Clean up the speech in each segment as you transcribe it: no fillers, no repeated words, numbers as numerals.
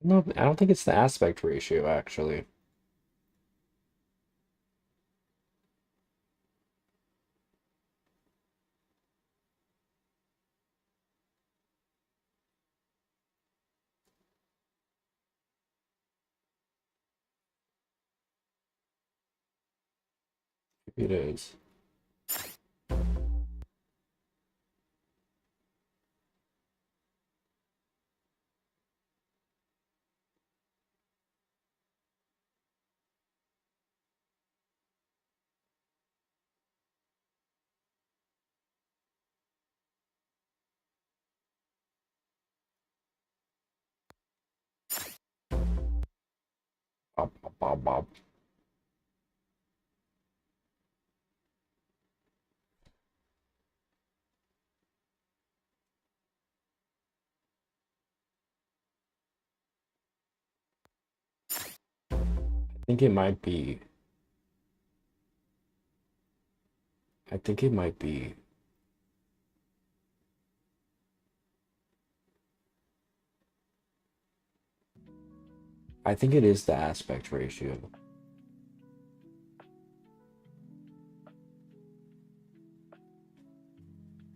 No, I don't think it's the aspect ratio actually. Maybe it is. Bob, bob, bob, bob. I think it might be. I think it might be. I think it is the aspect ratio.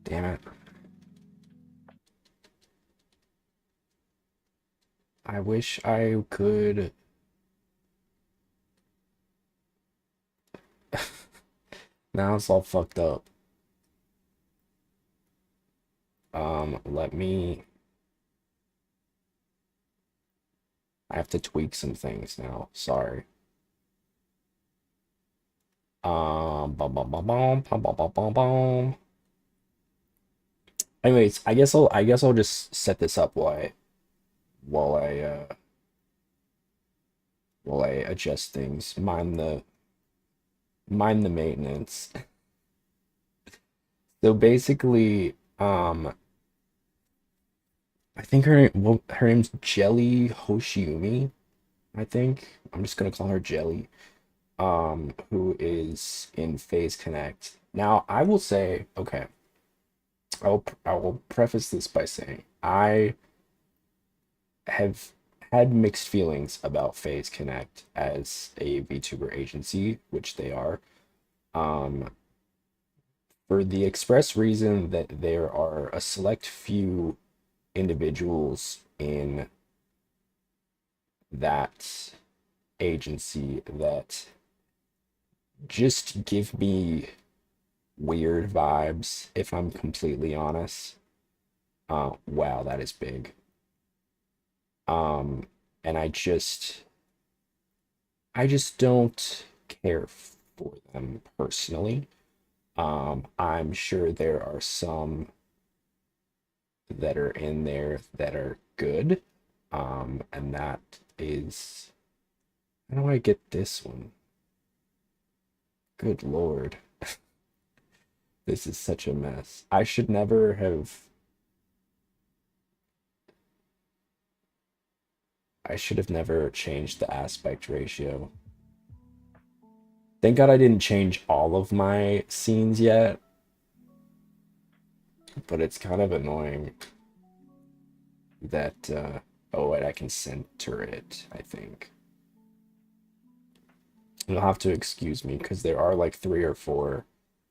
Damn it. I wish I could. Now it's all fucked up. Let me. I have to tweak some things now. Sorry. Bum, bum, bum, bum, bum, bum, bum, bum, bum. Anyways, I guess I'll just set this up while I while I adjust things. Mind the maintenance. So basically, I think her name's Jelly Hoshiumi. I think I'm just gonna call her Jelly. Who is in Phase Connect. Now, I will say, okay, I will preface this by saying I have had mixed feelings about Phase Connect as a VTuber agency, which they are. Um, for the express reason that there are a select few individuals in that agency that just give me weird vibes, if I'm completely honest. Wow, that is big. Um, and I just don't care for them personally. I'm sure there are some that are in there that are good. And that is, how do I get this one? Good Lord. This is such a mess. I should have never changed the aspect ratio. Thank God I didn't change all of my scenes yet, but it's kind of annoying that, oh, wait, I can center it, I think. You'll have to excuse me because there are like three or four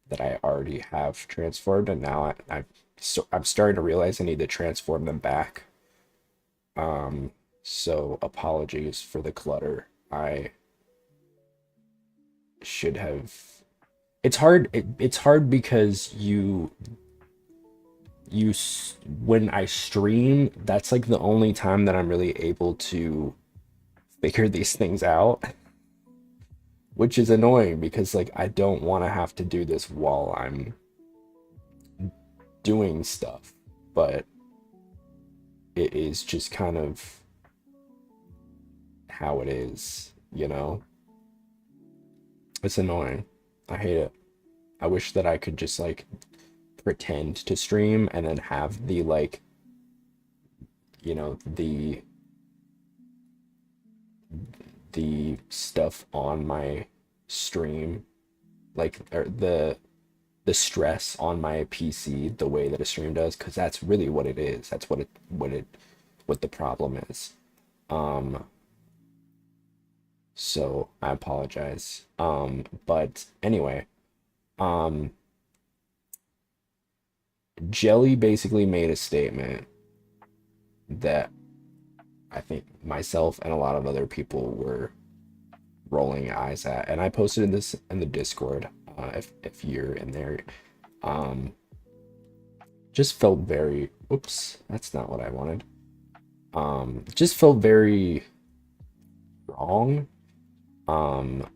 that I already have transformed, and now I'm starting to realize I need to transform them back. So apologies for the clutter. I should have. It's hard. It's hard because when I stream, that's like the only time that I'm really able to figure these things out, which is annoying because like I don't want to have to do this while I'm doing stuff, but it is just kind of how it is, you know? It's annoying. I hate it. I wish that I could just like pretend to stream and then have the like, you know, the stuff on my stream, like or the stress on my PC the way that a stream does, because that's really what it is. That's what the problem is. Um, so I apologize. But anyway, um, Jelly basically made a statement that I think myself and a lot of other people were rolling eyes at, and I posted this in the Discord. If you're in there, um, just felt very. Oops, that's not what I wanted. Just felt very wrong. Um,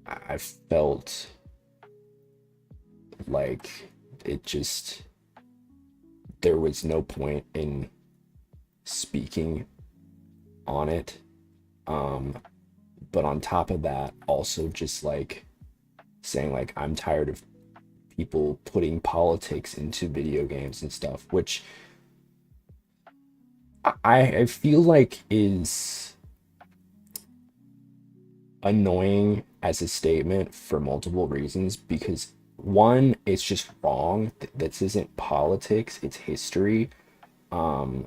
I felt like it just there was no point in speaking on it. Um, but on top of that, also just like saying like I'm tired of people putting politics into video games and stuff, which I feel like is annoying as a statement for multiple reasons because one, it's just wrong. This isn't politics, it's history. Um,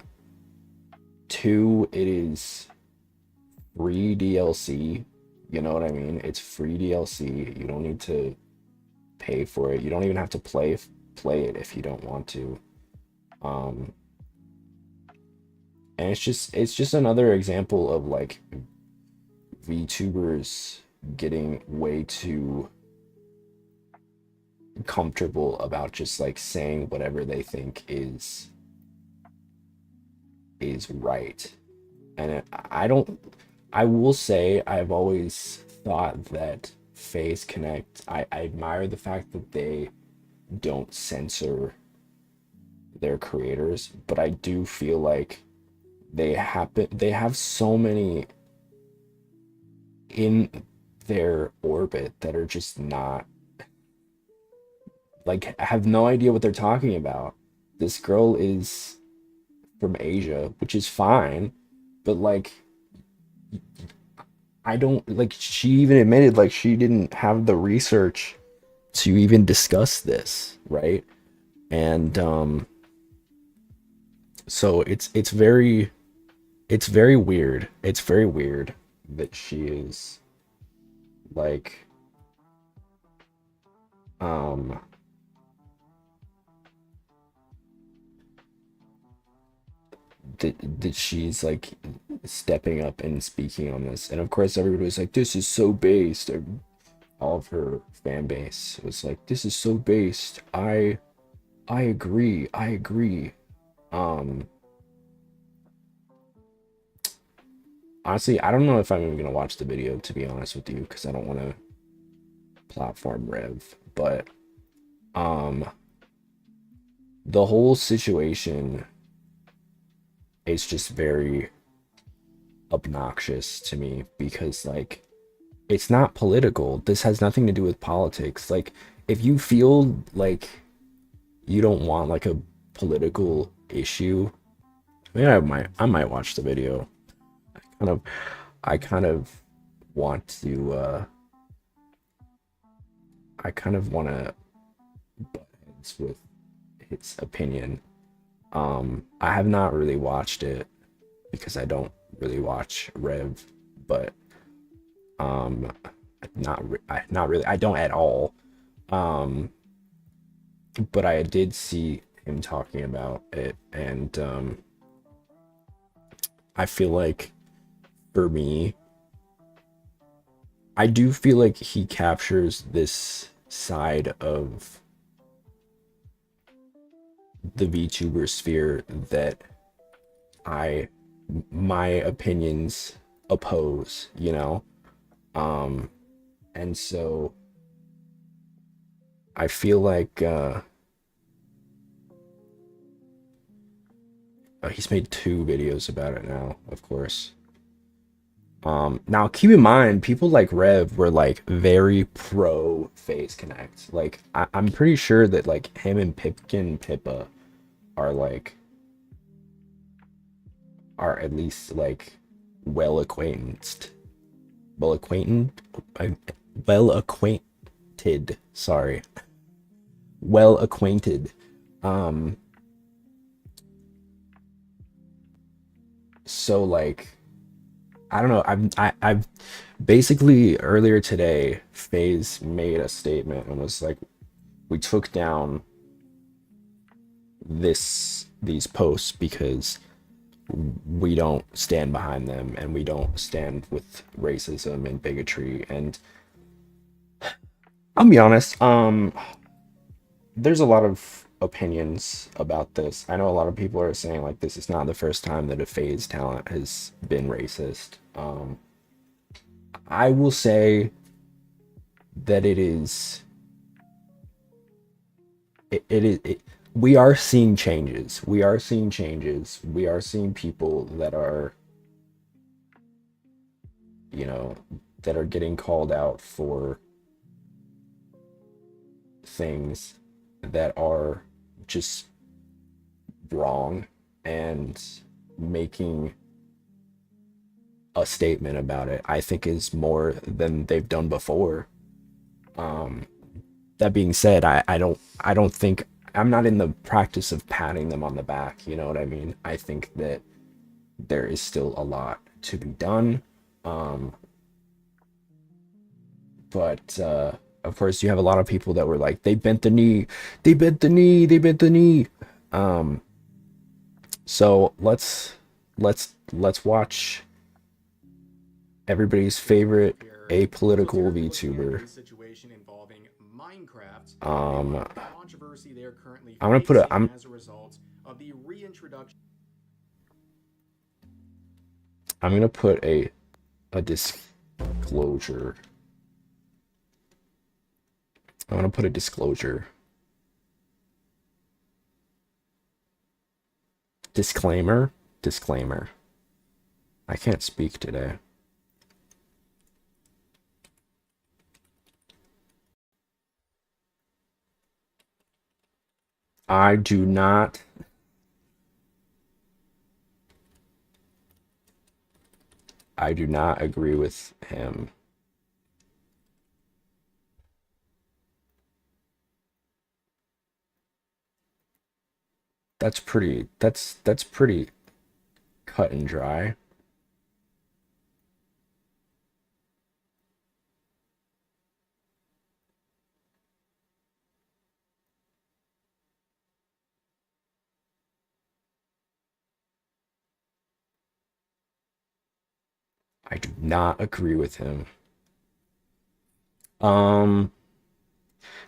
two, it is free DLC. You know what I mean? It's free DLC. You don't need to pay for it. You don't even have to play it if you don't want to. Um, and it's just another example of like VTubers getting way too comfortable about just like saying whatever they think is right. And I don't I will say I've always thought that Phase Connect, I admire the fact that they don't censor their creators, but I do feel like they have so many in their orbit that are just not like have no idea what they're talking about. This girl is from Asia, which is fine, but like I don't like she even admitted like she didn't have the research to even discuss this, right? And so it's very weird. It's very weird that she is like um that she's like stepping up and speaking on this. And of course everybody was like, this is so based. All of her fan base was like, this is so based. I agree. I agree. Um Honestly, I don't know if I'm even gonna watch the video to be honest with you, because I don't want to platform Rev, but um the whole situation is just very obnoxious to me because like it's not political. This has nothing to do with politics. Like if you feel like you don't want like a political issue, maybe I might watch the video. Kind of I kind of want to I kind of want to butt heads with its opinion. I have not really watched it because I don't really watch Rev, but um not really. I don't at all. Um but I did see him talking about it, and I feel like for me, I do feel like he captures this side of the VTuber sphere that I my opinions oppose, you know? Um and so I feel like he's made two videos about it now, of course. Now keep in mind, people like Rev were like very pro Phase Connect. Like I'm pretty sure that like him and Pipkin Pippa are like are at least like well acquainted, well acquainted, uh, well acquainted. Sorry, well acquainted. Um, So like I don't know. I've basically earlier today, FaZe made a statement and was like, we took down these posts because we don't stand behind them and we don't stand with racism and bigotry. And I'll be honest, there's a lot of opinions about this. I know a lot of people are saying like this is not the first time that a FaZe talent has been racist. I will say that we are seeing changes. We are seeing changes. We are seeing people that are, you know, that are getting called out for things that are just wrong and making a statement about it. I think is more than they've done before. Um, that being said, I don't think I'm not in the practice of patting them on the back, you know what I mean? I think that there is still a lot to be done. Um, but of course you have a lot of people that were like they bent the knee, they bent the knee, they bent the knee. Um, so let's watch everybody's favorite apolitical VTuber. Um, I'm gonna put a I'm gonna put a disclosure. I'm gonna put a disclosure. Disclaimer. Disclaimer. I can't speak today. I do not agree with him. That's pretty cut and dry. I do not agree with him. Um,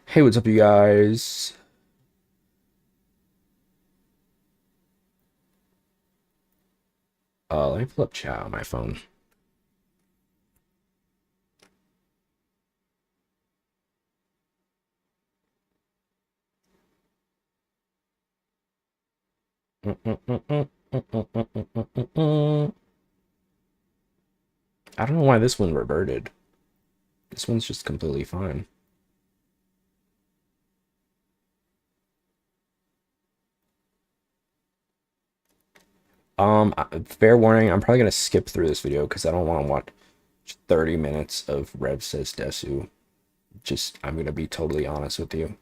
hey, what's up, you guys? Let me pull up chat on my phone. I don't know why this one reverted. This one's just completely fine. Fair warning, I'm probably gonna skip through this video because I don't want to watch 30 minutes of Rev says Desu. Just, I'm gonna be totally honest with you.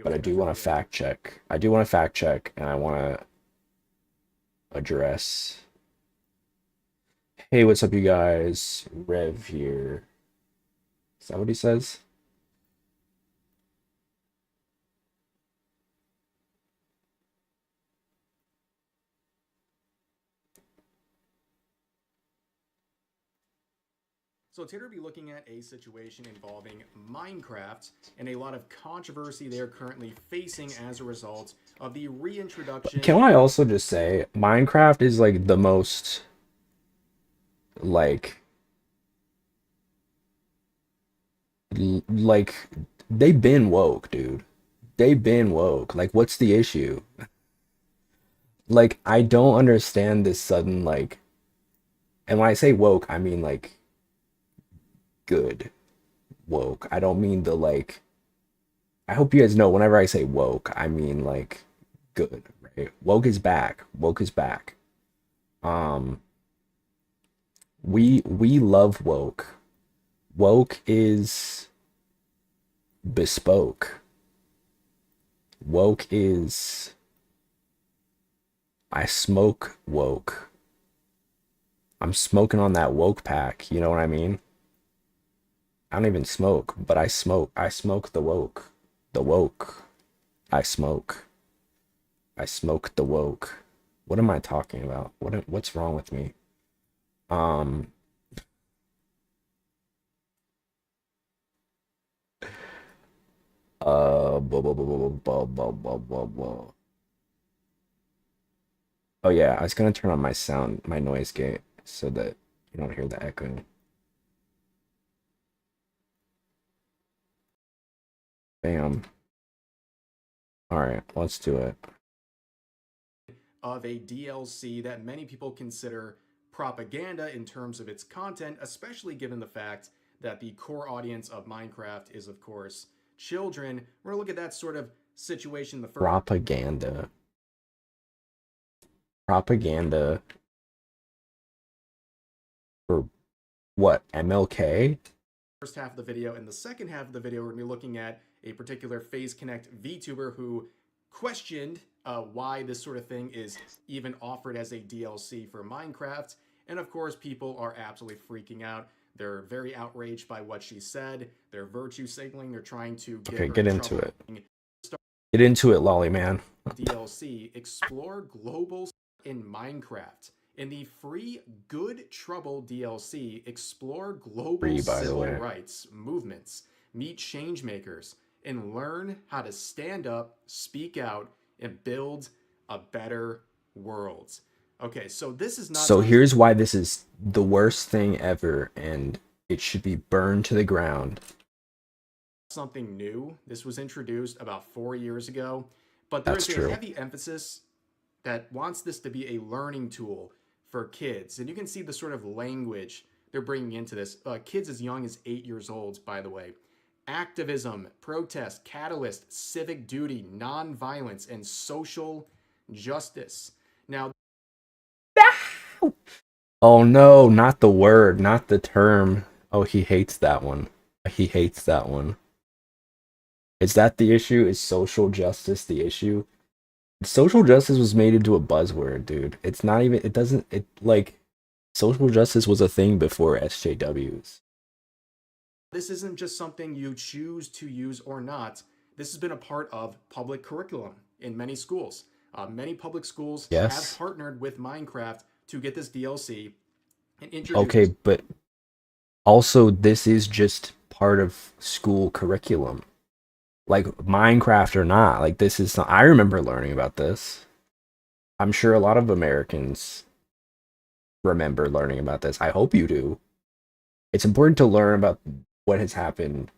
But I do want to fact check. I do want to fact check, and I want to address. Hey, what's up, you guys? Rev here. Is that what he says? So today we'll be looking at a situation involving Minecraft and a lot of controversy they're currently facing as a result of the reintroduction. Can I also just say, Minecraft is like the most, like, like, they been woke, dude. They been woke. Like, what's the issue? Like, I don't understand this sudden, like, and when I say woke, I mean, like, good woke. I don't mean the, like, I hope you guys know whenever I say woke, I mean, like, good, right? Woke is back. Woke is back. Um, we love woke. Woke is bespoke. Woke is I smoke woke. I'm smoking on that woke pack, you know what I mean? I don't even smoke, but I smoke. I smoke the woke. The woke. I smoke. I smoke the woke. What am I talking about? What's wrong with me? Um blah, blah, blah, blah, blah, blah, blah, blah, blah. Oh yeah, I was gonna turn on my sound, my noise gate, so that you don't hear the echoing. Bam. All right, let's do it. Of a DLC that many people consider propaganda in terms of its content, especially given the fact that the core audience of Minecraft is, of course, children. We're gonna look at that sort of situation in the Propaganda. Propaganda for what? MLK? first half of the video. In the second half of the video, we're gonna be looking at a particular Phase Connect VTuber who questioned why this sort of thing is even offered as a DLC for Minecraft. And of course, people are absolutely freaking out. They're very outraged by what she said. They're virtue signaling. They're trying to get Okay, her get in into trouble. it. Get into it, lolly man. DLC, explore global in Minecraft. In the free Good Trouble DLC, explore global Free, by the civil way. rights movements, meet changemakers, and learn how to stand up, speak out, and build a better world. Okay, so this is not So here's why this is the worst thing ever, and it should be burned to the ground. something new. This was introduced about 4 years ago, but there That's is a true. heavy emphasis that wants this to be a learning tool for kids. And you can see the sort of language they're bringing into this. Kids as young as 8 years old, by the way. Activism, protest, catalyst, civic duty, nonviolence, and social justice. Now, Oh no, not the word, not the term. Oh, he hates that one. He hates that one. Is that the issue? Is social justice the issue? Social justice was made into a buzzword, dude. It's not even, it doesn't, it like, social justice was a thing before SJWs. this isn't just something you choose to use or not. This has been a part of public curriculum in many schools. Many public schools have Yes. partnered with Minecraft to get this DLC and introduce. Okay, but also this is just part of school curriculum. Like Minecraft or not, like this is I remember learning about this. I'm sure a lot of Americans remember learning about this. I hope you do. It's important to learn about what has happened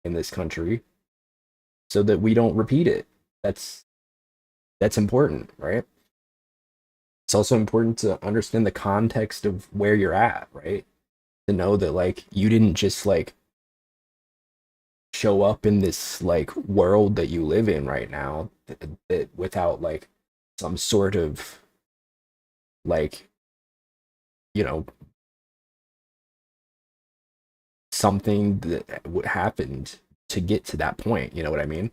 in this country so that we don't repeat it. That's important, right? It's also important to understand the context of where you're at, right? To know that like you didn't just like show up in this like world that you live in right now that without like some sort of like, you know, something that happened to get to that point, you know what I mean?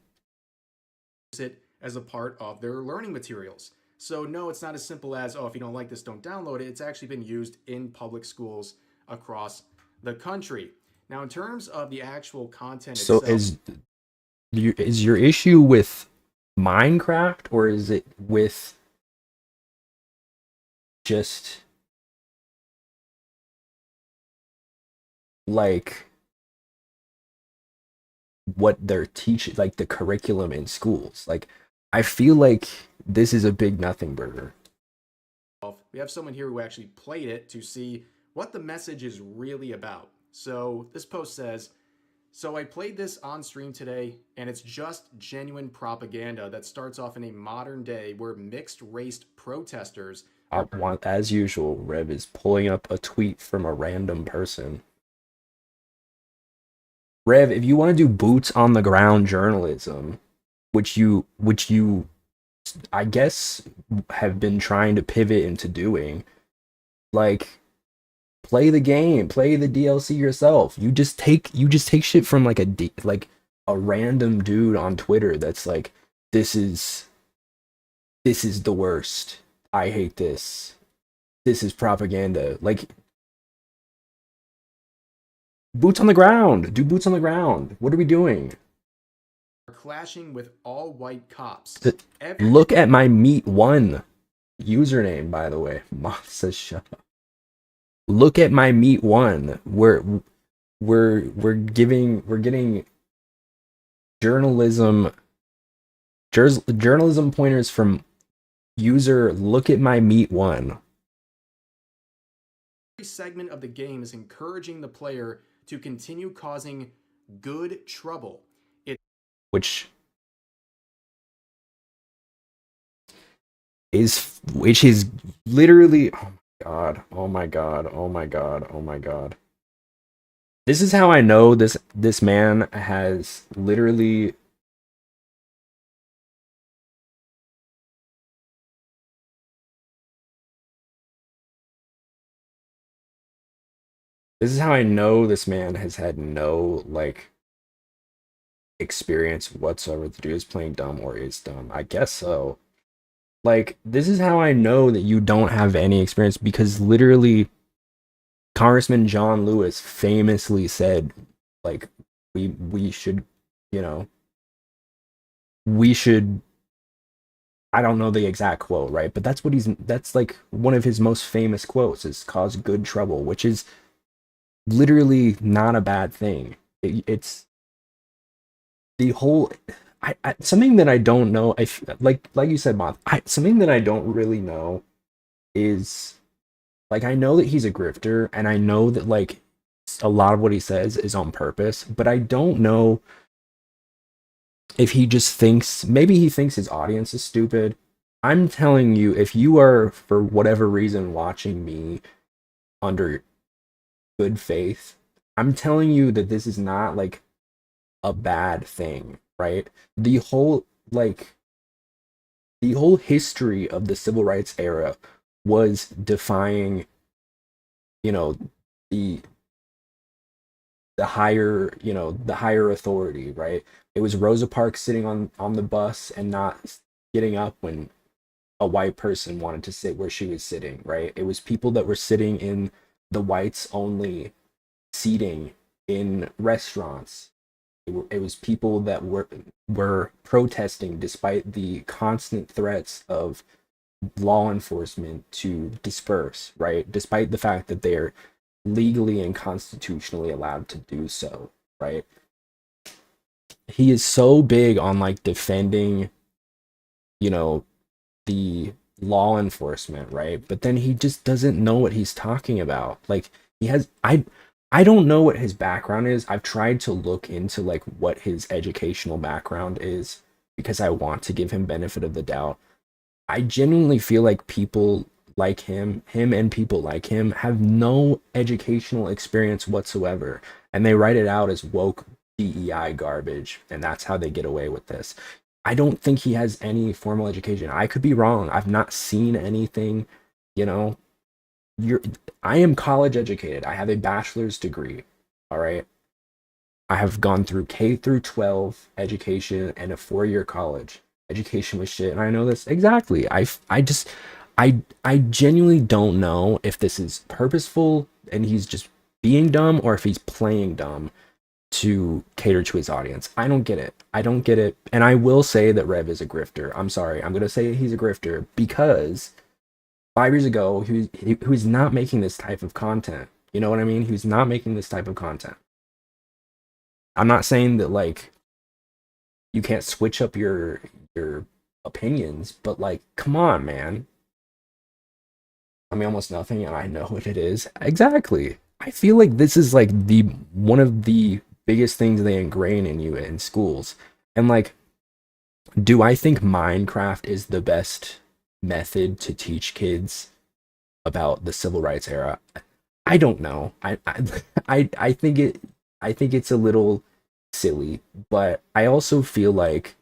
It as a part of their learning materials. So no, it's not as simple as, oh, if you don't like this, don't download it. It's actually been used in public schools across the country. Now, in terms of the actual content So itself, is your issue with Minecraft or is it with just like what they're teaching, like the curriculum in schools? Like I feel like this is a big nothing burger. we have someone here who actually played it to see what the message is really about. So this post says, so I played this on stream today, and it's just genuine propaganda that starts off in a modern day where mixed-raced protesters I are want, as usual, Rev is pulling up a tweet from a random person. Rev, if you want to do boots on the ground journalism, which you I guess have been trying to pivot into doing, like play the game, play the DLC yourself. You just take shit from like like a random dude on Twitter that's like this is the worst. I hate this. This is propaganda. Like, boots on the ground. Do boots on the ground. What are we doing? Are clashing with all white cops. Look at my Meet One username, by the way. Moth says shut up. Look at my Meet One. We're getting journalism pointers from user look at my Meet One. Every segment of the game is encouraging the player to continue causing good trouble. Which is literally, oh my god. This is how I know this man has literally this is how I know this man has had no like experience whatsoever. The dude is playing dumb or is dumb. I guess so. Like, this is how I know that you don't have any experience, because literally Congressman John Lewis famously said, like, we should, you know, we should, I don't know the exact quote, right? But that's like one of his most famous quotes, is cause good trouble, which is literally not a bad thing. It's the whole, something that I don't know. Like you said, Moth. Something that I don't really know is, like, I know that he's a grifter, and I know that like a lot of what he says is on purpose, but I don't know if he just thinks, maybe he thinks his audience is stupid. I'm telling you, if you are for whatever reason watching me under good faith, I'm telling you that this is not like a bad thing, right? The whole history of the civil rights era was defying, you know, the the higher authority, right? It was Rosa Parks sitting on the bus and not getting up when a white person wanted to sit where she was sitting, right? It was people that were sitting in the whites only seating in restaurants. It was people that were protesting despite the constant threats of law enforcement to disperse, right? Despite the fact that they're legally and constitutionally allowed to do so, right? He is so big on like defending, you know, the law enforcement, right? But then he just doesn't know what he's talking about. Like, he has I don't know what his background is. I've tried to look into like what his educational background is, because I want to give him benefit of the doubt. I genuinely feel like people like him and people like him have no educational experience whatsoever, and they write it out as woke DEI garbage, and that's how they get away with this. I don't think he has any formal education. I could be wrong. I've not seen anything, you know. You're I am college educated. I have a bachelor's degree. All right. I have gone through K through 12 education and a 4-year college. Education was shit, and I know this exactly. I genuinely don't know if this is purposeful and he's just being dumb, or if he's playing dumb to cater to his audience. I don't get it. I don't get it. And I will say that Rev is a grifter. I'm sorry. I'm going to say he's a grifter, because 5 years ago, he was not making this type of content. You know what I mean? He was not making this type of content. I'm not saying that like you can't switch up your opinions, but like, come on, man. I mean, almost nothing, and I know what it is. Exactly. I feel like this is like the one of the biggest things they ingrain in you in schools. And like, do I think Minecraft is the best method to teach kids about the civil rights era? I don't know. I think it's a little silly, but I also feel like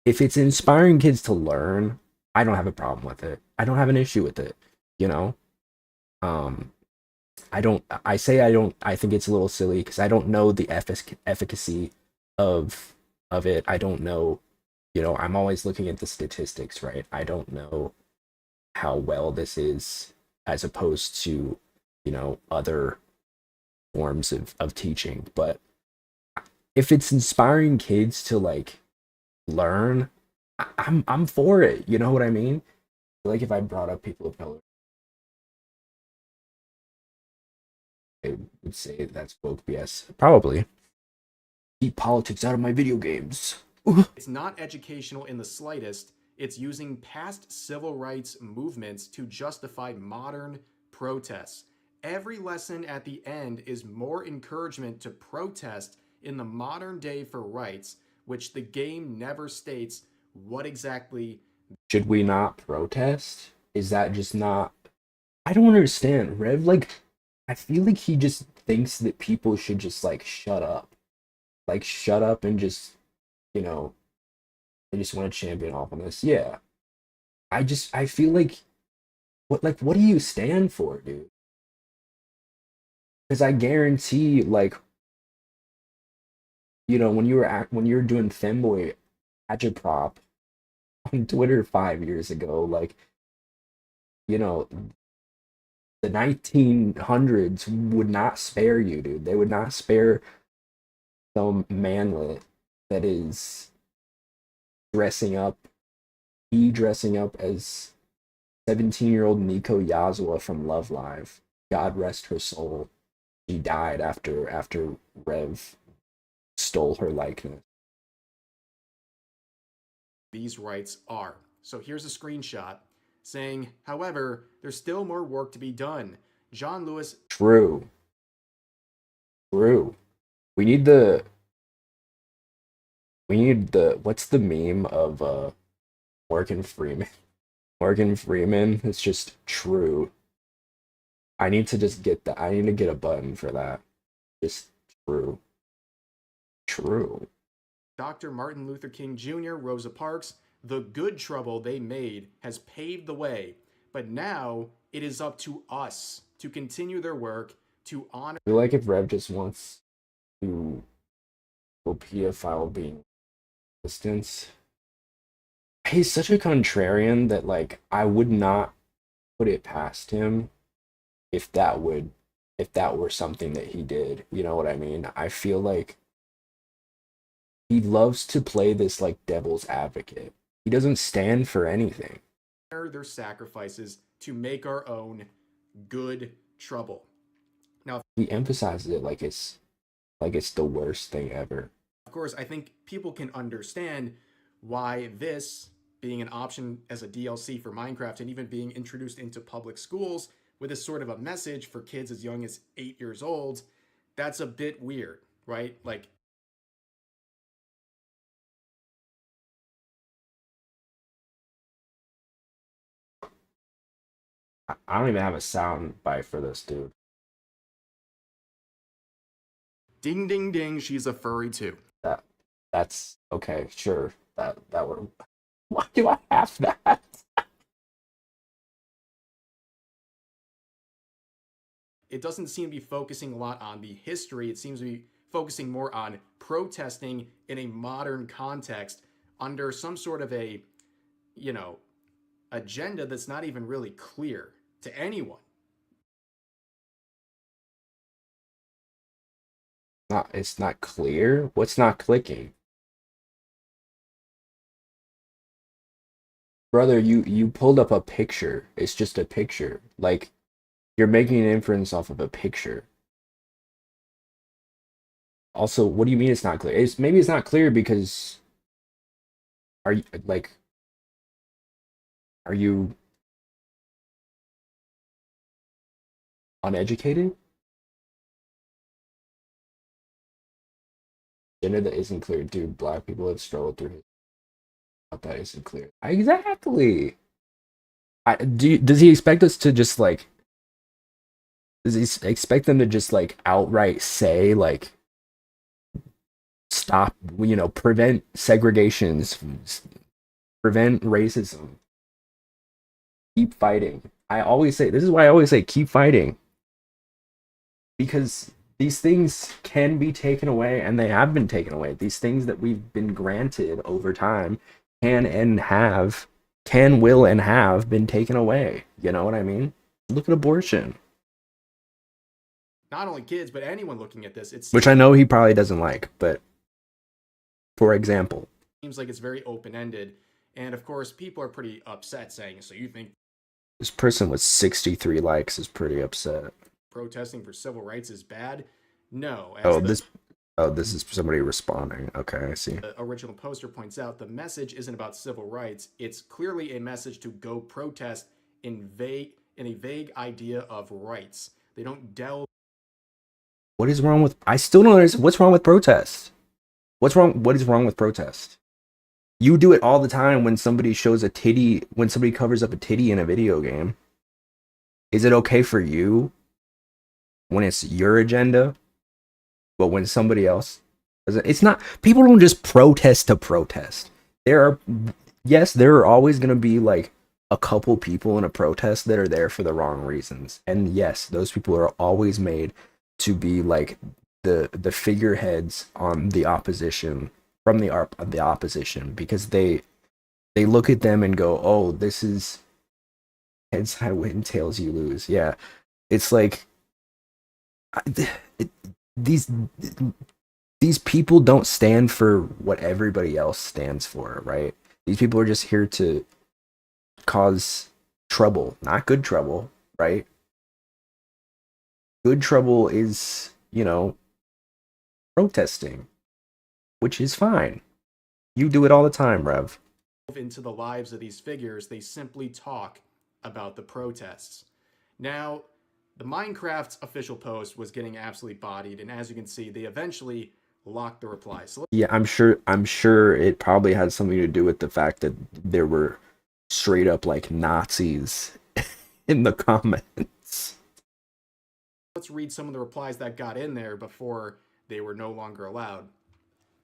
if it's inspiring kids to learn, I don't have a problem with it. I don't have an issue with it, you know? Um I think it's a little silly because I don't know the efficacy of it. I don't know, you know, I'm always looking at the statistics, right? I don't know how well this is, as opposed to, you know, other forms of teaching. But if it's inspiring kids to like learn, I'm for it. You know what I mean? Like if I brought up people of color, they would say that's woke BS. Probably. Keep politics out of my video games. It's not educational in the slightest. It's using past civil rights movements to justify modern protests. Every lesson at the end is more encouragement to protest in the modern day for rights, which the game never states what exactly. Should we not protest? Is that just not? I don't understand. Rev, like, I feel like he just thinks that people should just like shut up. Like, shut up and just, you know, they just want to champion awfulness. Yeah. I feel like, what do you stand for, dude? Because I guarantee, like, you know, when you were doing femboy agitprop on Twitter 5 years ago, like, you know, the 1900s would not spare you, dude. They would not spare some manlet that is dressing up, dressing up as 17-year-old Nico Yazua from Love Live. God rest her soul. She died after Rev stole her likeness. These rights are. So here's a screenshot saying, however, there's still more work to be done. John Lewis. True. True. We need the what's the meme of Morgan Freeman? Morgan Freeman. It's just true. I need to just get that. I need to get a button for that. Just true. True. Dr. Martin Luther King Jr., Rosa Parks, the good trouble they made has paved the way. But now it is up to us to continue their work to honor. I feel like if Rev just wants to go pedophile being distance, he's such a contrarian that like I would not put it past him if that were something that he did. You know what I mean? I feel like he loves to play this like devil's advocate. He doesn't stand for anything. Their sacrifices to make our own good trouble. Now, he emphasizes it like it's the worst thing ever. Of course, I think people can understand why this being an option as a DLC for Minecraft and even being introduced into public schools with this sort of a message for kids as young as 8 years old, that's a bit weird, right? Like, I don't even have a sound bite for this, dude. Ding, ding, ding, she's a furry too. That's okay, sure. That would. Why do I have that? It doesn't seem to be focusing a lot on the history. It seems to be focusing more on protesting in a modern context under some sort of a, you know, agenda that's not even really clear to anyone. It's not clear. What's not clicking? Brother, you pulled up a picture. It's just a picture. Like you're making an inference off of a picture. Also, what do you mean it's not clear? Maybe it's not clear because are you uneducated? Gender that isn't clear, dude. Black people have struggled through it. That isn't clear. Exactly. Does he expect us to just like? Does he expect them to just like outright say like, stop? You know, prevent segregations, prevent racism, keep fighting. I always say this is why I always say keep fighting, because these things can be taken away, and they have been taken away. These things that we've been granted over time can and have can, will, and have been taken away. You know what I mean? Look at abortion, Not only kids, but anyone looking at this, which I know he probably doesn't like, but for example, seems like it's very open-ended. And of course, people are pretty upset saying, so you think this person with 63 likes is pretty upset. protesting for civil rights is bad? No, as Oh, this is somebody responding. Okay, I see. the original poster points out, the message isn't about civil rights. It's clearly a message to go protest in a vague idea of rights. They don't delve. What is wrong with? I still don't understand. What's wrong with protest? What's wrong? What is wrong with protest? You do it all the time when somebody shows a titty, when somebody covers up a titty in a video game. Is it okay for you when it's your agenda, but when somebody else, it's not? People don't just protest to protest. There are, yes, there are always going to be like a couple people in a protest that are there for the wrong reasons, and yes, those people are always made to be like the figureheads on the opposition from the opposition, because they look at them and go, oh, this is heads I win, tails you lose. Yeah, it's like it, these these people don't stand for what everybody else stands for, right? These people are just here to cause trouble, not good trouble, right? Good trouble is, protesting, which is fine. You do it all the time, Rev. Into the lives of these figures, they simply talk about the protests. Now, the Minecraft's official post was getting absolutely bodied, and as you can see, they eventually locked the replies. So Yeah, I'm sure it probably had something to do with the fact that there were straight up like Nazis in the comments. let's read some of the replies that got in there before they were no longer allowed.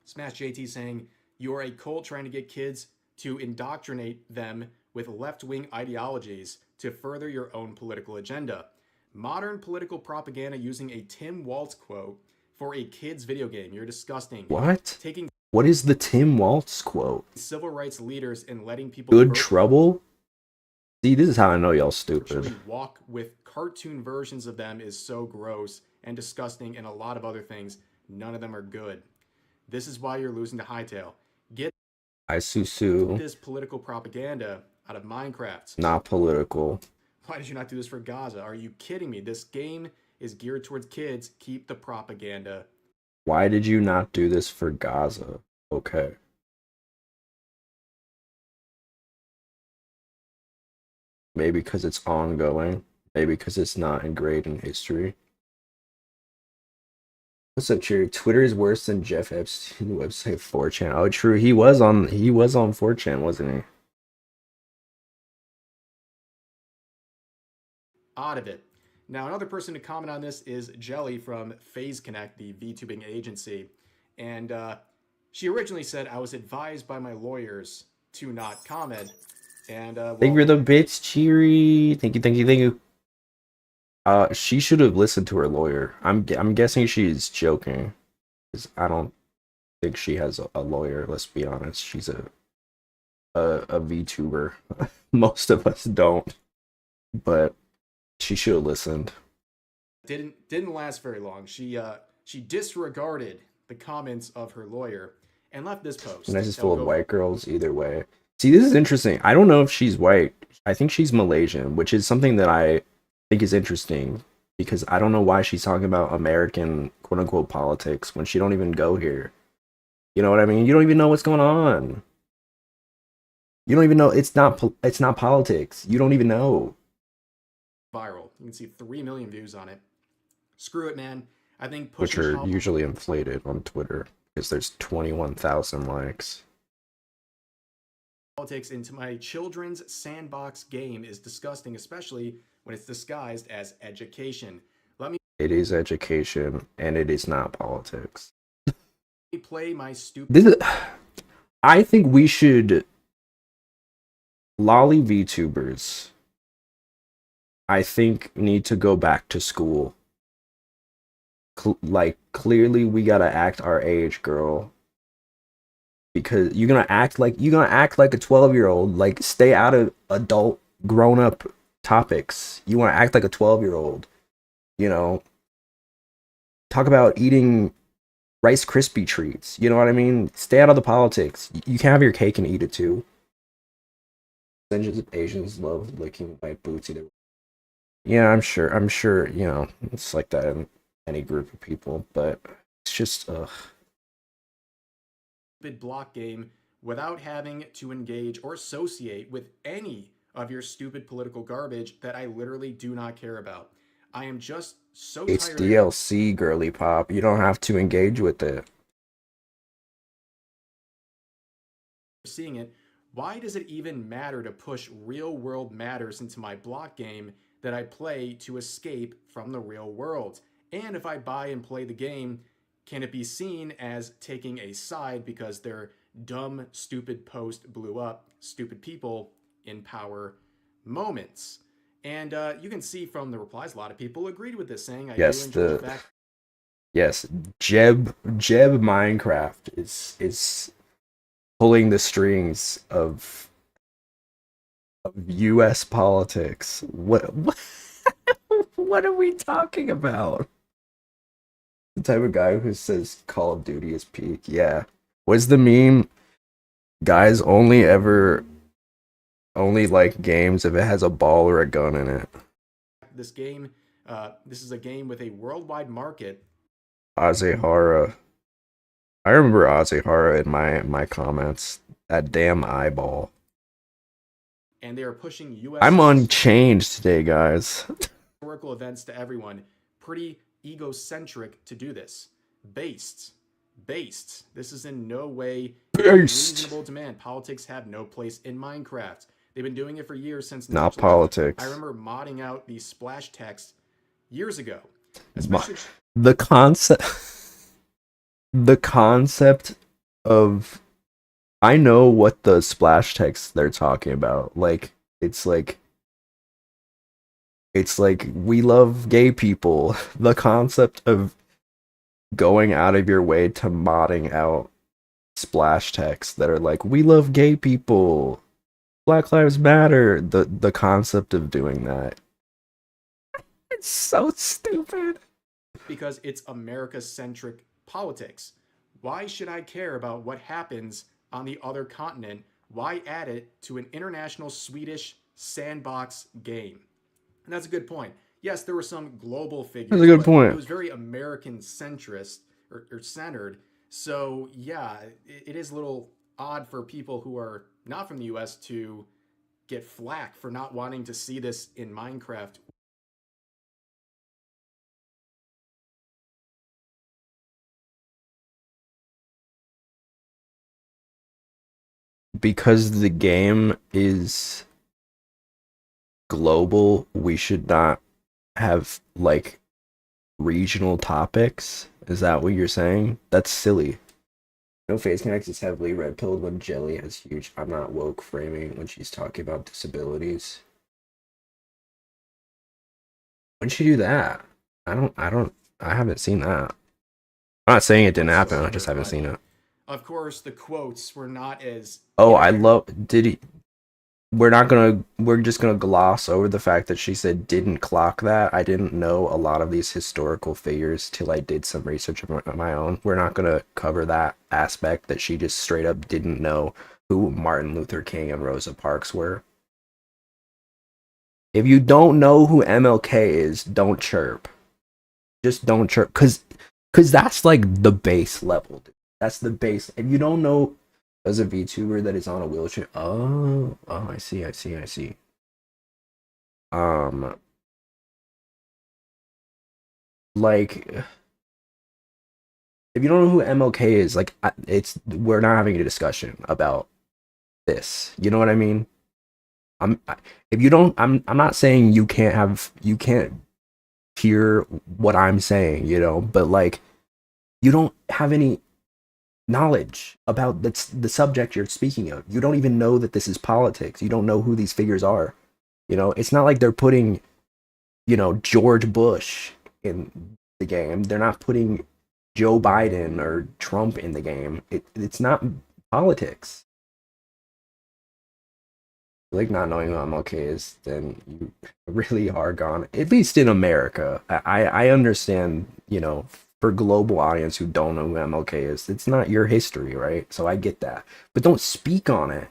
Smash JT saying, "You're a cult trying to get kids to indoctrinate them with left-wing ideologies to further your own political agenda. Modern political propaganda using a Tim Waltz quote for a kid's video game. You're disgusting. What? Taking What is the Tim Waltz quote? civil rights leaders and letting people Good trouble? See, this is how I know y'all stupid. walk with cartoon versions of them is so gross and disgusting, and a lot of other things. None of them are good. This is why you're losing to Hightail. Get Isusu. this political propaganda out of Minecraft. Not political. Why did you not do this for Gaza? Are you kidding me? This game is geared towards kids. Keep the propaganda. Why did you not do this for Gaza? Okay. Maybe because it's ongoing. Maybe because it's not engraved in history. What's up, Cherry? Twitter is worse than Jeff Epstein's website 4chan. Oh, true. He was on 4chan, wasn't he? Out of it. Now, another person to comment on this is Jelly from Phase Connect, the VTubing agency. And she originally said, I was advised by my lawyers to not comment. And Thank you for the bits, Cheery. Thank you, thank you, thank you. She should have listened to her lawyer. I'm guessing she's joking, because I don't think she has a lawyer. Let's be honest. She's a VTuber. Most of us don't, but she should have listened. Didn't last very long. She disregarded the comments of her lawyer and left this post. And that's just full of white girls either way. See, this is interesting. I don't know if she's white. I think she's Malaysian, which is something that I think is interesting, because I don't know why she's talking about American quote unquote politics when she don't even go here. You know what I mean? You don't even know what's going on. You don't even know it's not politics. You don't even know. Viral. You can see 3 million views on it. Screw it, man. I think which are usually inflated on Twitter because there's 21,000 likes. Politics into my children's sandbox game is disgusting, especially when it's disguised as education. It is education, and it is not politics. Play my stupid. I think we should lolly VTubers. I think need to go back to school. Clearly we gotta act our age, girl. because you're gonna act like a 12-year-old. Like, stay out of adult grown up topics. You want to act like a 12-year-old, you know. Talk about eating Rice Krispie treats. You know what I mean? Stay out of the politics. You can have your cake and eat it too. Percentages of Asians love licking white boots either. Yeah, I'm sure, it's like that in any group of people, but it's just block game without having to engage or associate with any of your stupid political garbage that I literally do not care about. I am just so it's tired of DLC, girly pop. You don't have to engage with it. seeing it. Why does it even matter to push real world matters into my block game that I play to escape from the real world? And if I buy and play the game, can it be seen as taking a side because their dumb, stupid post blew up stupid people in power moments? And you can see from the replies, a lot of people agreed with this, saying, I do Yes, enjoy the the fact yes, Jeb Minecraft is pulling the strings of US politics. What what are we talking about? The type of guy who says Call of Duty is peak. Yeah. What's the meme? Guys only like games if it has a ball or a gun in it. this game, this is a game with a worldwide market. Azehara. I remember Azehara in my comments. That damn eyeball. And they are pushing U.S. I'm unchained today, guys. historical events to everyone. Pretty egocentric to do this. Based. This is in no way a reasonable demand. Politics have no place in Minecraft. They've been doing it for years since Not Notch left. politics. I remember modding out the splash text years ago. Especially the concept the concept of I know what the splash text they're talking about. Like it's like we love gay people. The concept of going out of your way to modding out splash texts that are like we love gay people. Black Lives Matter. The concept of doing that. It's so stupid. because it's America-centric politics. Why should I care about what happens on the other continent? Why add it to an international Swedish sandbox game? And that's a good point. Yes, there were some global figures, That's a good but point. it was very American centrist or centered. So yeah, it is a little odd for people who are not from the US to get flack for not wanting to see this in Minecraft. Because the game is global, we should not have like regional topics. Is that what you're saying? That's silly. No Face Connect is heavily red pilled when Jelly has huge I'm not woke framing when she's talking about disabilities. When did she do that? I haven't seen that. I'm not saying it didn't happen, I just haven't seen it. Of course, the quotes were not as Oh, I love did he we're just gonna gloss over the fact that she said didn't clock that. I didn't know a lot of these historical figures till I did some research of my own. We're not gonna cover that aspect that she just straight up didn't know who Martin Luther King and Rosa Parks were. If you don't know who MLK is, don't chirp. Just don't chirp, cause that's like the base level. Dude. That's the base. If you don't know as a VTuber that is on a wheelchair. Oh, I see. Um, like, if you don't know who MLK is, like, we're not having a discussion about this. You know what I mean? If you don't, I'm not saying you can't hear what I'm saying, but like, you don't have any knowledge about the subject you're speaking of. You don't even know that this is politics. You don't know who these figures are. It's not like they're putting, George Bush in the game. They're not putting Joe Biden or Trump in the game. It's not politics. Like not knowing who MLK is, then you really are gone. At least in America, I understand. You know, for global audience who don't know who MLK is, it's not your history, right? So I get that, but don't speak on it.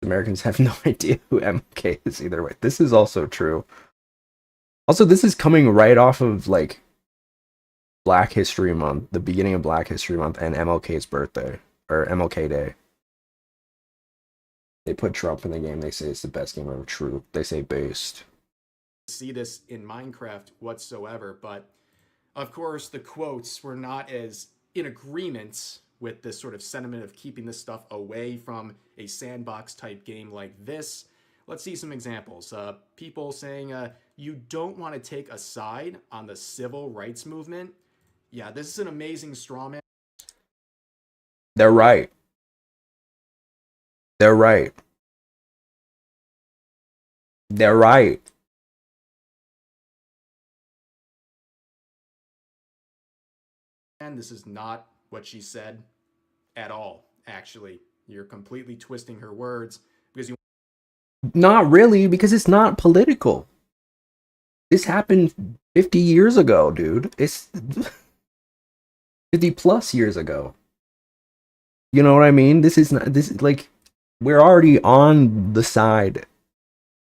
Americans have no idea who MLK is either way. This is also true. Also, this is coming right off of like Black History Month, the beginning of Black History Month, and MLK's birthday or MLK Day. They put Trump in the game. They say it's the best game ever. True. They say based. See this in Minecraft whatsoever, but of course the quotes were not as in agreement with this sort of sentiment of keeping this stuff away from a sandbox type game like this. Let's see some examples. People saying you don't want to take a side on the civil rights movement. Yeah, this is an amazing straw man. They're right. They're right. They're right. And this is not what she said at all, actually. You're completely twisting her words because you Not really, because it's not political. This happened 50 years ago, dude. It's 50 plus years ago. You know what I mean? This is not, this is like, we're already on the side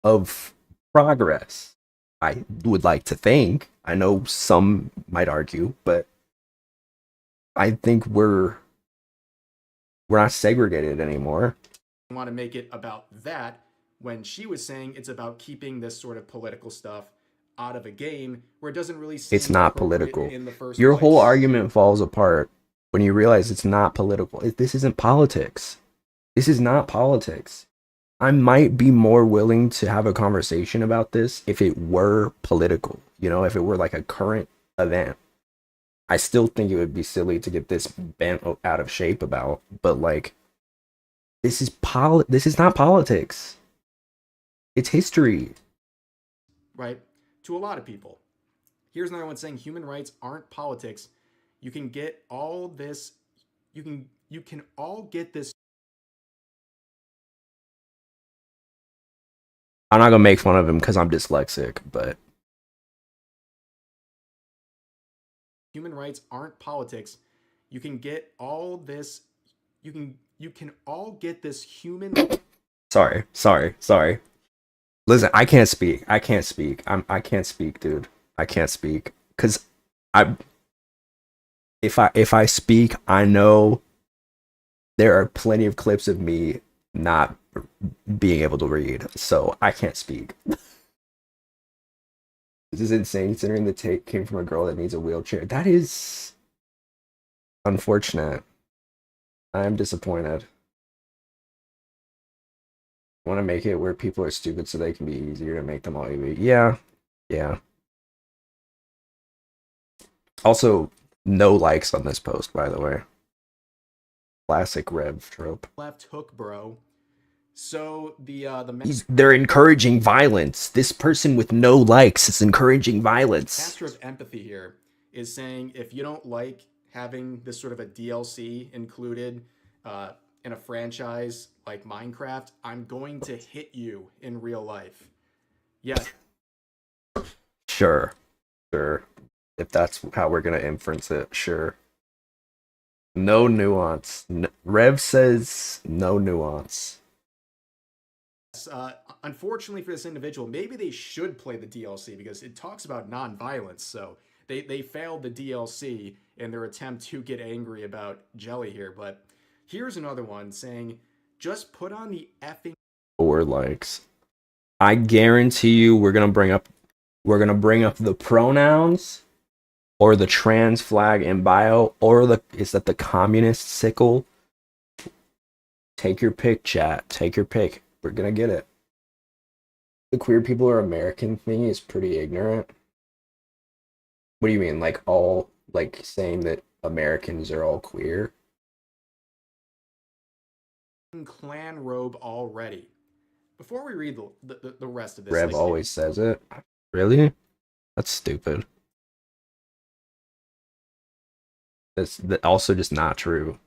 of progress. I would like to think. I know some might argue, but I think we're not segregated anymore. want to make it about that when she was saying it's about keeping this sort of political stuff out of a game where it doesn't really seem It's not appropriate political. in the first Your place. whole argument falls apart when you realize it's not political. This isn't politics. This is not politics. I might be more willing to have a conversation about this if it were political, you know, if it were like a current event. I still think it would be silly to get this bent out of shape about, but like this is not politics. It's history. Right? To a lot of people. Here's another one saying human rights aren't politics. You can get all this you can all get this I'm not gonna make fun of him because I'm dyslexic, but human rights aren't politics. You can get all this you can all get this human sorry. Listen, I can't speak. I can't speak. I can't speak, dude. I can't speak because I if I speak, I know there are plenty of clips of me not being able to read, so I can't speak. This is insane considering the take came from a girl that needs a wheelchair. That is unfortunate. I am disappointed. I want to make it where people are stupid so they can be easier to make them all easy. Yeah. Yeah. Also, no likes on this post, by the way. Classic Rev trope. left hook, bro. So They're encouraging violence. This person with no likes is encouraging violence. master of empathy here is saying if you don't like having this sort of a DLC included in a franchise like Minecraft, I'm going to hit you in real life. Yes. Sure. If that's how we're gonna inference it, sure. No nuance. Rev says no nuance. Unfortunately for this individual, maybe they should play the DLC because it talks about non-violence. So they failed the DLC in their attempt to get angry about Jelly here. But here's another one saying, just put on the effing 4 likes. I guarantee you we're gonna bring up the pronouns or the trans flag in bio or is that the communist sickle? Take your pick, chat. Take your pick. We're gonna get it. The queer people are American thing is pretty ignorant. What do you mean? Like all like saying that Americans are all queer? clan robe already. Before we read the rest of this, Rev always says it. Really? That's stupid. That's also just not true.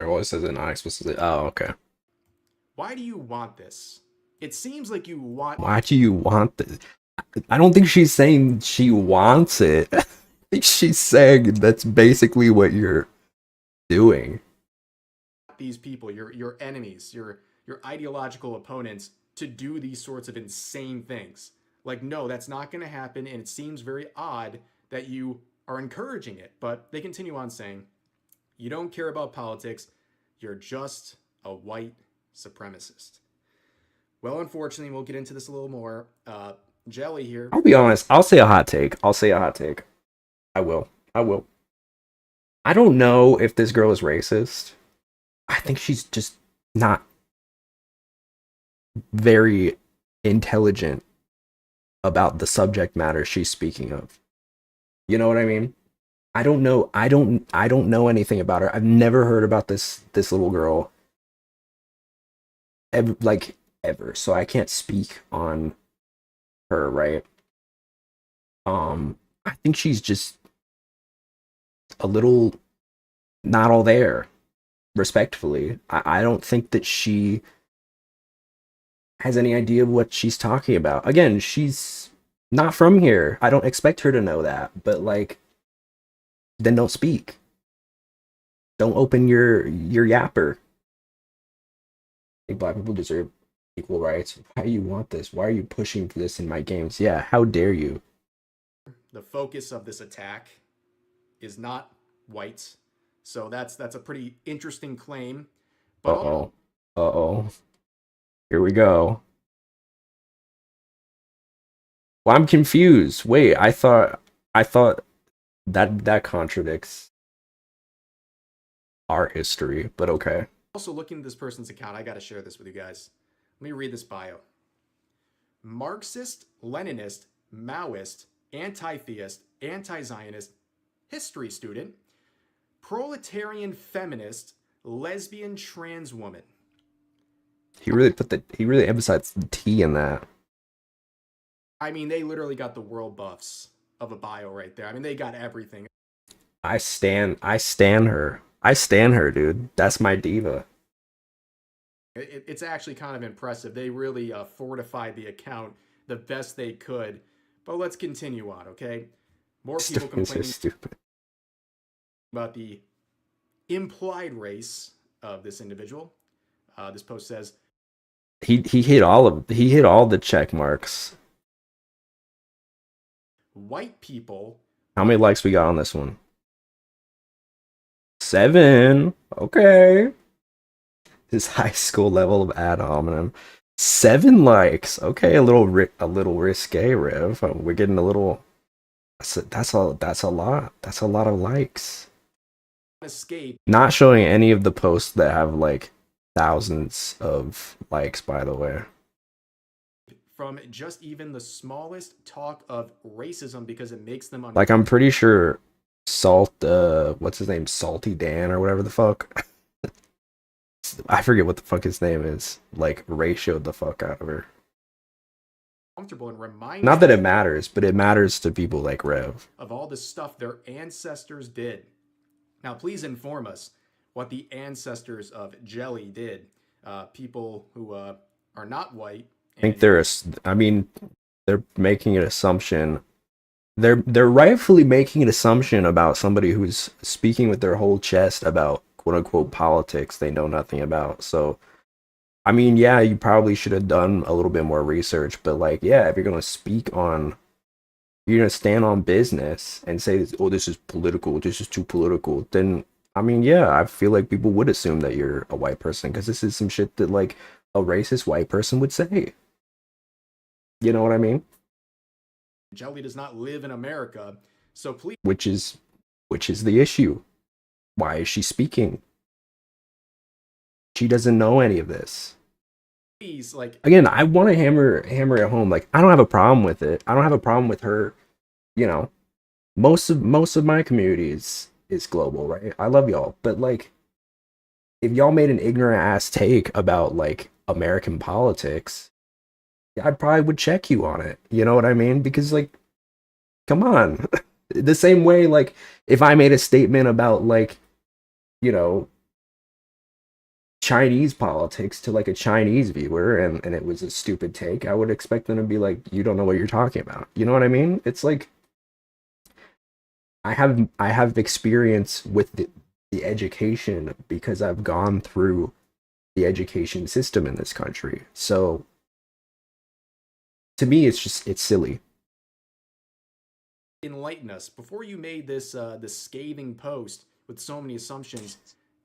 Or says it not explicitly? Oh, okay. Why do you want this? It seems like you want. Why do you want this? I don't think she's saying she wants it. I think she's saying that's basically what you're doing. These people, your enemies, your ideological opponents, to do these sorts of insane things. Like, no, that's not going to happen, and it seems very odd that you are encouraging it. But they continue on saying, you don't care about politics, you're just a white supremacist. Well, unfortunately, we'll get into this a little more. Jelly here. I'll be honest. I'll say a hot take. I'll say a hot take. I will. I will. I don't know if this girl is racist. I think she's just not very intelligent about the subject matter she's speaking of. You know what I mean? I don't know. I don't know anything about her. I've never heard about this little girl ever, like ever. So I can't speak on her, right? I think she's just a little not all there, respectfully. I don't think that she has any idea what she's talking about. Again, she's not from here. I don't expect her to know that, but like, then don't speak. Don't open your yapper. Like, black people deserve equal rights. Why do you want this? Why are you pushing for this in my games? Yeah, how dare you? The focus of this attack is not whites, so that's a pretty interesting claim. But Uh-oh. Uh-oh. Here we go. Well, I'm confused. Wait, I thought that contradicts our history, but okay. also looking at this person's account, I got to share this with you guys. Let me read this bio. Marxist, Leninist, Maoist, anti-theist, anti-Zionist, history student, proletarian feminist, lesbian trans woman. He really emphasized the T in that. I mean, they literally got the world buffs of a bio right there. I mean, they got everything. I stan her. I stan her, dude. That's my diva. It's actually kind of impressive. They really fortified the account the best they could. But let's continue on, okay? More people complaining stupid about the implied race of this individual. This post says he hit all the check marks. white people. How many likes we got on this one? 7. Okay. His high school level of ad hominem. 7 likes. Okay, a little risque, Rev. We're getting a little. That's a lot. That's a lot of likes. Escape. Not showing any of the posts that have like thousands of likes, by the way. From just even the smallest talk of racism because it makes them like, I'm pretty sure what's his name, Salty Dan or whatever the fuck. I forget what the fuck his name is. Like, ratioed the fuck out of her. Comfortable and remind. Not that it matters, but it matters to people like Rev. Of all the stuff their ancestors did. Now, please inform us what the ancestors of Jelly did. People who are not white. I think they're making an assumption. They're rightfully making an assumption about somebody who's speaking with their whole chest about quote unquote politics they know nothing about. So, I mean, yeah, you probably should have done a little bit more research, but like, yeah, if you're gonna stand on business and say, oh, this is political, this is too political, then I mean, yeah, I feel like people would assume that you're a white person because this is some shit that like a racist white person would say. You know what I mean? Jelly does not live in America, so please. Which is the issue. Why is she speaking? She doesn't know any of this. Please, like, again, I want to hammer it home. Like, I don't have a problem with it. I don't have a problem with her. You know, most of my community is global, right? I love y'all, but like, if y'all made an ignorant ass take about like American politics, I probably would check you on it. You know what I mean? Because like, come on. The same way, like, if I made a statement about like, you know, Chinese politics to like a Chinese viewer and it was a stupid take, I would expect them to be like, you don't know what you're talking about. You know what I mean? It's like I have experience with the education because I've gone through the education system in this country. So to me it's silly. Enlighten us before you made this scathing post with so many assumptions.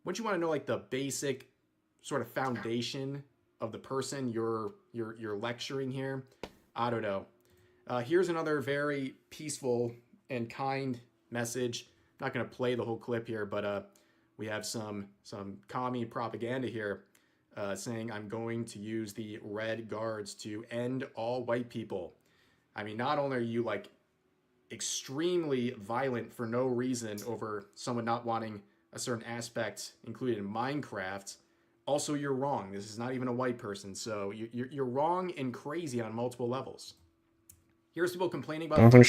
Wouldn't you want to know like the basic sort of foundation of the person you're lecturing here? I don't know. Here's another very peaceful and kind message. I'm not gonna play the whole clip here, but we have some commie propaganda here saying I'm going to use the red guards to end all white people. I mean, not only are you like extremely violent for no reason over someone not wanting a certain aspect included in Minecraft, also you're wrong. This is not even a white person, so you're wrong and crazy on multiple levels. Here's people complaining I about don't think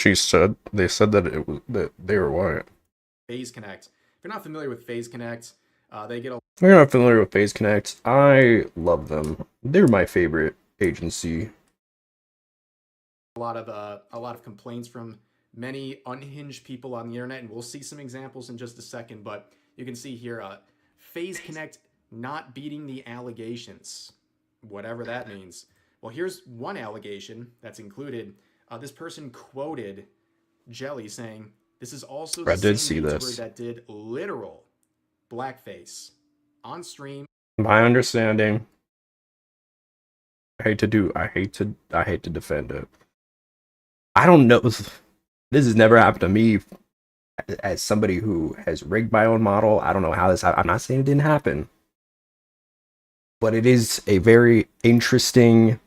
they said that it was that they were white. Phase Connect. If you're not familiar with Phase Connect, they get a If you're not familiar with Phase Connect, I love them. They're my favorite agency. a lot of complaints from many unhinged people on the internet, and we'll see some examples in just a second. But you can see here, Phase Connect not beating the allegations, whatever that means. Well, here's one allegation that's included. This person quoted Jelly saying, "This is also I the did same see YouTuber this. that did literal blackface on stream." My understanding, I hate to defend it. I don't know. This has never happened to me as somebody who has rigged my own model. I don't know how this happened. I'm not saying it didn't happen, but it is a very interesting.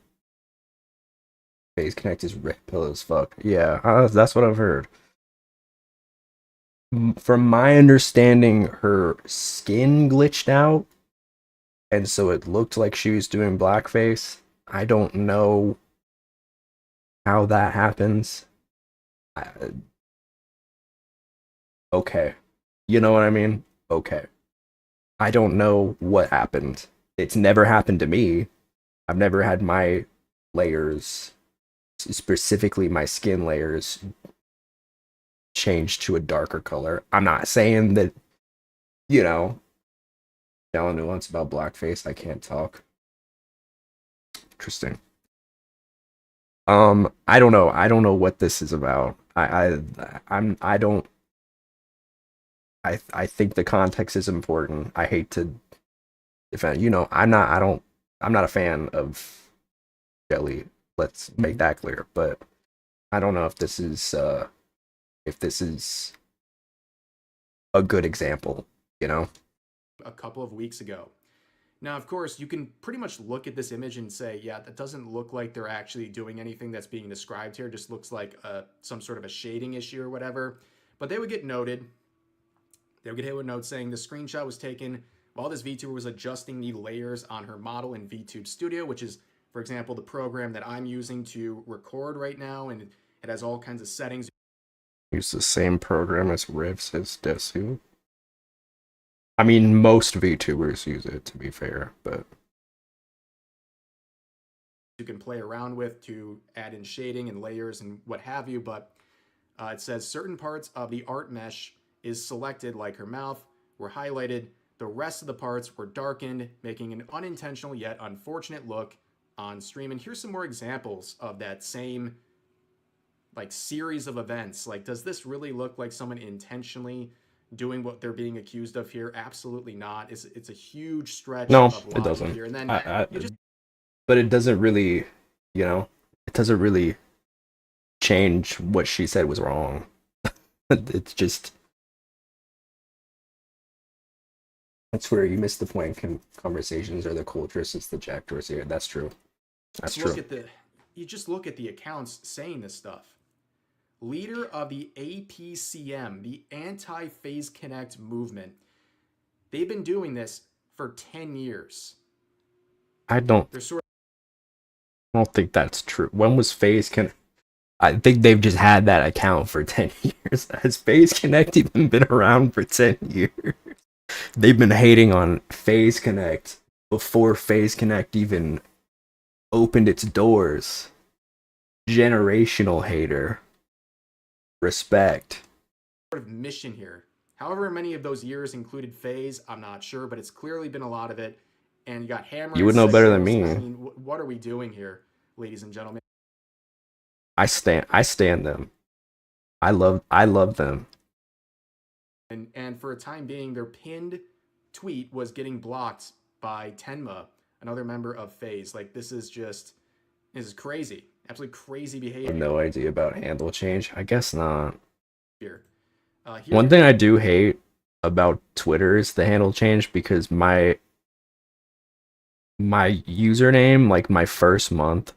Phase Connect is red pill as fuck. Yeah, that's what I've heard. From my understanding, her skin glitched out, and so it looked like she was doing blackface. I don't know how that happens. Okay. You know what I mean? Okay. I don't know what happened. It's never happened to me. I've never had my layers, specifically my skin layers, changed to a darker color. I'm not saying that, you know, telling nuance about blackface, I can't talk. Interesting. I don't know. I don't know what this is about. I don't. I think the context is important. I hate to defend. You know, I'm not. I don't. I'm not a fan of Jelly. Let's make that clear. But I don't know if this is a good example. You know. A couple of weeks ago. Now, of course, you can pretty much look at this image and say, yeah, that doesn't look like they're actually doing anything that's being described here. It just looks like some sort of a shading issue or whatever. But they would get noted. They would get hit with notes saying the screenshot was taken while this VTuber was adjusting the layers on her model in VTube Studio, which is, for example, the program that I'm using to record right now, and it has all kinds of settings. Use the same program as Riffs as Desu. I mean, most VTubers use it, to be fair, but you can play around with to add in shading and layers and what have you, but it says certain parts of the art mesh is selected, like her mouth, were highlighted. The rest of the parts were darkened, making an unintentional yet unfortunate look on stream. And here's some more examples of that same like series of events. Like, does this really look like someone intentionally doing what they're being accused of here? Absolutely not. It's a huge stretch no, of it doesn't. here. And then but it doesn't really, you know, it doesn't really change what she said was wrong. It's just, that's where you miss the point. Conversations are the cultures. It's the Jack Dorsey. That's true. That's true. You just look at the accounts saying this stuff. Leader of the APCM, the Anti-Phase Connect movement. They've been doing this for 10 years. I don't think that's true. When was Phase Connect? I think they've just had that account for 10 years. Has Phase Connect even been around for 10 years? They've been hating on Phase Connect before FaZe Connect even opened its doors. Generational hater. Respect. Sort of mission here. However many of those years included FaZe, I'm not sure, but it's clearly been a lot of it. And you got Hammer You and would know better than Sickles. I me. mean, what are we doing here, ladies and gentlemen? I stand them. I love them. And for a time being, their pinned tweet was getting blocked by Tenma, another member of FaZe. Like, this is crazy. Absolutely crazy I have behavior no idea about handle change. I guess not. here. One thing I do hate about Twitter is the handle change, because my username, like my first month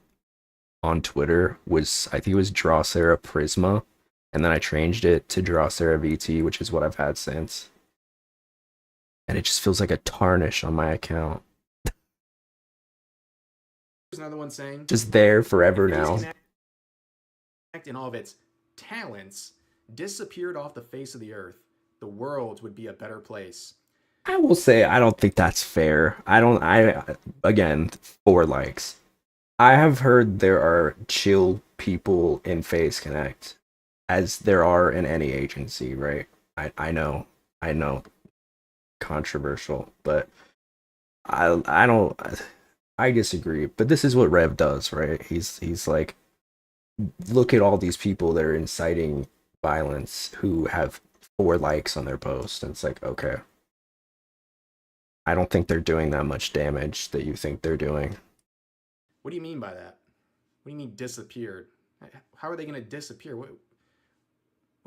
on Twitter, was, I think it was Drosera PRISMA, and then I changed it to Drosera VT, which is what I've had since. And it just feels like a tarnish on my account. Here's another one saying, Just there forever FaZe now. Connect and all of its talents disappeared off the face of the earth, the world would be a better place. I will say I don't think that's fair. Again, 4 likes. I have heard there are chill people in FaZe Connect, as there are in any agency, right? I know, controversial, but I don't I disagree. But this is what Rev does, right? He's like, look at all these people that are inciting violence who have 4 likes on their post, and it's like, okay, I don't think they're doing that much damage that you think they're doing. What do you mean by that? What do you mean disappeared? How are they going to disappear? What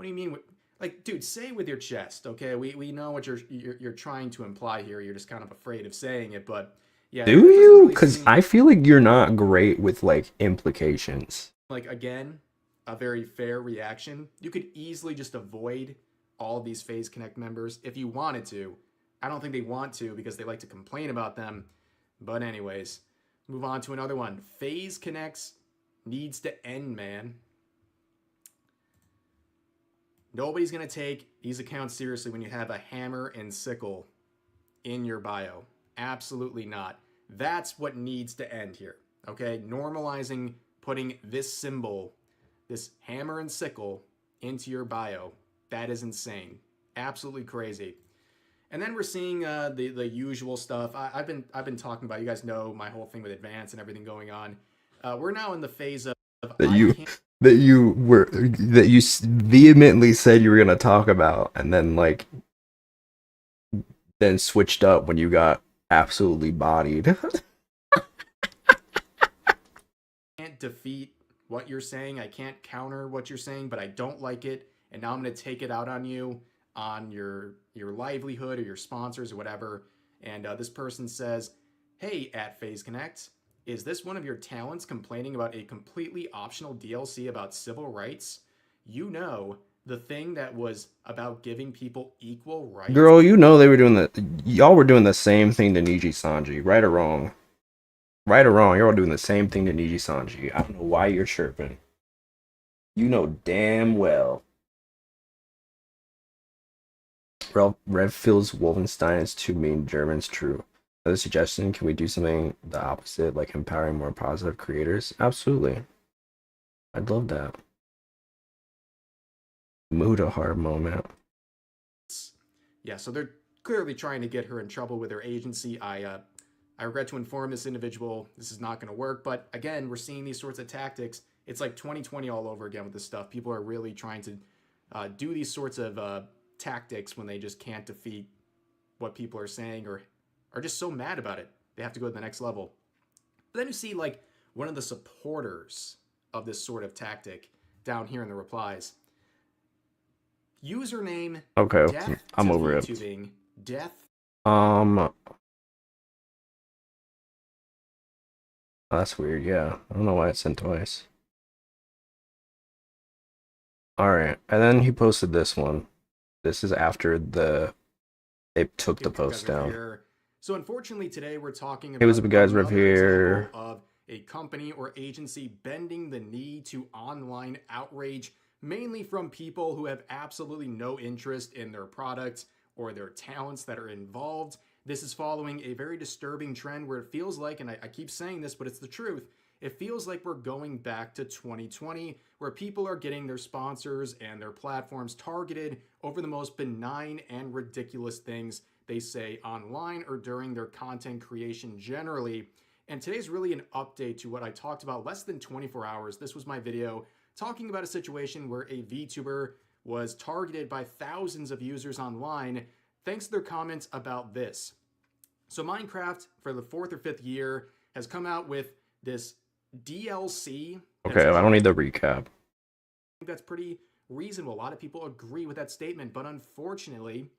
do you mean? Like, dude, say it with your chest, okay? We know what you're trying to imply here. You're just kind of afraid of saying it, but yeah. Do you? Really, because I feel like you're not great with like implications. Like, again, a very fair reaction. You could easily just avoid all these FaZe Connect members if you wanted to. I don't think they want to because they like to complain about them. But anyways, move on to another one. FaZe Connects needs to end, man. Nobody's going to take these accounts seriously when you have a hammer and sickle in your bio. Absolutely not. That's what needs to end here, okay? Normalizing putting this symbol, this hammer and sickle, into your bio. That is insane. Absolutely crazy. And then we're seeing the usual stuff. I've been talking about. You guys know my whole thing with Advance and everything going on. We're now in the phase of that you vehemently said you were gonna talk about, and then switched up when you got absolutely bodied. Can't defeat what you're saying. I can't counter what you're saying, but I don't like it, and now I'm gonna take it out on you, on your livelihood or your sponsors or whatever. And this person says, "Hey, at FaZe Connect, is this one of your talents complaining about a completely optional DLC about civil rights? You know, the thing that was about giving people equal rights." Girl, you know they were doing y'all were doing the same thing to Niji Sanji, right or wrong? Right or wrong, you're all doing the same thing to Niji Sanji. I don't know why you're chirping. You know damn well. Rev feels Wolfenstein is too mean Germans. True. Another suggestion, can we do something the opposite, like empowering more positive creators? Absolutely. I'd love that. Muda hard moment. Yeah, so they're clearly trying to get her in trouble with her agency. I regret to inform this individual this is not going to work, but again, we're seeing these sorts of tactics. It's like 2020 all over again with this stuff. People are really trying to do these sorts of tactics when they just can't defeat what people are saying or are just so mad about it. They have to go to the next level. But then you see like one of the supporters of this sort of tactic down here in the replies. Username, okay, death I'm to over VTubing, it. Death. Oh, that's weird. Yeah, I don't know why it's sent twice. All right, and then he posted this one. This is after they took the post down. Here. So unfortunately today we're talking about Hey, what's up, guys? Rev here. Of a company or agency bending the knee to online outrage, mainly from people who have absolutely no interest in their products or their talents that are involved. This is following a very disturbing trend where it feels like, and I keep saying this, but it's the truth, it feels like we're going back to 2020, where people are getting their sponsors and their platforms targeted over the most benign and ridiculous things they say online or during their content creation generally. And today's really an update to what I talked about less than 24 hours. This was my video talking about a situation where a VTuber was targeted by thousands of users online thanks to their comments about this. So Minecraft, for the 4th or 5th year, has come out with this DLC. Okay, I don't need the recap. I think that's pretty reasonable. A lot of people agree with that statement, but unfortunately,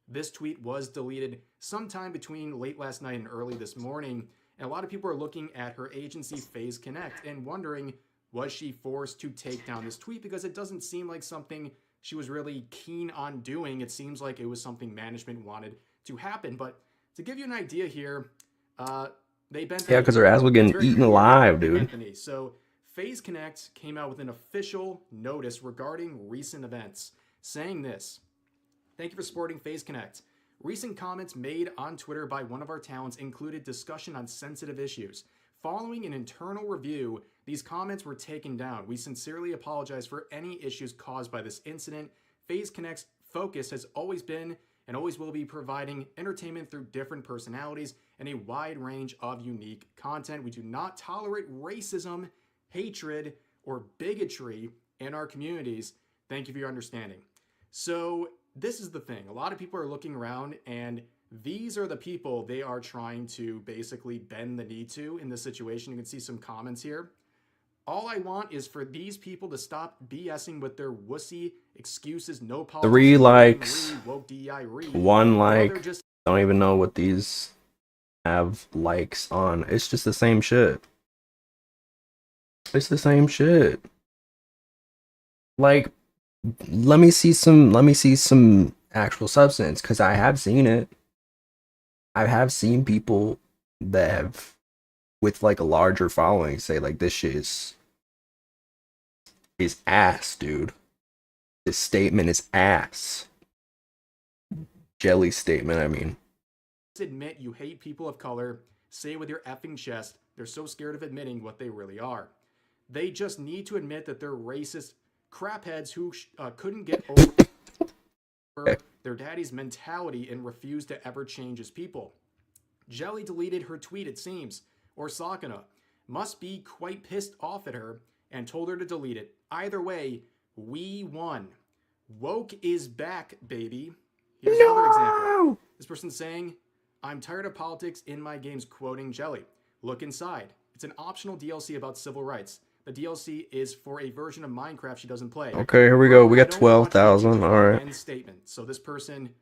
this tweet was deleted sometime between late last night and early this morning. And a lot of people are looking at her agency, FaZe Connect, and wondering, was she forced to take down this tweet? Because it doesn't seem like something she was really keen on doing. It seems like it was something management wanted to happen. But to give you an idea here, they bent. Yeah, because her ass was getting eaten alive, dude. Anthony. So FaZe Connect came out with an official notice regarding recent events, saying this: "Thank you for supporting FaZe Connect. Recent comments made on Twitter by one of our talents included discussion on sensitive issues. Following an internal review, these comments were taken down. We sincerely apologize for any issues caused by this incident. FaZe Connect's focus has always been and always will be providing entertainment through different personalities and a wide range of unique content. We do not tolerate racism, hatred, or bigotry in our communities. Thank you for your understanding." So this is the thing. A lot of people are looking around, and these are the people they are trying to basically bend the knee to in this situation. You can see some comments here. All I want is for these people to stop BSing with their wussy excuses. No politics. 3 likes, woke DEI, 1 like. Don't even know what these have likes on. It's just the same shit. It's the same shit. Like, let me see some actual substance, because I have seen it. I have seen people that have, with like a larger following, say like, this shit is ass, dude. This statement is ass. Jelly statement, I mean. Admit you hate people of color. Say it with your effing chest. They're so scared of admitting what they really are. They just need to admit that they're racist crapheads who couldn't get over their daddy's mentality and refused to ever change his people. Jelly deleted her tweet, it seems, or Sakana must be quite pissed off at her and told her to delete it. Either way, we won. Woke is back, baby. Here's another example. This person's saying, "I'm tired of politics in my games," quoting Jelly. "Look inside. It's an optional DLC about civil rights. The DLC is for a version of Minecraft she doesn't play." Okay, here we go. We got 12,000. All right. End statement. So this person,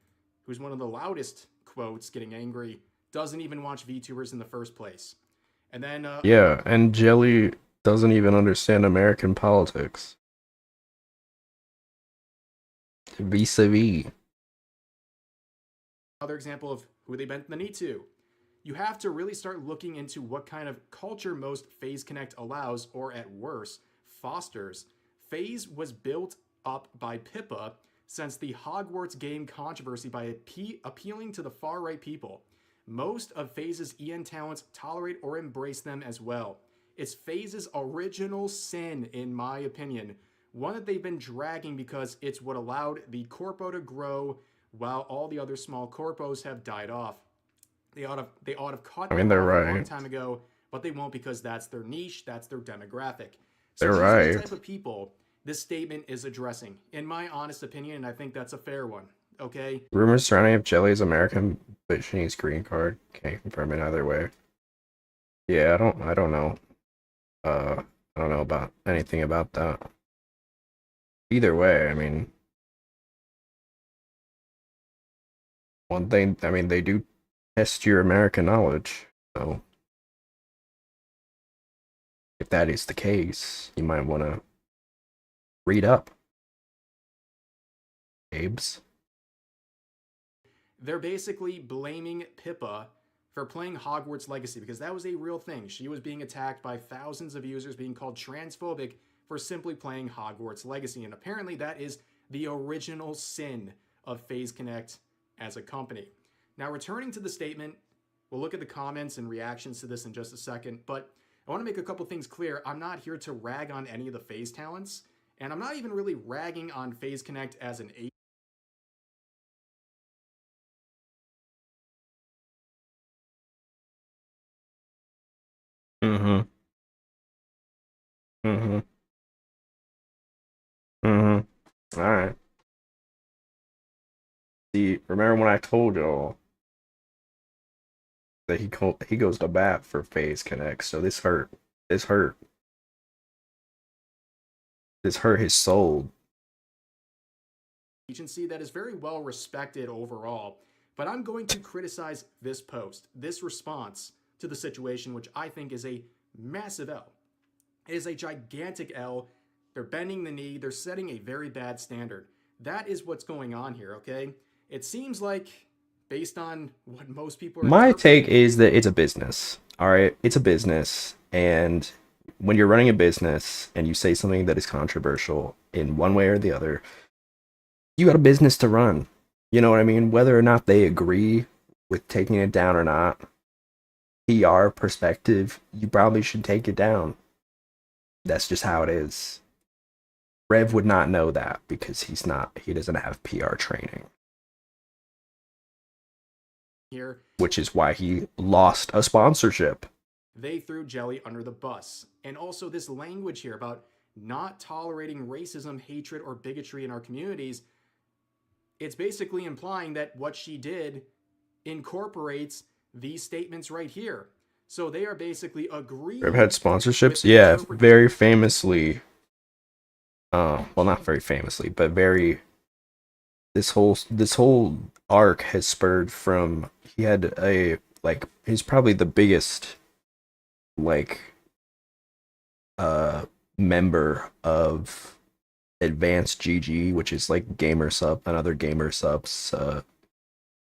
who's one of the loudest quotes, getting angry, doesn't even watch VTubers in the first place. And then yeah, and Jelly doesn't even understand American politics. Vis-a-vis. Another example of who they bent the knee to. You have to really start looking into what kind of culture most FaZe Connect allows, or at worst, fosters. FaZe was built up by Pippa since the Hogwarts game controversy by appealing to the far-right people. Most of FaZe's EN talents tolerate or embrace them as well. It's FaZe's original sin, in my opinion, one that they've been dragging because it's what allowed the corpo to grow while all the other small corpos have died off. They ought to have caught them they're off right. a long time ago, but they won't because that's their niche, that's their demographic. So they're these right. are the type of people this statement is addressing, in my honest opinion, and I think that's a fair one. Okay. Rumors surrounding if Jelly is American, but she needs green card. Can't confirm it either way. Yeah, I don't know. I don't know about anything about that. Either way, I mean, one thing, I mean, they do test your American knowledge, so if that is the case, you might want to read up. Babes. They're basically blaming Pippa for playing Hogwarts Legacy because that was a real thing. She was being attacked by thousands of users being called transphobic for simply playing Hogwarts Legacy. And apparently that is the original sin of FaZe Connect as a company. Now, returning to the statement, we'll look at the comments and reactions to this in just a second, but I want to make a couple things clear. I'm not here to rag on any of the FaZe talents, and I'm not even really ragging on FaZe Connect as an Mm-hmm. Mm-hmm. Mm-hmm. All right. See, remember when I told y'all that he goes to bat for FaZe Connect? So this hurt. This hurt. This hurt his soul. agency that is very well respected overall. But I'm going to criticize this post, this response to the situation, which I think is a massive L. It is a gigantic L. They're bending the knee. They're setting a very bad standard. That is what's going on here, okay? It seems like, based on what most people are My take interpreting, is that it's a business. All right, it's a business, and when you're running a business and you say something that is controversial in one way or the other, you got a business to run. You know what I mean? Whether or not they agree with taking it down or not, PR perspective, you probably should take it down. That's just how it is. Rev would not know that because he doesn't have PR training. here, Which is why he lost a sponsorship. they threw Jelly under the bus. And also this language here about not tolerating racism, hatred, or bigotry in our communities. It's basically implying that what she did incorporates these statements right here. So they are basically agreeing. Rev had sponsorships? Yeah, very famously. Well, not very famously, but very. This whole arc has spurred from he had a like he's probably the biggest like member of Advanced GG, which is like gamer sub, another gamer subs,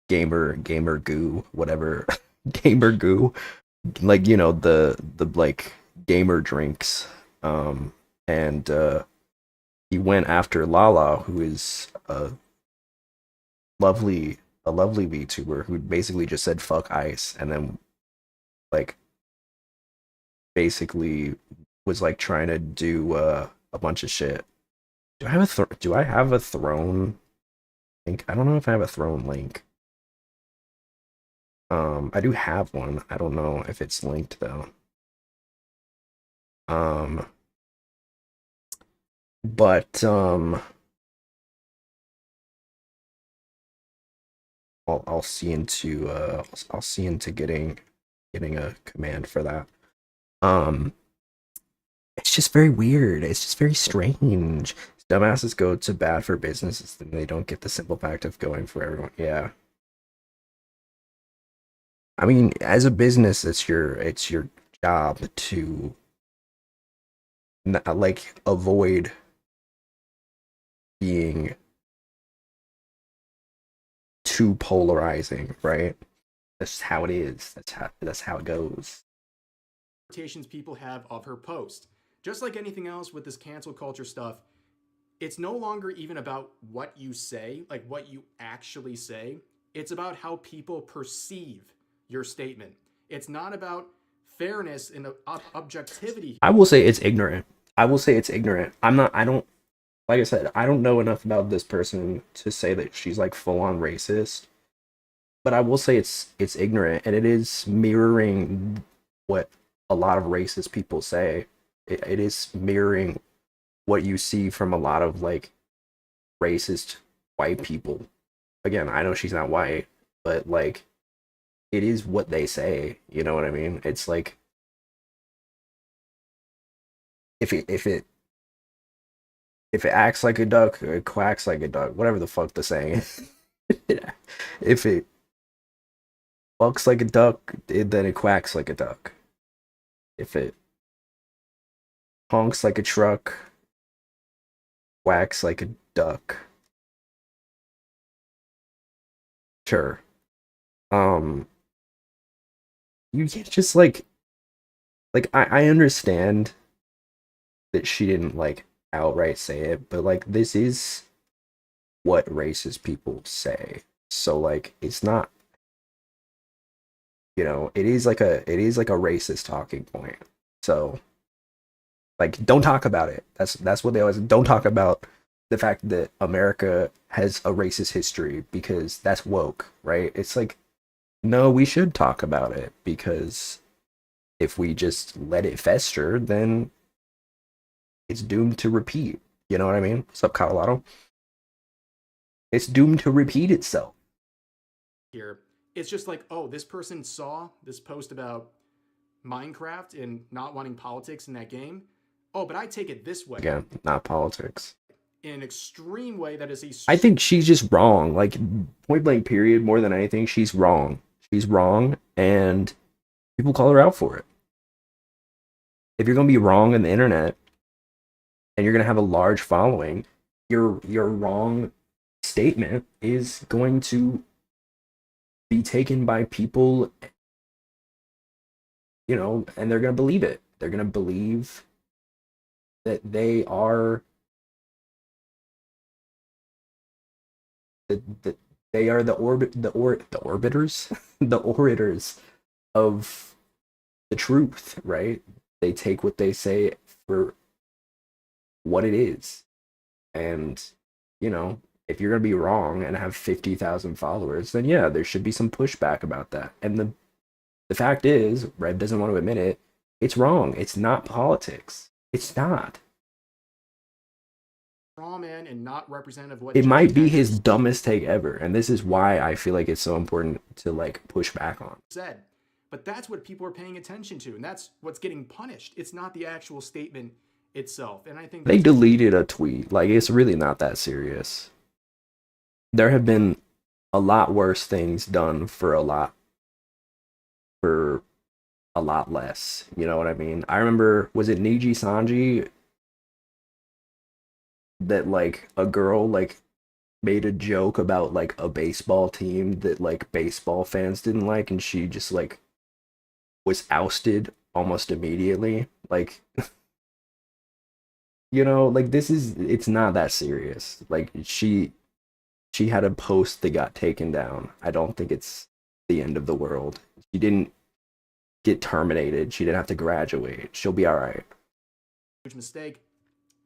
gamer goo, whatever, gamer goo, like you know the like gamer drinks, and he went after Lala, who is a lovely VTuber who basically just said fuck ice, and then like basically was like trying to do a bunch of shit. Do I have a throne link? I don't know if I have a throne link. I do have one. I don't know if it's linked though. Um, but I'll see into I'll see into getting a command for that. Um, it's just very weird. It's just very strange. Dumbasses go to bat for businesses and they don't get the simple fact of going for everyone. Yeah. I mean, as a business, it's your job to like avoid being too polarizing, right? That's how it is. That's how it goes. Interpretations people have of her post. Just like anything else with this cancel culture stuff, it's no longer even about what you say, like what you actually say. It's about how people perceive your statement. It's not about fairness and objectivity. I will say it's ignorant. I will say it's ignorant. I don't, like I said, I don't know enough about this person to say that she's like full on racist. But I will say it's ignorant, and it is mirroring what a lot of racist people say. It is mirroring what you see from a lot of like racist white people. Again, I know she's not white, but like it is what they say. You know what I mean? It's like if it acts like a duck, it quacks like a duck. Whatever the fuck the saying is. If it fucks like a duck, then it quacks like a duck. If it honks like a truck, quacks like a duck. Sure. Um, you can't just I understand that she didn't like outright say it, but like this is what racist people say. So like it's not You know, it is like a racist talking point. So like, don't talk about it. That's what they always don't talk about the fact that America has a racist history because that's woke, right? It's like, no, we should talk about it because if we just let it fester, then it's doomed to repeat. You know what I mean? What's up, Colorado? It's doomed to repeat itself. Here, it's just like, oh, this person saw this post about Minecraft and not wanting politics in that game. Oh, but I take it this way. Again, not politics. In an extreme way that is a I think she's just wrong. Like, point blank, period, more than anything, she's wrong. She's wrong, and people call her out for it. If you're going to be wrong on the internet and you're going to have a large following, your wrong statement is going to be taken by people, you know, and they're going to believe it. They're going to believe that that they are the orbiters the orators of the truth, right? They take what they say for what it is. And, you know, if you're going to be wrong and have 50,000 followers, then yeah, there should be some pushback about that. And the fact is, Red doesn't want to admit it, it's wrong. It's not politics. It's not. Straw man and not representative of what It might be Judge his dumbest take ever, and this is why I feel like it's so important to like push back on. said. But that's what people are paying attention to, and that's what's getting punished. It's not the actual statement itself. And I think They deleted a tweet. Like, it's really not that serious. There have been a lot worse things done for a lot less. You know what I mean? I remember, was it Niji Sanji that like a girl like made a joke about like a baseball team that like baseball fans didn't like, and she just like was ousted almost immediately. Like, you know, like it's not that serious. Like she had a post that got taken down. I don't think it's the end of the world. She didn't get terminated. She didn't have to graduate. She'll be all right. huge mistake.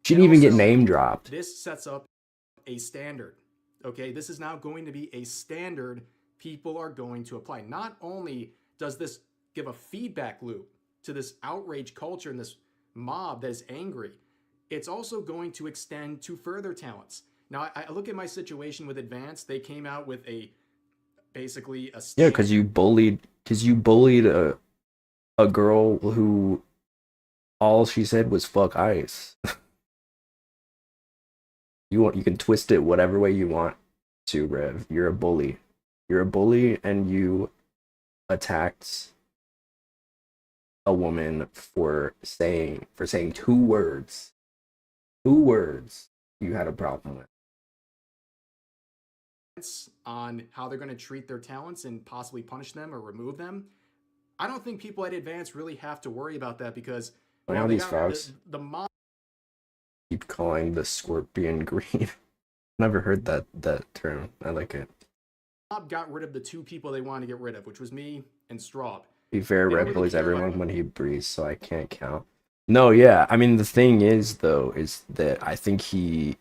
She didn't even get name dropped. This sets up a standard. Okay, this is now going to be a standard people are going to apply. Not only does this give a feedback loop to this outrage culture and this mob that is angry, it's also going to extend to further talents. Now, I look at my situation with Advance. They came out with basically a yeah, because you bullied a girl who all she said was "fuck ice." You can twist it whatever way you want to, Rev. You're a bully. You're a bully, and you attacked a woman for saying two words. Two words you had a problem with. On how they're going to treat their talents and possibly punish them or remove them. I don't think people at Advance really have to worry about that because Now these frogs the mob keep calling the scorpion green. Never heard that term. I like it. got rid of the two people they wanted to get red of, which was me and Straub. Be fair, Red bullies everyone when he breathes, so I can't count. No, yeah. I mean, the thing is, though, is that I think he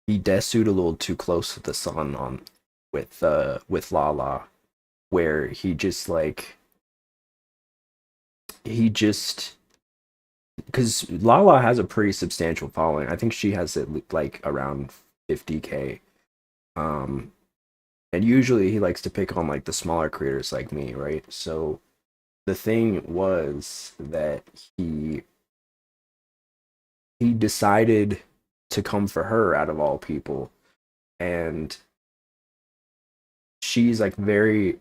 desued a little too close to the sun on with Lala, where he just because Lala has a pretty substantial following. I think she has it like around 50K. And usually he likes to pick on like the smaller creators like me, right? So the thing was that he decided to come for her out of all people, and she's like very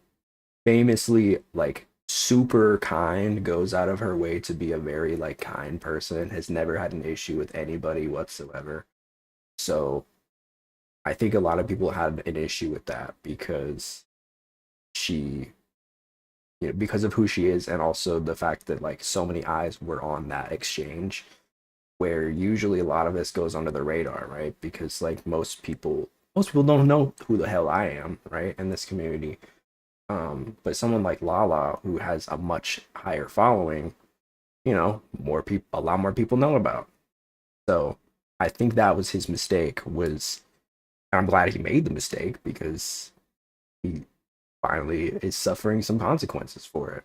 famously like super kind, goes out of her way to be a very like kind person, has never had an issue with anybody whatsoever. So I think a lot of people had an issue with that because she, you know, because of who she is, and also the fact that like so many eyes were on that exchange, where usually a lot of this goes under the radar, right? Because like most people don't know who the hell I am, right, in this community. But someone like Lala, who has a much higher following, you know, more people, a lot more people know about. So I think that was his mistake. Was I'm glad he made the mistake because he finally is suffering some consequences for it.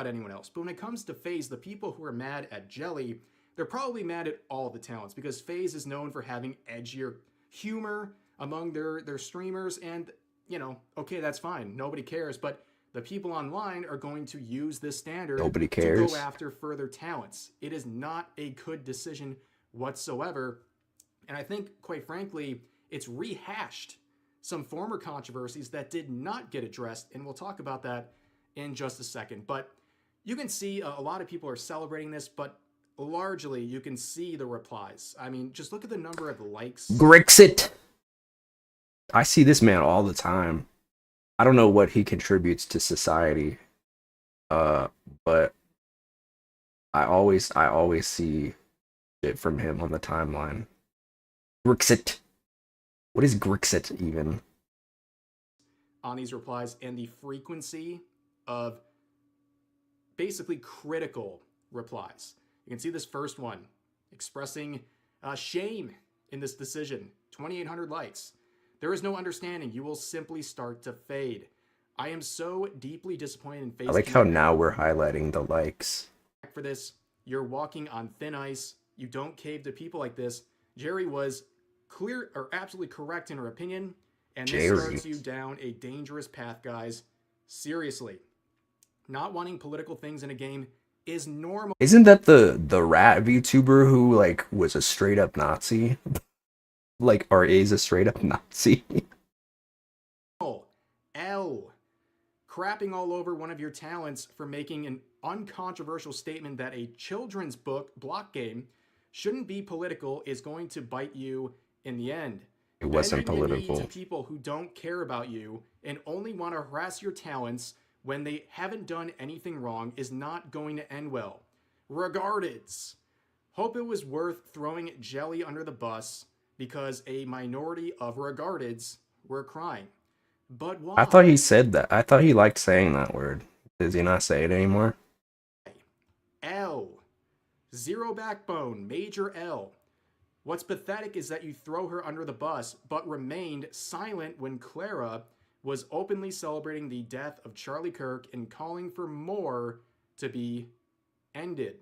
Not anyone else. But when it comes to FaZe, the people who are mad at Jelly, they're probably mad at all the talents because FaZe is known for having edgier humor among their streamers, and you know, okay, that's fine. Nobody cares, but the people online are going to use this standard Nobody to go cares. after further talents. It is not a good decision whatsoever. And I think, quite frankly, it's rehashed some former controversies that did not get addressed, and we'll talk about that in just a second. But you can see a lot of people are celebrating this, but largely you can see the replies. I mean, just look at the number of likes. Grixit. I see this man all the time. I don't know what he contributes to society, but I always see shit from him on the timeline. Grixit. What is Grixit even? On these replies, and the frequency of basically critical replies. You can see this first one expressing shame in this decision. 2,800 likes. There is no understanding. You will simply start to fade. I am so deeply disappointed in FaZe. I like how now we're highlighting the likes. For this, you're walking on thin ice. You don't cave to people like this. Jerry was clear or absolutely correct in her opinion, and this starts you down a dangerous path, guys. Seriously. Not wanting political things in a game is normal. Isn't that the rat VTuber who like was a straight up Nazi? Like, or is a straight up Nazi? L. Crapping all over one of your talents for making an uncontroversial statement that a children's book block game shouldn't be political is going to bite you in the end. It wasn't political. To people who don't care about you and only want to harass your talents when they haven't done anything wrong is not going to end well. Regardeds. Hope it was worth throwing Jelly under the bus because a minority of regardeds were crying. But why? I thought he said that. I thought he liked saying that word. Does he not say it anymore? L. Zero backbone, major L. What's pathetic is that you throw her under the bus, but remained silent when Clara was openly celebrating the death of Charlie Kirk and calling for more to be ended.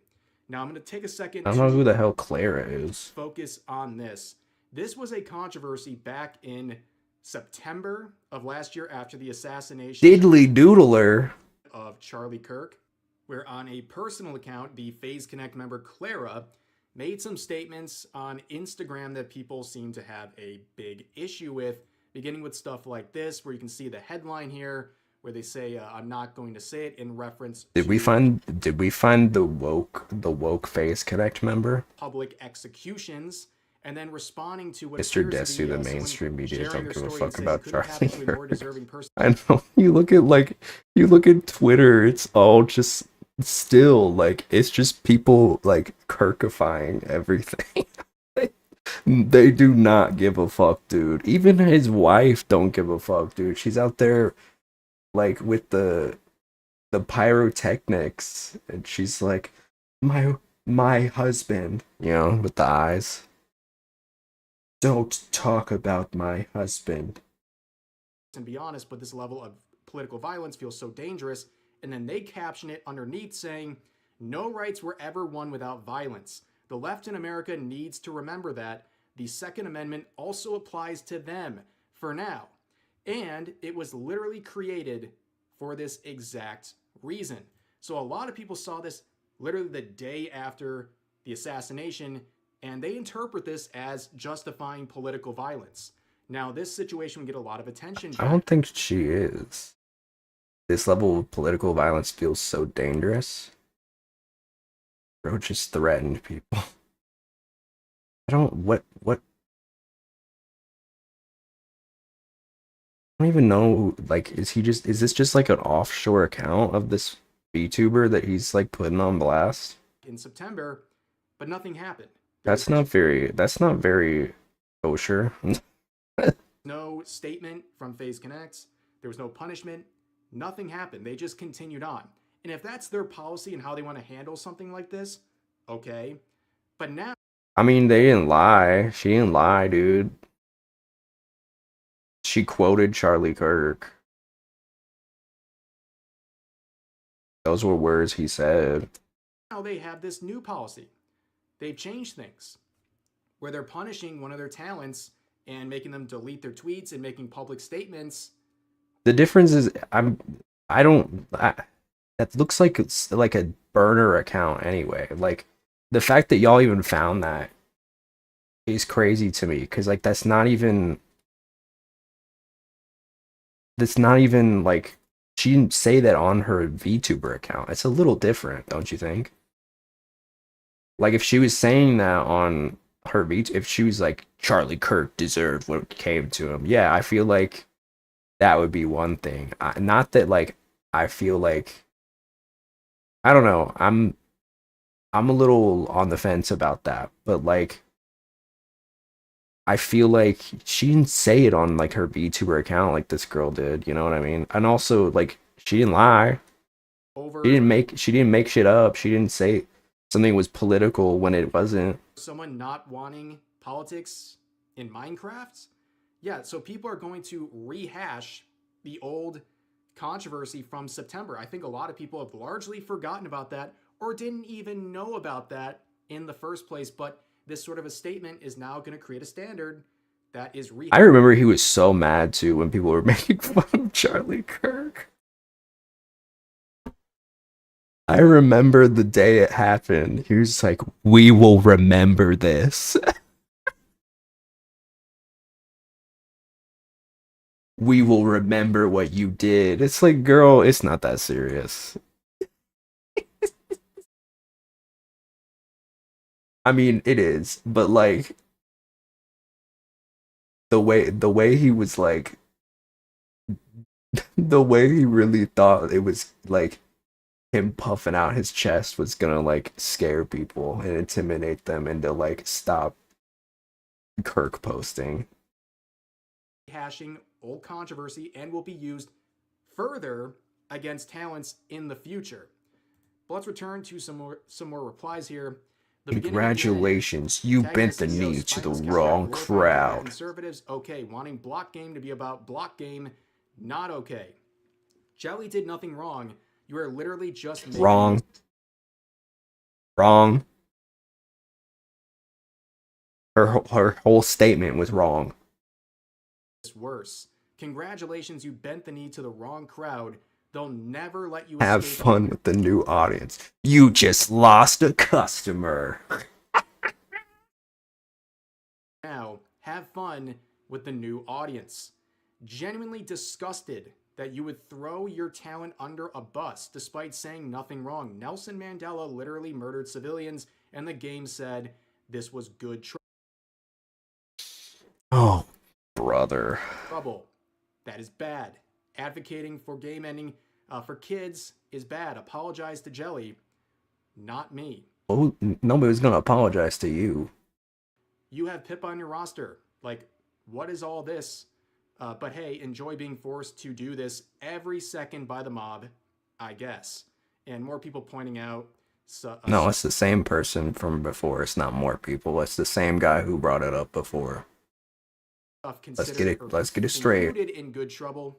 Now I'm going to take a second. I don't know who the hell Clara is. Focus on this. This was a controversy back in September of last year after the assassination Diddly doodler of Charlie Kirk, where on a personal account, the FaZe Connect member Clara made some statements on Instagram that people seem to have a big issue with, beginning with stuff like this, where you can see the headline here, where they say, I'm not going to say it, in reference Did we find the woke FaZe Connect member? Public executions, and then responding to what Mr. appears to Desu, be, the mainstream media don't give a fuck saying, about "Couldn't happen Charlie to a more Kirk." deserving person." I know. You look at Twitter, it's all just still like it's just people like Kirkifying everything. They do not give a fuck, dude. Even his wife don't give a fuck, dude. She's out there like with the pyrotechnics, and she's like, my husband, you know, with the eyes. Don't talk about my husband. And be honest, but this level of political violence feels so dangerous. And then they caption it underneath saying, no rights were ever won without violence. The left in America needs to remember that. The Second Amendment also applies to them for now. And it was literally created for this exact reason. So a lot of people saw this literally the day after the assassination, and they interpret this as justifying political violence. Now, this situation would get a lot of attention. I don't think she is. This level of political violence feels so dangerous. Bro just threatened people. I don't even know, like, is this just like an offshore account of this VTuber that he's like putting on blast? In September, but nothing happened. That's not very kosher. No statement from FaZe Connect. There was no punishment. Nothing happened. They just continued on. And if that's their policy and how they want to handle something like this, okay. But now, I mean, they didn't lie. She didn't lie, dude. She quoted Charlie Kirk. Those were words he said. now they have this new policy. They've changed things where they're punishing one of their talents and making them delete their tweets and making public statements. The difference is that looks like it's like a burner account anyway. Like the fact that y'all even found that is crazy to me, because like that's not even like, she didn't say that on her VTuber account. It's a little different, don't you think? Like if she was saying that on her if she was like, Charlie Kirk deserved what came to him, yeah, I feel like that would be one thing. Not that like, I feel like, I don't know, I'm a little on the fence about that, but like I feel like she didn't say it on like her VTuber account like this girl did, you know what I mean? And also like she didn't lie. Over She didn't make shit up. She didn't say something was political when it wasn't. someone not wanting politics in Minecraft. Yeah, so people are going to rehash the old controversy from September. I think a lot of people have largely forgotten about that or didn't even know about that in the first place. But this sort of a statement is now going to create a standard that is I remember he was so mad too when people were making fun of Charlie Kirk. I remember the day it happened. He was like, "We will remember this." We will remember what you did. It's like, girl, it's not that serious. I mean, it is, but like the way he was like, the way he really thought it was like him puffing out his chest was gonna like scare people and intimidate them into like stop Kirk posting. hashing old controversy and will be used further against talents in the future. But let's return to some more replies here. Congratulations, you bent the knee to the wrong crowd. Conservatives, okay. Wanting block game to be about block game, not okay. Jelly did nothing wrong. You are literally just wrong. Wrong. Her whole statement was wrong. It's worse. Congratulations, you bent the knee to the wrong crowd. They'll never let you have fun with the new audience. You just lost a customer. Now, have fun with the new audience. Genuinely disgusted that you would throw your talent under a bus despite saying nothing wrong. Nelson Mandela literally murdered civilians, and the game said this was good oh, brother. trouble. That is bad. Advocating for game ending for kids is bad. Apologize to Jelly, not me. Oh, nobody's gonna apologize to you. You have Pip on your roster. Like, what is all this? But hey, enjoy being forced to do this every second by the mob, I guess. And more people pointing out. No, it's the same person from before. It's not more people. It's the same guy who brought it up before. Let's get it straight. In good trouble.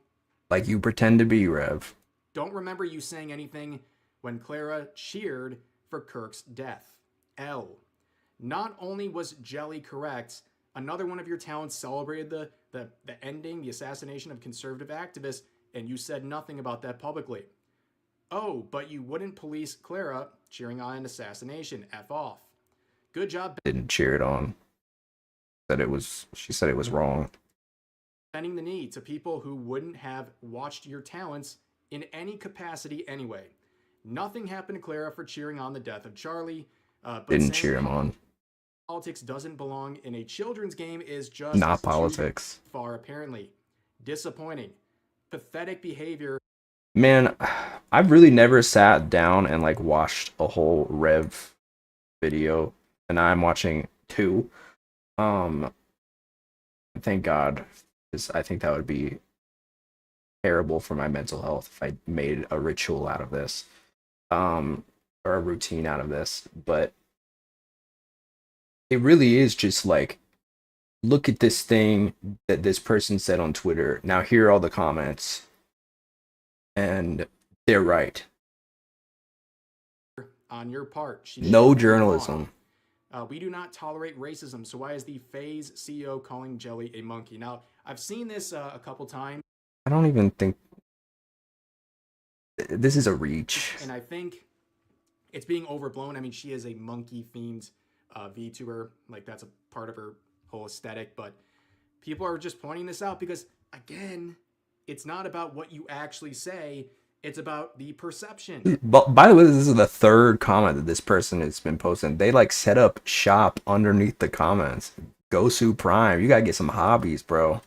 Like you pretend to be, Rev. Don't remember you saying anything when Clara cheered for Kirk's death. L. Not only was Jelly correct, another one of your talents celebrated the ending, the assassination of conservative activists, and you said nothing about that publicly. Oh, but you wouldn't police Clara cheering on an assassination. F off. Good job. Didn't cheer it on. She said it was wrong. Bending the knee to people who wouldn't have watched your talents in any capacity anyway. Nothing happened to Clara for cheering on the death of Charlie. But didn't cheer him on. Politics doesn't belong in a children's game is just not politics. Far apparently. Disappointing. Pathetic behavior. Man, I've really never sat down and like watched a whole Rev video, and I'm watching two. Thank God because I think that would be terrible for my mental health if I made a ritual out of this, um, or a routine out of this. But it really is just like, look at this thing that this person said on Twitter. Now here are all the comments, and they're right. On your part, she did No nothing wrong. journalism. We do not tolerate racism, so why is the FaZe CEO calling Jelly a monkey? Now, I've seen this a couple times. I don't even think this is a reach. And I think it's being overblown. I mean, she is a monkey-themed VTuber. Like, that's a part of her whole aesthetic. But people are just pointing this out because, again, it's not about what you actually say. It's about the perception. But by the way, this is the third comment that this person has been posting. They like set up shop underneath the comments. Gosu Prime, you gotta get some hobbies, bro.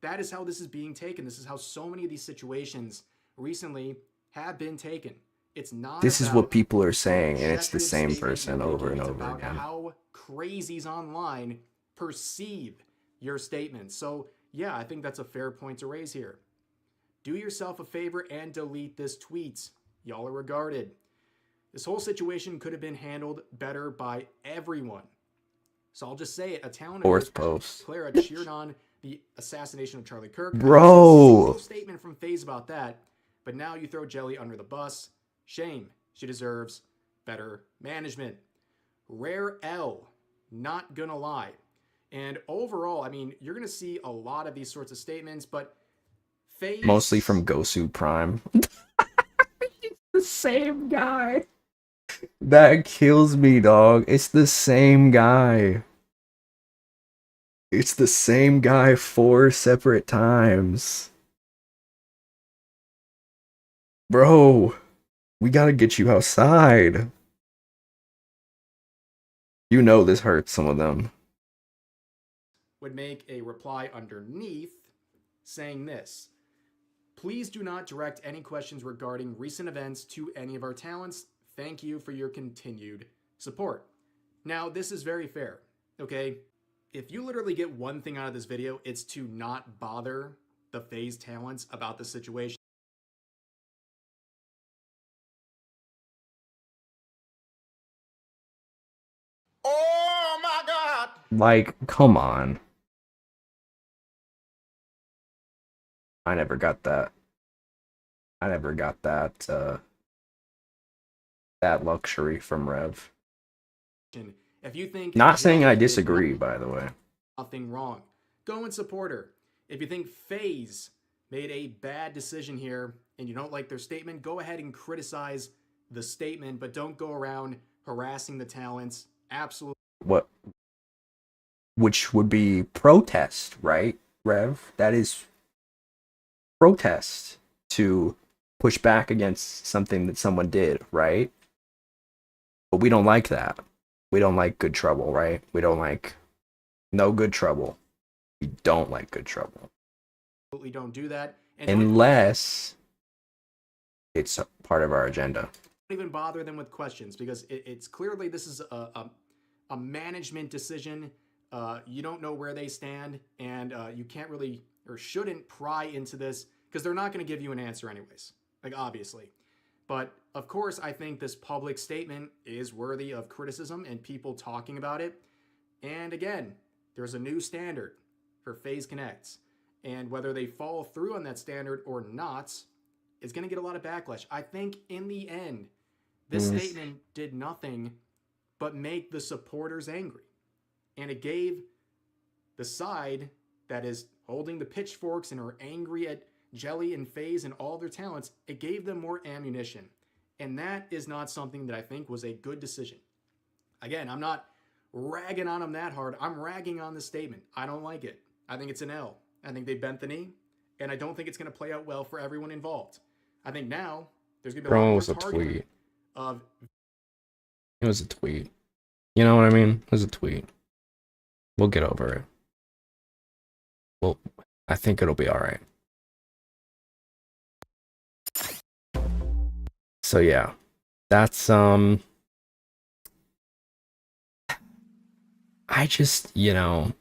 That is how this is being taken. This is how so many of these situations recently have been taken. It's not. This is what people are saying, and it's the objective same statement person you're over making. and It's over about again. how crazies online perceive your statements. So yeah, I think that's a fair point to raise here. Do yourself a favor and delete this tweet. Y'all are regarded. This whole situation could have been handled better by everyone. So I'll just say it. A town Fourth post. Clara cheered on the assassination of Charlie Kirk. Bro. No statement from FaZe about that. But now you throw Jelly under the bus. Shame. She deserves better management. Rare L. Not gonna lie. And overall, I mean, you're gonna see a lot of these sorts of statements, but FaZe... Mostly from Gosu Prime. It's the same guy. That kills me, dog. It's the same guy. It's the same guy 4 separate times. Bro, we gotta get you outside. You know this hurts some of them. Would make a reply underneath saying this. Please do not direct any questions regarding recent events to any of our talents. Thank you for your continued support. Now, this is very fair, okay? If you literally get one thing out of this video, it's to not bother the FaZe talents about the situation. Oh my God! Like, come on. I never got that. I never got that, that luxury from Rev. If you think Not saying I Jelly did disagree, by the way. nothing wrong, go and support her. If you think FaZe made a bad decision here and you don't like their statement, go ahead and criticize the statement, but don't go around harassing the talents. Absolutely. What? Which would be protest, right, Rev? That is protest to push back against something that someone did, right? But we don't like that. We don't like good trouble, right? We don't like no good trouble. We don't like good trouble. Absolutely don't do that. And unless it's a part of our agenda. don't even bother them with questions because it's clearly this is a management decision. You don't know where they stand, and you can't really or shouldn't pry into this because they're not going to give you an answer anyways, like obviously. But of course, I think this public statement is worthy of criticism and people talking about it. And again, there's a new standard for FaZe Connects, and whether they follow through on that standard or not is going to get a lot of backlash. I think in the end, this statement did nothing but make the supporters angry. And it gave the side that is holding the pitchforks and are angry at Jelly and FaZe and all their talents, it gave them more ammunition. And that is not something that I think was a good decision. Again, I'm not ragging on them that hard. I'm ragging on the statement. I don't like it. I think it's an L. I think they bent the knee, and I don't think it's going to play out well for everyone involved. I think now there's going to be a lot more targeting of... It was a tweet. You know what I mean? It was a tweet. We'll get over it. Well, I think it'll be all right. So yeah, that's I just, you know,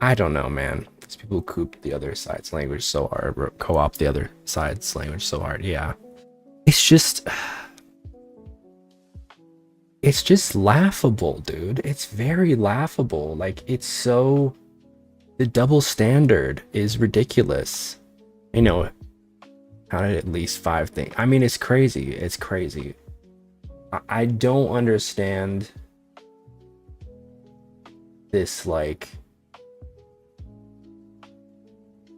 I don't know, man. These people coop the other side's language so hard, or co-opt the other side's language so hard. Yeah, it's just laughable, dude. It's very laughable. Like, it's so, the double standard is ridiculous. You know, counted at least 5 things. I mean, it's crazy. It's crazy. I don't understand this, like,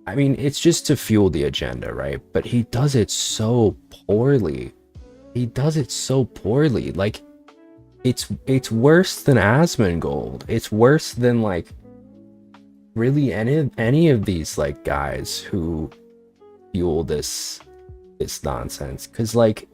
I mean, it's just to fuel the agenda, right? But he does it so poorly. He does it so poorly. Like, it's worse than Asmongold. It's worse than, like, really any of these, like, guys who fuel this nonsense. Because, like,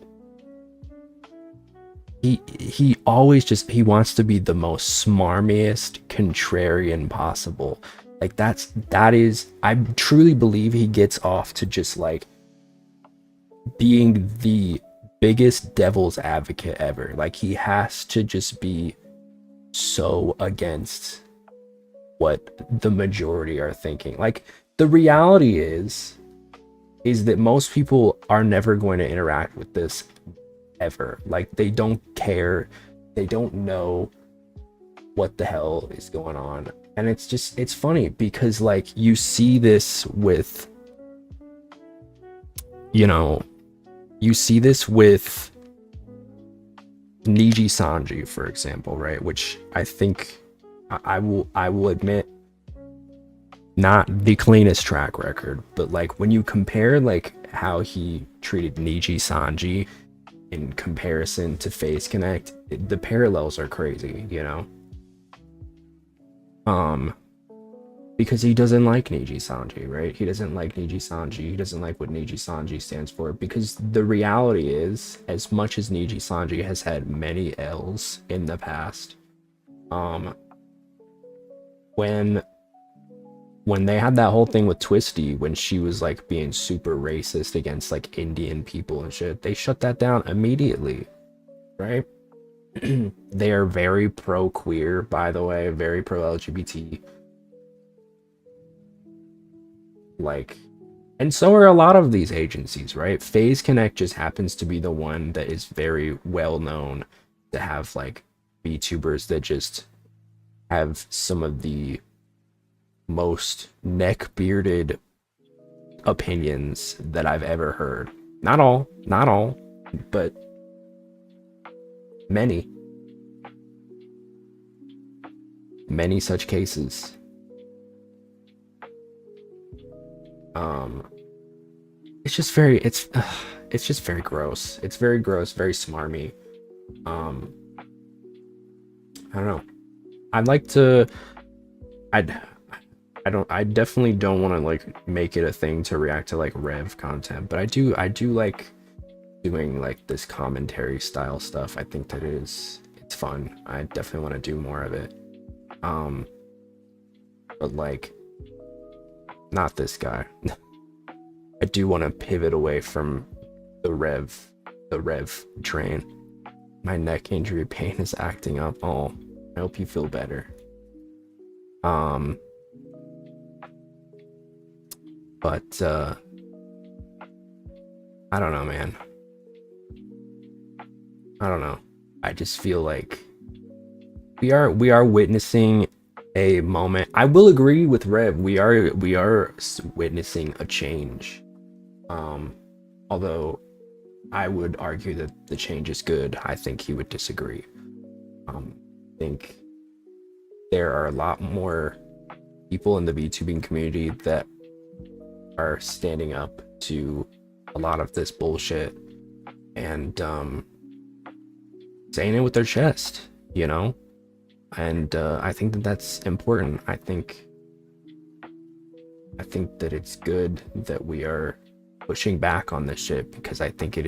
he always just, he wants to be the most smarmiest contrarian possible. Like, that is, I truly believe he gets off to just, like, being the biggest devil's advocate ever. Like, he has to just be so against what the majority are thinking. Like, the reality is that most people are never going to interact with this ever. Like, they don't care, they don't know what the hell is going on. And it's just, it's funny because, like, you see this with, you know, you see this with Niji Sanji, for example, right? Which I think I will admit, not the cleanest track record, but, like, when you compare, like, how he treated Niji Sanji in comparison to Face Connect, the parallels are crazy, you know? Because he doesn't like Niji Sanji, right? He doesn't like Niji Sanji. He doesn't like what Niji Sanji stands for. Because the reality is, as much as Niji Sanji has had many L's in the past, when they had that whole thing with Twisty, when she was, like, being super racist against, like, Indian people and shit, they shut that down immediately, right? They are very pro-queer, by the way, very pro-LGBT. Like, and so are a lot of these agencies, right? FaZe Connect just happens to be the one that is very well known to have, like, VTubers that just have some of the most neck-bearded opinions that I've ever heard. Not all, but many such cases. It's just very, it's just very gross. It's very gross, very smarmy. I don't know. I'd like to, I definitely don't want to, like, make it a thing to react to, like, Rev content, but I do like doing, like, this commentary style stuff. I think that it's fun. I definitely want to do more of it. But, like, not this guy. I do want to pivot away from the Rev train. My neck injury pain is acting up. Oh, I hope you feel better. But I don't know, man. I don't know. I just feel like we are witnessing a moment. I will agree with Rev. We are witnessing a change. Although I would argue that the change is good. I think he would disagree. I think there are a lot more people in the VTubing community that are standing up to a lot of this bullshit and saying it with their chest, you know? And I think that that's important. I think that it's good that we are pushing back on this shit, because I think it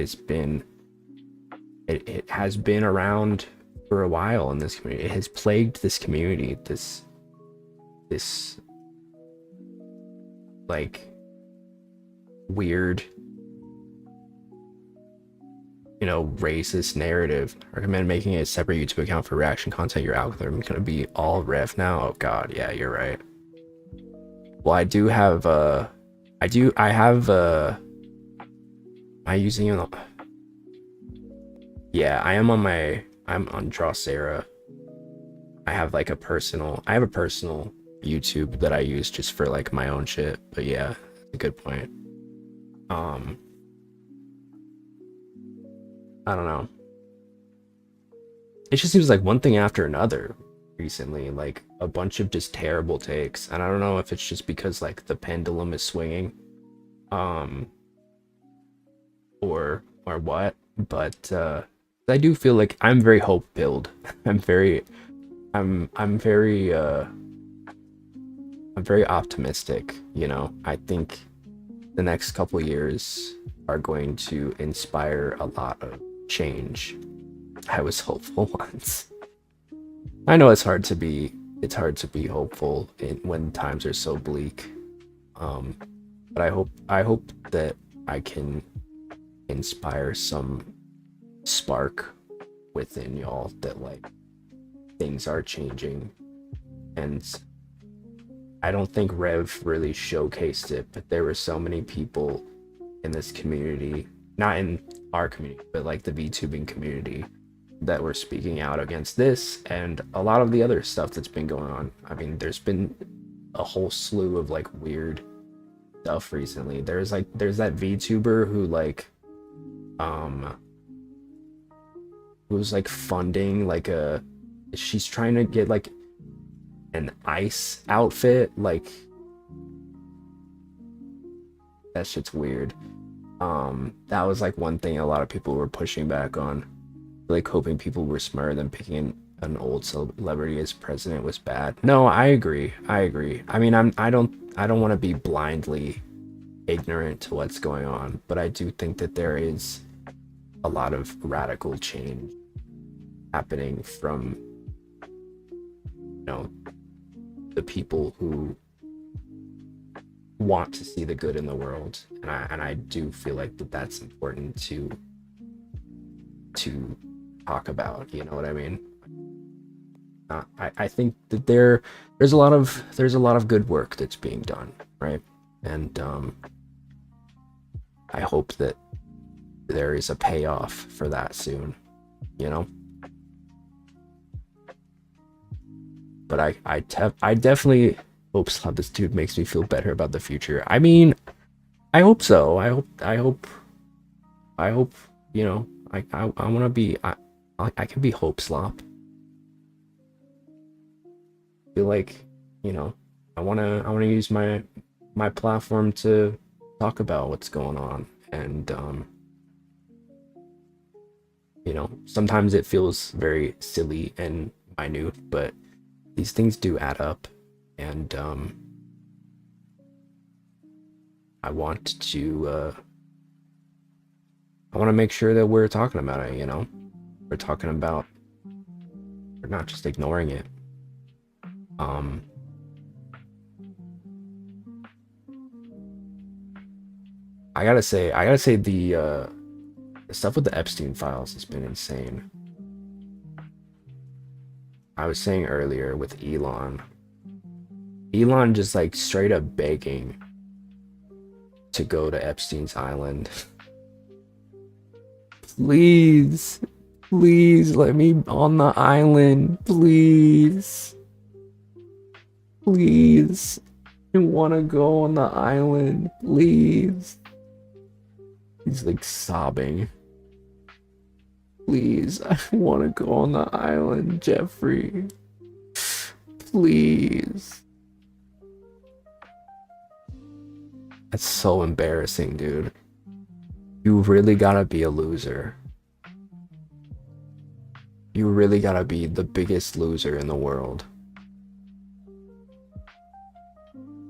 has been around for a while in this community. It has plagued this community, this like weird, you know, racist narrative. I recommend making a separate YouTube account for reaction content. Your algorithm is gonna be all Rev now. Oh god, yeah, you're right. Well, I do have I have am I using it? Yeah, I'm on Drosera. I have like a personal YouTube that I use just for like my own shit. But yeah, that's a good point. Um, I don't know. It just seems like one thing after another recently, like a bunch of just terrible takes. And I don't know if it's just because like the pendulum is swinging, um, or what, but I do feel like I'm very hope-filled. I'm very I'm very I'm very optimistic, you know. I think the next couple years are going to inspire a lot of change. I was hopeful once. I know it's hard to be hopeful when times are so bleak. Um, but I hope that I can inspire some spark within y'all that like things are changing. And I don't think Rev really showcased it, but there were so many people in this community, not in our community, but like the VTubing community, that were speaking out against this and a lot of the other stuff that's been going on. I mean, there's been a whole slew of like weird stuff recently. There's that VTuber who like who's like funding like she's trying to get like an ice outfit, like that shit's weird. That was like one thing a lot of people were pushing back on, like hoping people were smarter than picking an old celebrity as president was bad. No, I agree. I mean, I don't want to be blindly ignorant to what's going on, but I do think that there is a lot of radical change happening from, you know, the people who want to see the good in the world, and I do feel like that's important to talk about. You know what I mean? I think that there's a lot of good work that's being done, right? And I hope that there is a payoff for that soon, you know. But I definitely hope so. This dude makes me feel better about the future. I mean, I hope so. I hope, you know, I want to be, I can be hope slop. Feel like, you know, I want to use my platform to talk about what's going on. And you know, sometimes it feels very silly and minute, but these things do add up. And I want to make sure that we're talking about it, you know. We're not just ignoring it. I gotta say the stuff with the Epstein files has been insane. I was saying earlier with Elon just like straight up begging to go to Epstein's island. Please let me on the island, please. I want to go on the island, please. He's like sobbing. Please, I want to go on the island, Jeffrey. Please. That's so embarrassing, dude. You really gotta be a loser. You really gotta be the biggest loser in the world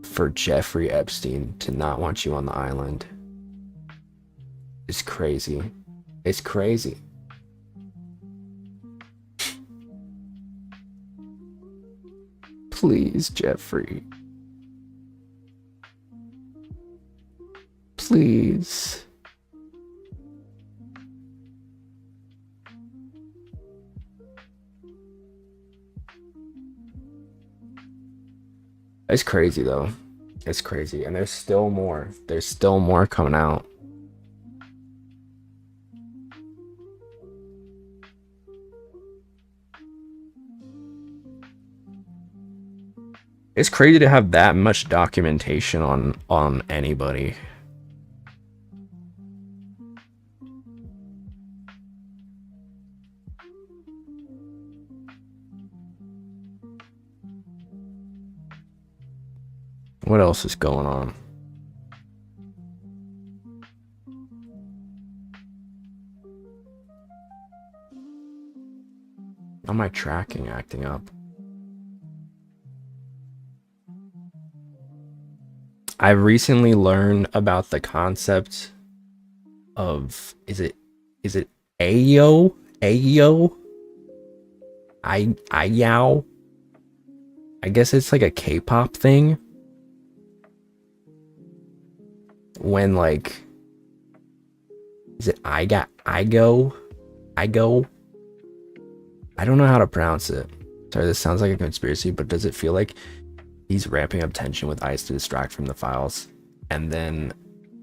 for Jeffrey Epstein to not want you on the island. It's crazy. It's crazy. Please, Jeffrey. Please. It's crazy though. It's crazy, and there's still more. There's still more coming out. It's crazy to have that much documentation on anybody. What else is going on? How am I tracking acting up? I recently learned about the concept of is it Ayo? Ayo? Ayao? I guess it's like a K-pop thing. When like is it Igo? Igo? I don't know how to pronounce it. Sorry, this sounds like a conspiracy, but does it feel like he's ramping up tension with ICE to distract from the files and then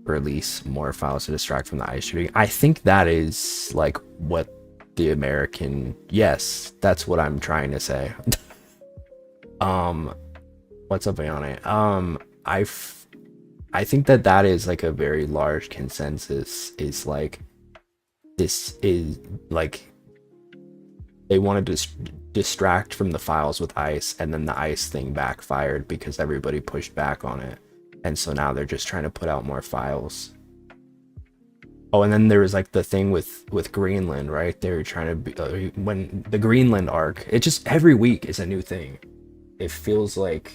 release more files to distract from the ICE shooting? I think that is like what the American, yes, that's what I'm trying to say. What's up, Ayane? I think that that is like a very large consensus, is like this is like they wanted to distract from the files with ICE, and then the ICE thing backfired because everybody pushed back on it, and so now they're just trying to put out more files. Oh, and then there was like the thing with Greenland, right? They were trying to be when the Greenland arc, it just every week is a new thing. It feels like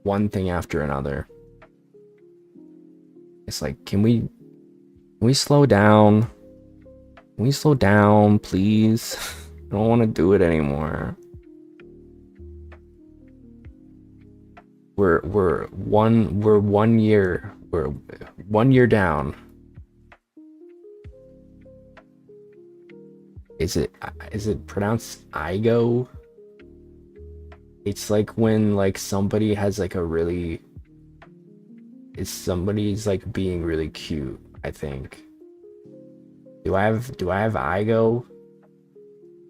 one thing after another. It's like, can we slow down? Can we slow down, please? I don't want to do it anymore. We're 1 year. We're 1 year down. Is it pronounced Igo? It's like when like somebody has like a really, is somebody's like being really cute, I think. Do I have Igo?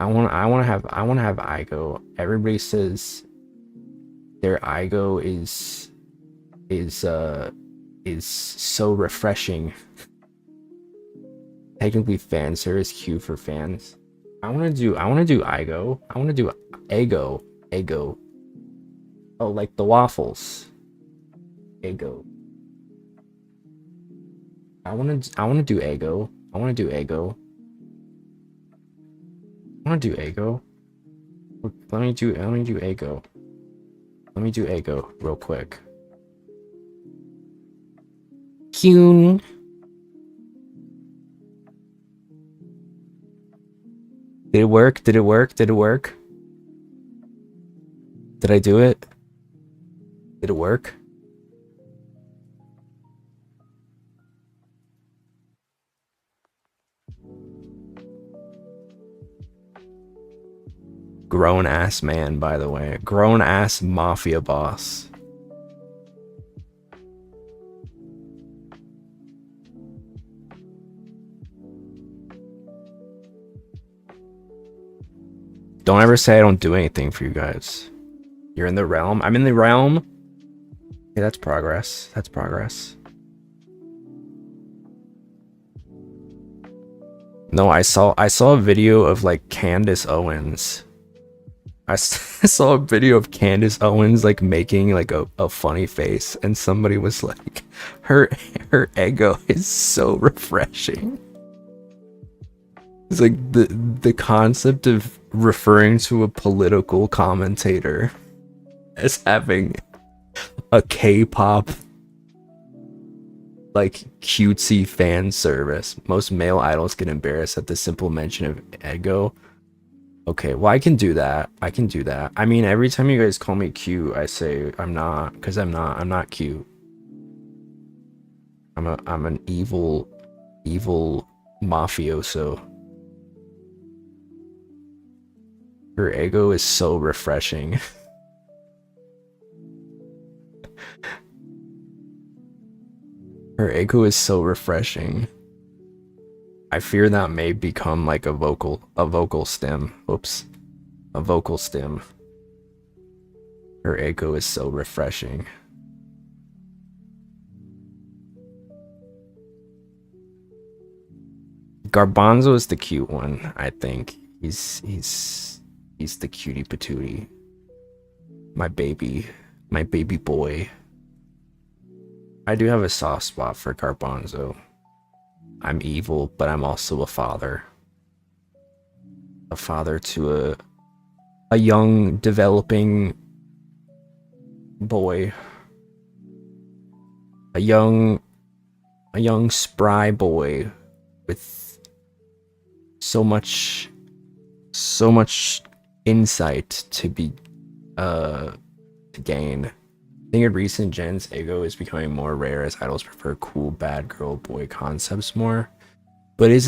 I want to have Igo. Everybody says their Igo is so refreshing. Technically fan service queue for fans. I want to do Igo. I want to do Ego. Oh, like the waffles. Ego. I want to do Ego. I want to do Ego. I want to do Ego. Let me do Ego. Let me do Ego real quick. Kyun. Did it work? Did it work? Did it work? Did I do it? Did it work? Grown ass man, by the way. Grown ass mafia boss. Don't ever say I don't do anything for you guys. You're in the realm. I'm in the realm. Okay, that's progress. That's progress. No, I saw a video of like Candace Owens. I saw a video of Candace Owens like making like a funny face, and somebody was like, her ego is so refreshing. It's like the concept of referring to a political commentator as having a K-pop like cutesy fan service. Most male idols get embarrassed at the simple mention of ego. Okay, well I can do that. I can do that. I mean, every time you guys call me cute, I say I'm not, because I'm not cute. I'm an evil mafioso. Her ego is so refreshing. Her echo is so refreshing. I fear that may become like a vocal stem. Oops. A vocal stem. Her echo is so refreshing. Garbanzo is the cute one, I think. He's the cutie patootie. My baby boy. I do have a soft spot for Garbanzo. I'm evil, but I'm also a father. A father to a young developing boy. A young spry boy with so much insight to gain. I think in recent gens, ego is becoming more rare as idols prefer cool bad girl boy concepts more. But I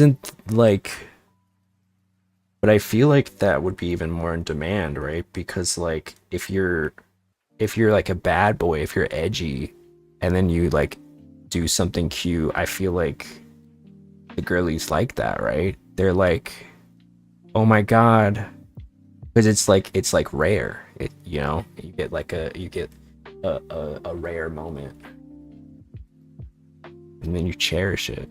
feel like that would be even more in demand, right? Because like if you're like a bad boy, if you're edgy, and then you like do something cute, I feel like the girlies like that, right? They're like, oh my god, because it's like rare. You get a rare moment, and then you cherish it.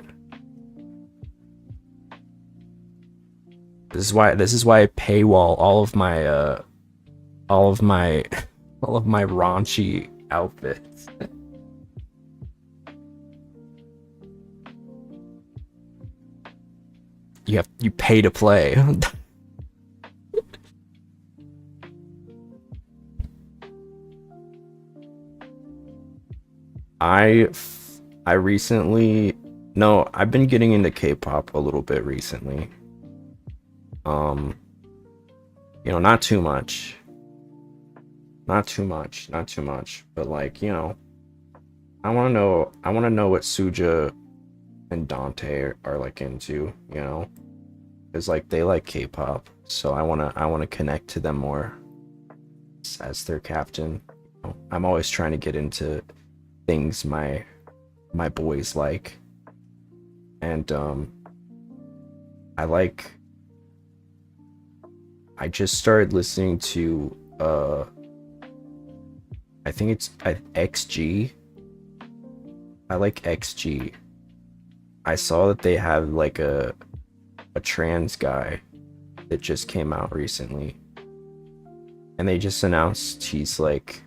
This is why I paywall all of my raunchy outfits. You pay to play. I recently, no, I've been getting into K-pop a little bit recently. Not too much, but like, I want to know what Suja and Dante are like into, because like they like K-pop, so I want to connect to them more as their captain. I'm always trying to get into things my boys like, and I just started listening to I think it's XG. I like XG. I saw that they have like a trans guy that just came out recently, and they just announced he's the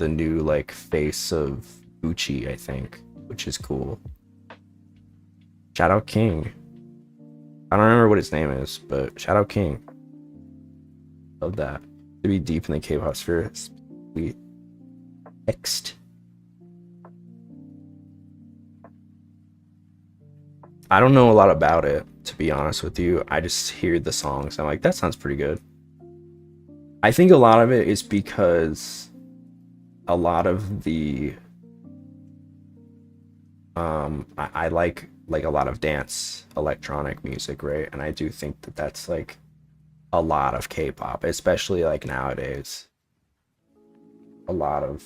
new like face of Gucci, I think, which is cool. Shout out King. I don't remember what his name is, but shout out King. Love that. To be deep in the K-pop sphere, we X'd. I don't know a lot about it, to be honest with you. I just hear the songs. I'm like, that sounds pretty good. I think a lot of it is because a lot of the I like a lot of dance electronic music, right? And I do think that that's like a lot of K-pop, especially like nowadays. A lot of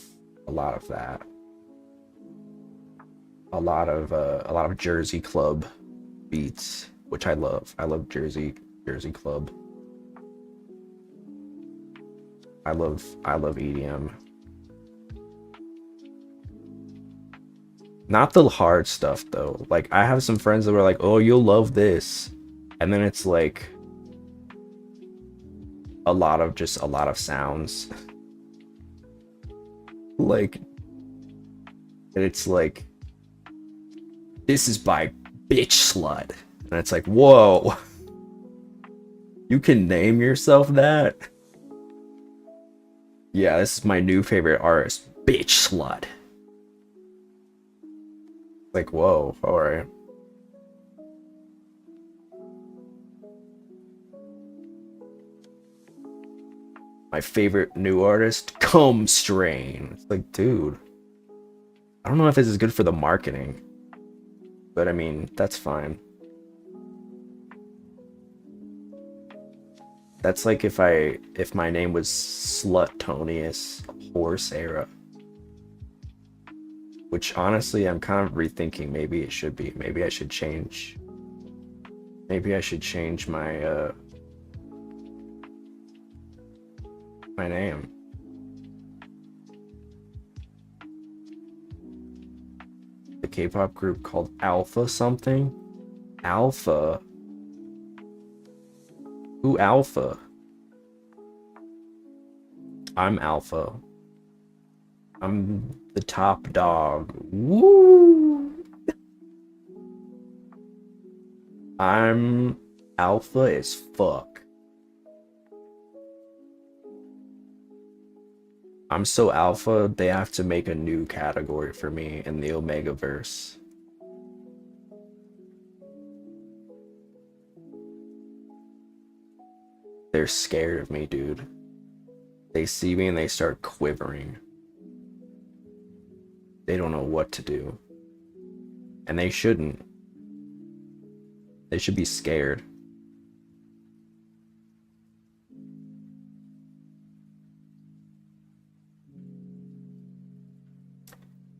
that. A lot of Jersey club beats, which I love. I love Jersey club. I love EDM. Not the hard stuff though. Like I have some friends that were like, "Oh, you'll love this," and then it's like a lot of sounds. Like, and it's like, this is by Bitch Slut, and it's like, whoa, you can name yourself that? Yeah, this is my new favorite artist, Bitch Slut. Like, whoa, alright. My favorite new artist, Cum Strain. It's like, dude, I don't know if this is good for the marketing, but I mean, that's fine. That's like if my name was Slutonius Drosera. which honestly I'm kind of rethinking. Maybe it should be. Maybe I should change. Maybe I should change my my name. The K-pop group called Alpha something? Alpha? Who Alpha? I'm Alpha. I'm the top dog. Woo! I'm alpha as fuck. I'm so alpha, they have to make a new category for me in the Omegaverse. They're scared of me, dude. They see me and they start quivering. They don't know what to do. And they shouldn't. They should be scared.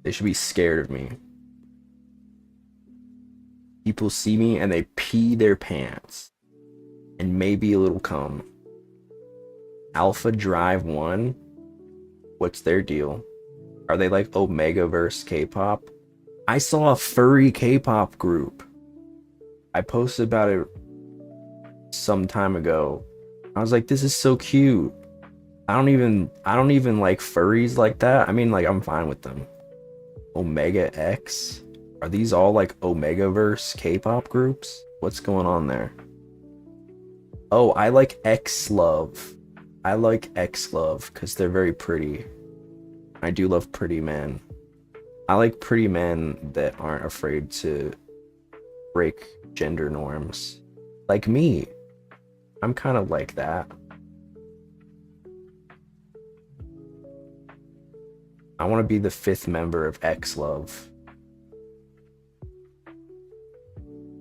They should be scared of me. People see me and they pee their pants. And maybe a little cum. Alpha Drive 1? What's their deal? Are they like Omegaverse K-pop? I saw a furry K-pop group. I posted about it some time ago. I was like, this is so cute. I don't even like furries like that. I mean, like, I'm fine with them. Omega X? Are these all like Omegaverse K-pop groups? What's going on there? Oh, I like X-Love. I like X-Love because they're very pretty. I do love pretty men. I like pretty men that aren't afraid to break gender norms. Like me. I'm kind of like that. I want to be the 5th member of X-Love.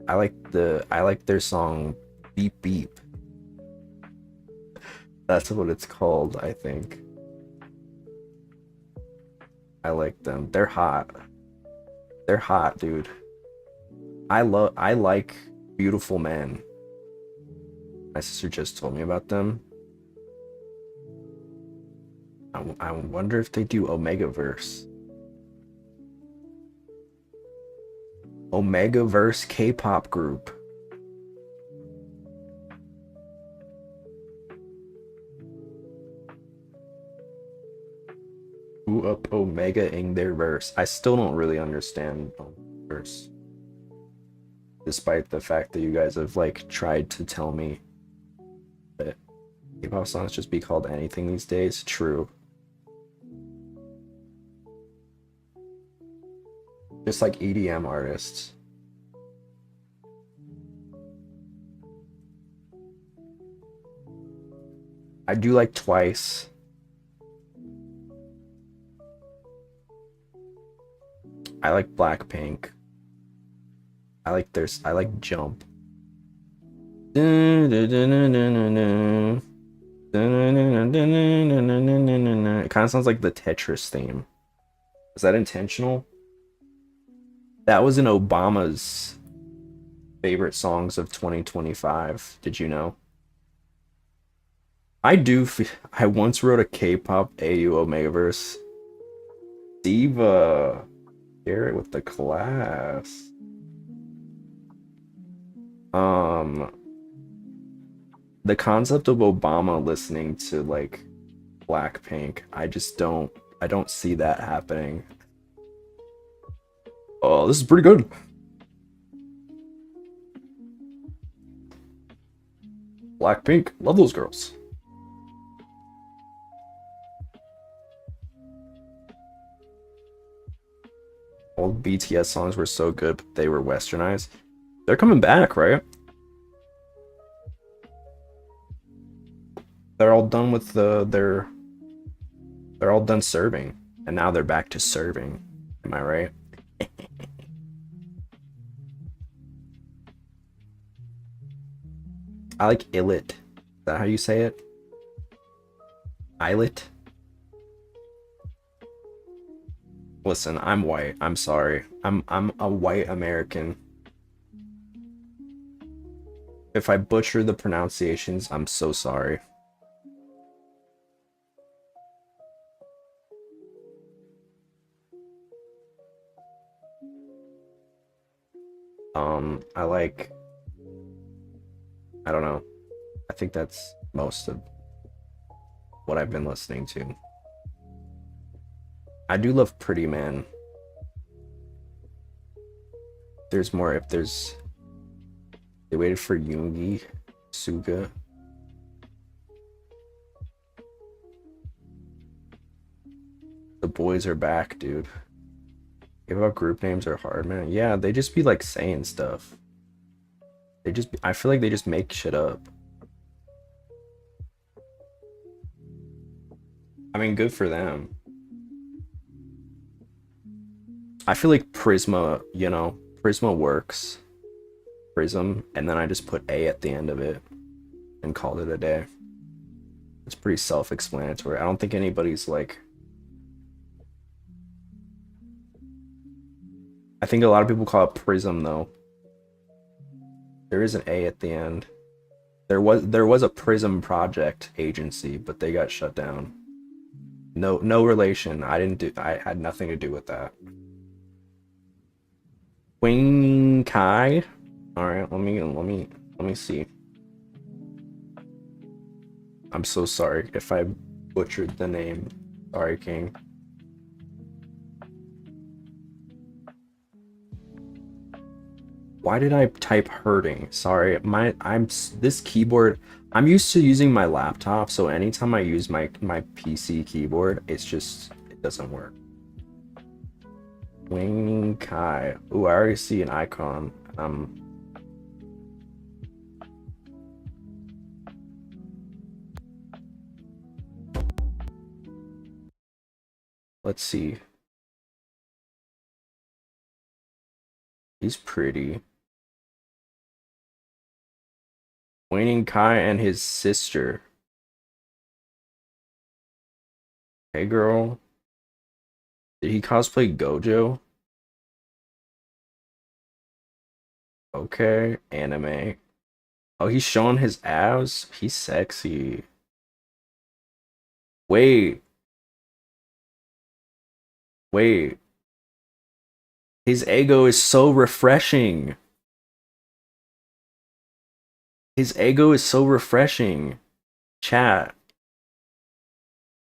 I like their song Beep Beep. That's what it's called, I think. I like them. They're hot. They're hot, dude. I like beautiful men. My sister just told me about them. I wonder if they do Omegaverse. Omegaverse K-pop group. Who up Omega-ing their verse? I still don't really understand verse. Despite the fact that you guys have like tried to tell me that K-pop songs just be called anything these days. True. Just like EDM artists. I do like Twice. I like Blackpink. I like Jump. It kind of sounds like the Tetris theme. Is that intentional? That was in Obama's favorite songs of 2025. Did you know? I once wrote a K-pop AU Omegaverse. Diva. Garrett with the class. The concept of Obama listening to like Blackpink, I don't see that happening. Oh, this is pretty good. Blackpink, love those girls. Old BTS songs were so good, but they were westernized. They're coming back, right? They're all done with they're all done serving, and now they're back to serving. Am I right? I like Illit. Is that how you say it? Islet? Listen, I'm white. I'm sorry. I'm a white American. If I butcher the pronunciations, I'm so sorry. I like, I don't know. I think that's most of what I've been listening to. I do love Pretty Man. There's more if there's, they waited for Yoongi, Suga. The boys are back, dude. Give out group names are hard, man. Yeah, they just be like saying stuff. They just, I feel like they just make shit up. I mean, good for them. I feel like Prisma, you know, Prisma works. Prism, and then I just put A at the end of it and called it a day. It's pretty self-explanatory. I don't think anybody's like, I think a lot of people call it Prism though. There is an A at the end. There was a Prism project agency, but they got shut down. No relation. I had nothing to do with that. Wing Kai. All right, let me see. I'm so sorry if I butchered the name. Sorry, King. Why did I type hurting? Sorry, this keyboard. I'm used to using my laptop, so anytime I use my PC keyboard, it doesn't work. Wing Kai. Ooh, I already see an icon. Let's see. He's pretty. Wayne Kai and his sister. Hey girl. Did he cosplay Gojo? Okay, anime. Oh, he's showing his abs? He's sexy. Wait. Wait. His ego is so refreshing. His ego is so refreshing. Chat.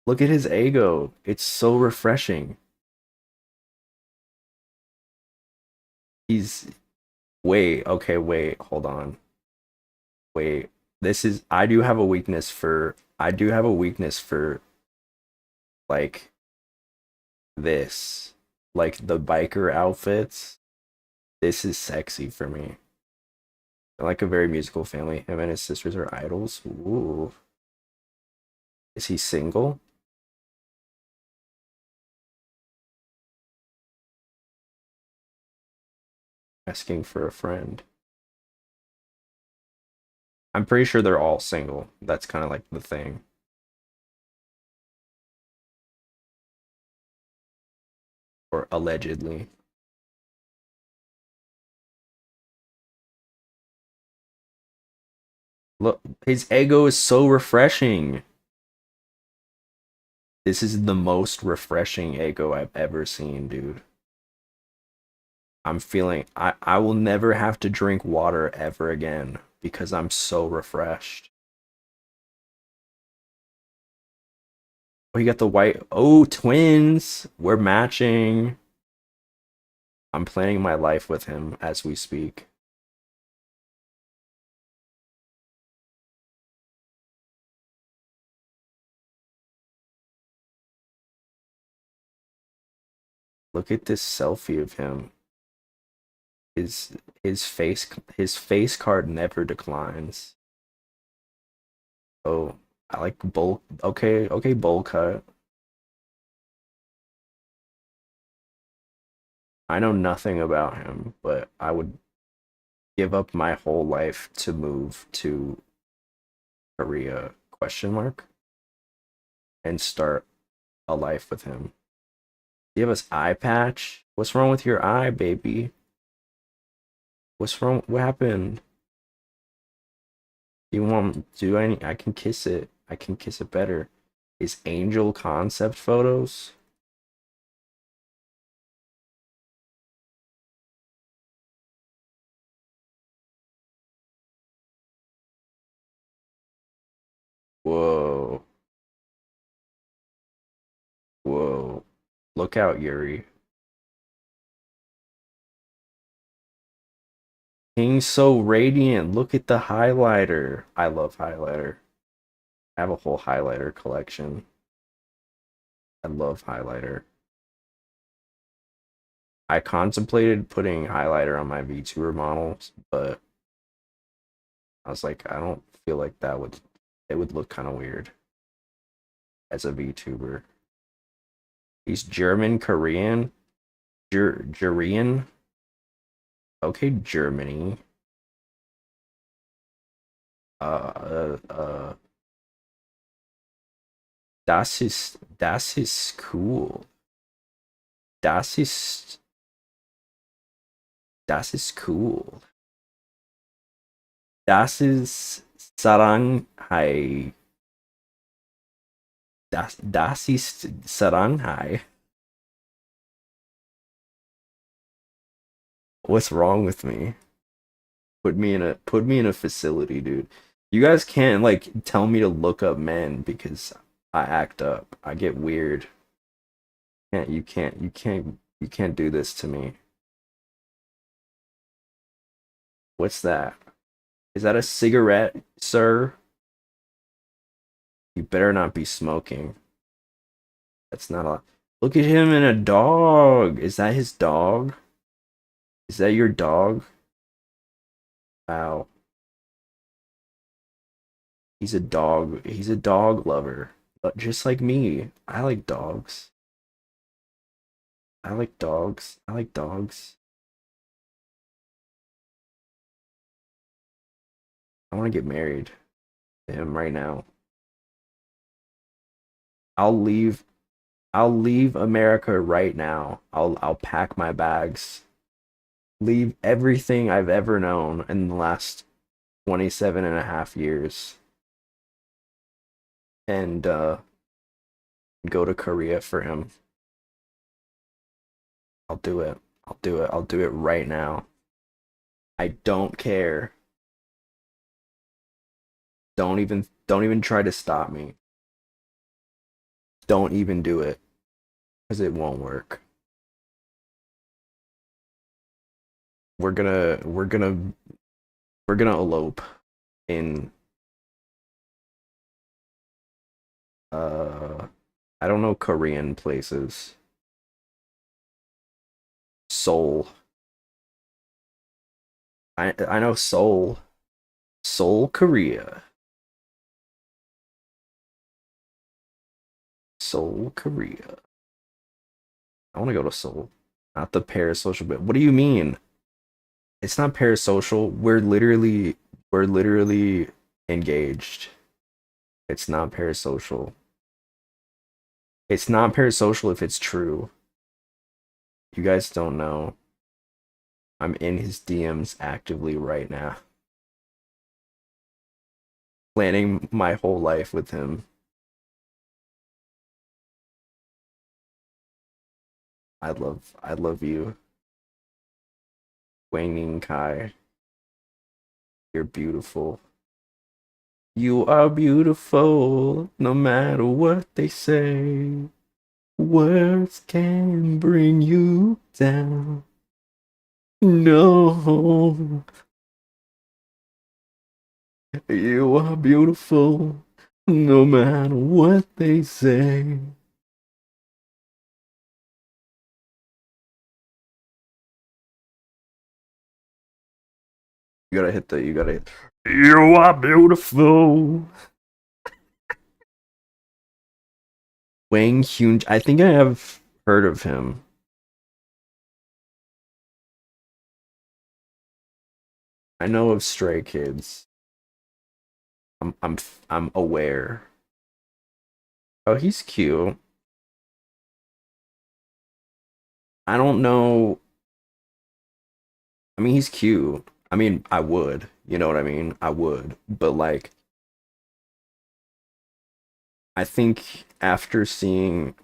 Look at his ego. It's so refreshing. He's wait, okay, wait, hold on. Wait. I do have a weakness for like this. Like the biker outfits. This is sexy for me. They're like a very musical family. Him and his sisters are idols. Ooh. Is he single? Asking for a friend. I'm pretty sure they're all single. That's kind of like the thing. Or allegedly. Look, his ego is so refreshing. This is the most refreshing ego I've ever seen, dude. I'm feeling I will never have to drink water ever again because I'm so refreshed. Oh, you got the white. Oh, twins. We're matching. I'm planning my life with him as we speak. Look at this selfie of him. His his face card never declines. Oh, I like bowl. Okay, okay, bowl cut. I know nothing about him, but I would give up my whole life to move to Korea question mark and start a life with him. Give us eye patch. What's wrong with your eye, baby? What's wrong? What happened? You want do any? I can kiss it. I can kiss it better. Is angel concept photos? Whoa. Whoa. Look out, Yuri. King's so radiant. Look at the highlighter. I love highlighter. I have a whole highlighter collection. I love highlighter. I contemplated putting highlighter on my VTuber models, but I was like, I don't feel like it would look kind of weird as a VTuber. He's German, Korean, Jurian. Okay, Germany. Uh, uh, uh, das ist cool. Das ist, das ist cool. Das ist Saranghai. Das ist Saranghai. What's wrong with me? Put me in a facility, dude. You guys can't like tell me to look up men because I act up. I get weird. You can't do this to me. What's that? Is that a cigarette, sir? You better not be smoking. That's not a. Look at him and a dog. Is that his dog? Is that your dog? Wow. He's a dog. He's a dog lover. But just like me. I like dogs. I like dogs. I like dogs. I want to get married to him right now. I'll leave I'll leave America right now. I'll pack my bags. Leave everything I've ever known in the last 27 and a half years and go to Korea for him. I'll do it. I'll do it. I'll do it right now. I don't care. Don't even try to stop me. Don't even do it cuz it won't work. We're gonna we're gonna we're gonna elope in uh I don't know Korean places. Seoul. I know Seoul. Seoul, Korea. Seoul, Korea. I want to go to Seoul. Not the parasocial bit. What do you mean? It's not parasocial. We're literally engaged. It's not parasocial. It's not parasocial if it's true. You guys don't know. I'm in his DMs actively right now. Planning my whole life with him. I love you. Wang Kai. You're beautiful. You are beautiful, no matter what they say. Words can bring you down. No, you are beautiful, no matter what they say. You gotta hit. You are beautiful. Wang Hyun, I think I have heard of him. I know of Stray Kids. I'm aware. Oh, he's cute. I don't know. I mean, he's cute. I mean, I would. You know what I mean? I would. But like, I think after seeing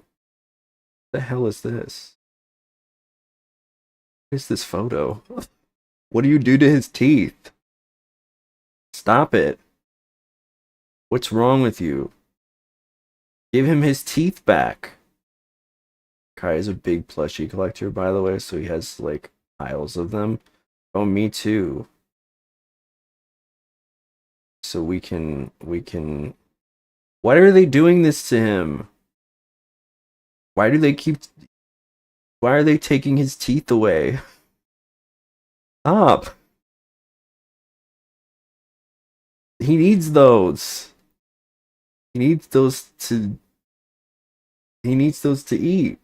the hell is this? What is this photo? What do you do to his teeth? Stop it. What's wrong with you? Give him his teeth back. Kai is a big plushie collector, by the way, so he has like piles of them. Oh, me too. So we can. Why are they doing this to him? Why do they keep? Why are they taking his teeth away? Stop. He needs those. He needs those to. He needs those to eat.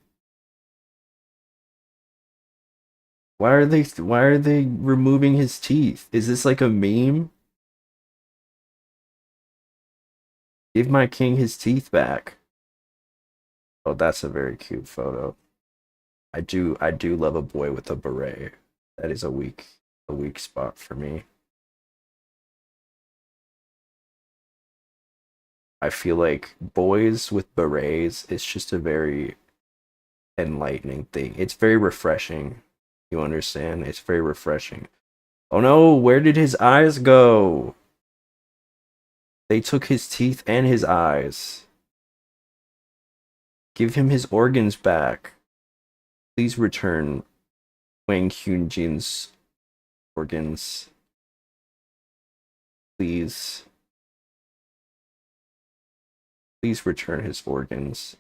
Why are they removing his teeth? Is this like a meme? Give my king his teeth back. Oh, that's a very cute photo. I do love a boy with a beret. That is a weak spot for me. I feel like boys with berets is just a very enlightening thing. It's very refreshing. You understand? It's very refreshing. Oh no, where did his eyes go? They took his teeth and his eyes. Give him his organs back. Please return Wang Hyunjin's organs. Please. Please return his organs.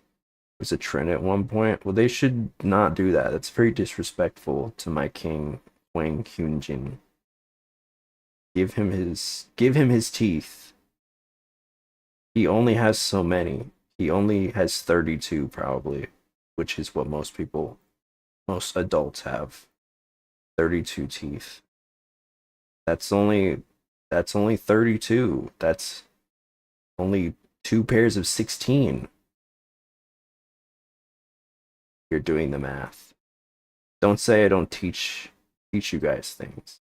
Was a trend at one point. Well, they should not do that. That's very disrespectful to my king, Wang Hyunjin. Give him his teeth. He only has so many. He only has 32 probably, which is what most adults have. 32 teeth. That's only 32. That's only two pairs of 16. You're doing the math. Don't say I don't teach you guys things.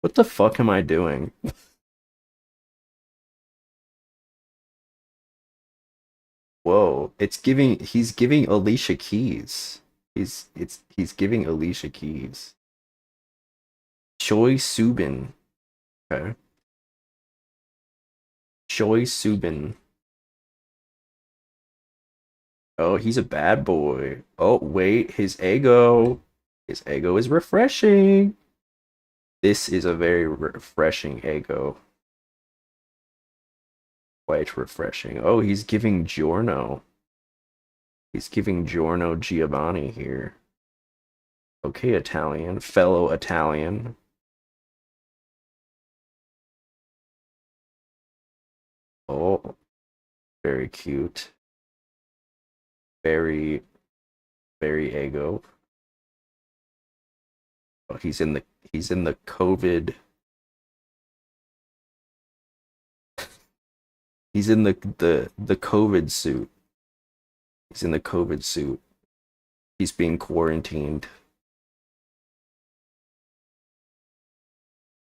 What the fuck am I doing? Whoa, he's giving Alicia keys. He's giving Alicia keys. Choi Subin. Okay. Choi Subin. Oh, he's a bad boy. Oh, wait, his ego. His ego is refreshing. This is a very refreshing ego. Quite refreshing. Oh, he's giving Giorno. He's giving Giorno Giovanni here. Okay, Italian. Fellow Italian. Oh, very cute. Very, very ego. Oh, he's in the COVID. He's in the COVID suit. He's in the COVID suit. He's being quarantined.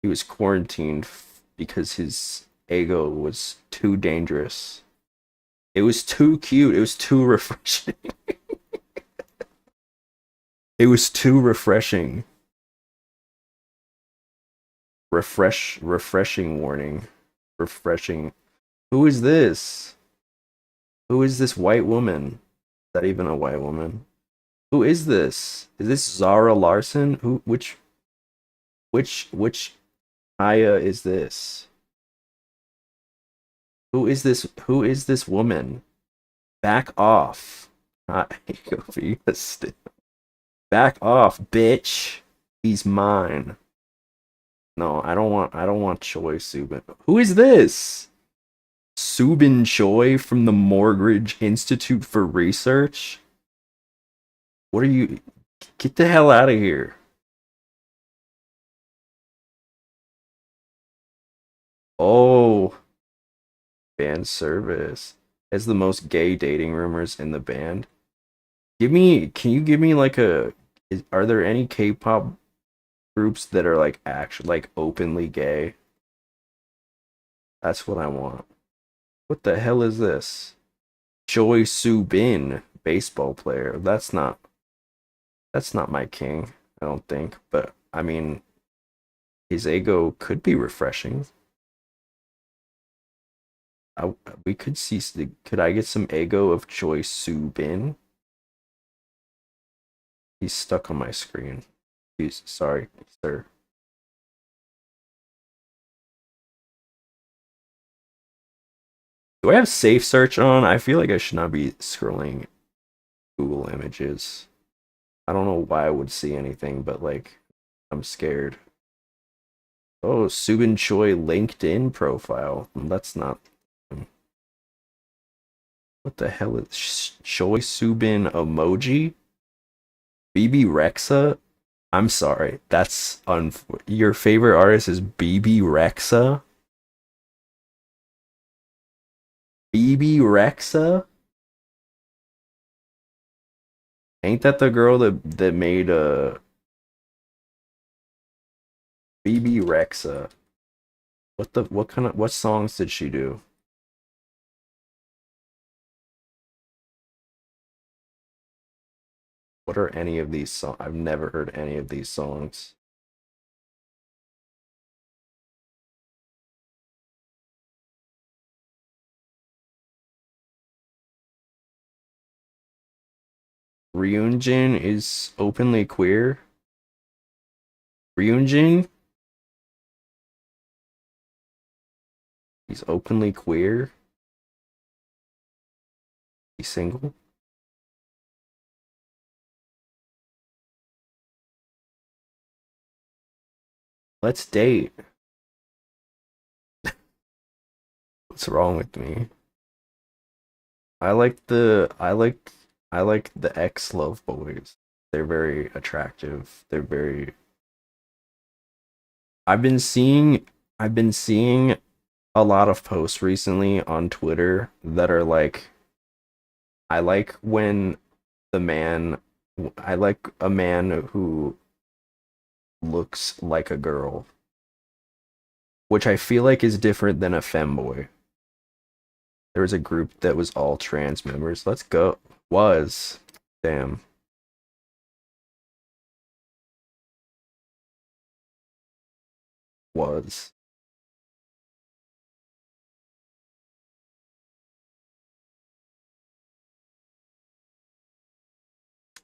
He was quarantined because his ego was too dangerous. It was too cute. It was too refreshing. It was too refreshing. Refreshing warning. Refreshing. Who is this? Who is this white woman? Is that even a white woman? Who is this? Is this Zara Larson? Which Aya is this? Who is this? Who is this woman? Back off. Not Back off, bitch. He's mine. No, I don't want Choi Subin. Who is this? Subin Choi from the Mortgage Institute for Research? What are you? Get the hell out of here. Oh, band service. Has the most gay dating rumors in the band. Can you give me like are there any K-pop groups that are like actually like openly gay? That's what I want. What the hell is this? Choi Soo Bin, baseball player. That's not my king, I don't think. But I mean, his ego could be refreshing. I, we could see. Could I get some ego of Choi Soo Bin? He's stuck on my screen. He's sorry, sir. Do I have safe search on? I feel like I should not be scrolling Google images. I don't know why I would see anything, but like, I'm scared. Oh, Subin Choi LinkedIn profile. That's not. What the hell is Choi Subin emoji? BB Rexa? I'm sorry. That's your favorite artist is BB Rexa? BB Rexa? Ain't that the girl that made BB Rexa? What songs did she do? What are any of these songs? I've never heard any of these songs. Ryunjin is openly queer. Ryunjin? He's openly queer. He's single. Let's date. What's wrong with me? I like the ex Love Boys. They're very attractive. They're very I've been seeing I've been seeing a lot of posts recently on Twitter that are like I like when the man I like a man who looks like a girl, which I feel like is different than a femboy. There was a group that was all trans members. Let's go. Was. Damn. Was.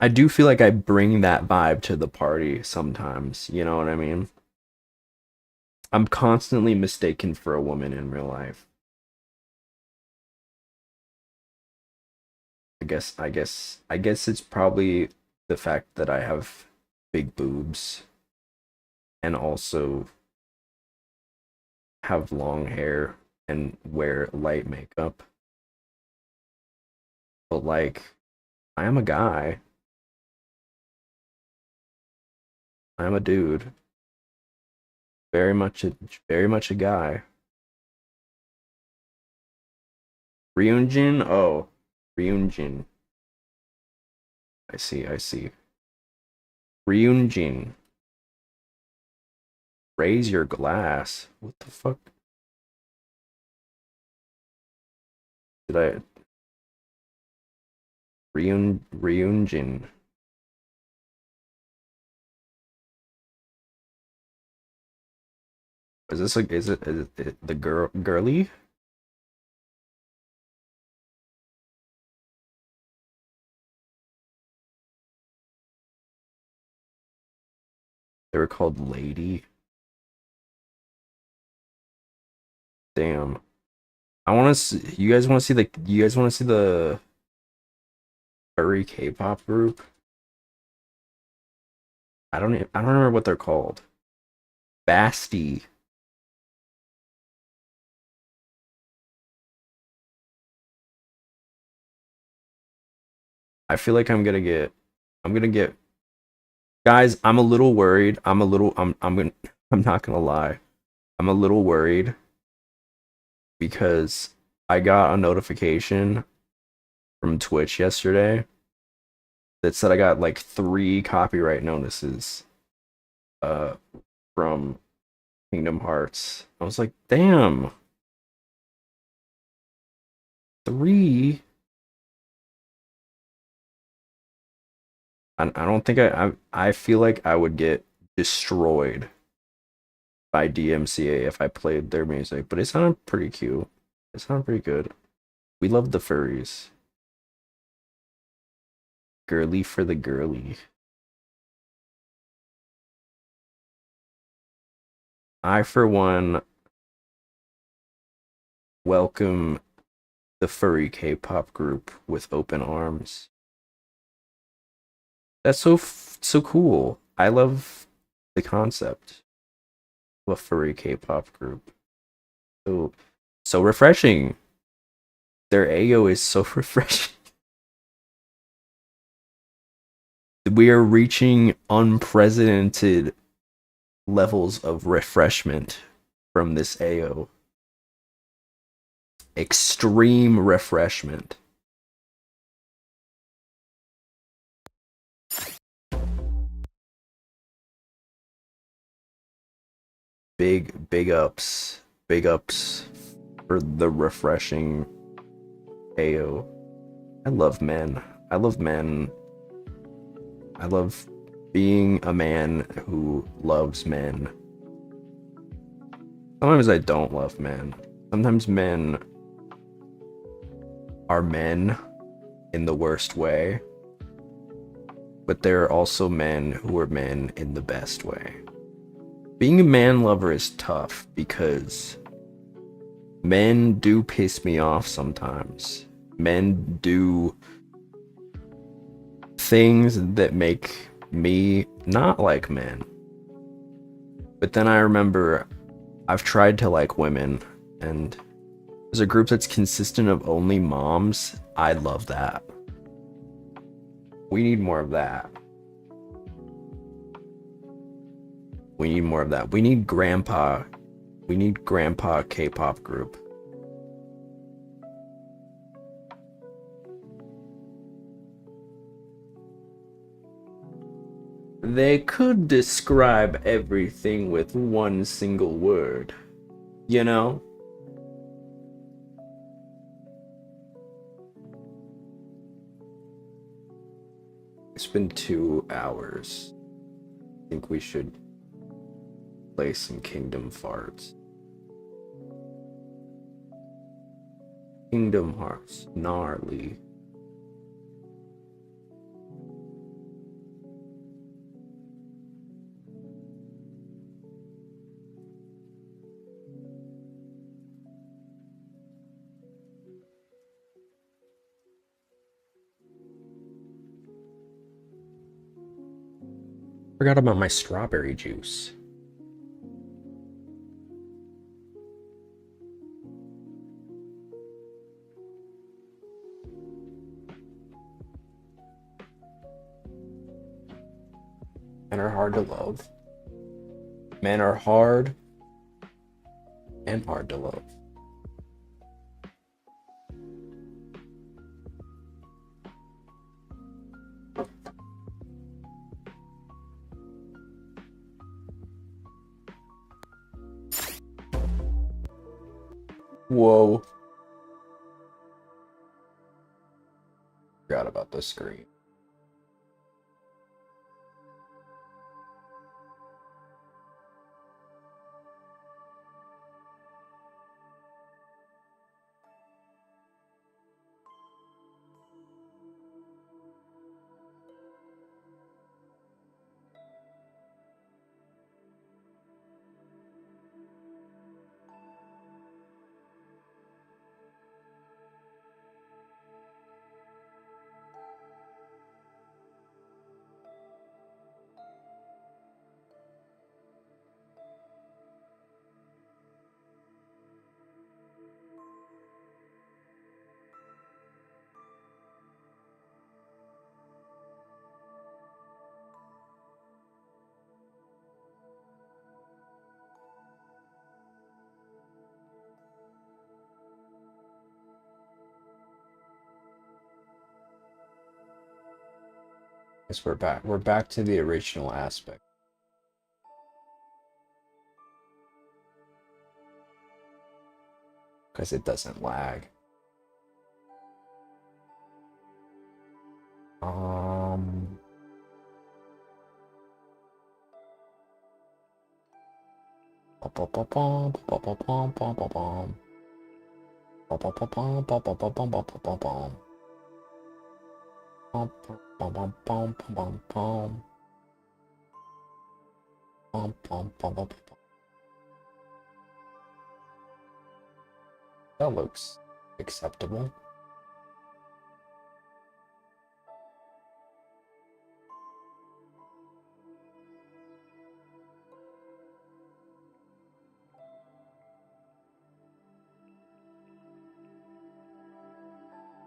I do feel like I bring that vibe to the party sometimes. You know what I mean? I'm constantly mistaken for a woman in real life. I guess it's probably the fact that I have big boobs and also have long hair and wear light makeup. But like I am a guy. I'm a dude. Very much a guy. Ryunjin? Oh, Ryunjin. I see. Ryunjin. Raise your glass. What the fuck? Did I Ryunjin? Is this like is it the girly? They were called Lady. Damn. I want to see. You guys want to see the? You guys want to see the furry K-pop group? I don't remember what they're called. Basti. I feel like I'm gonna get guys, I'm a little worried. I'm not gonna lie. I'm a little worried because I got a notification from Twitch yesterday that said I got like 3 copyright notices uh from Kingdom Hearts. I was like, damn, 3. I don't think I feel like I would get destroyed by DMCA if I played their music, but it sounded pretty cute. It sounded pretty good. We love the furries. Girly for the girly. I, for one, welcome the furry K-pop group with open arms. That's so cool. I love the concept of a furry K-pop group. So refreshing. Their AO is so refreshing. We are reaching unprecedented levels of refreshment from this AO. Extreme refreshment. Big ups. Big ups for the refreshing AO. I love men. I love men. I love being a man who loves men. Sometimes I don't love men. Sometimes men are men in the worst way, but there are also men who are men in the best way. Being a man lover is tough because men do piss me off sometimes. Men do things that make me not like men. But then I remember I've tried to like women, and there's a group that's consistent of only moms. I love that. We need more of that. We need more of that. We need grandpa K-pop group. They could describe everything with one single word, you know? It's been 2 hours. I think we should play some Kingdom Farts. Kingdom Hearts, gnarly. Forgot about my strawberry juice. Men are hard to love. Men are hard and hard to love. Whoa. Forgot about the screen. Guess we're back. We're back to the original aspect. Because it doesn't lag. That looks acceptable.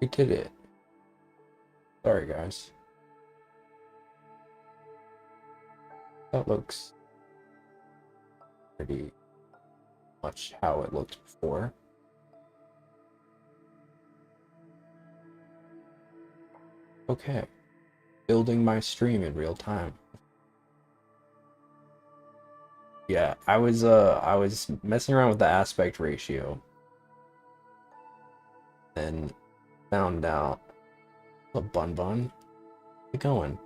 We did it. Sorry, guys. That looks pretty much how it looked before. Okay. Building my stream in real time. Yeah, I was messing around with the aspect ratio. And found out a bun. How's it going?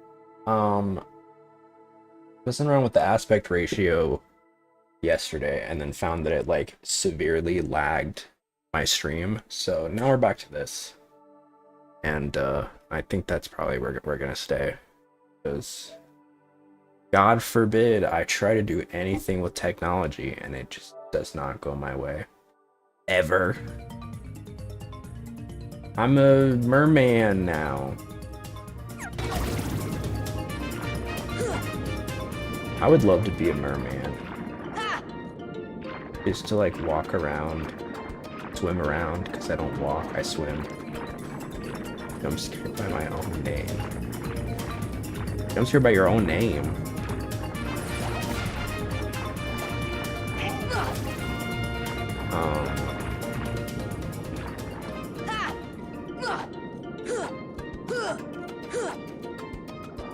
Messing around with the aspect ratio yesterday and then found that it like severely lagged my stream. So now we're back to this. And I think that's probably where we're gonna stay. Because God forbid I try to do anything with technology and it just does not go my way. Ever. I'm a merman now. I would love to be a merman. Just to like walk around, swim around, because I don't walk, I swim. I'm scared by my own name. I'm scared by your own name.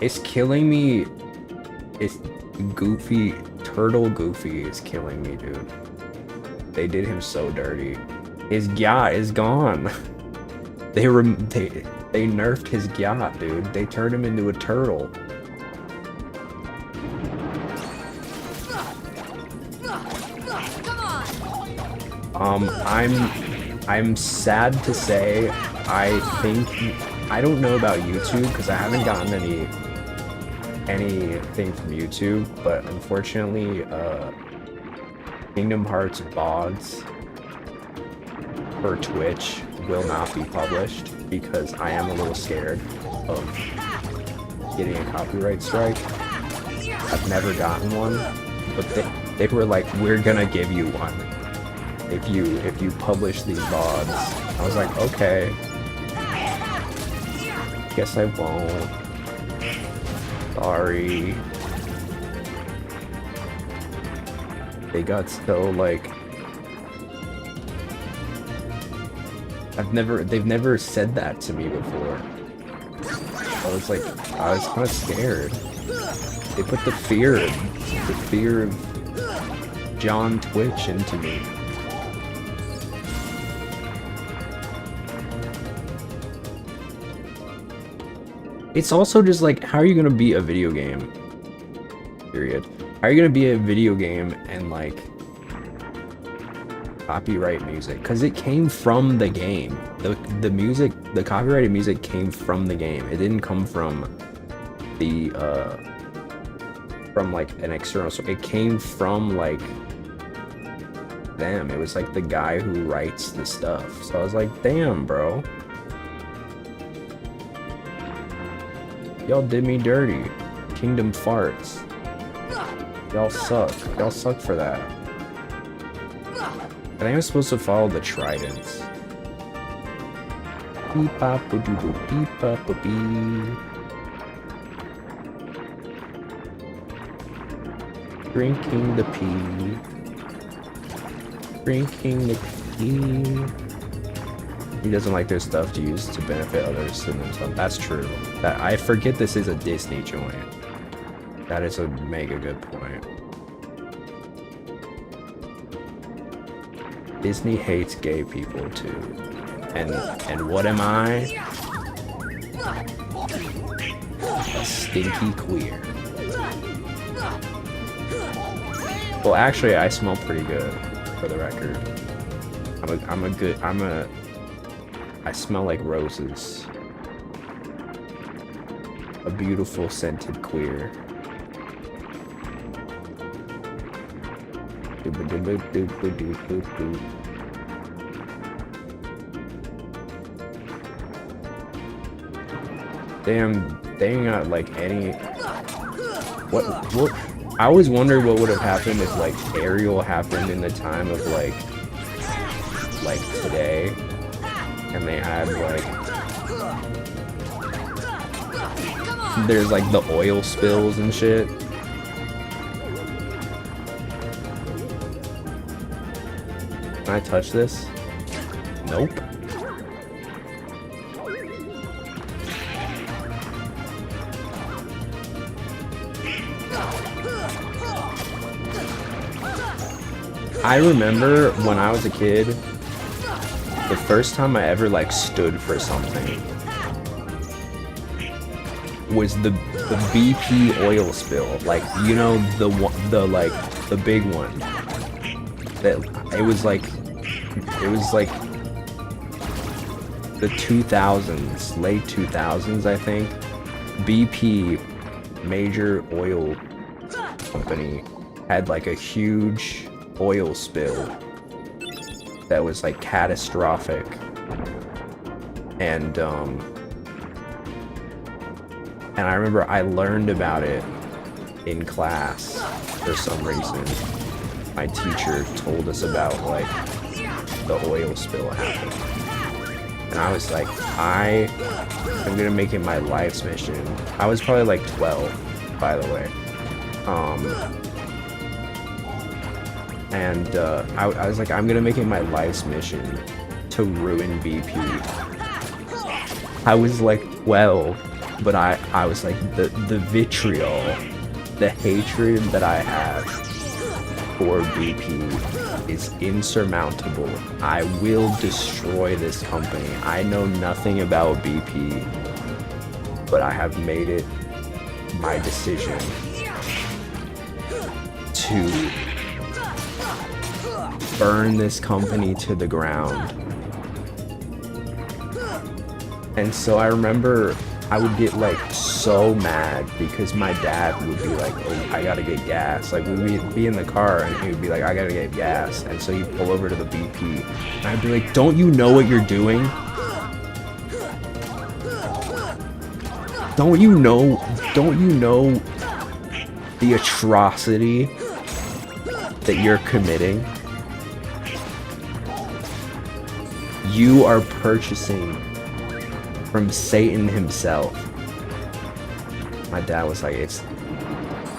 It's killing me. It's Goofy, Turtle Goofy is killing me, dude. They did him so dirty. His yacht is gone. They nerfed his yacht, dude. They turned him into a turtle. I'm sad to say, I don't know about YouTube because I haven't gotten anything from YouTube, but unfortunately, Kingdom Hearts VODs for Twitch will not be published because I am a little scared of getting a copyright strike. I've never gotten one, but they were like, we're gonna give you one if you publish these VODs. I was like, okay, guess I won't. Sorry. They got so like they've never said that to me before. I was kind of scared. They put the fear of John Twitch into me. It's also just like, how are you gonna be a video game? Period. How are you gonna be a video game and like copyright music? Because it came from the game. The music, the copyrighted music came from the game. It didn't come from the from like an external source. It came from like them. It was like the guy who writes the stuff. So I was like, damn, bro. Y'all did me dirty. Kingdom farts. Y'all suck. Y'all suck for that. I think I'm supposed to follow the tridents. Beep bop boop boop boop beep bop boop beep. Drinking the pee. Drinking the pee. He doesn't like their stuff to use to benefit others and themselves. That's true. That I forget this is a Disney joint. That is a mega good point. Disney hates gay people too. And what am I? A stinky queer. Well, actually, I smell pretty good, for the record. I smell like roses. A beautiful scented queer. Damn, they ain't got like any. What? I always wondered what would have happened if like Ariel happened in the time of like today, and they had like there's like the oil spills and shit. Can I touch this? Nope. I remember when I was a kid, the first time I ever like stood for something was the BP oil spill. Like, you know, the big one. That it was like the 2000s, late 2000s, I think. BP, major oil company, had like a huge oil spill that was like catastrophic, and I remember I learned about it in class for some reason. My teacher told us about like the oil spill happened, and I was like, I am gonna make it my life's mission. I was probably like 12, by the way. And I was like, I'm gonna make it my life's mission to ruin BP. I was like 12, but I was like, the vitriol, the hatred that I have for BP is insurmountable. I will destroy this company. I know nothing about BP, but I have made it my decision to burn this company to the ground. And so I remember I would get like so mad because my dad would be like, oh, I gotta get gas. Like, we'd be in the car and he would be like, I gotta get gas. And so he'd pull over to the BP and I'd be like, don't you know what you're doing? Don't you know the atrocity that you're committing? You are purchasing from Satan himself. My dad was like,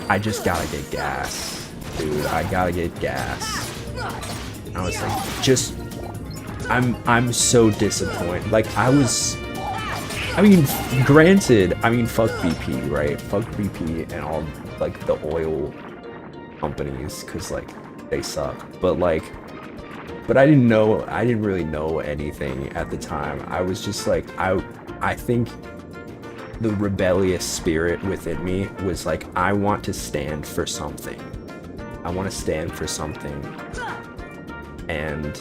I just gotta get gas, dude. I gotta get gas. And I was like, I'm so disappointed. Like, I mean, granted, fuck BP, right? Fuck BP and all, like, the oil companies, because, like, they suck. But I didn't really know anything at the time. I was just like, I think the rebellious spirit within me was like, I want to stand for something. I want to stand for something. And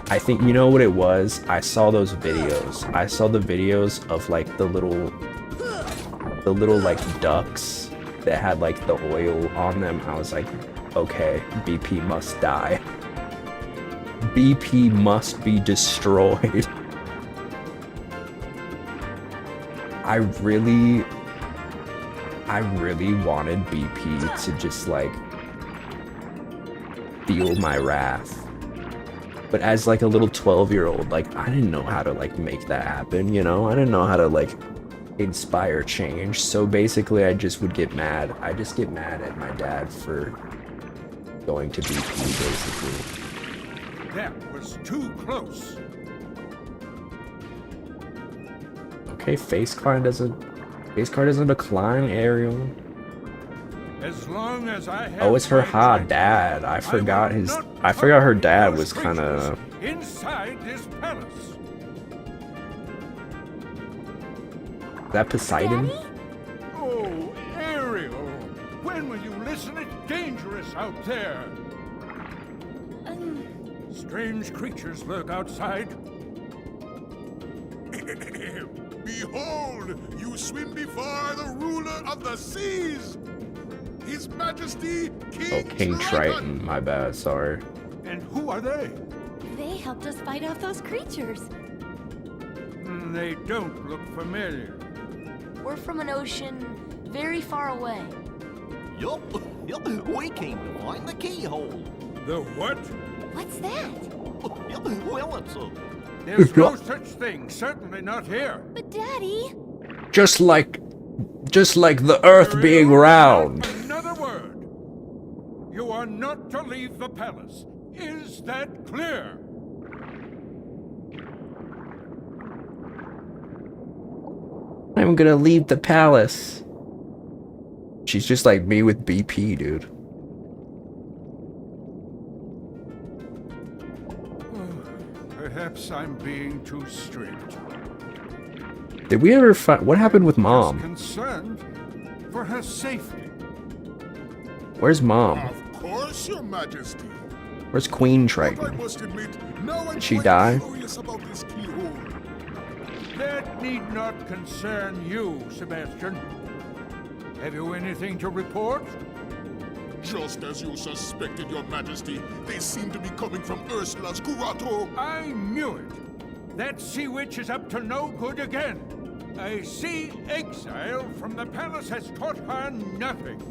I think, you know what it was? I saw those videos. I saw the videos of like the little like ducks that had like the oil on them. I was like, okay, BP must die. BP must be destroyed. I really wanted BP to just like feel my wrath. But as like a little 12-year-old, like, I didn't know how to like make that happen, you know? I didn't know how to like inspire change. So basically I just would get mad. I just get mad at my dad for going to BP, basically. That was too close. okay, face card doesn't decline, Ariel. As long as I have Oh, it's her my dad. I forgot her dad was kind of inside this palace. that Poseidon. Daddy? Oh, Ariel, when will you listen? It's dangerous out there. Strange creatures lurk outside. Behold, you swim before the ruler of the seas, His Majesty King, Oh, King Triton. My bad. Sorry. And who are they? They helped us fight off those creatures. They don't look familiar. We're from an ocean very far away. Yup, we came to find the keyhole. The what? What's that? Well, it's a... There's no such thing, certainly not here. But Daddy... Just like the Earth being round. Not another word. You are not to leave the palace. Is that clear? I'm gonna leave the palace. She's just like me with BP, dude. Perhaps I'm being too strict. Did we ever find what happened with Mom? Concerned for her safety. Where's Mom? Of course, Your Majesty. Where's Queen But I Triton? must admit, now I'm Did she quite die? curious about this keyhole. That need not concern you, Sebastian. Have you anything to report? Just as you suspected, Your Majesty, they seem to be coming from Ursula's grotto. I knew it. That sea witch is up to no good again. A sea exile from the palace has taught her nothing.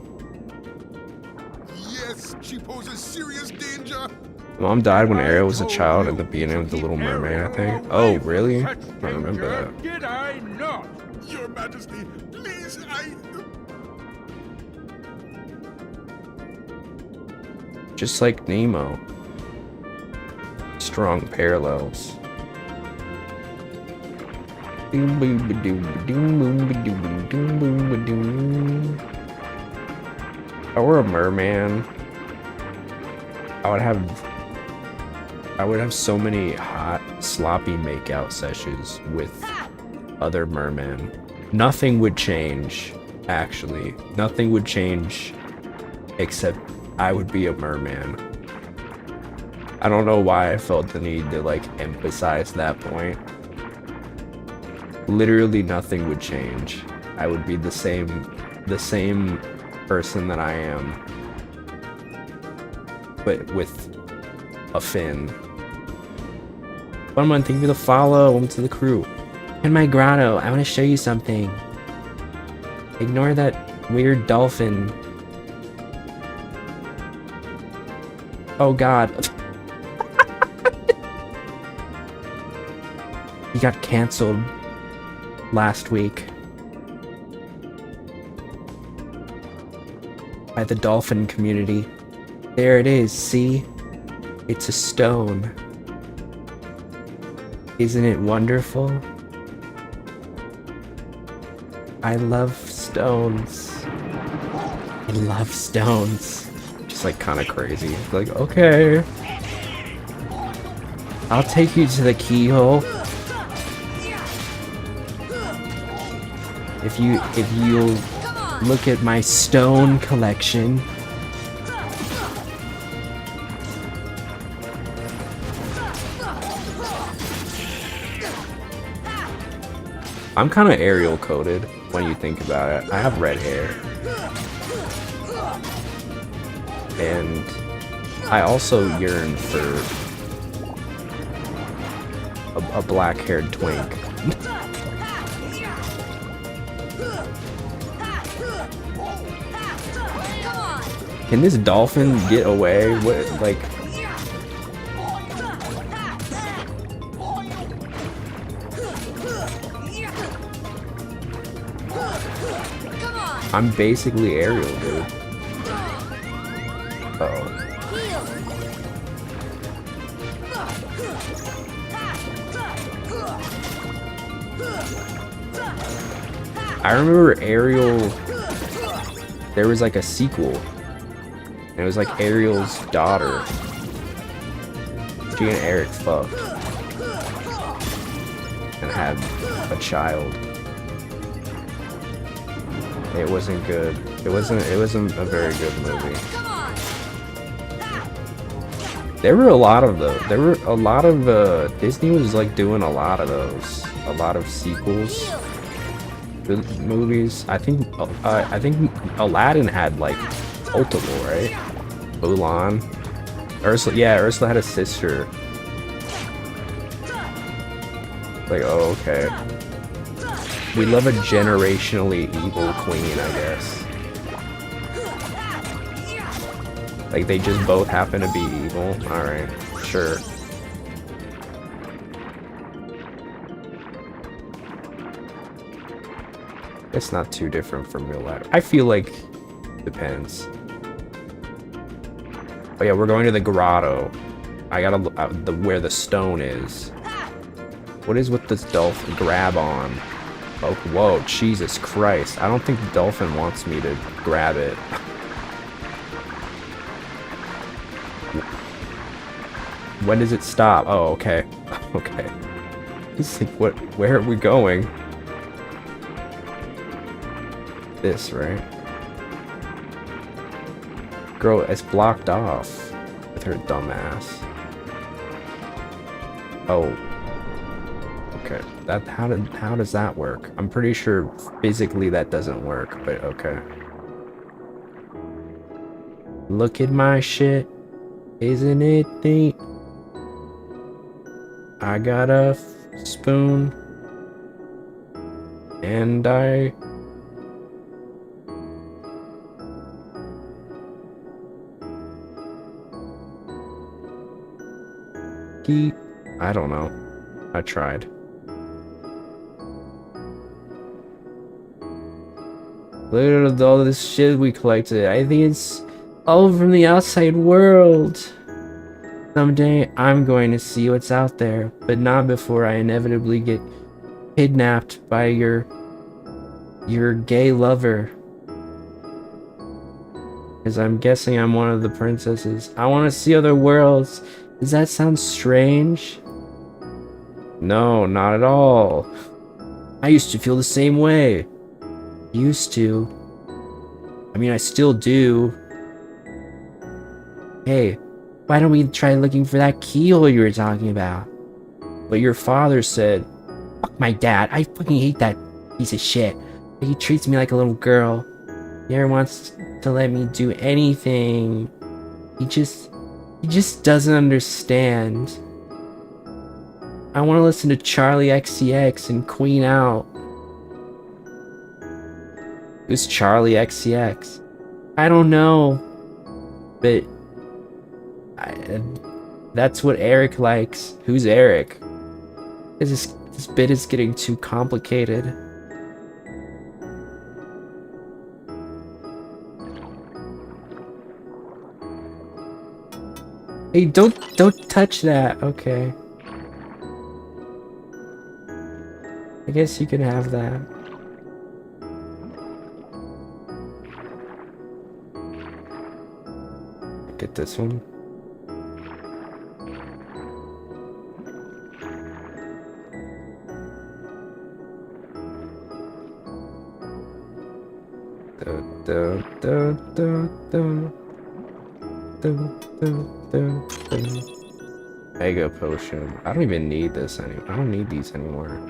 Yes, she poses serious danger. Mom died when Ariel was a child at the beginning of The Little Mermaid, I think. Oh, really? I don't remember that. Did I not? Your Majesty, please, Just like Nemo. Strong parallels. If I were a merman, I would have so many hot, sloppy makeout sessions with other mermen. Nothing would change, actually. Nothing would change except I would be a merman. I don't know why I felt the need to like emphasize that point. Literally nothing would change. I would be the same person that I am, but with a fin. 1 month, thank you for the follow. Welcome to the crew. In my grotto, I want to show you something. Ignore that weird dolphin. Oh god. He got cancelled last week by the dolphin community. There it is, see? It's a stone. Isn't it wonderful? I love stones. I love stones. Just like kind of crazy. Like, okay. I'll take you to the keyhole. If you'll look at my stone collection. I'm kind of Ariel coded when you think about it. I have red hair. And I also yearn for a black-haired twink. Can this dolphin get away? What, like... I'm basically Ariel, dude. Uh-oh. I remember Ariel, there was like a sequel. And it was like Ariel's daughter. She and Eric fucked. And had a child. It wasn't good. It wasn't a very good movie. There were a lot of those. There were a lot of Disney was like doing a lot of those. A lot of sequels. The movies. I think Aladdin had like multiple, right? Mulan. Ursula, yeah, Ursula had a sister. Like, oh, okay. We love a generationally evil queen, I guess. Like, they just both happen to be evil. Alright, sure. It's not too different from real life. I feel like depends. Oh yeah, we're going to the grotto. I gotta look where the stone is. What is with this dolphin? Grab on. Oh, whoa, Jesus Christ. I don't think the dolphin wants me to grab it. When does it stop? Oh, okay. Okay. He's like, what? Where are we going? This, right? Girl, it's blocked off with her dumb ass. Oh. Okay. How does that work? I'm pretty sure physically that doesn't work, but okay. Look at my shit. Isn't it neat? I got a spoon. And I don't know. I tried. Look at all this shit we collected. I think it's all from the outside world. Someday I'm going to see what's out there, but not before I inevitably get kidnapped by your gay lover. Because I'm guessing I'm one of the princesses. I want to see other worlds. Does that sound strange? No, not at all. I used to feel the same way. Used to. I mean, I still do. Hey, why don't we try looking for that keyhole you were talking about? But your father said, fuck my dad. I fucking hate that piece of shit. He treats me like a little girl. He never wants to let me do anything. He just doesn't understand. I want to listen to Charlie XCX and Queen Out. Who's Charlie XCX? I don't know. But that's what Eric likes. Who's Eric? This bit is getting too complicated. Hey, don't touch that. Okay. I guess you can have that. Get this one. Mega potion. I don't even need this anymore. I don't need these anymore.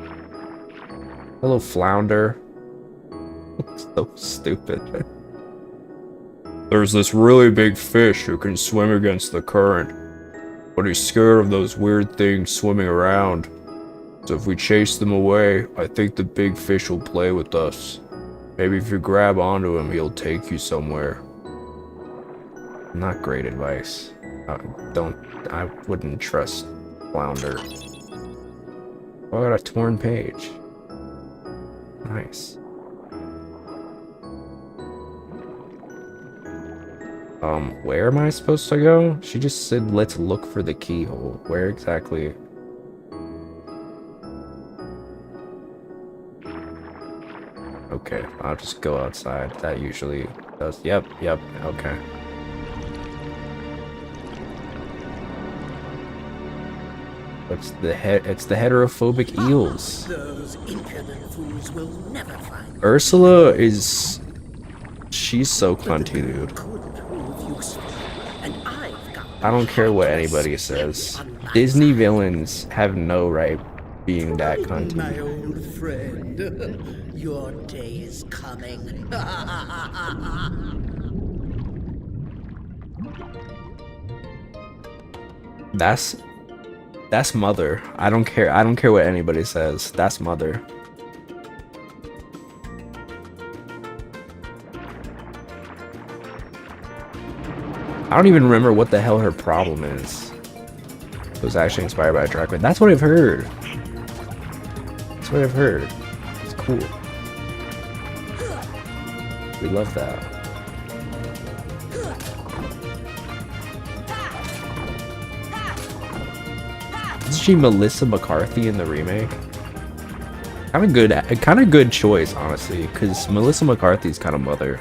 Hello, flounder. So stupid. There's this really big fish who can swim against the current, but he's scared of those weird things swimming around. So if we chase them away, I think the big fish will play with us. Maybe if you grab onto him, he'll take you somewhere. Not great advice. I wouldn't trust flounder. Oh, I got a torn page. Nice. Where am I supposed to go? She just said, let's look for the keyhole. Where exactly? Okay, I'll just go outside. That usually does. Yep, okay. It's the heterophobic eels. Those impudent fools will never find Ursula is... She's so cunty, dude. could prove useful. And I've got I don't care what anybody says. Disney villains have no right being that cunty. my old friend. Your day is coming. That's Mother. I don't care what anybody says. That's Mother. I don't even remember what the hell her problem is. It was actually inspired by a drag queen. That's what I've heard. That's what I've heard. It's cool. We love that. Isn't she Melissa McCarthy in the remake? Kind of good choice, honestly, because Melissa McCarthy's kind of Mother.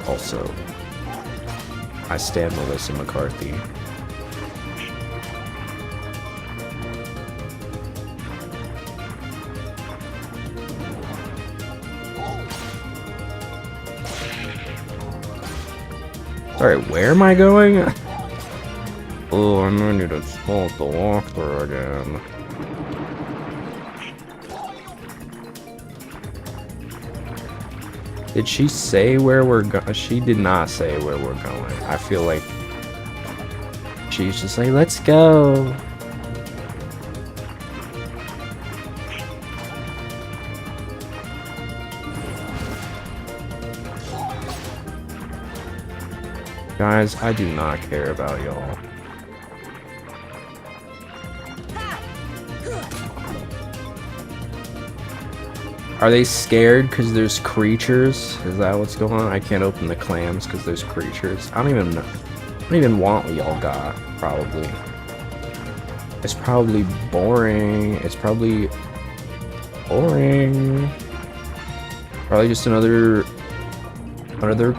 Also, I stand Melissa McCarthy. Sorry, where am I going? Oh, I'm gonna need to pull the walkthrough again. Did she say where we're going? She did not say where we're going. I feel like she's just like, let's go. Guys, I do not care about y'all. Are they scared because there's creatures? Is that what's going on? I can't open the clams because there's creatures. I don't even know. I don't even want what y'all got, probably. It's probably boring. It's probably boring. Probably just another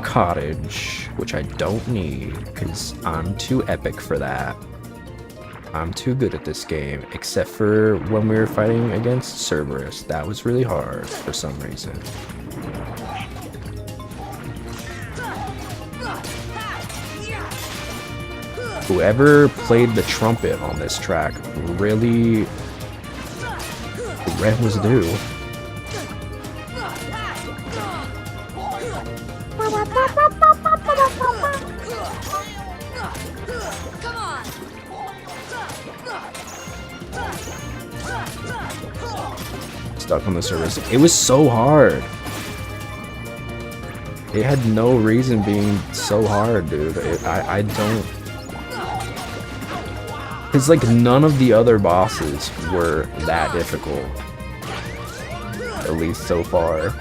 cottage, which I don't need because I'm too epic for that. I'm too good at this game, except for when we were fighting against Cerberus. That was really hard for some reason. Whoever played the trumpet on this track really... Rent was due. Stuck on the service. It was so hard. It had no reason being so hard, dude. I don't... It's like none of the other bosses were that difficult. At least so far.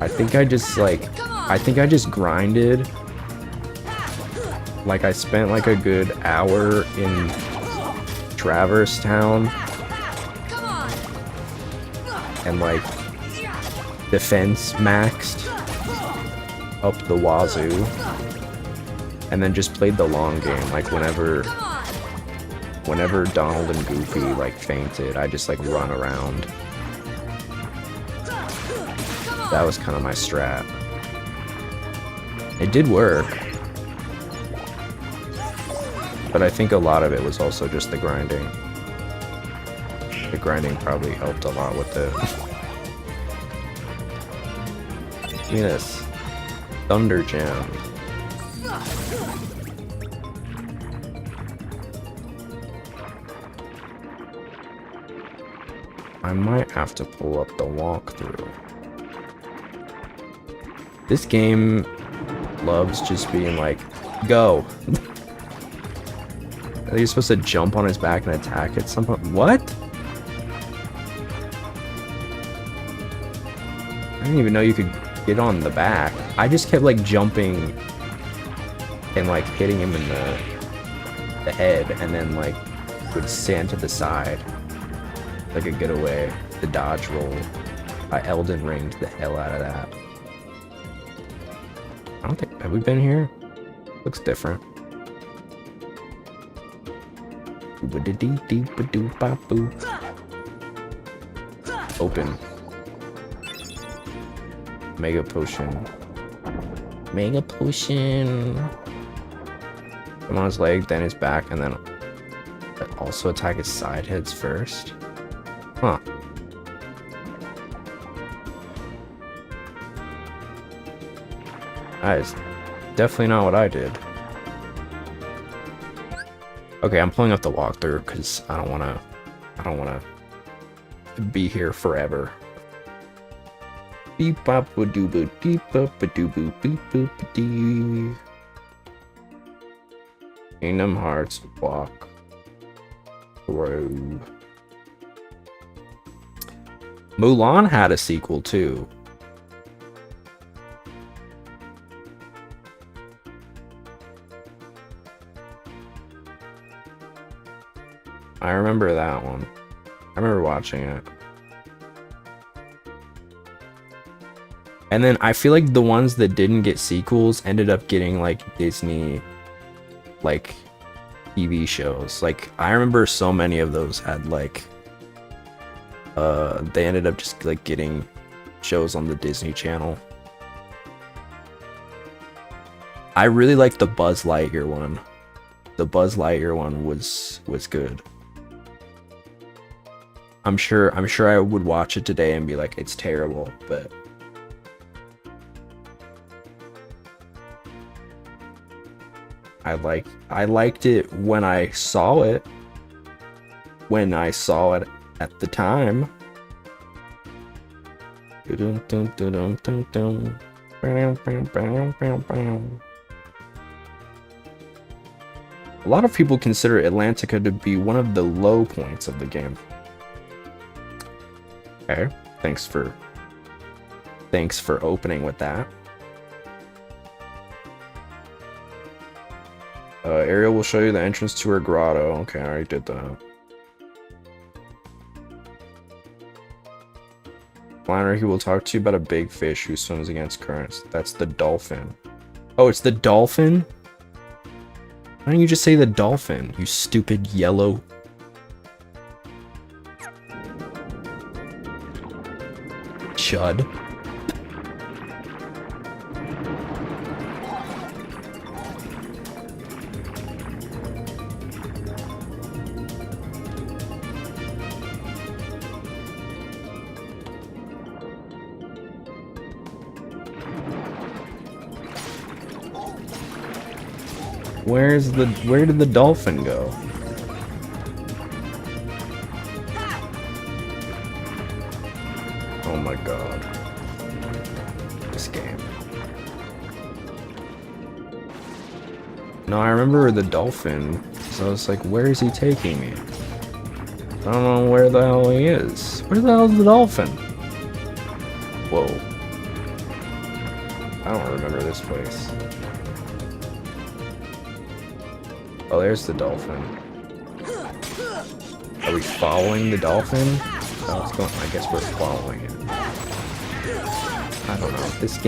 I think I just grinded. Like I spent like a good hour in Traverse Town and like defense maxed up the wazoo and then just played the long game. Like whenever Donald and Goofy like fainted, I just like run around. That was kind of my strat. It did work. But I think a lot of it was also just the grinding. The grinding probably helped a lot with it. Yes. Thunder Jam. I might have to pull up the walkthrough. This game loves just being like, go. Are you supposed to jump on his back and attack at some point? What? I didn't even know you could get on the back. I just kept like jumping and like hitting him in the head and then like would stand to the side. like a getaway. The dodge roll. I Elden Ringed the hell out of that. I don't think, have we been here? Looks different. Open. Mega potion. Mega potion. I'm on his leg, then his back, and then also attack his side heads first. Huh. That is definitely not what I did. Okay, I'm pulling up the walkthrough because I don't wanna be here forever. Beep bop ba doo boo deep bop ba doo boo beep boop ba dee. Kingdom Hearts walk through. Mulan had a sequel too. I remember that one. I remember watching it. And then I feel like the ones that didn't get sequels ended up getting like Disney like TV shows. Like I remember so many of those had like they ended up just like getting shows on the Disney Channel. I really liked the Buzz Lightyear one. The Buzz Lightyear one was good. I'm sure I would watch it today and be like, it's terrible, but I liked it when I saw it. When I saw it at the time. A lot of people consider Atlantica to be one of the low points of the game. Okay, thanks for opening with that. Ariel will show you the entrance to her grotto. Okay, I already did that. Liner, he will talk to you about a big fish who swims against currents. That's the dolphin. Oh, it's the dolphin? Why don't you just say the dolphin, you stupid yellow... chud. Where did the dolphin go? Oh my god. This game. No, I remember the dolphin. So I was like, where is he taking me? I don't know where the hell he is. Where the hell is the dolphin? Whoa. I don't remember this place. Oh, there's the dolphin. Are we following the dolphin? Oh, it's going. I guess we're following it. I don't know. This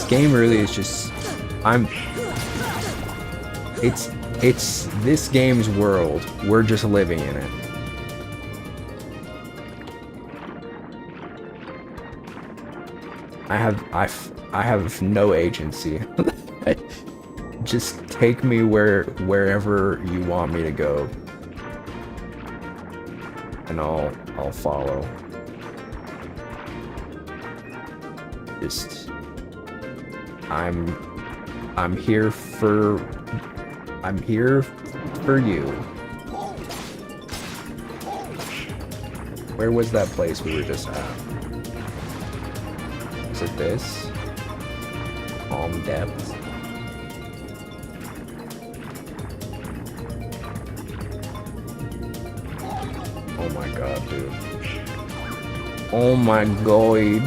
game really is just. It's this game's world. We're just living in it. I have no agency. Just take me wherever you want me to go, and I'll follow. Just I'm here for you. Where was that place we were just at? Is it this? Calm depths. Oh my god, dude. Oh my god.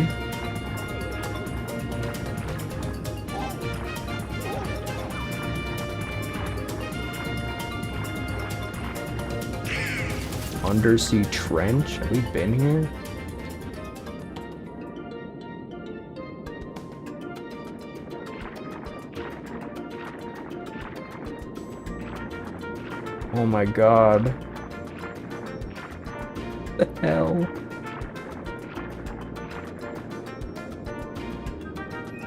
undersea trench? Have we been here? Oh my god. The hell?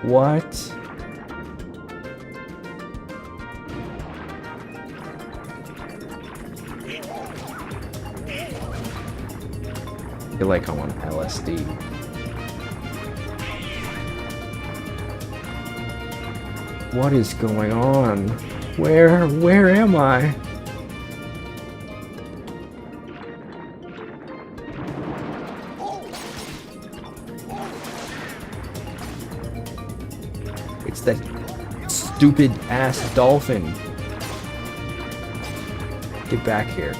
What? I feel like I'm on LSD. What is going on? Where am I? It's that stupid ass dolphin. Get back here.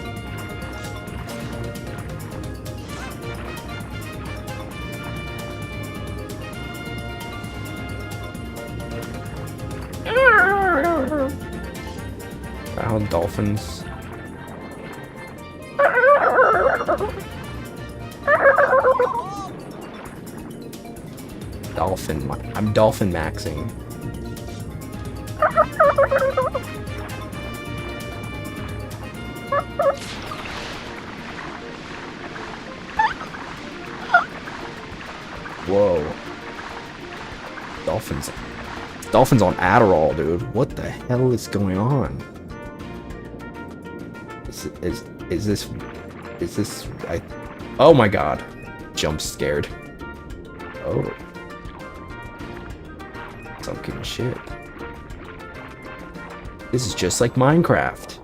How dolphins. I'm dolphin maxing. Whoa. Dolphins on Adderall, dude. What the hell is going on? Is this oh my god. Jump scared. Oh. Fucking shit. This is just like Minecraft.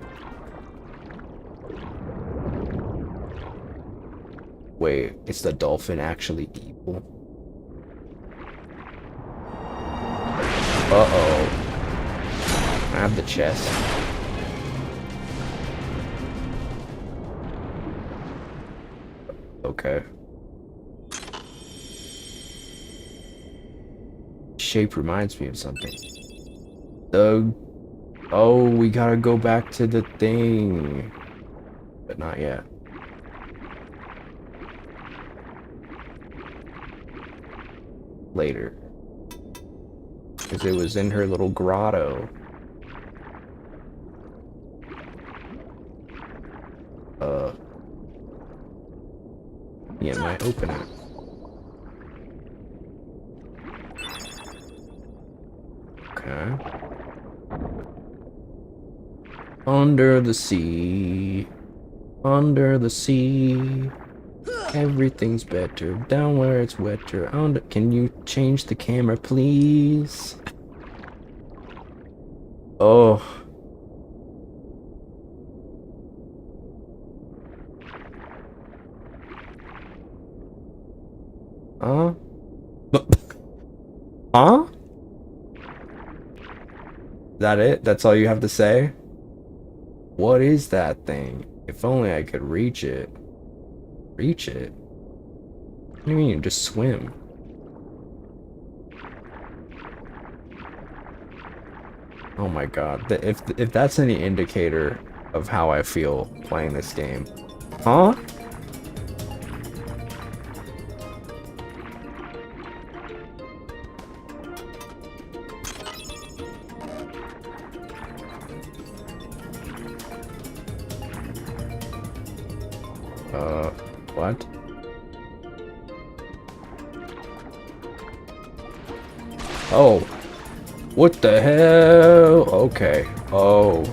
Wait, is the dolphin actually evil? Uh-oh. I have the chest. Okay. Shape reminds me of something. Oh, we gotta go back to the thing. But not yet. Later. Because it was in her little grotto. Yeah, might open it. Okay. Under the sea. Under the sea. Everything's better. Down where it's wetter. Can you change the camera, please? Oh. Huh? Huh? Is that it? That's all you have to say? What is that thing? If only I could reach it. Reach it? What do you mean? Just swim. Oh my god. If that's any indicator of how I feel playing this game. Huh? What? Oh. What the hell? Okay. Oh.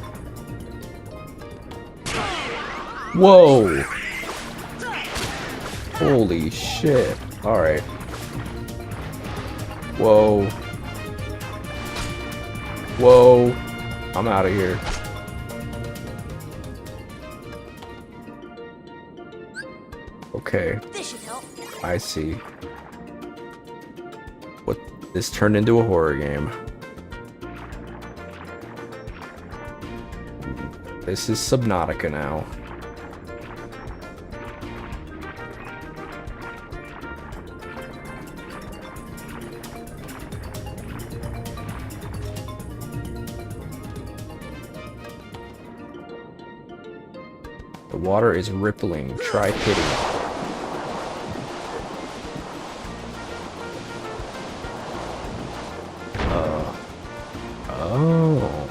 Whoa. Holy shit. Alright. Whoa. Whoa. I'm out of here. Okay. This should help. I see. What? This turned into a horror game. This is Subnautica now. water is rippling. Try pity. Oh.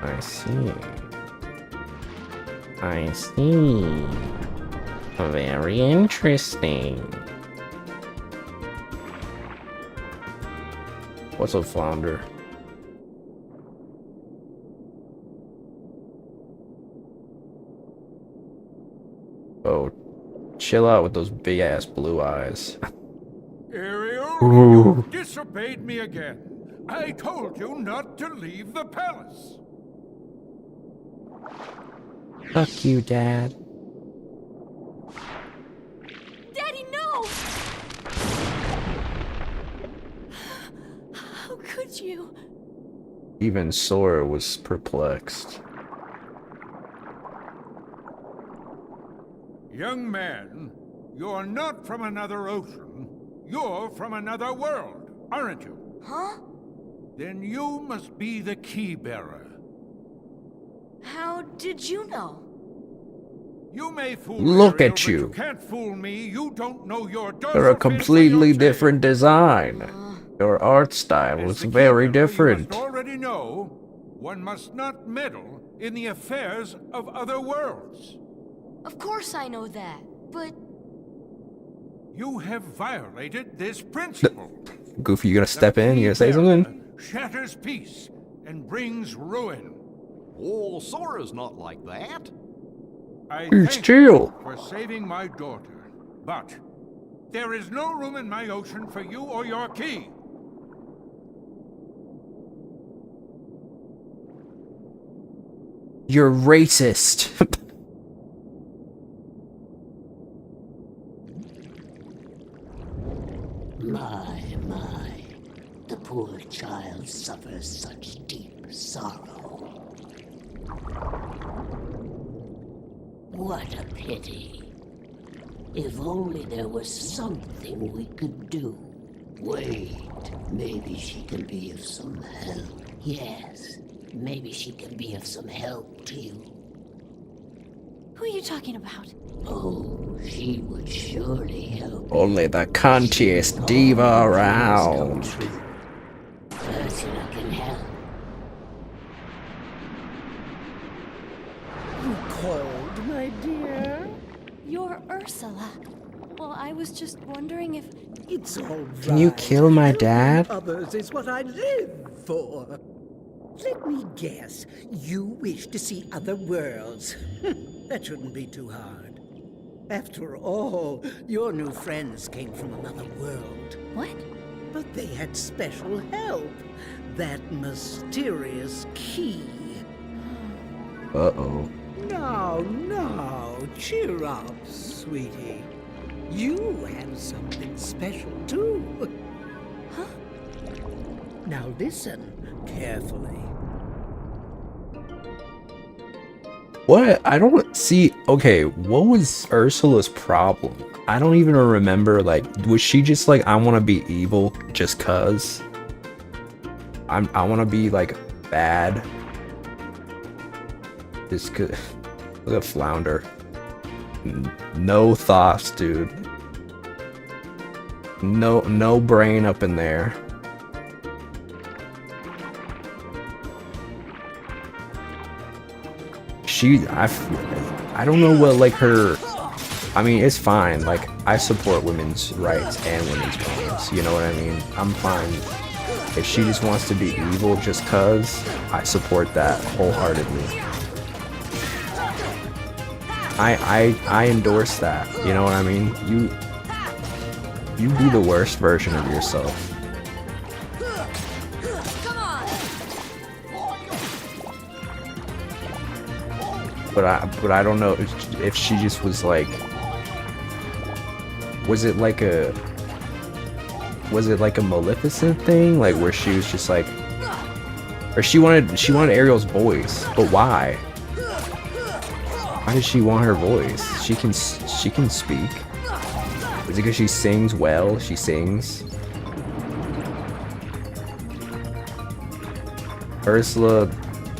I see. I see. Very interesting. What's a flounder? Oh, chill out with those big ass blue eyes. Ariel, Ooh. you disobeyed me again. I told you not to leave the palace. Fuck you, Dad. Daddy, no! How could you? Even Sora was perplexed. Young man, you're not from another ocean. You're from another world, aren't you? Huh? Then you must be the key bearer. How did you know? You may fool Look Ariel, at but you. You can't fool me. You don't know your They're a completely different design. Your art style is very different. You must already know one must not meddle in the affairs of other worlds. Of course I know that, but You have violated this principle. Goofy, you gonna step in? You gonna say something? Shatters peace and brings ruin. Oh, Sora's not like that. I It's thank chill. you for saving my daughter, but there is no room in my ocean for you or your key. You're racist. My. The poor child suffers such deep sorrow. What a pity. If only there was something we could do. Wait, maybe she can be of some help. Yes, maybe she can be of some help to you. who are you talking about? Oh, she would surely help. Only the cuntiest diva around. Ursula can help. You called, my dear? You're Ursula. Well, I was just wondering if... It's all right. Can you kill my dad? Helping others is what I live for. Let me guess. You wish to see other worlds. That shouldn't be too hard. After all, your new friends came from another world. What? But they had special help. That mysterious key. Uh-oh. Now, cheer up, sweetie. You have something special, too. Huh? Now listen carefully. What? I don't see... Okay, what was Ursula's problem? I don't even remember, like, was she just like, I want to be evil just cuz? I want to be, like, bad. This could... Look at Flounder. No thoughts, dude. No brain up in there. I don't know what, like, her... I mean, it's fine. Like, I support women's rights and women's pains. You know what I mean? I'm fine. If she just wants to be evil just cuz, I support that wholeheartedly. I endorse that. You know what I mean? You be the worst version of yourself. But I don't know if she just was like, was it like a Maleficent thing, like where she was just like, or she wanted Ariel's voice, but why? Why does she want her voice? She can speak. Is it because she sings well? She sings. Ursula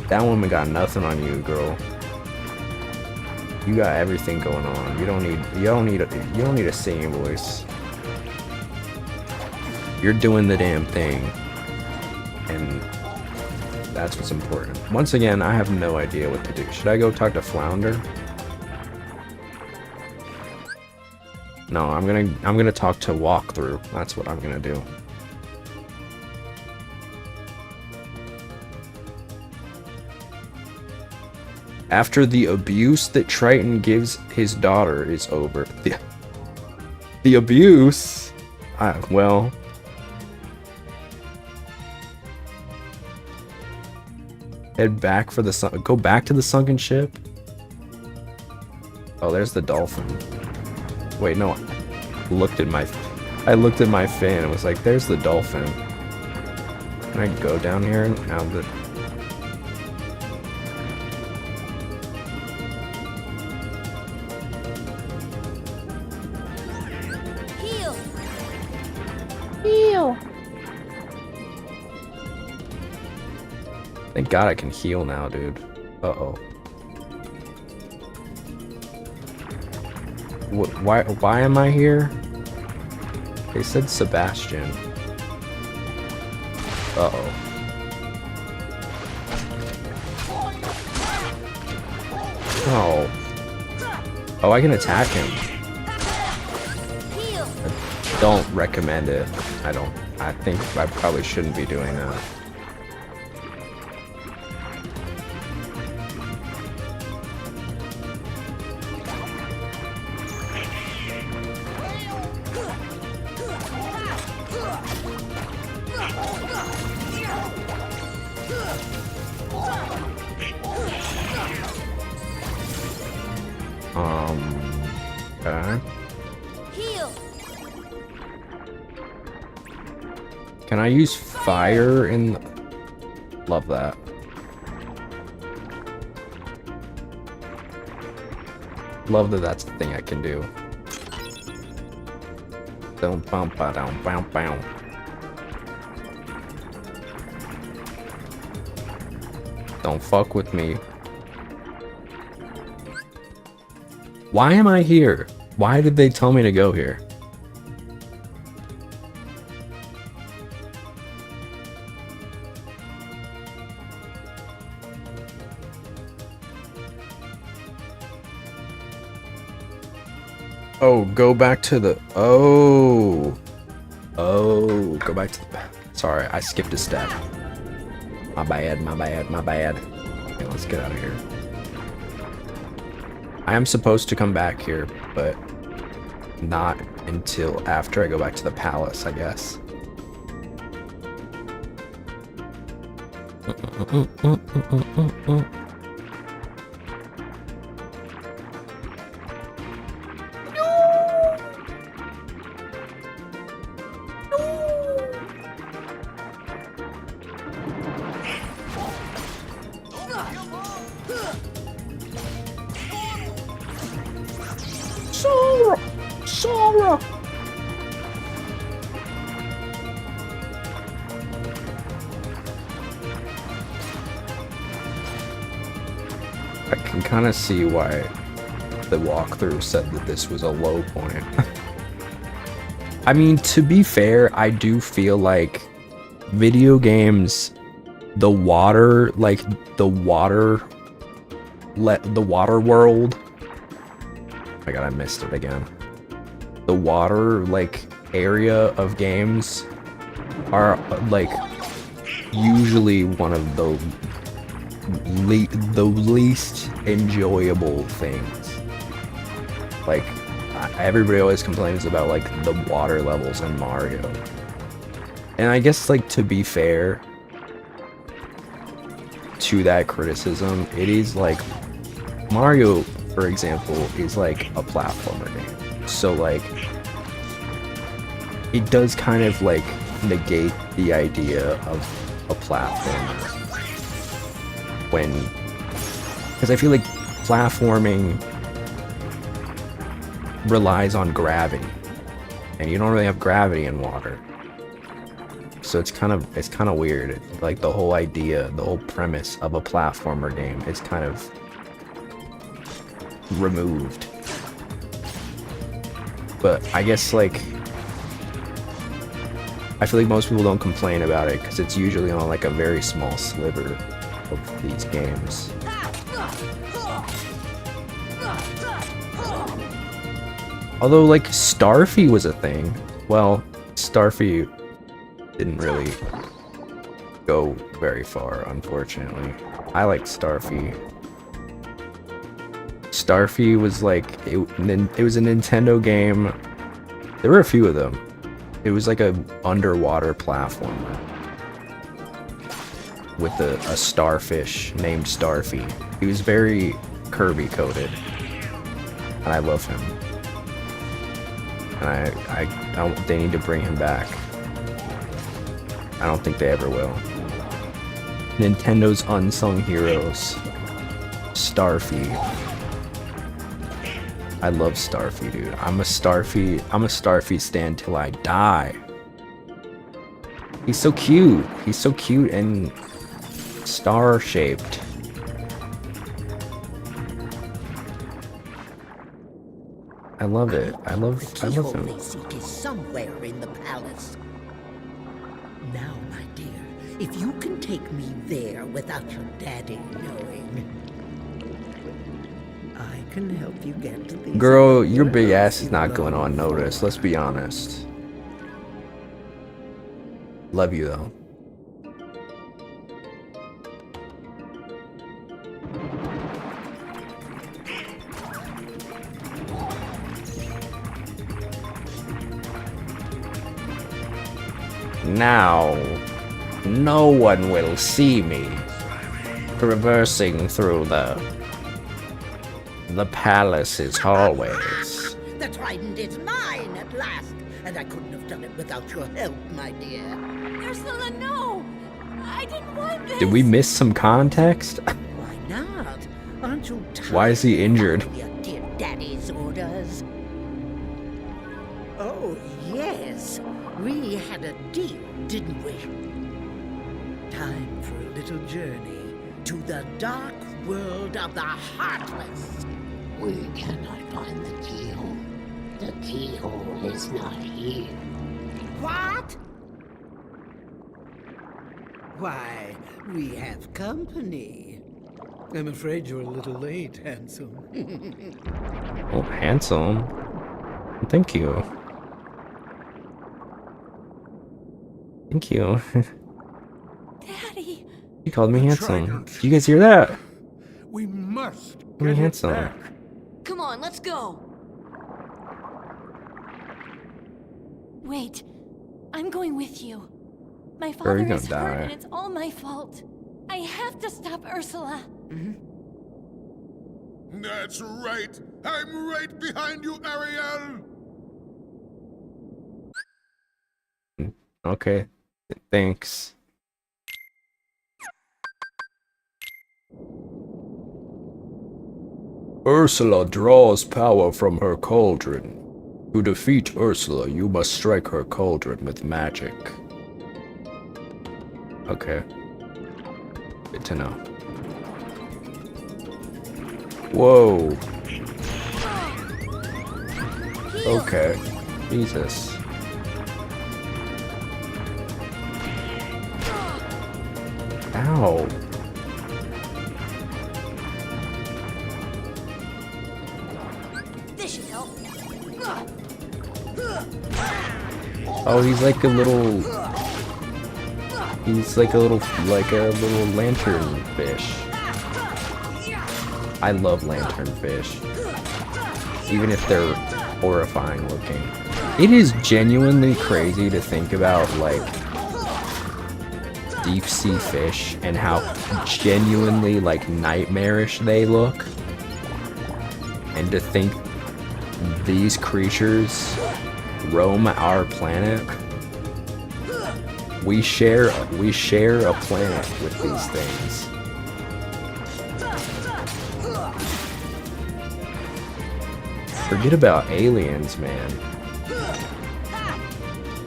That woman got nothing on you, girl. You got everything going on. You don't need a singing voice. You're doing the damn thing. And that's what's important. Once again, I have no idea what to do. Should I go talk to Flounder? No, I'm gonna talk to Walkthrough. That's what I'm gonna do. After the abuse that Triton gives his daughter is over. The abuse? Well... Head back for the go back to the sunken ship? Oh, there's the dolphin. Wait, no. I looked at my fin and was like, there's the dolphin. Can I go down here now that... Heal. Thank God I can heal now, dude. Uh-oh. Why am I here? They said Sebastian. Uh-oh. Oh. Oh, I can attack him. I don't recommend it. I think I probably shouldn't be doing that. Okay. Can I use fire in... Love that. Love that that's the thing I can do. Don't bump down, bounce, bounce. Don't fuck with me. Why am I here? Why did they tell me to go here? Oh, go back to the... Oh, go back to the... Sorry, I skipped a step. My bad, my bad, my bad. Okay, let's get out of here. I am supposed to come back here, but not until after I go back to the palace, I guess. Sora! I can kind of see why the walkthrough said that this was a low point. I mean, to be fair, I do feel like video games, the water world. Oh my god, I missed it again. The water, area of games are, usually one of the least enjoyable things. Everybody always complains about, the water levels in Mario. And I guess, to be fair to that criticism, it is, Mario, for example, is, a platformer game. So, it does kind of, negate the idea of a platformer. Because I feel like platforming relies on gravity. And you don't really have gravity in water. So it's kind of weird. Like the whole idea, the whole premise of a platformer game is kind of removed. But I guess like I feel like most people don't complain about it because it's usually on like a very small sliver of these games. Although like Starfy was a thing. Well, Starfy didn't really go very far, unfortunately. I like Starfy. Starfy was like it was a Nintendo game. There were a few of them. It was like a underwater platformer with a starfish named Starfy. He was very Kirby coded, and I love him. And I don't. They need to bring him back. I don't think they ever will. Nintendo's unsung heroes. Starfy. I love Starfy, dude. I'm a Starfy stan till I die. He's so cute. He's so cute and star-shaped. I love it. I love him. They seek is somewhere in the palace. Now, my dear, if you can take me there without your daddy knowing, I can help you get to these. Girl, your big ass is not going unnoticed. Let's be honest. Love you though. Now, no one will see me traversing through the palace's hallways. The trident is mine at last, and I couldn't have done it without your help, my dear. Ursula, no! I didn't want this! Did we miss some context? Why not? Aren't you tired? Why is he injured? of your dear daddy's orders? Oh, yes. We had a deal, didn't we? Time for a little journey to the dark world of the Heartless. We cannot find the keyhole. The keyhole is not here. What? Why, we have company. I'm afraid you're a little late, handsome. Oh, handsome. Thank you. Thank you. Daddy! You called me handsome. Trident. Did you guys hear that? We must I'm get it handsome. back. Come on, let's go! Wait, I'm going with you. My Girl, father you're is gonna hurt die. and it's all my fault. I have to stop Ursula. That's right. I'm right behind you, Ariel. Okay. Thanks. Ursula draws power from her cauldron. To defeat Ursula, you must strike her cauldron with magic. Okay. Good to know. Whoa. Okay. Jesus. Ow. This should help. Oh, he's like a little... He's like a little lantern fish. I love lantern fish. Even if they're horrifying looking. It is genuinely crazy to think about, like, deep sea fish and how genuinely, like, nightmarish they look. And to think these creatures roam our planet. We share a planet with these things. Forget about aliens, man.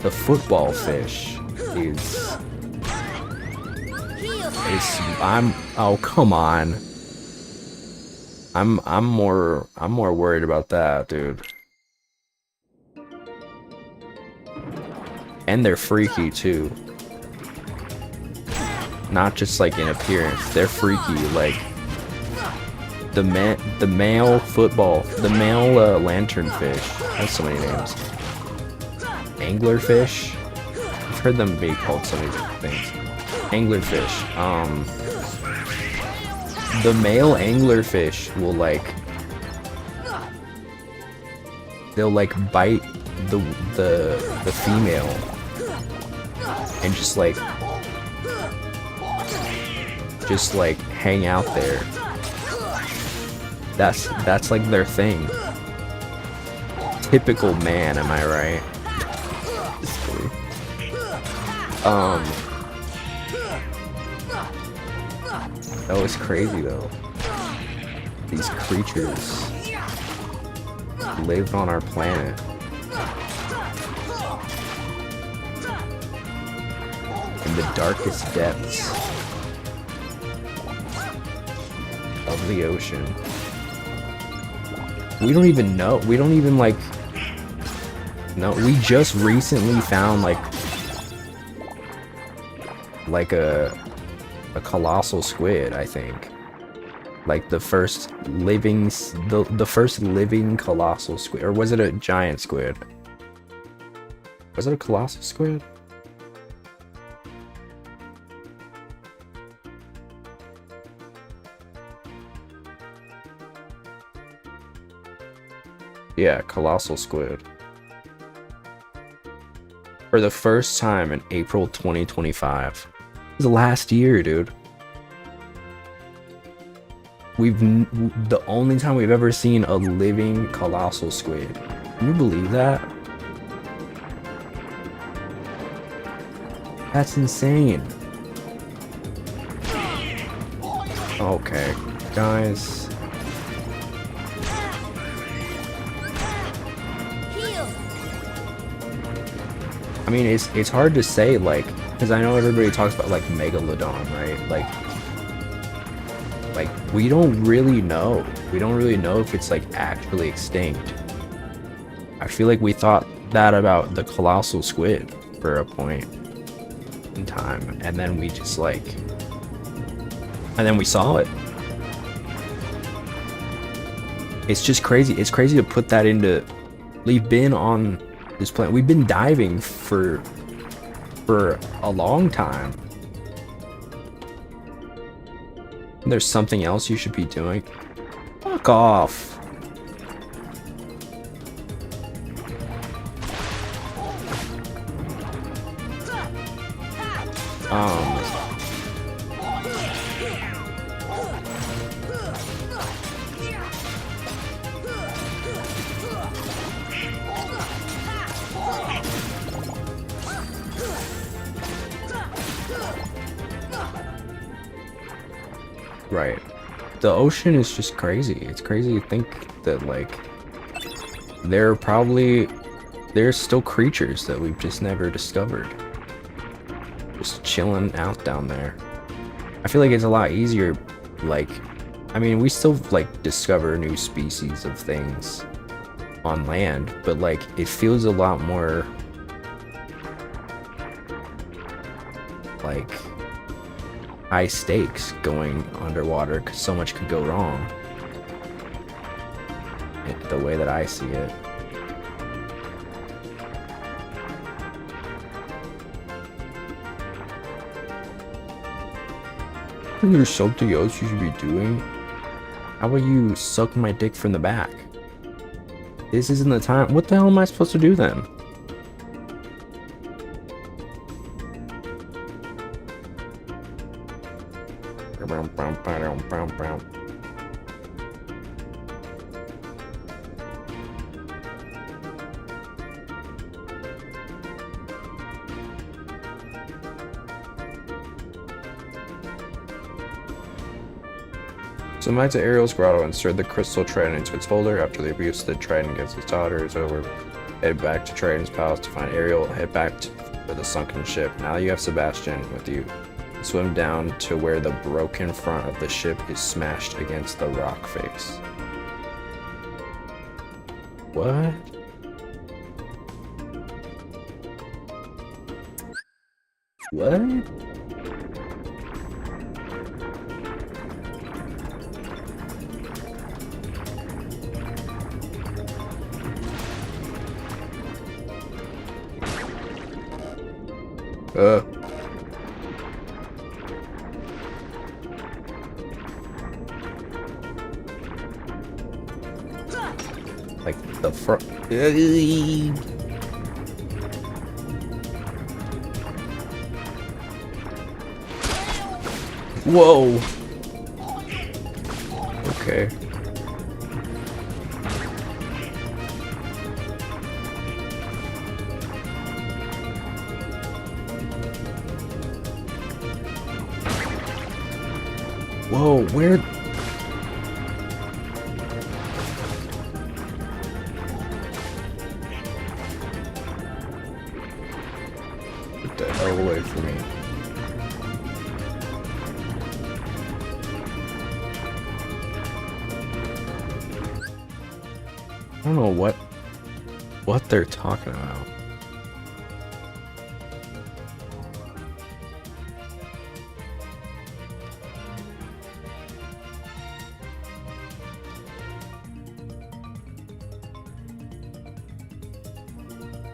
The football fish. is I'm oh come on. I'm more worried about that, dude. And they're freaky too. Not just like in appearance, they're freaky. Like the male lanternfish. That's so many names. Anglerfish. I've heard them be called so many different things. Anglerfish. The male anglerfish will like, they'll like bite the female and just like hang out there. That's like their thing. Typical man, am I right? That was crazy though. These creatures live on our planet. In the darkest depths of the ocean. We don't even know. We don't even like... No, we just recently found like a colossal squid, I think. Like the first living colossal squid, or was it a giant squid? Was it a colossal squid? Yeah, colossal squid. For the first time in April 2025. It was last year, dude. The only time we've ever seen a living colossal squid. Can you believe that? That's insane. Okay, guys. I mean, it's hard to say, like, because I know everybody talks about like megalodon, right? Like we don't really know. We don't really know if it's like actually extinct. I feel like we thought that about the colossal squid for a point in time, and then we just like, and then we saw it. It's just crazy. It's crazy to put that into. We've been on this planet. We've been diving for a long time. There's something else you should be doing. Fuck off. Right. The ocean is just crazy. It's crazy to think that, like, there's still creatures that we've just never discovered. Just chilling out down there. I feel like it's a lot easier, like, I mean, we still, like, discover new species of things on land, but, like, it feels a lot more, like, high stakes going underwater because so much could go wrong. The way that I see it. There's something else you should be doing. How about you suck my dick from the back? This isn't the time. What the hell am I supposed to do then? Some knights at Ariel's grotto insert the crystal trident into its holder. After the abuse of the trident against his daughter is over, head back to Triton's palace to find Ariel. Head back to for the sunken ship. Now you have Sebastian with you. Swim down to where the broken front of the ship is smashed against the rock face. What? What? Like the front. Whoa. Okay. Whoa, where? Get the hell away from me. I don't know what they're talking about.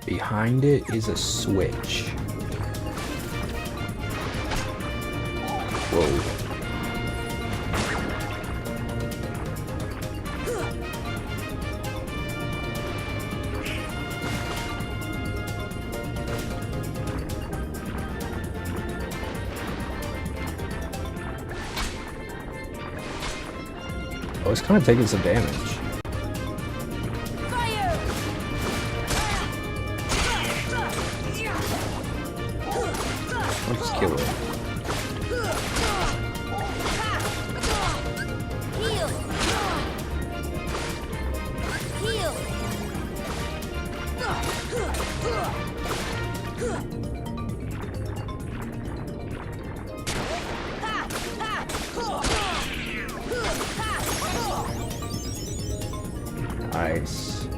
Behind it is a switch. Whoa. Oh, it's kind of taking some damage. I'll just kill it. Nice.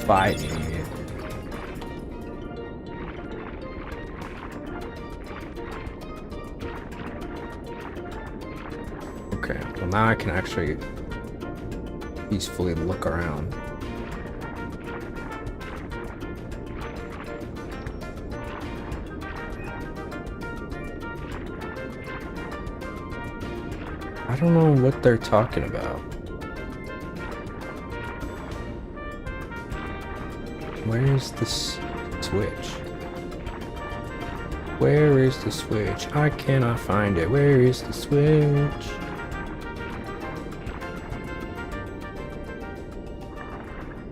Fighting. Okay, well now I can actually peacefully look around. I don't know what they're talking about. Where's this switch? Where is the switch? I cannot find it. Where is the switch?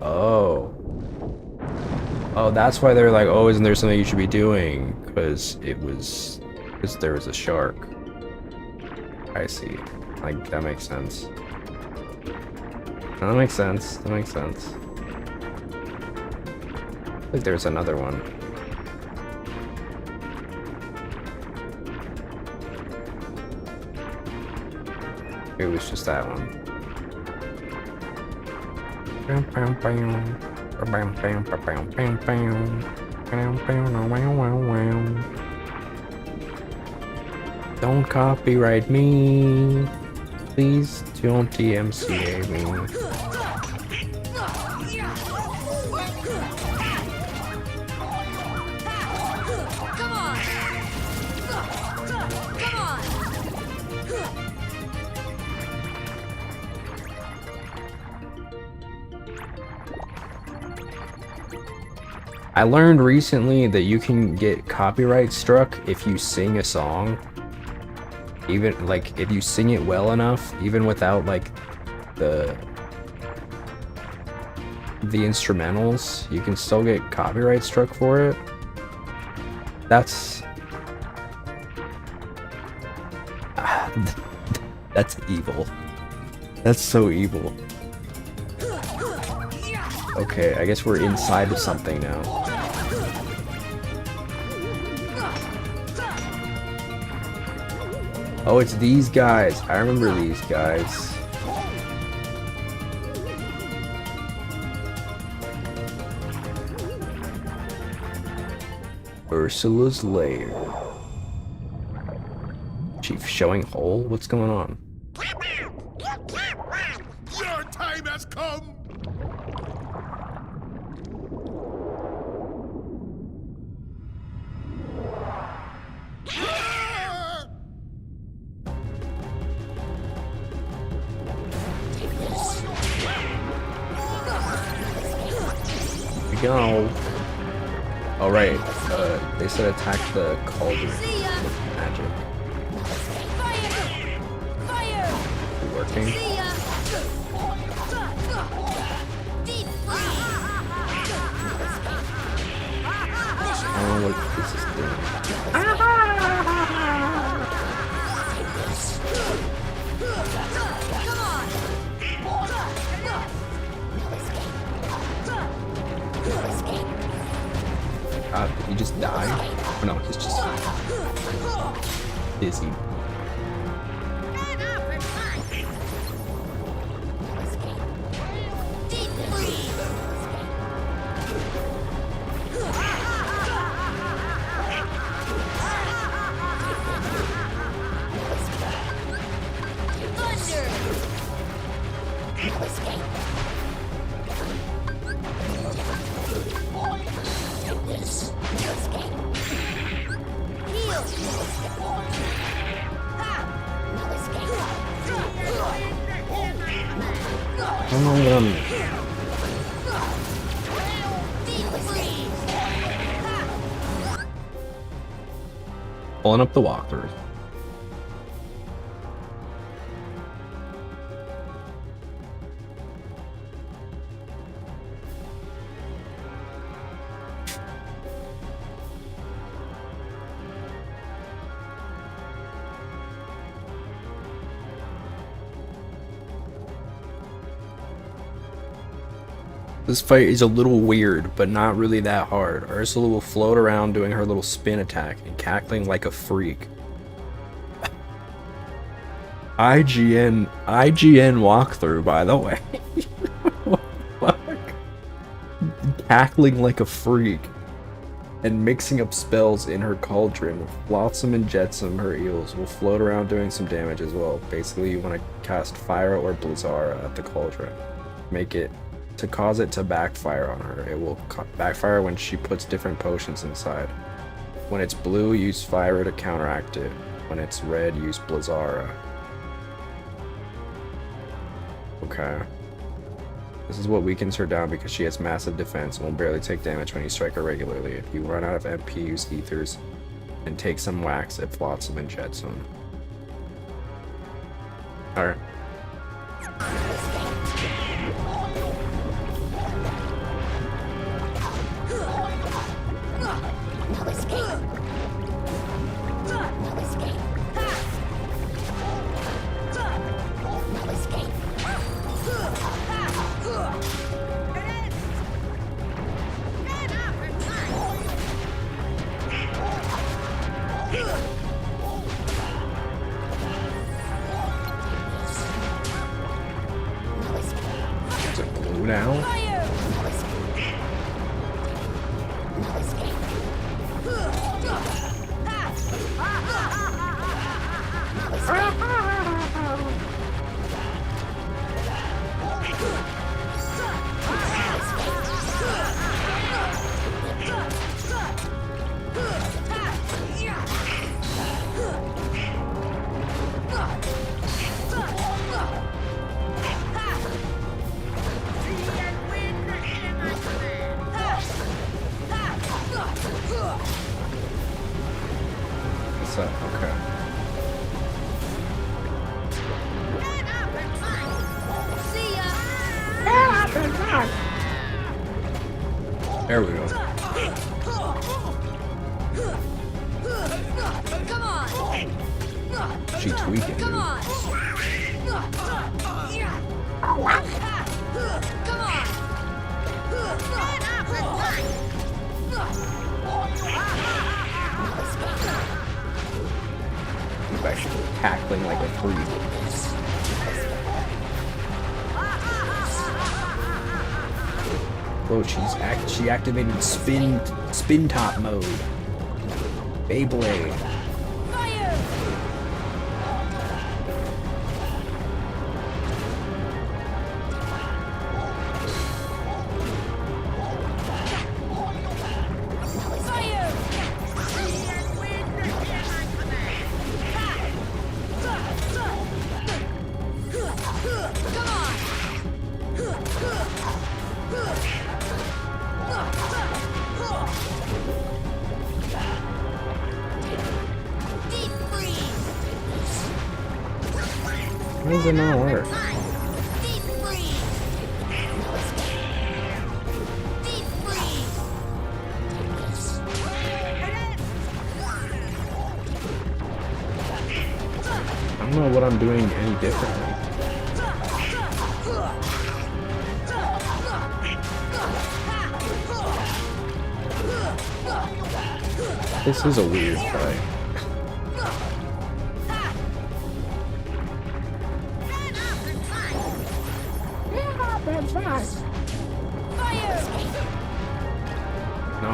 Oh. Oh, that's why they're like, oh, isn't there something you should be doing? Because there was a shark. I see. Like, that makes sense. That makes sense. That makes sense. I think there's another one. It was just that one. Don't copyright me. Please don't DMCA me. I learned recently that you can get copyright struck if you sing a song. Even like if you sing it well enough, even without like the instrumentals, you can still get copyright struck for it. That's that's evil. That's so evil. Okay, I guess we're inside of something now. Oh, it's these guys. I remember these guys. Ursula's lair. Chief showing hole? What's going on? Your time has come! Here we go. Alright, they said attack the cauldron See ya. with magic. Fire! Fire! Working? See ya! Deep freeze! I don't know what this is doing. Come on! God, did he just die? Oh no, he's just dizzy. Deep freeze! Thunder! Heal! Come on, Deep freeze! pulling up the walkthrough. This fight is a little weird, but not really that hard. Ursula will float around doing her little spin attack and cackling like a freak. IGN walkthrough, by the way. What the fuck? Cackling like a freak and mixing up spells in her cauldron. Flotsam and Jetsam, her eels, will float around doing some damage as well. Basically, you want to cast Fire or Blizzara at the cauldron. Make it to cause it to backfire on her. It will backfire when she puts different potions inside. When it's blue, use Fire to counteract it. When it's red, use Blizzara. Okay. This is what weakens her down because she has massive defense and will barely take damage when you strike her regularly. If you run out of MP, use Ethers and take some whacks at Flotsam and Jetsam. Alright. Is it blue now? What's that? Okay. See ya! There we go. Come on! She tweaking, Come dude. on! Come on! Oh, she activated spin top mode. Beyblade. Fire! Fire! Come on! Deep freeze! How does it not work? Deep freeze! Deep freeze! I don't know what I'm doing any differently. This is a weird fight. Fire! No.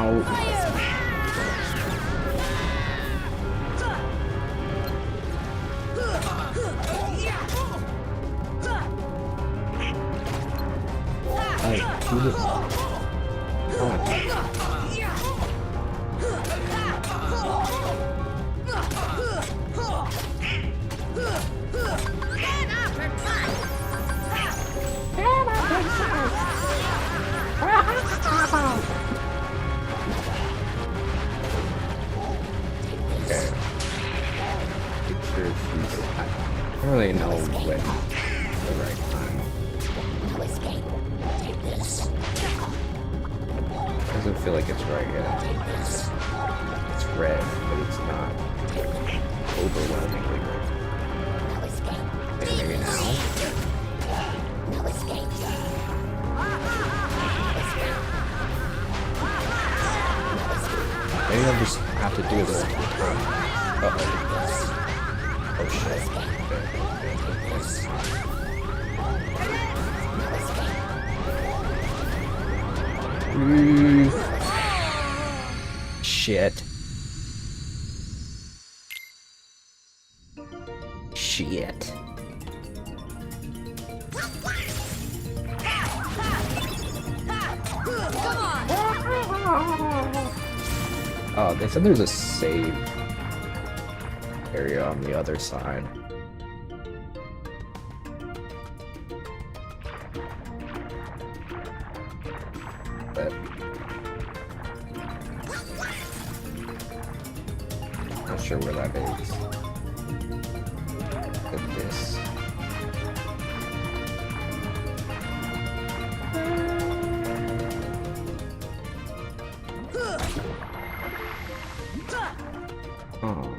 Hey, do this. Okay. Picture she's. I don't really know when the right time. Doesn't feel like it's right yet. It's red, but it's not overwhelmingly red. Okay, maybe now. Maybe I'll just have to do this. Uh-oh. Oh shit. Shit. Shit. Oh, they said there's a save area on the other side. But not sure where that is. Look at this. Oh.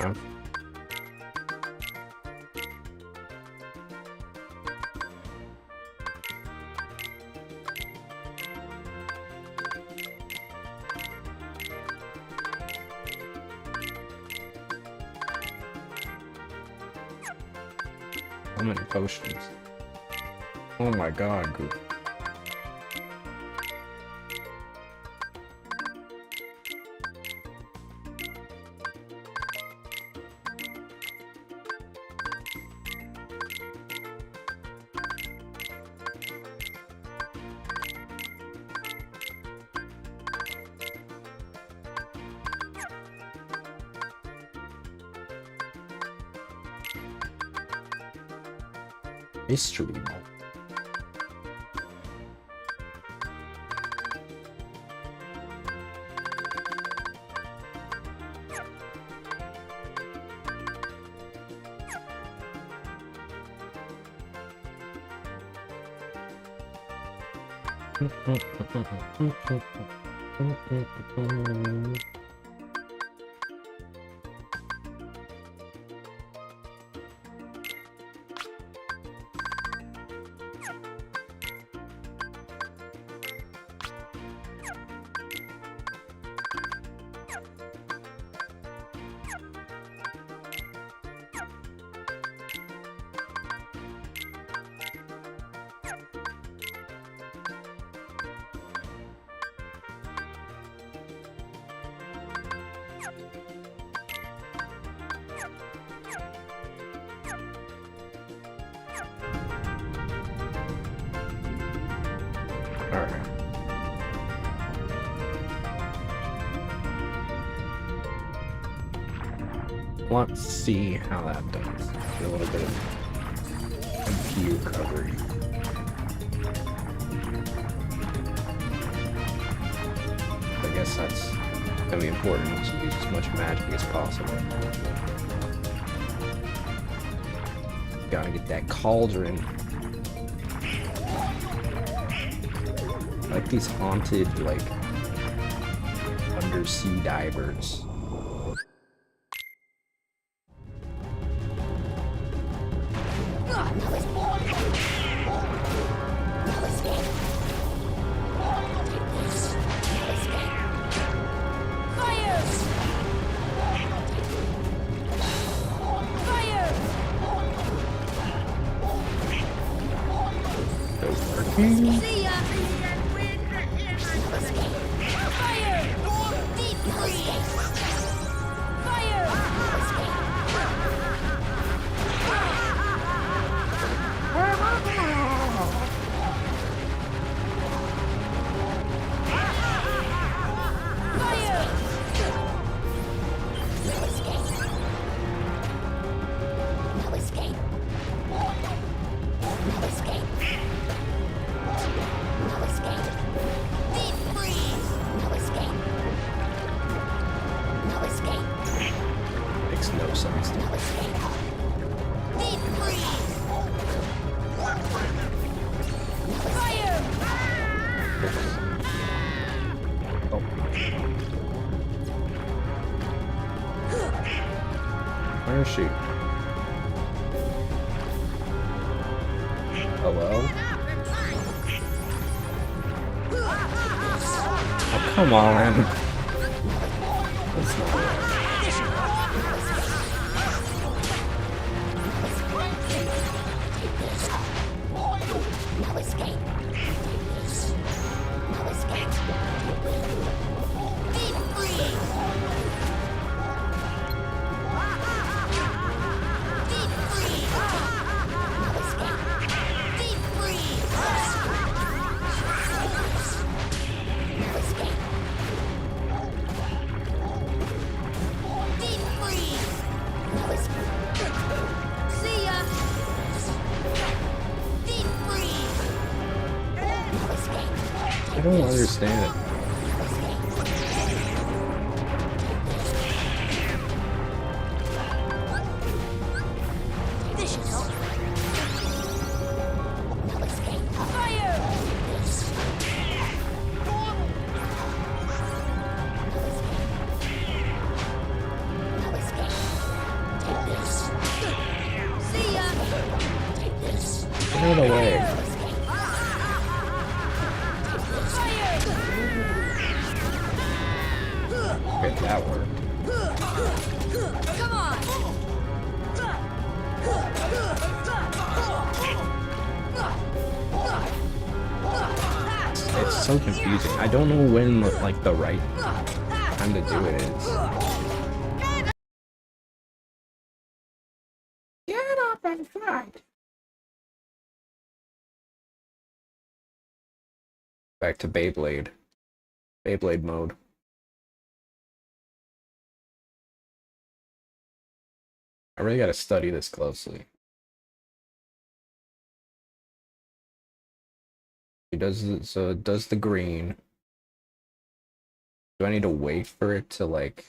Huh? So many potions. Oh my god, Goop. Mystery mode. Alright. Let's see how that does. A little bit of view recovery. I guess that's gonna be important to use as much magic as possible. Gotta get that cauldron. I like these haunted, like, undersea divers. See ya! Fire! Deep freeze! Fire! Fire! No escape. No escape. No escape. No escape. Deep freeze! No escape. No escape. Makes no sense to me. No escape. Deep freeze! Fire! Oh. Where is she? Hello? Oh, come on. That's not right. No escape. No escape. Deep freeze! Deep freeze! No escape. Deep freeze! No escape. Deep freeze! No escape. See ya! Deep freeze! No escape. I don't understand it. No escape. This should help. No escape. Fire! No escape. Take this. See ya! Take this. Get out of the way. No escape. Fire! Okay, that worked. Come on! It's so confusing. I don't know when, like, the right time to do it is. Get up and fight! Back to Beyblade. Beyblade mode. I really gotta study this closely. It does so it does the green. Do I need to wait for it to like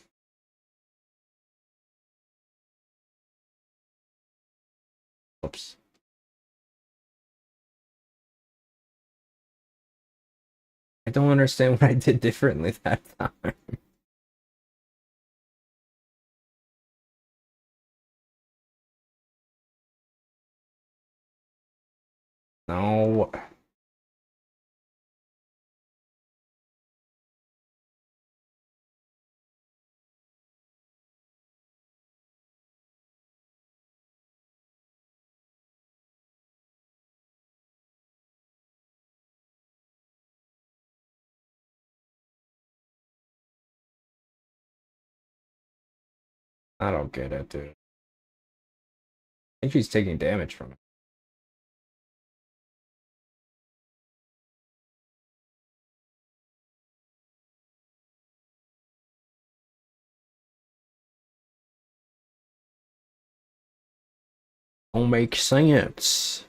oops. I don't understand what I did differently that time. No. I don't get it, dude. I think she's taking damage from it. Don't make sense.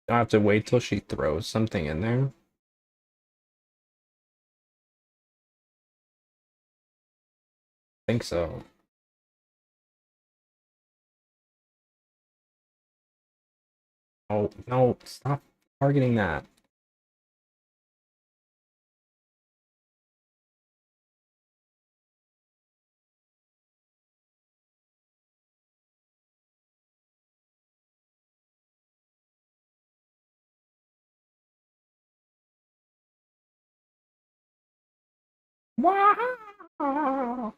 I have to wait till she throws something in there. I think so. Oh no, stop targeting that. Wow.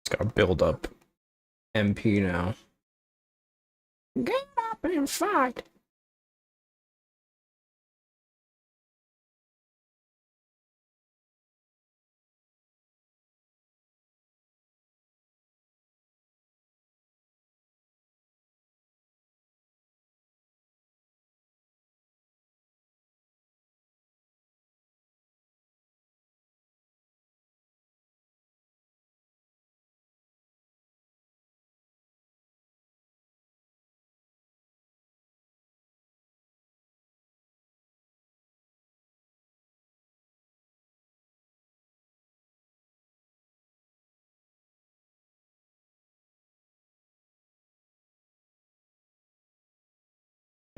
It's gotta build up MP now. Get up and fight.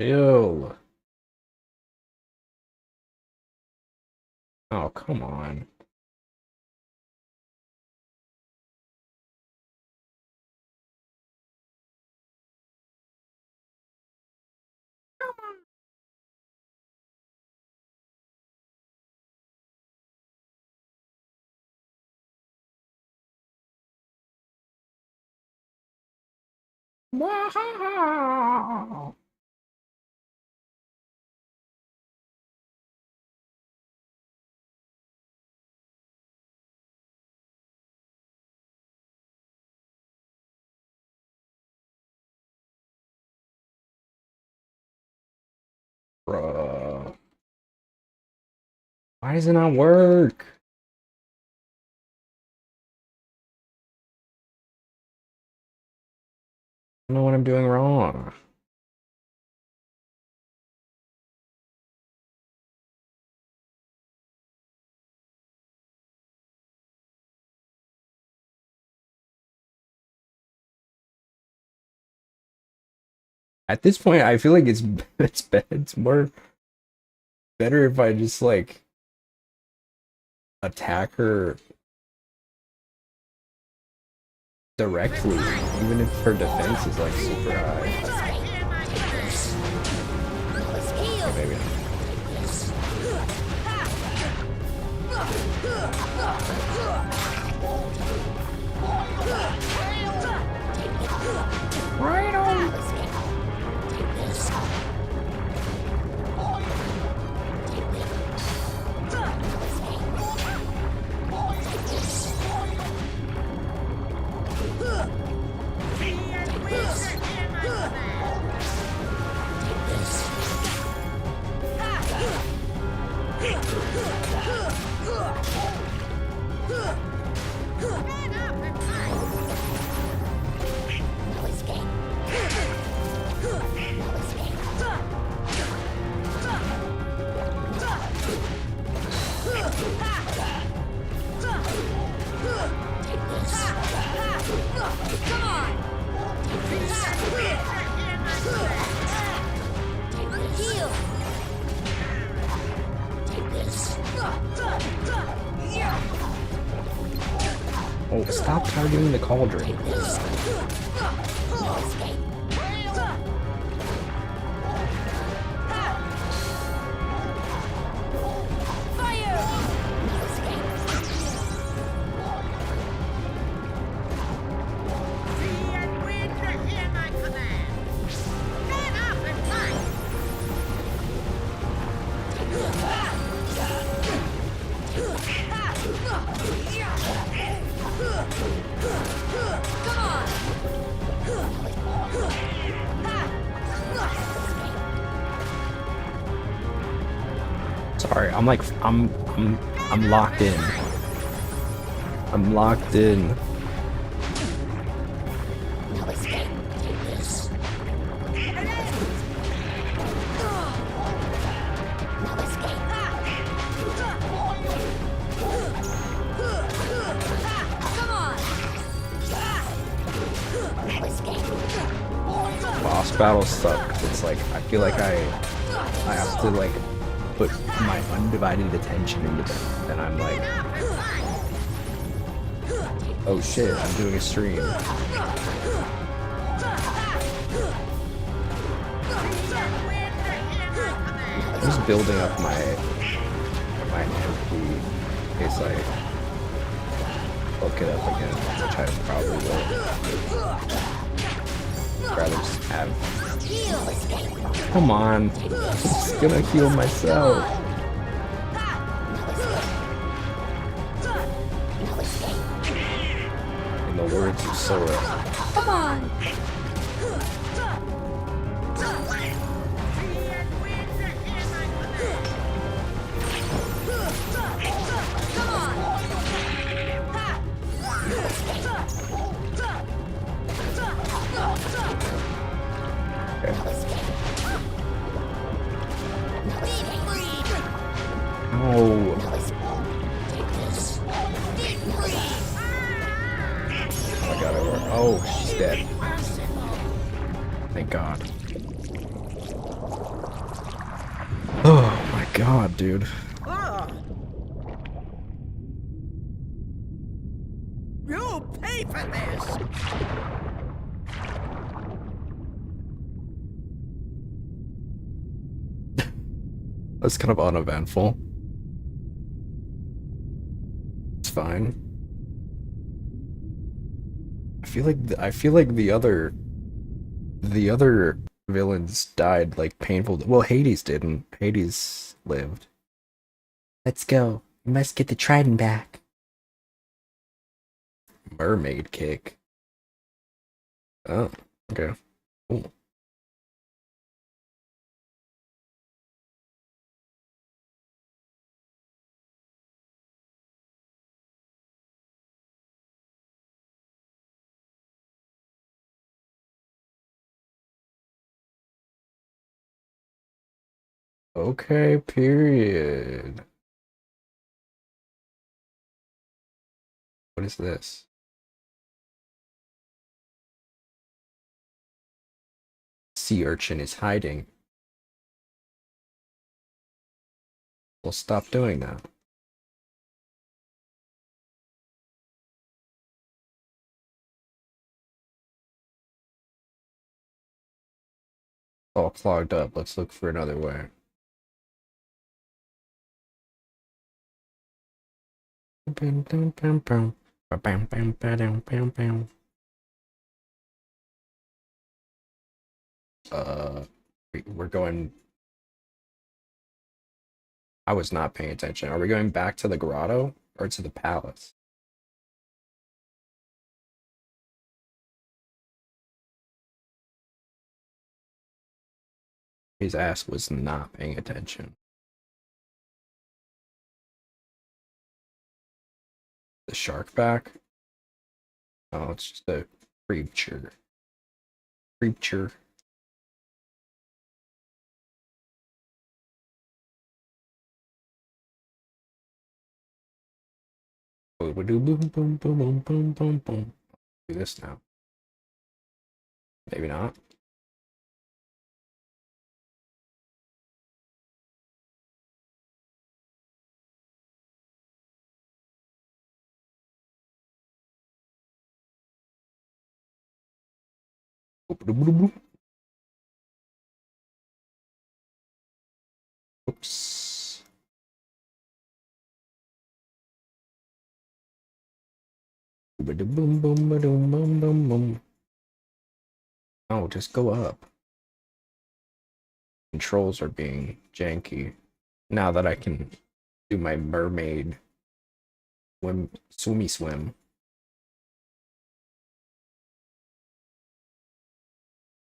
Ew. Oh, come on. Wow. Bruh. Why does it not work? I don't know what I'm doing wrong. At this point, I feel like it's more better if I just like attack her directly, even if her defense is like super high. Or maybe not. Right on. Oh, stop targeting the cauldron. Sorry, I'm like I'm locked in. I'm locked in. Boss battles suck. It's like I feel like I have to like put my undivided attention into them, and I'm like, oh shit, I'm doing a stream. I'm just building up my MP in case I look it up again, which I probably will. Rather just have. Come on, I'm just gonna heal myself. In the words of Sora. Come on. Oh. I got it. Oh, she's dead. Thank God. Oh my God, dude. You'll pay for this! That's kind of uneventful. It's fine. I feel like the other villains died like painful. Well, Hades didn't. Hades lived. Let's go. We must get the trident back. Mermaid kick. Oh, okay. Cool. Okay, period. What is this? Sea urchin is hiding. Well, stop doing that. All clogged up. Let's look for another way. We're going. I was not paying attention. Are we going back to the grotto or to the palace? His ass was not paying attention. The shark back? Oh, it's just a creature. Creature. Boom, boom, boom, boom, boom, boom, boom, boom. Do this now. Maybe not. Oops. Boom, boom, boom, boom, boom, boom. Oh, just go up. Controls are being janky. Now that I can do my mermaid swim.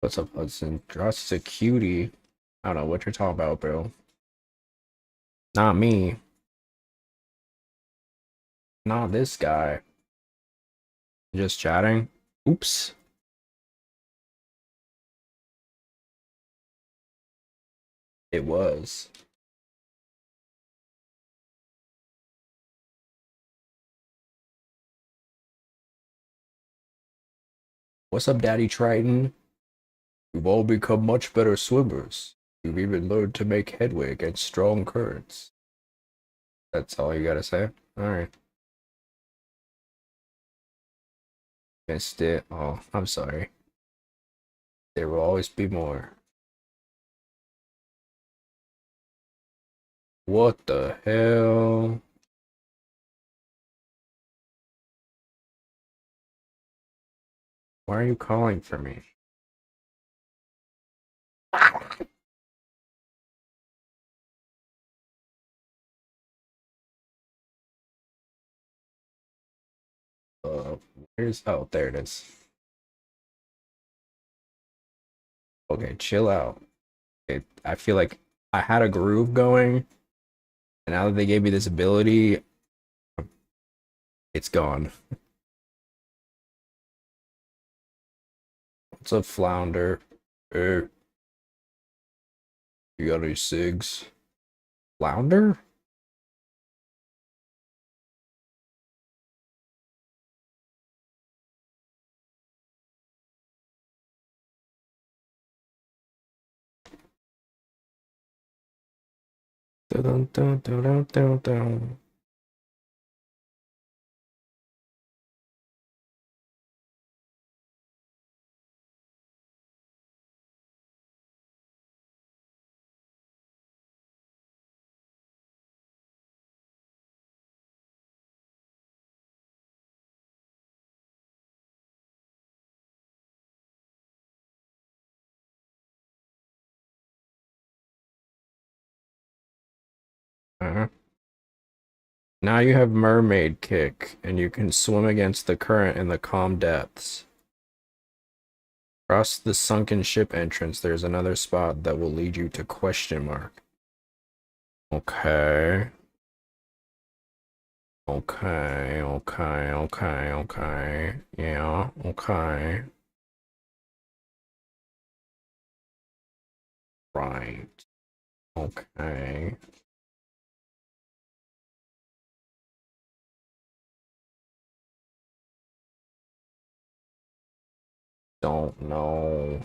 What's up, Hudson? Dross is a cutie. I don't know what you're talking about, bro. Not me. Not this guy. Just chatting. Oops. It was. What's up, Daddy Triton? You've all become much better swimmers. You've even learned to make headway against strong currents. That's all you gotta say? Alright. Missed it. Oh, I'm sorry. There will always be more. What the hell? Why are you calling for me? Where's, oh, there it is. Okay, chill out. I feel like I had a groove going, and now that they gave me this ability, it's gone. What's up, Flounder? You got any cigs? Flounder? Dun, dun, dun, dun, dun, dun. Now you have mermaid kick, and you can swim against the current in the calm depths. Across the sunken ship entrance, there's another spot that will lead you to question mark. Okay. Okay, okay, okay, okay. Yeah, okay. Right. Okay. Don't know.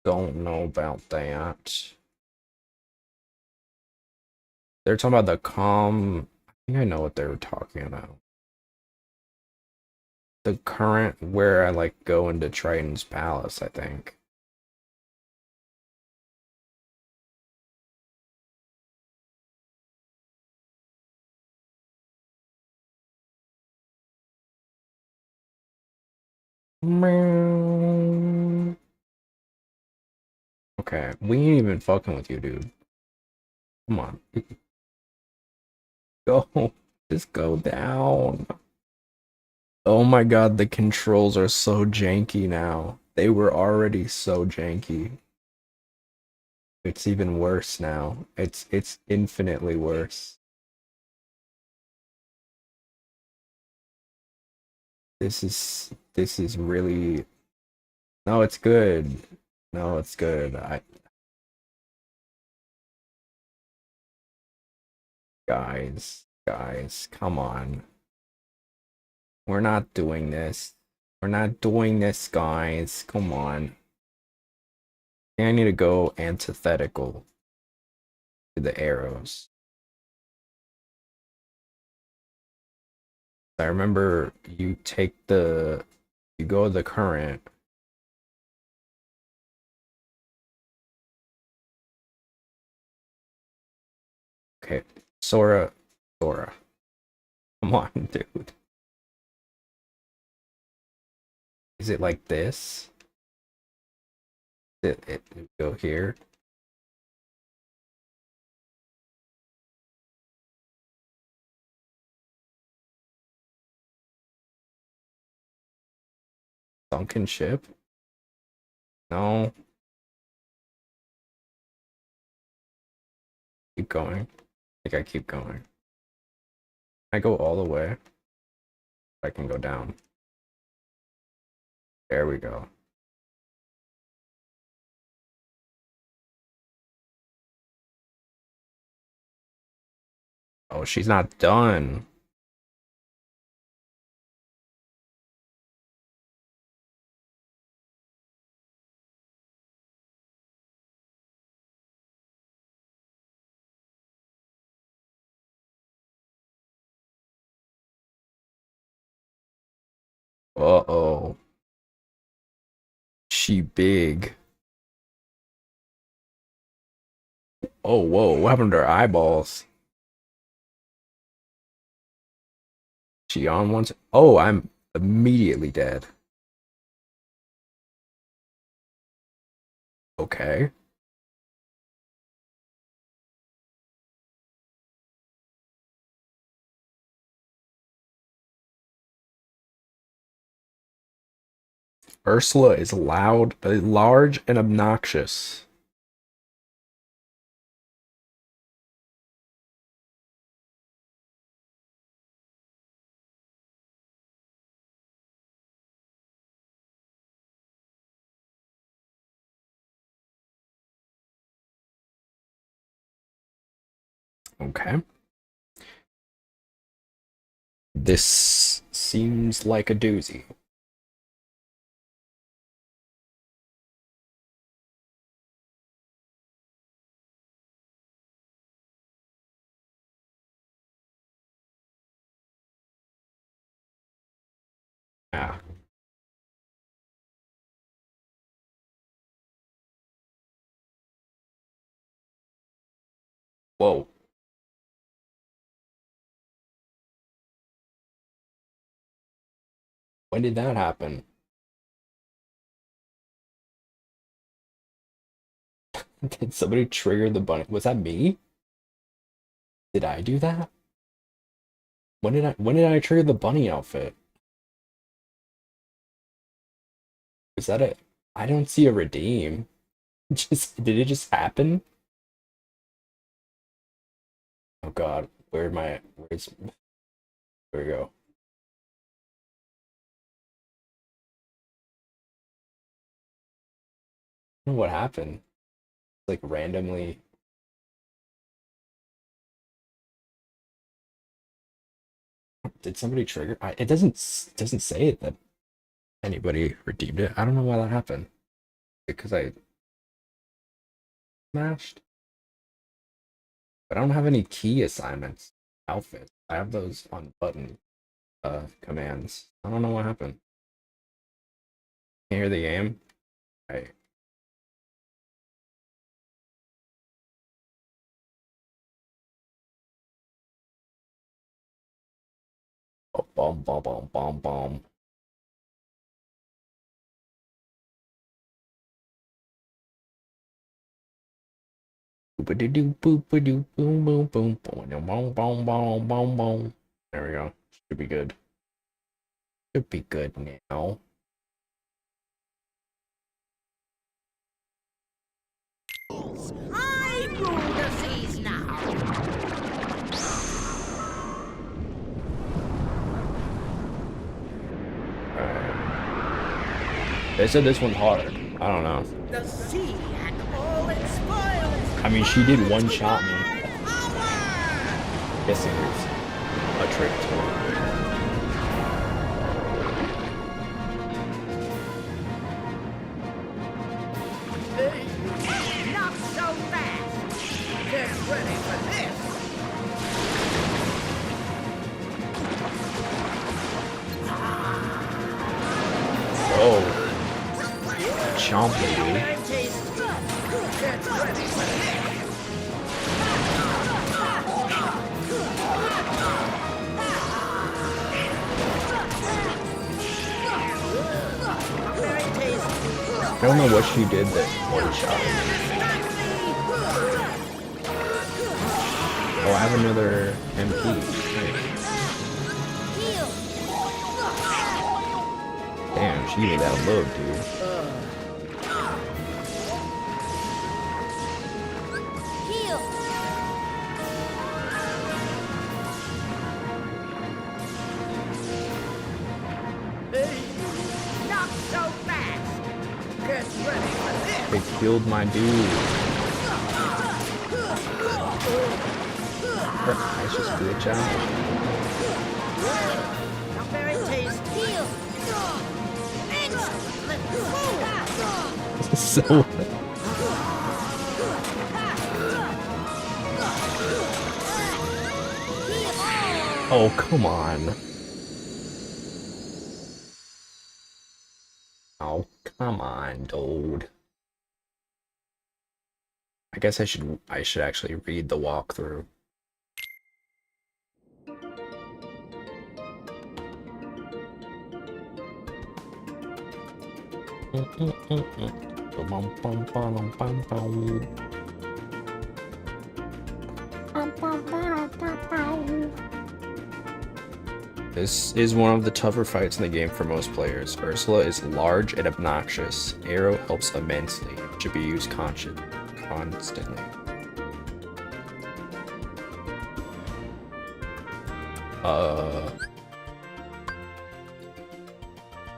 Don't know about that. They're talking about the calm. I think I know what they were talking about. The current where I like go into Triton's palace, I think. Meow. Okay, we ain't even fucking with you, dude. Come on. Go. Just go down. Oh my god, the controls are so janky now. They were already so janky. It's even worse now. It's infinitely worse. This is really. No, it's good. No, it's good. Guys, come on. We're not doing this. We're not doing this, guys. Come on. I need to go antithetical to the arrows. I remember you go the current. Okay, Sora. Come on, dude. Is it like this? It go here. Sunken ship? No. Keep going. I think I keep going. I go all the way. I can go down. There we go. Oh, she's not done. Uh-oh. She big. Oh, whoa. What happened to her eyeballs? She on once? Oh, I'm immediately dead. Okay. Ursula is loud, large, and obnoxious. Okay. This seems like a doozy. Ah. Whoa. When did that happen? Did somebody trigger the bunny? Was that me? Did I do that? When did I trigger the bunny outfit? Was that a I don't see a redeem. Just did it just happen? Oh god, there we go. I don't know what happened. Like randomly. Did somebody trigger? It doesn't say it that anybody redeemed it. I don't know why that happened. Because I smashed. But I don't have any key assignments. Outfit. I have those on button commands. I don't know what happened. Can't hear the game. I bomb bomb bomb bomb bomb. Boop-a-doo-doo, boop-a-doo, boom, boom, boom, boom, boom, boom, boom, boom, boom. There we go. Should be good. Should be good now. I rule the seas now. They said this one's hard. I don't know. The sea and all its spoils. I mean, she did one shot me. Power! Guessing it's a trick to it. Not so fast. Get ready for this. Oh. Chompy, dude. Get ready for this. Very tasty. I don't know what she did that one shot. Oh, I have another MP. Heal. Damn, she made that look, dude. Heal. Not so fast. Get ready for this. They killed my dude. Her eyes just glitch out. Not very tasty. Heal. So. Oh, come on. Oh, come on, dude. I guess I should actually read the walkthrough. This is one of the tougher fights in the game for most players. Ursula is large and obnoxious. Arrow helps immensely. It should be used constantly.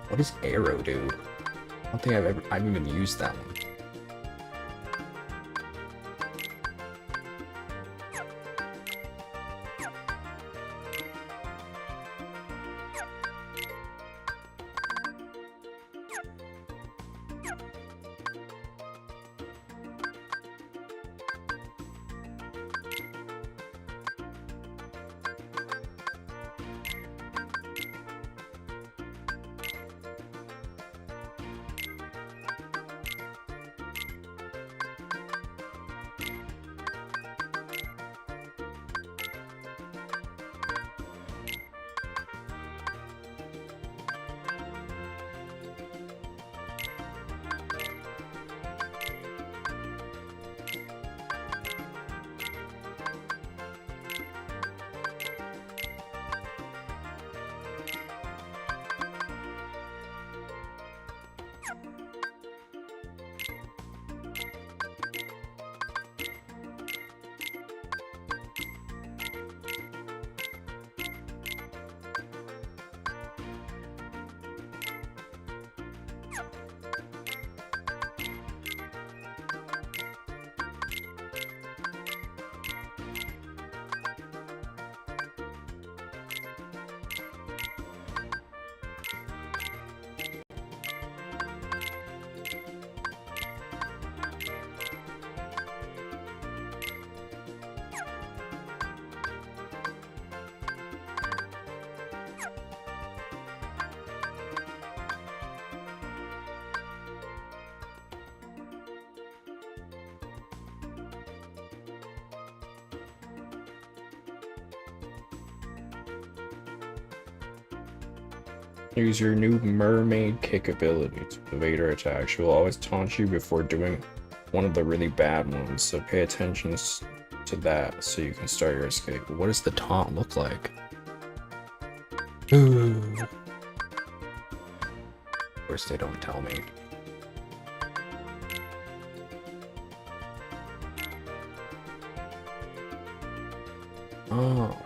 What does arrow do? I don't think I've even used that one. Use your new mermaid kick ability to evade her attack. She will always taunt you before doing one of the really bad ones, so pay attention to that so you can start your escape. What does the taunt look like? Ooh. Of course they don't tell me. Oh.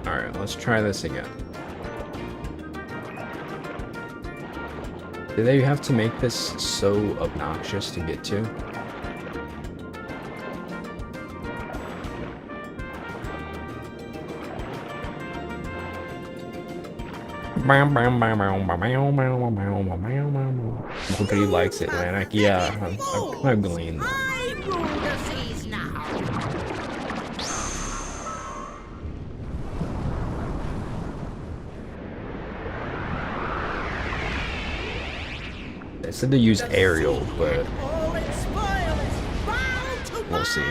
Alright, let's try this again. Do they have to make this so obnoxious to get to? Nobody likes it, man. Like, yeah, I'm gleaned. I rule the seas now. They said to use aerial, but All its spoils, bow to we'll see.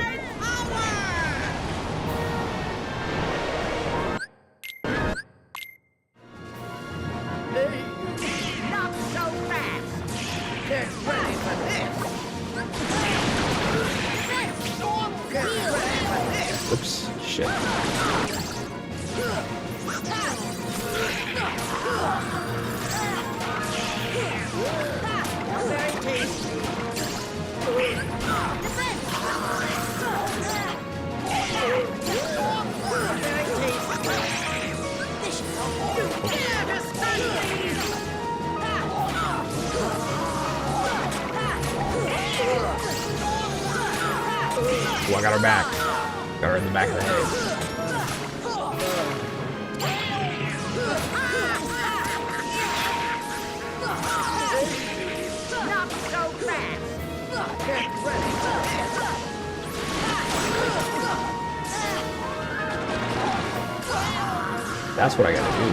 Not so fast. Get ready for this. Get ready for this. Oops, shit. Very tasty. Very tasty. You can't escape me. Oh, I got her back. Got her in the back of the head. Not so fast. Get ready for this. That's what I gotta do.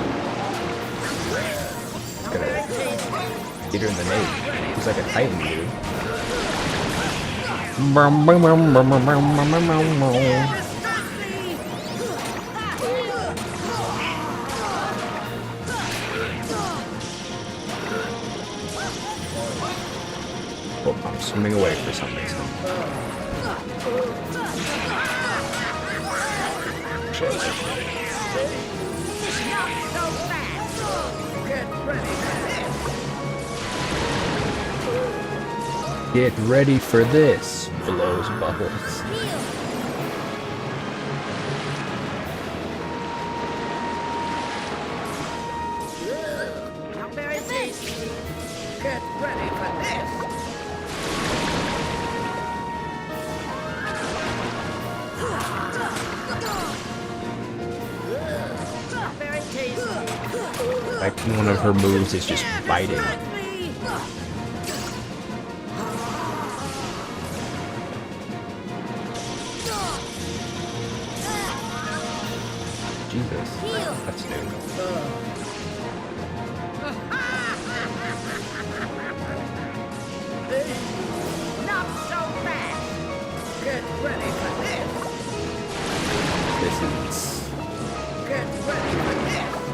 Gotta get her in the nape. He's like a titan, dude. Oh, I'm swimming away for some reason. Shit. Not so fast. Get ready for this. Get ready for this. Blows bubbles. Not very tasty. Get ready for this. Not very tasty. Like one of her moves is just biting. Jesus, that's new. Not so fast. Get ready for this. This is Get ready for this.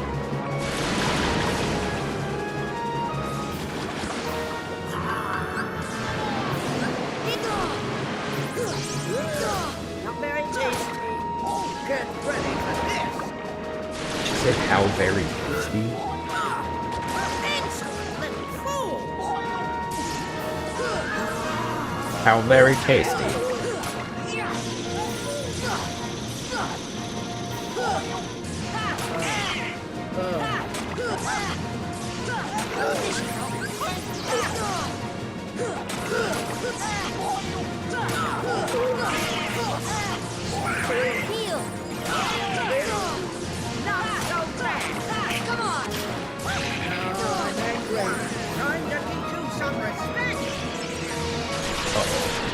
Not very tasty. Get ready for this. she said how very tasty. Excellent little fools. How very tasty. Not so fast. Come on. Time to teach you some respect. Uh-oh.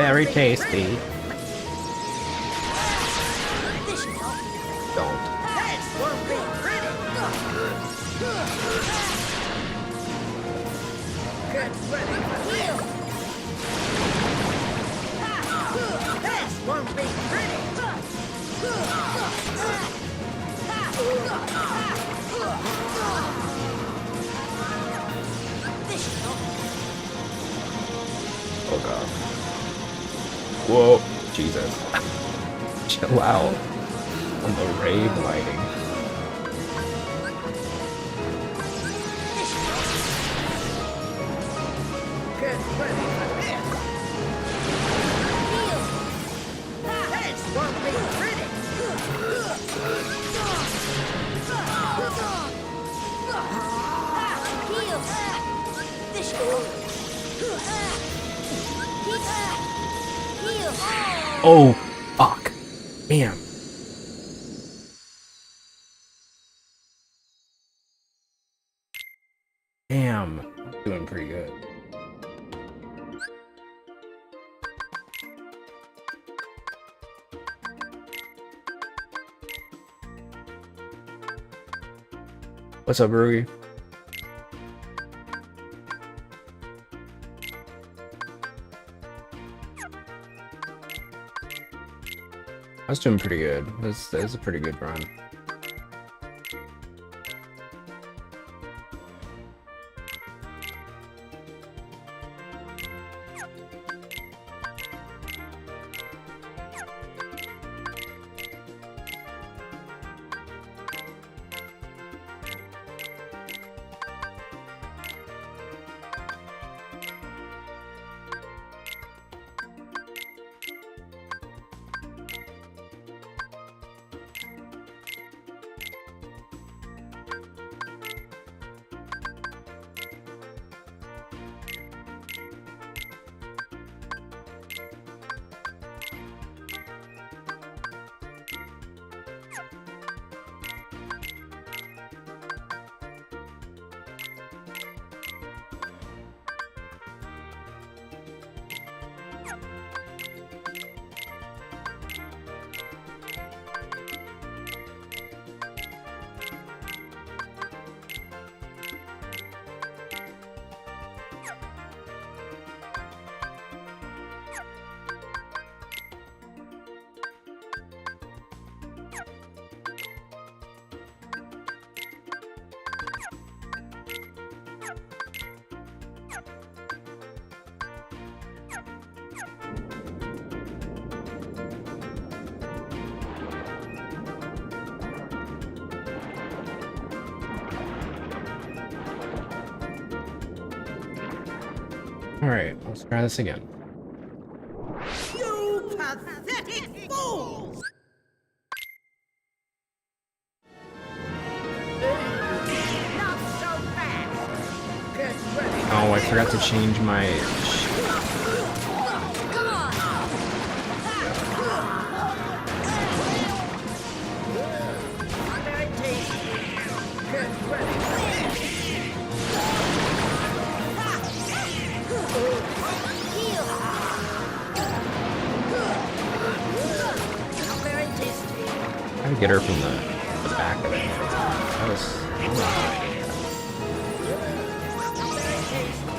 very tasty. This should help. Don't. That won't be pretty. Get ready for Heal. this. Won't be pretty. This should help. Oh god. Whoa. Jesus. Chill out. On the rave lighting. This should help. Get ready for this. Heal. This won't be pretty. Heal. This should help. Heal. Oh, fuck. Damn. Damn. I'm doing pretty good. What's up, Ruby? I was doing pretty good. This is a pretty good run. Alright, let's try this again. You pathetic fools! Not so fast! Get ready! Oh, I forgot to change my... Come on. Very tasty! Get ready for this! Heal. Not very tasty! Try to get her from the back of it. That was... Not very tasty!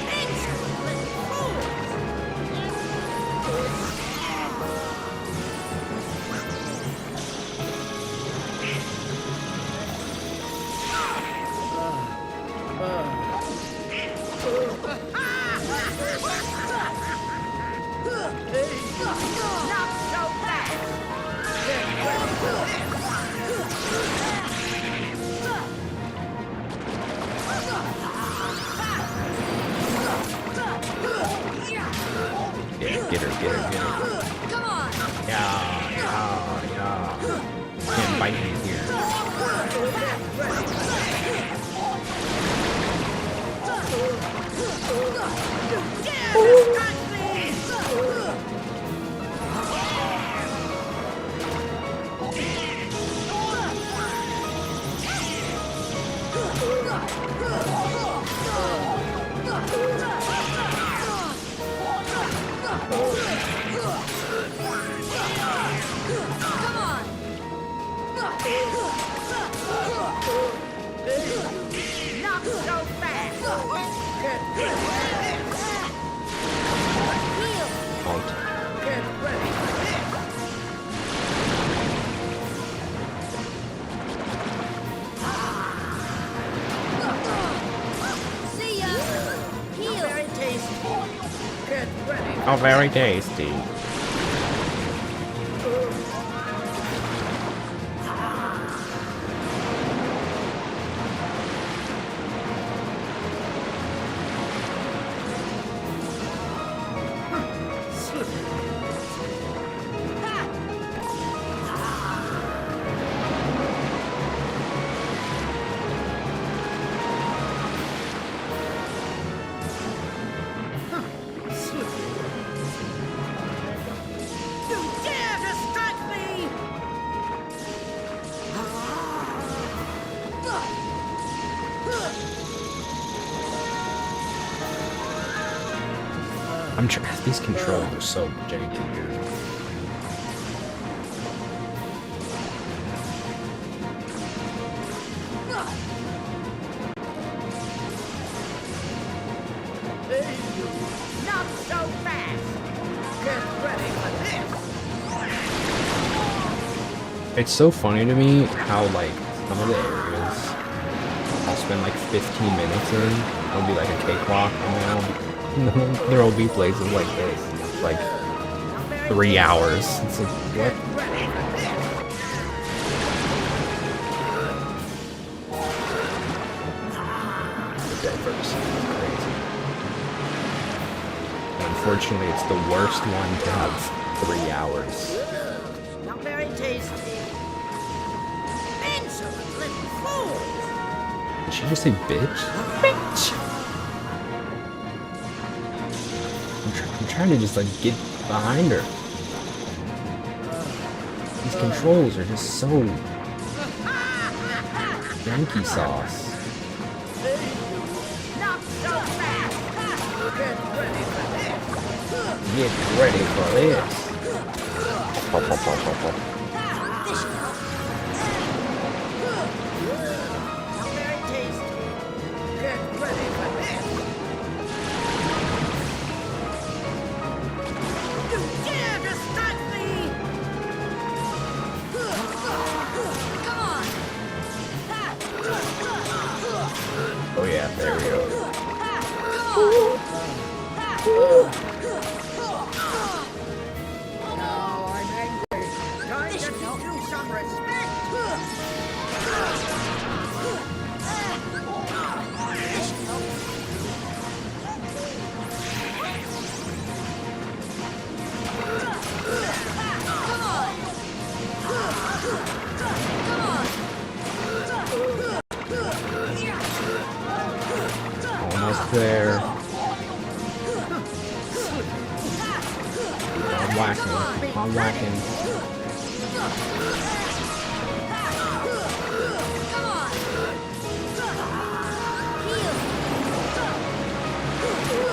Excellent fools! Not so fast! Get ready for Yeah, get her. Come on. Yeah. Can't bite me here. How very tasty. These controls are so janky, dude. Not so fast! Get ready for this! It's so funny to me how, like, some of the areas I'll spend like 15 minutes in, it'll be like a cakewalk, and then there'll be places like this, like 3 hours. It's like, what? The diversity is crazy. And unfortunately, it's the worst one to have 3 hours. Not very tasty. Insolent little fools! Did she just say bitch? Bitch! I'm trying to just like get behind her. These controls are just so Yankee sauce. Not so fast! Get ready for this! Get ready for this. Not very tasty. Get ready for this! You dare distract me! Come on! Oh yeah, there we go. Now I'm angry. Time to show you some respect! Almost there. I'm whacking. I'm whacking.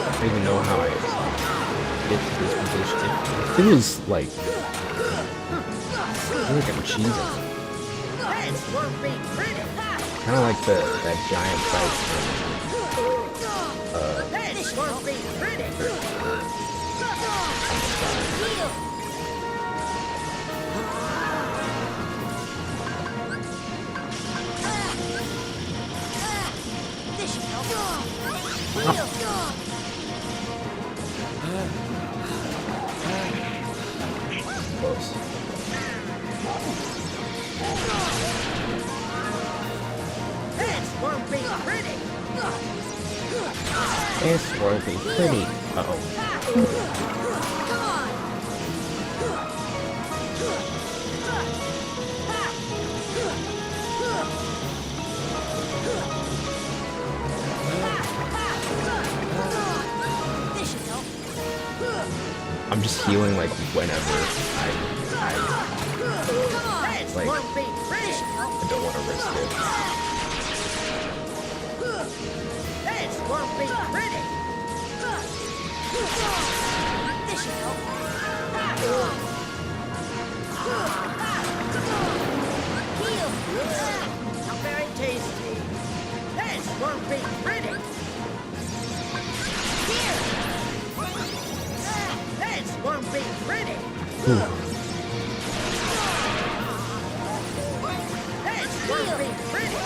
I don't even know how I get to this position. It feels like I'm cheesing. This won't be pretty! Kind of like that giant fight. This won't be pretty! Close. This won't be pretty! This will be pretty. Uh-oh. I'm just healing like whenever I like Won't be pretty! I don't want to risk it. This won't be pretty! Not very tasty. This won't be pretty. This won't be pretty. This won't be pretty.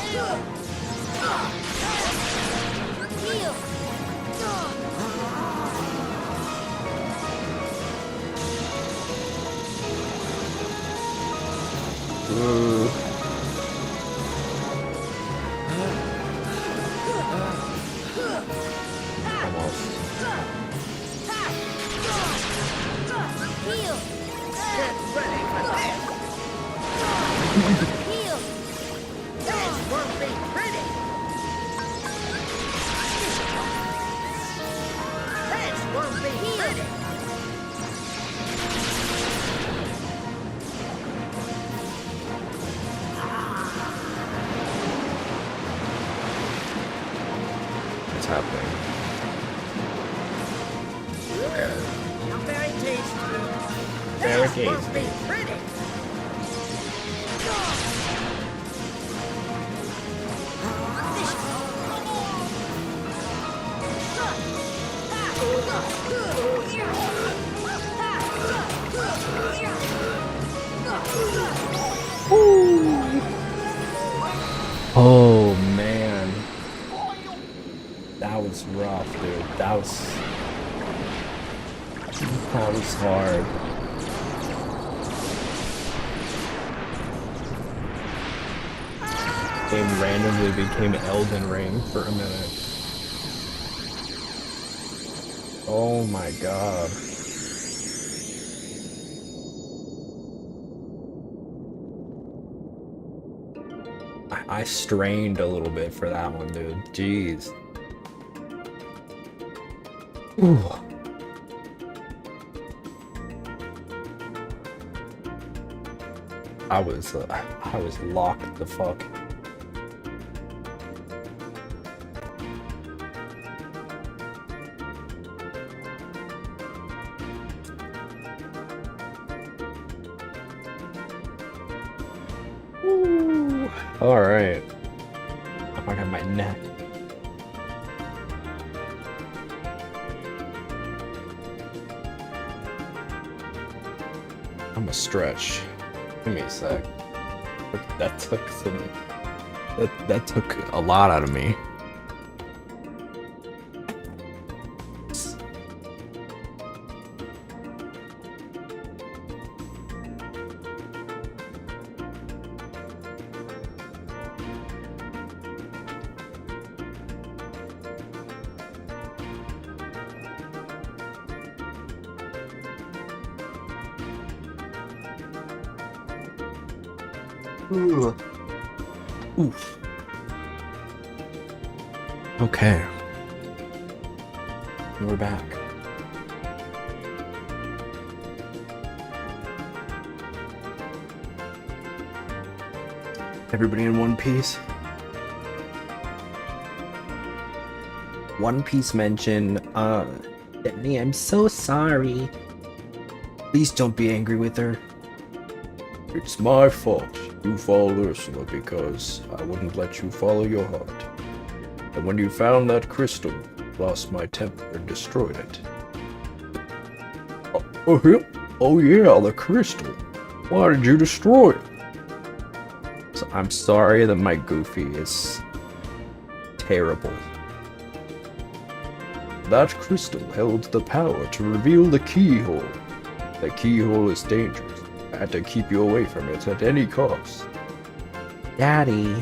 Almost. Heal! Get ready for this! Heal! This won't be pretty! This won't be pretty! What's happening? Not very tasty. Very This won't be tasty. pretty! Oh man, that was rough, dude. That was hard. Game randomly became Elden Ring for a minute. Oh my god. I strained a little bit for that one, dude. Jeez. Ooh. I was locked the fuck. Ooh. All right. I might have my neck. I'm a stretch. Give me a sec. That took some. That took a lot out of me. Oof. Okay. We're back. Everybody in One Piece? One Piece mention, Stephanie, I'm so sorry. Please don't be angry with her. It's my fault. You followed Ursula because I wouldn't let you follow your heart. And when you found that crystal, lost my temper and destroyed it. Oh yeah, the crystal. Why did you destroy it? So I'm sorry that my Goofy is terrible. That crystal held the power to reveal the keyhole. The keyhole is dangerous. I had to keep you away from it at any cost. Daddy.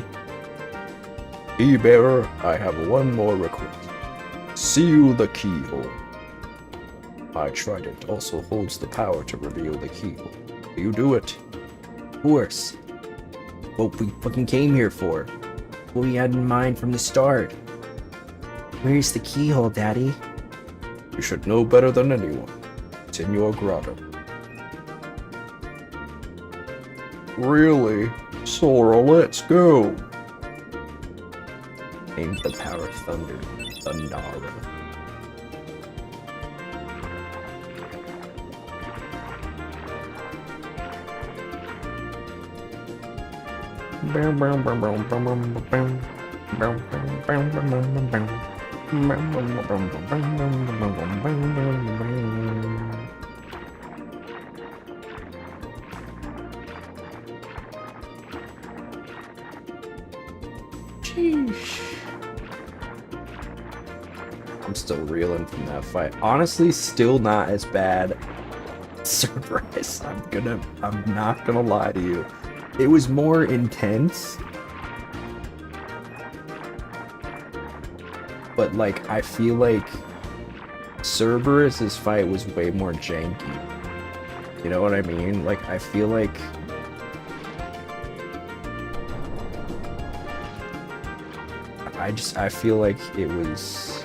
Key-bearer, I have one more request. Seal the keyhole. My trident also holds the power to reveal the keyhole. Will you do it? Of course. What we fucking came here for. What we had in mind from the start. Where's the keyhole, Daddy? You should know better than anyone. It's in your grotto. Really? Sora, let's go! Named the power of thunder, Thundara. I'm still reeling from that fight. Honestly, still not as bad. Surprise. I'm not gonna lie to you. It was more intense. But like, I feel like Cerberus's fight was way more janky. You know what I mean? Like, I feel like I feel like it was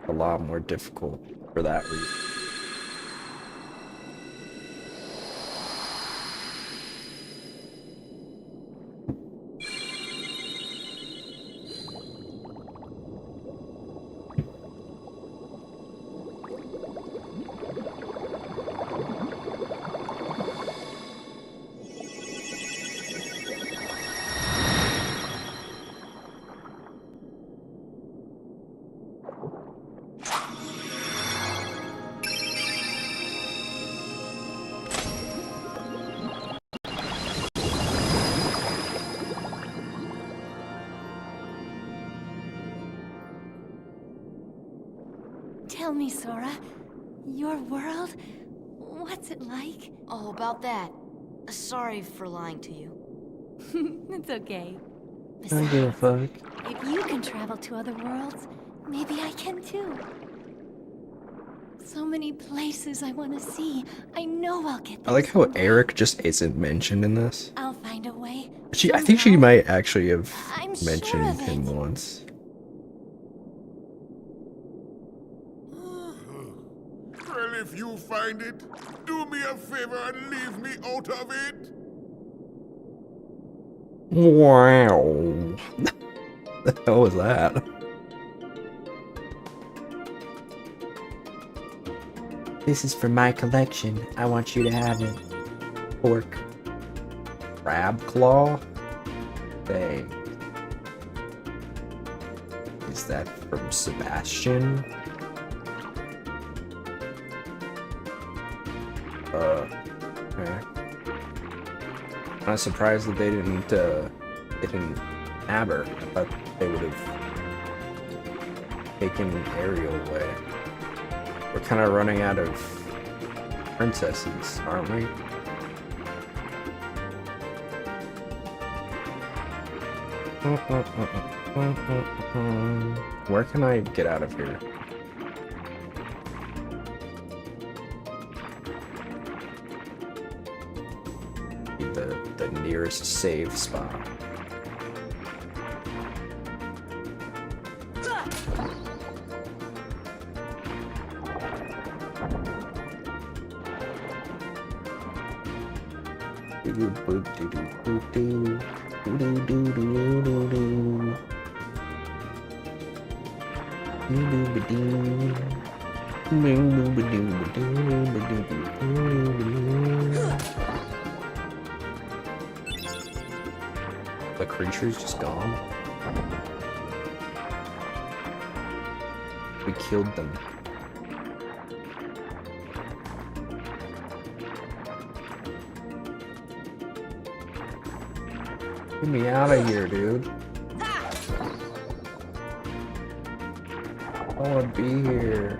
a lot more difficult for that reason. Tell me, Sora, your world, what's it like? Oh, about that. Sorry for lying to you. It's okay. I don't give a fuck. If you can travel to other worlds, maybe I can too. So many places I want to see. I know I'll get there. I like how someday. Eric just isn't mentioned in this. I'll find a way. I think she somehow. might actually have I'm sure mentioned of him it. once. Well, if you find it, do me a favor and leave me out of it. Wow. The hell was that? This is for my collection. I want you to have it. Pork. Crab claw? Dang. Is that from Sebastian? Okay. I'm not surprised that they didn't nab her. I thought they would have taken Ariel away. We're kind of running out of princesses, aren't we? Where can I get out of here? The nearest save spot. The creature's just gone. We killed them. Get me out of here, dude. I wanna be here.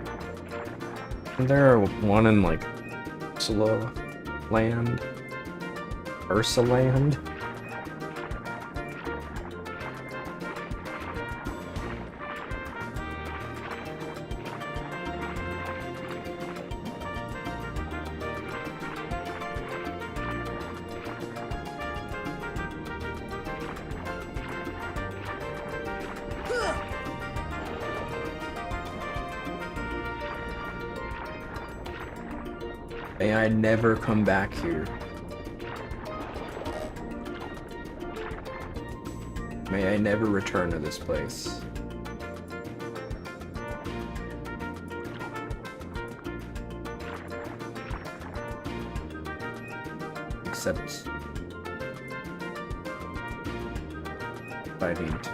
Isn't there one in like Ursula Land? Ursa Land? May I never come back here. May I never return to this place. Except if I need to.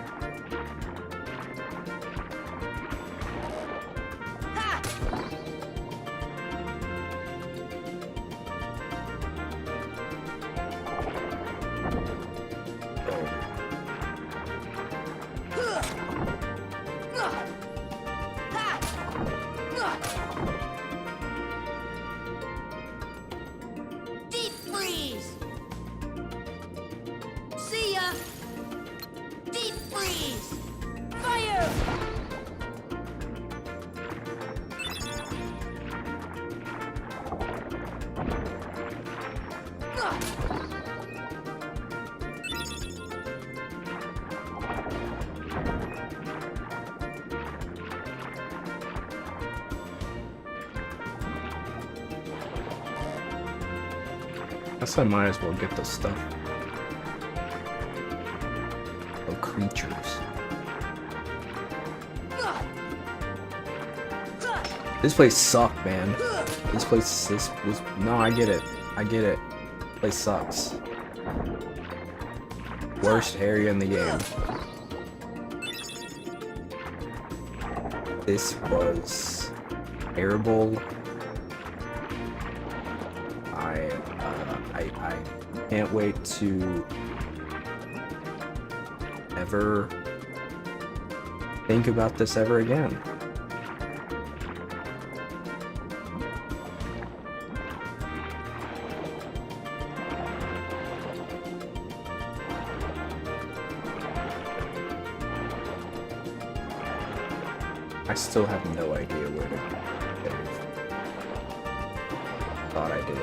Deep freeze! Fire! Guess I might as well get the stuff. Oh, creatures. This place sucked, man. This was no, I get it. I get it. This place sucks. Worst area in the game. This was terrible. I can't wait to ever think about this ever again. I still have no idea where to go. Thought I did.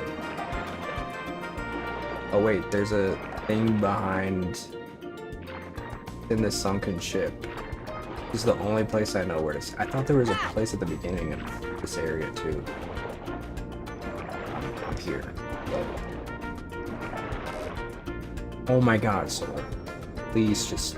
Oh wait, there's a thing behind in the sunken ship. This is the only place I know where to. I thought there was a place at the beginning of this area too. I'm here. Oh my god, Soul. Please just.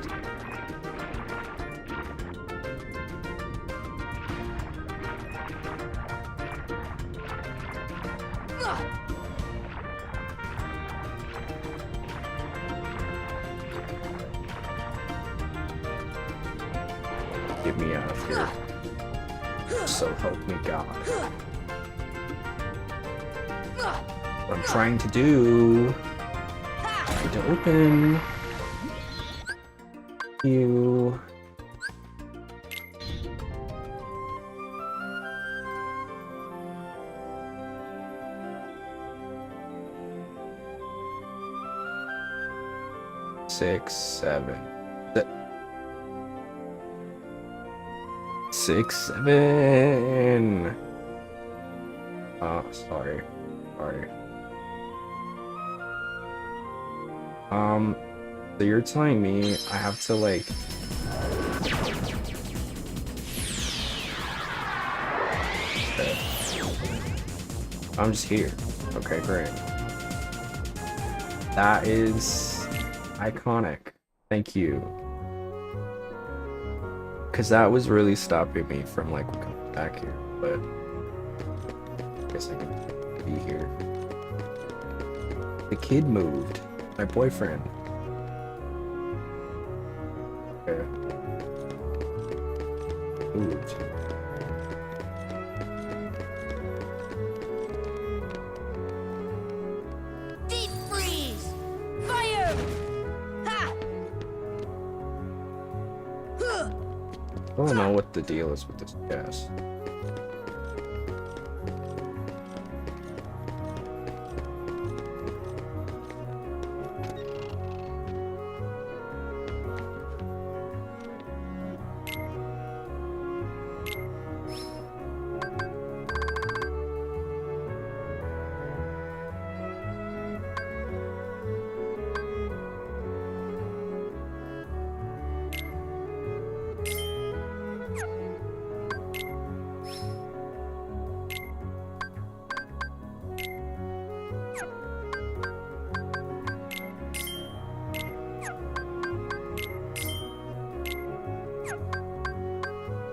Get me out of here. So help me God. What I'm trying to do. Trying to open. You. Six, seven. 6, 7. Oh, sorry. So you're telling me I have to like okay. I'm just here. Okay, great. That is iconic. Thank you. Because that was really stopping me from like coming back here, but I guess I can be here. The kid moved. My boyfriend. Okay. Moved. Deep freeze! Fire! Ha! I don't know what the deal is with this gas.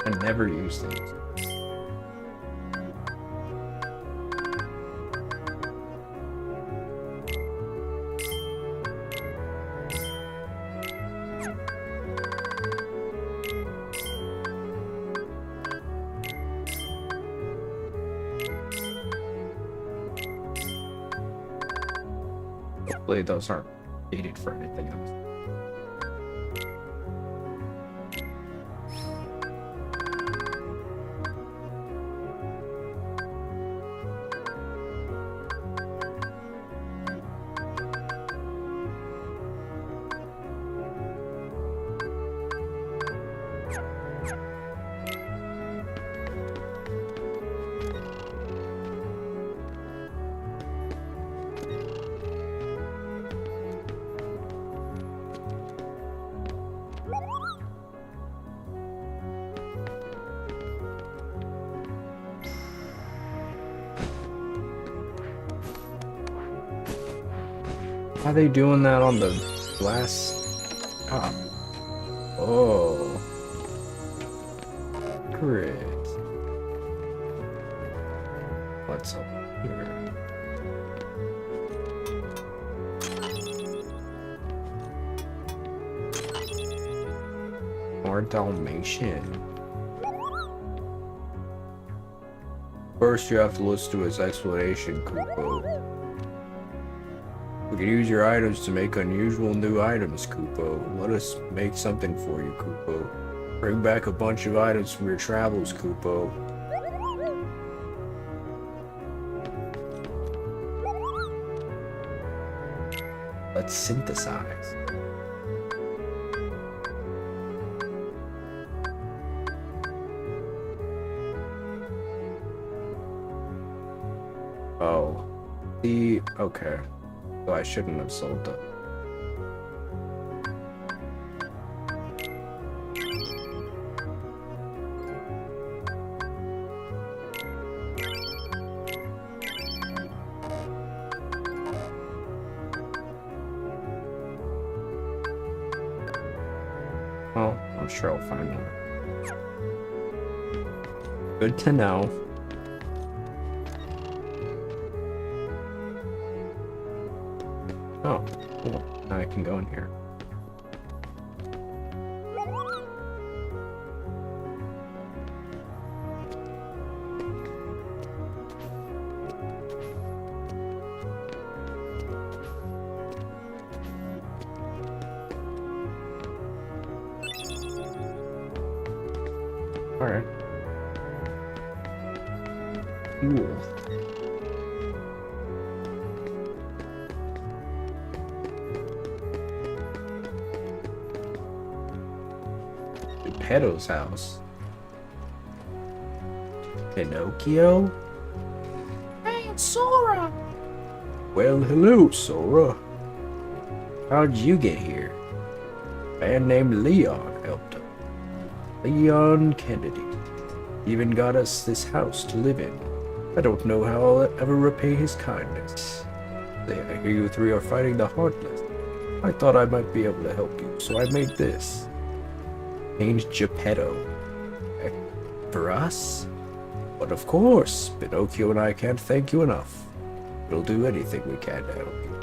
I never use these. Hopefully those aren't needed for anything else. Why are they doing that on the last top? Oh. Great. What's up here? More Dalmatian. First, you have to listen to his explanation, Kupo. We can use your items to make unusual new items, Kupo. Let us make something for you, Kupo. Bring back a bunch of items from your travels, Kupo. Let's synthesize. Oh. Okay. So I shouldn't have sold them. Well, I'm sure I'll find one. Good to know. Oh, cool. Now I can go in here. Alright. Cool. Geppetto's house. Pinocchio? Hey, it's Sora! Well, hello, Sora. How'd you get here? A man named Leon helped us. Leon Kennedy. Even got us this house to live in. I don't know how I'll ever repay his kindness. I hear you three are fighting the Heartless. I thought I might be able to help you, so I made this. Named Geppetto. For us? But of course, Pinocchio and I can't thank you enough. We'll do anything we can to help you.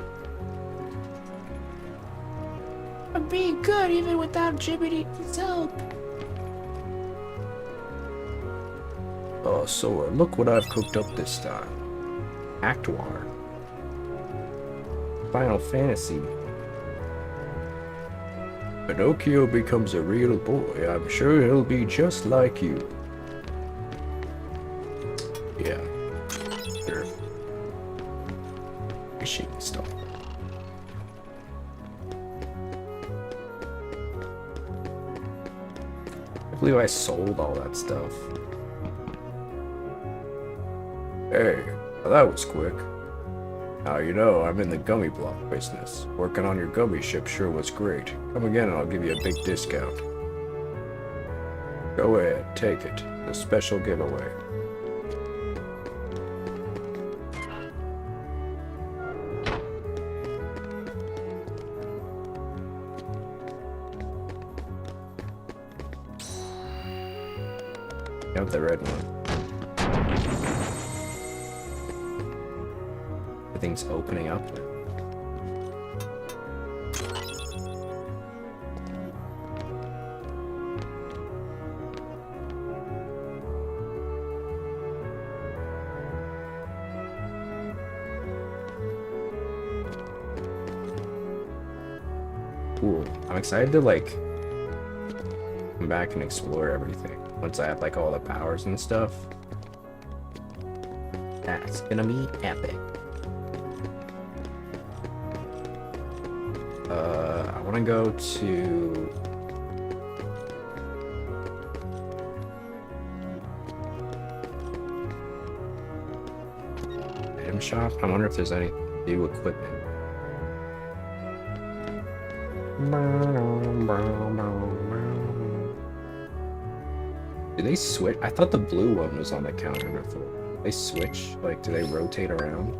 I'm being good even without Jiminy's help. Oh, Sora, look what I've cooked up this time. Actoire. Final Fantasy. Pinocchio becomes a real boy. I'm sure he'll be just like you. Yeah. Sure. Appreciate the stuff. I believe I sold all that stuff. Hey, well, that was quick. Now you know I'm in the gummy block business. Working on your gummy ship sure was great. Come again and I'll give you a big discount. Go ahead, take it. The special giveaway. You have the red one. Everything's opening up now. Cool. I'm excited to like come back and explore everything once I have like all the powers and stuff. That's gonna be epic. I want to go to item shop. I wonder if there's any new equipment. Do they switch? I thought the blue one was on the counter before. They switch? Like, do they rotate around?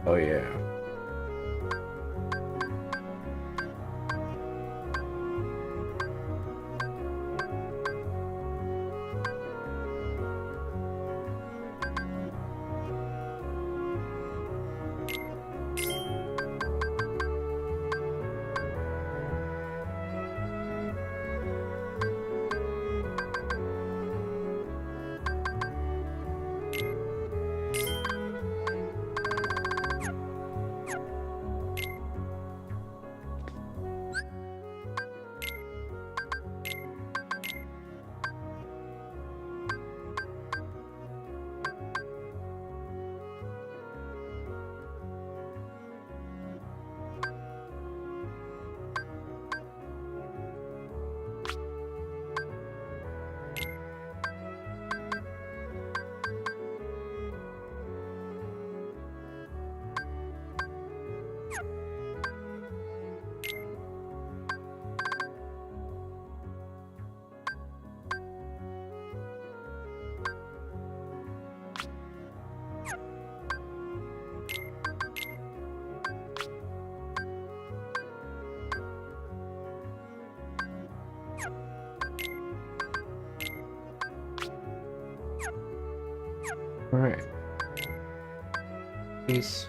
Oh yeah. All right. Peace.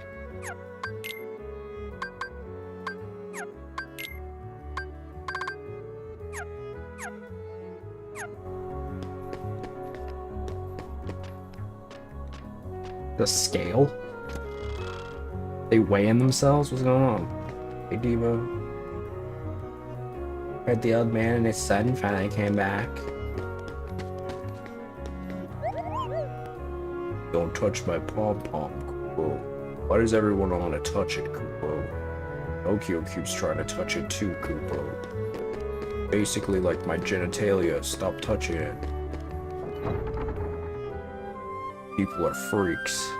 The scale? They weighing themselves? What's going on? Hey, Devo. Heard the old man and his son finally came back. Don't touch my pom-pom, Kupo. Why does everyone want to touch it, Kupo? Tokyo keeps trying to touch it too, Kupo. Basically like my genitalia, stop touching it. People are freaks.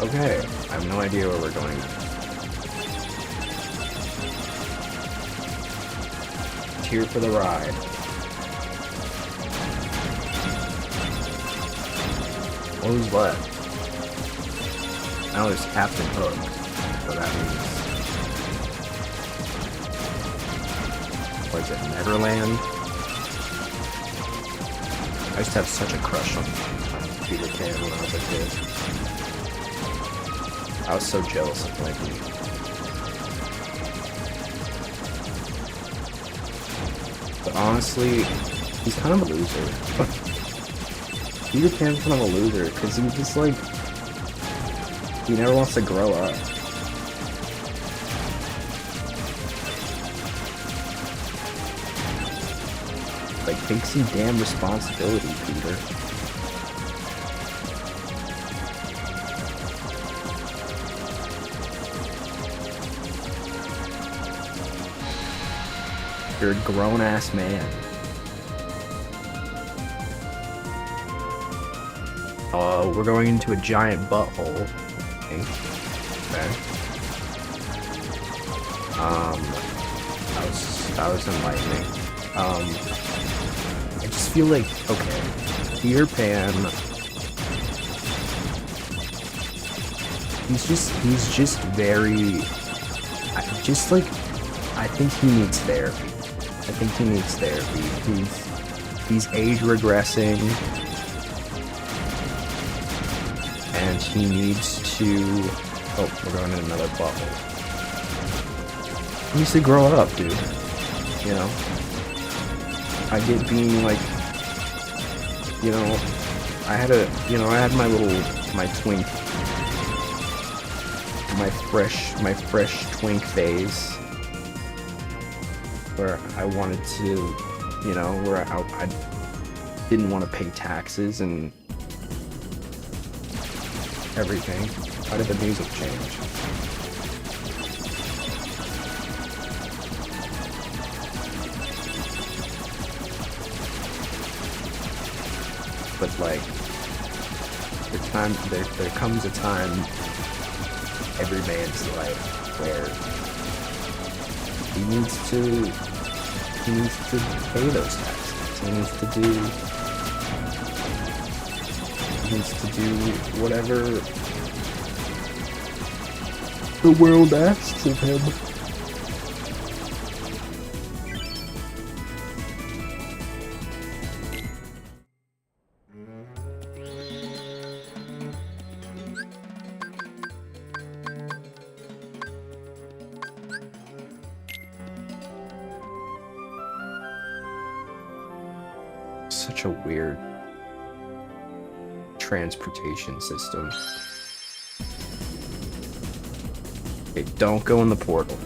Okay, I have no idea where we're going. Here for the ride. What was left? Now there's Captain Hook, so that means... what is it, Neverland? I used to have such a crush on Peter Pan when I was a kid. I was so jealous of Mikey. But honestly, he's kind of a loser. Peter Pan's kind of a loser, because he's just like... he never wants to grow up. Like, take some damn responsibility, Peter. You're a grown-ass man. We're going into a giant butthole. Okay. That was enlightening. I just feel like, okay, Peter Pan, he's just very, I think he needs therapy. I think he needs therapy. He's age regressing, and he needs to. Oh, we're going in another bubble. He needs to grow up, dude. You know, I get being like, you know, I had my twink, my fresh twink phase. Where I wanted to, you know, where I didn't want to pay taxes and everything. Why did the music change? But like, There comes a time every man's life where he needs to pay those taxes. He needs to do whatever the world asks of him. Such a weird transportation system. Okay, don't go in the portal.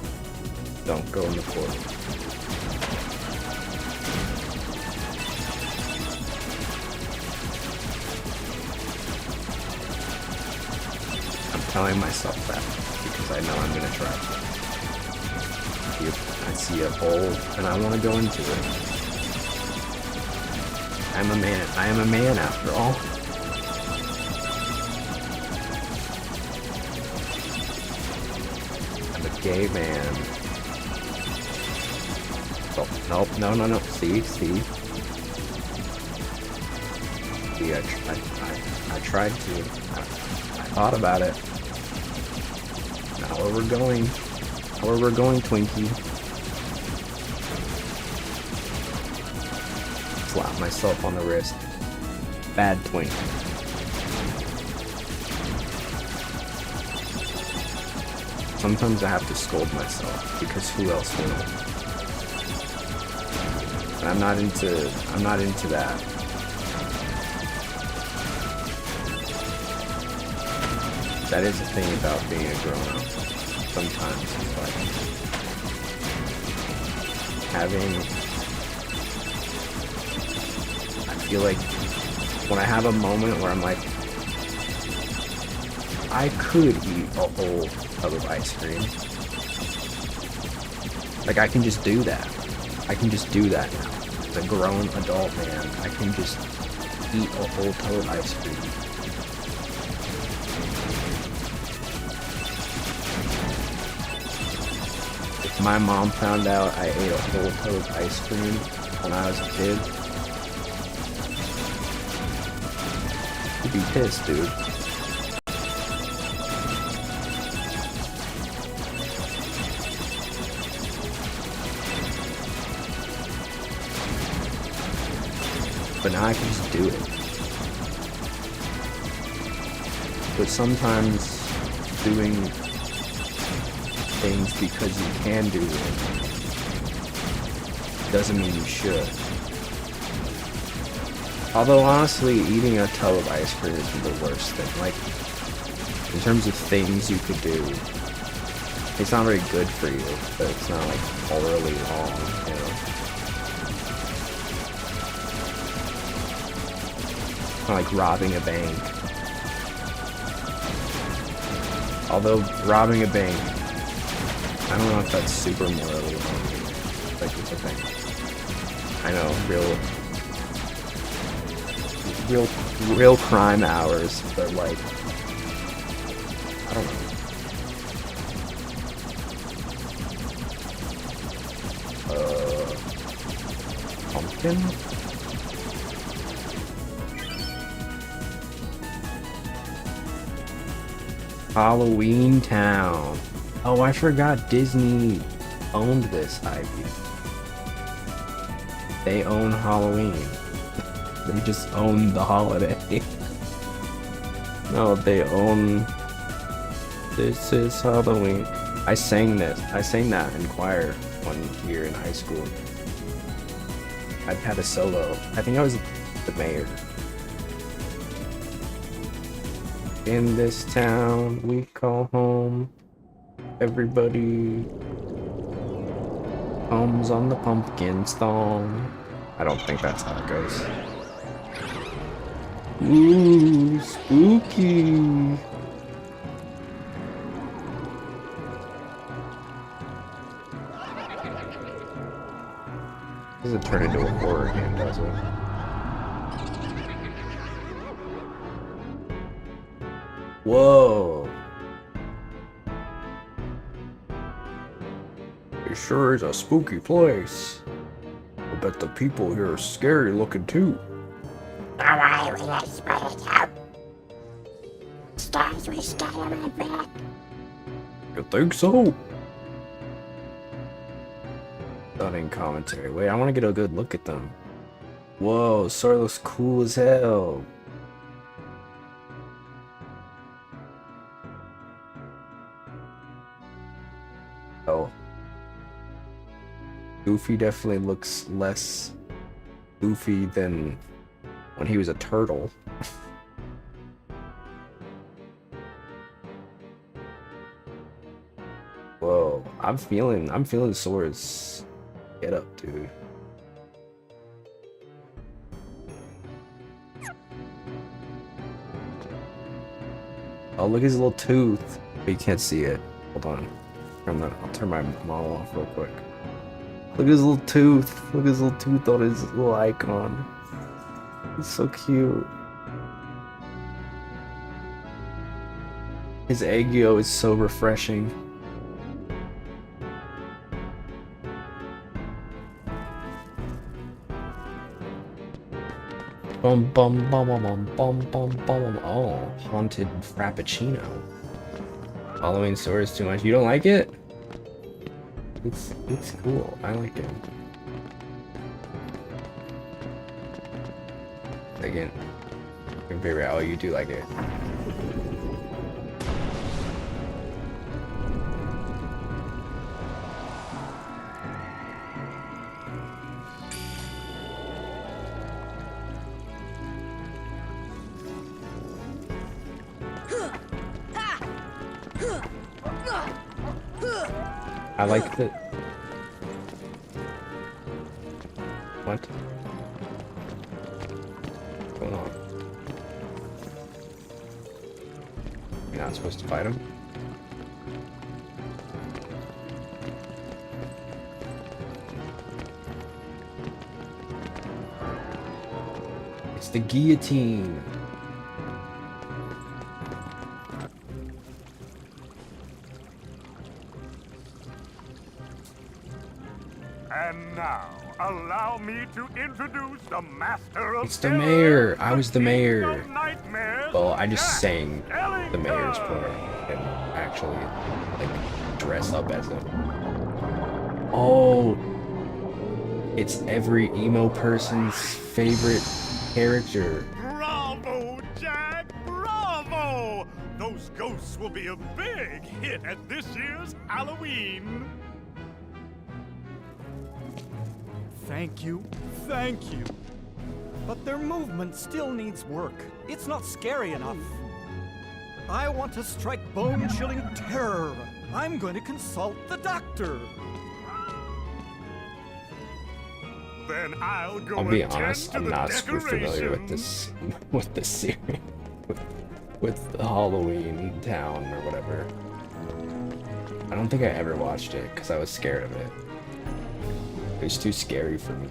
Don't go in the portal. I'm telling myself that because I know I'm gonna try to. I see a hole and I want to go into it. I'm a man. I am a man after all. I'm a gay man. Oh, nope, no. See? See, I tried to. I thought about it. Not where we're going. Not where we're going, Twinkie. Slap myself on the wrist. Bad twink. Sometimes I have to scold myself because who else will? And I'm not into that. That is the thing about being a grown-up. Sometimes it's like having. I feel like when I have a moment where I'm like, I could eat a whole tub of ice cream. Like, I can just do that. I can just do that now. As a grown adult man, I can just eat a whole tub of ice cream. If my mom found out I ate a whole tub of ice cream when I was a kid, she'd be pissed, dude. But now I can just do it. But sometimes doing things because you can do it doesn't mean you should. Although honestly, eating a tub of ice cream isn't the worst thing. Like, in terms of things you could do, it's not very good for you, but it's not like horribly wrong, you know? Not like robbing a bank. Although robbing a bank, I don't know if that's super morally wrong. Like, it's okay. I know, real crime hours, but like, I don't know. Pumpkin? Halloween Town. Oh, I forgot Disney owned this IP. They own Halloween. They just own the holiday. No, they own... This is Halloween. I sang that in choir one year in high school. I had a solo. I think I was the mayor. In this town we call home. Everybody comes on the pumpkin stone. I don't think that's how it goes. Ooh, spooky. Doesn't turn into a horror game, does it? Whoa. It sure is a spooky place. I bet the people here are scary looking too. Alright, we gotta spread it out. Stars we scatter my back. You think so? Stunning commentary. Wait, I want to get a good look at them. Whoa, Sora looks cool as hell. Oh. Goofy definitely looks less goofy than when he was a turtle. Whoa, I'm feeling Sora's get up, dude. Oh, look at his little tooth. But you can't see it. Hold on. I'll turn my model off real quick. Look at his little tooth. Look at his little tooth on his little icon. It's so cute. His Aegyo is so refreshing. Bum bum bum bum bum bum bum bum. Oh, haunted frappuccino. Following Sora's too much. You don't like it? It's cool. I like it. Again, your favorite. Oh, you do like it. I like the... What? What's going on? You're not supposed to fight him? It's the guillotine! And now, allow me to introduce the master of... It's the mayor! I was the mayor! Well, I just sang the mayor's part and actually, like, dress up as him. Oh! It's every emo person's favorite character. Bravo, Jack! Bravo! Those ghosts will be a big hit at this year's Halloween. Thank you, thank you. But their movement still needs work. It's not scary enough. I want to strike bone-chilling terror. I'm going to consult the doctor. Then I'll go. I'll be honest, I'm not super familiar with this series. with the Halloween Town or whatever. I don't think I ever watched it because I was scared of it. It was too scary for me.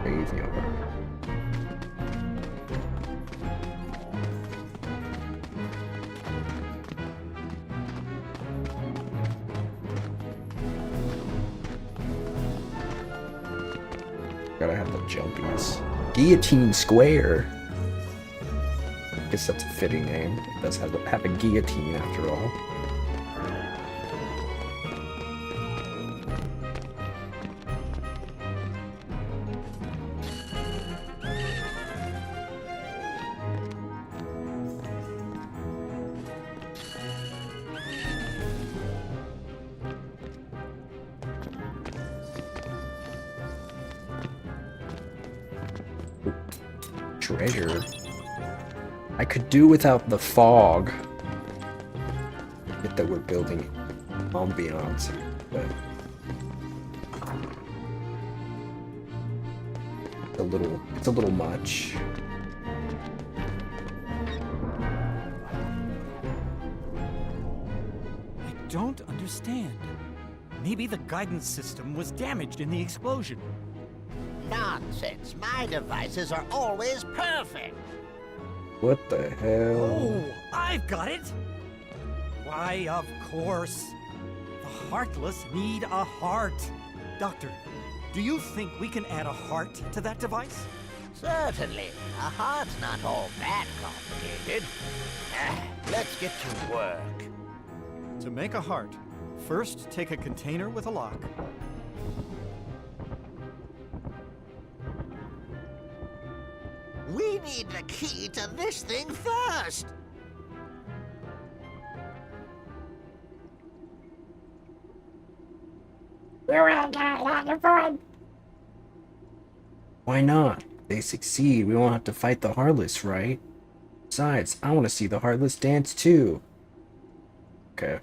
Crazy over. Gotta have the jumpies. Guillotine Square. I guess that's a fitting name. It does have a guillotine after all. Treasure. I could do without the fog. Get that we're building ambiance, but it's a little much. I don't understand. Maybe the guidance system was damaged in the explosion. Nonsense. My devices are always perfect. What the hell? Oh, I've got it! Why, of course. The Heartless need a heart. Doctor, do you think we can add a heart to that device? Certainly. A heart's not all that complicated. Let's get to work. To make a heart, first take a container with a lock. We need the key to this thing first. We're all got a lot of fun. Why not? If they succeed, we won't have to fight the Heartless, right? Besides, I want to see the Heartless dance too. Okay.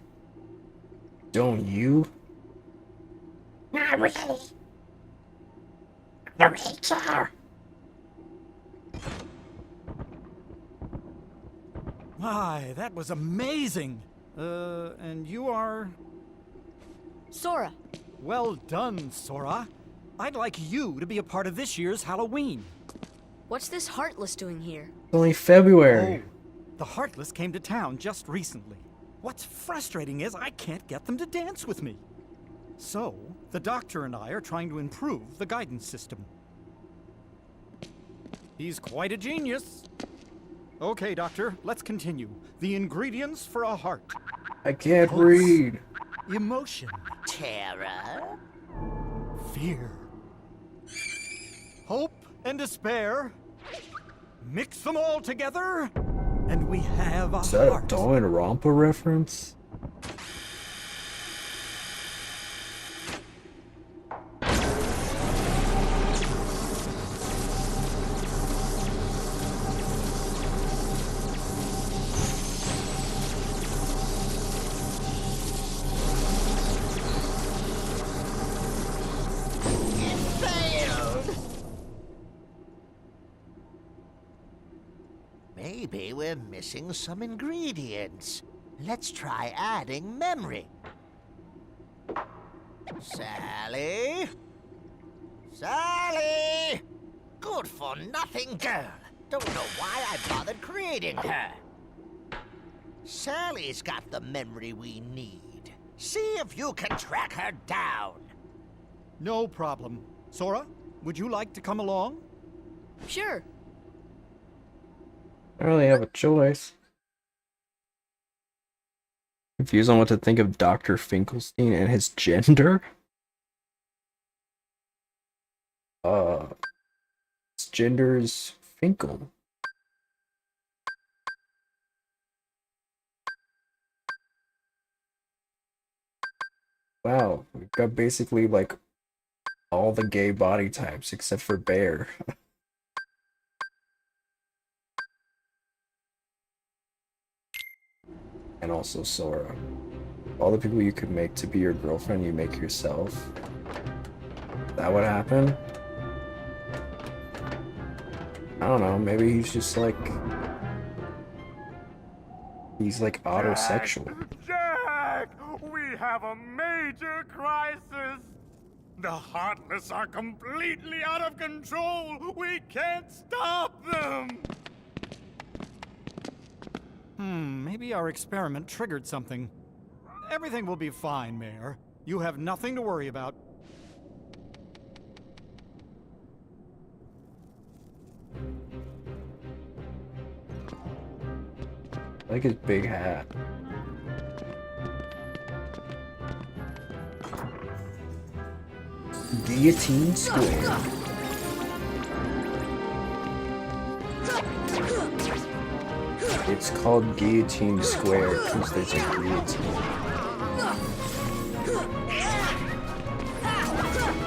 Don't you? Not really. I don't really care. My, that was amazing! And you are... Sora. Well done, Sora. I'd like you to be a part of this year's Halloween. What's this Heartless doing here? It's only February. The Heartless came to town just recently. What's frustrating is I can't get them to dance with me. So, the Doctor and I are trying to improve the guidance system. He's quite a genius. Okay, Doctor, let's continue. The ingredients for a heart. I can't read. Emotion. Terror. Fear. Hope and despair. Mix them all together, and we have a Is that a heart. Danganronpa reference? Maybe we're missing some ingredients. Let's try adding memory. Sally? Sally! Good for nothing girl. Don't know why I bothered creating her. Sally's got the memory we need. See if you can track her down. No problem. Sora, would you like to come along? Sure. I don't really have a choice. Confused on what to think of Dr. Finkelstein and his gender? His gender's Finkel. Wow, we've got basically like all the gay body types except for Bear. And also Sora. All the people you could make to be your girlfriend, you make yourself. Is that what happened? I don't know, maybe he's just like... He's like autosexual. Jack! We have a major crisis! The Heartless are completely out of control! We can't stop them! Maybe our experiment triggered something. Everything will be fine, Mayor. You have nothing to worry about. I like his big hat. Guillotine Square. It's called Guillotine Square because there's a guillotine.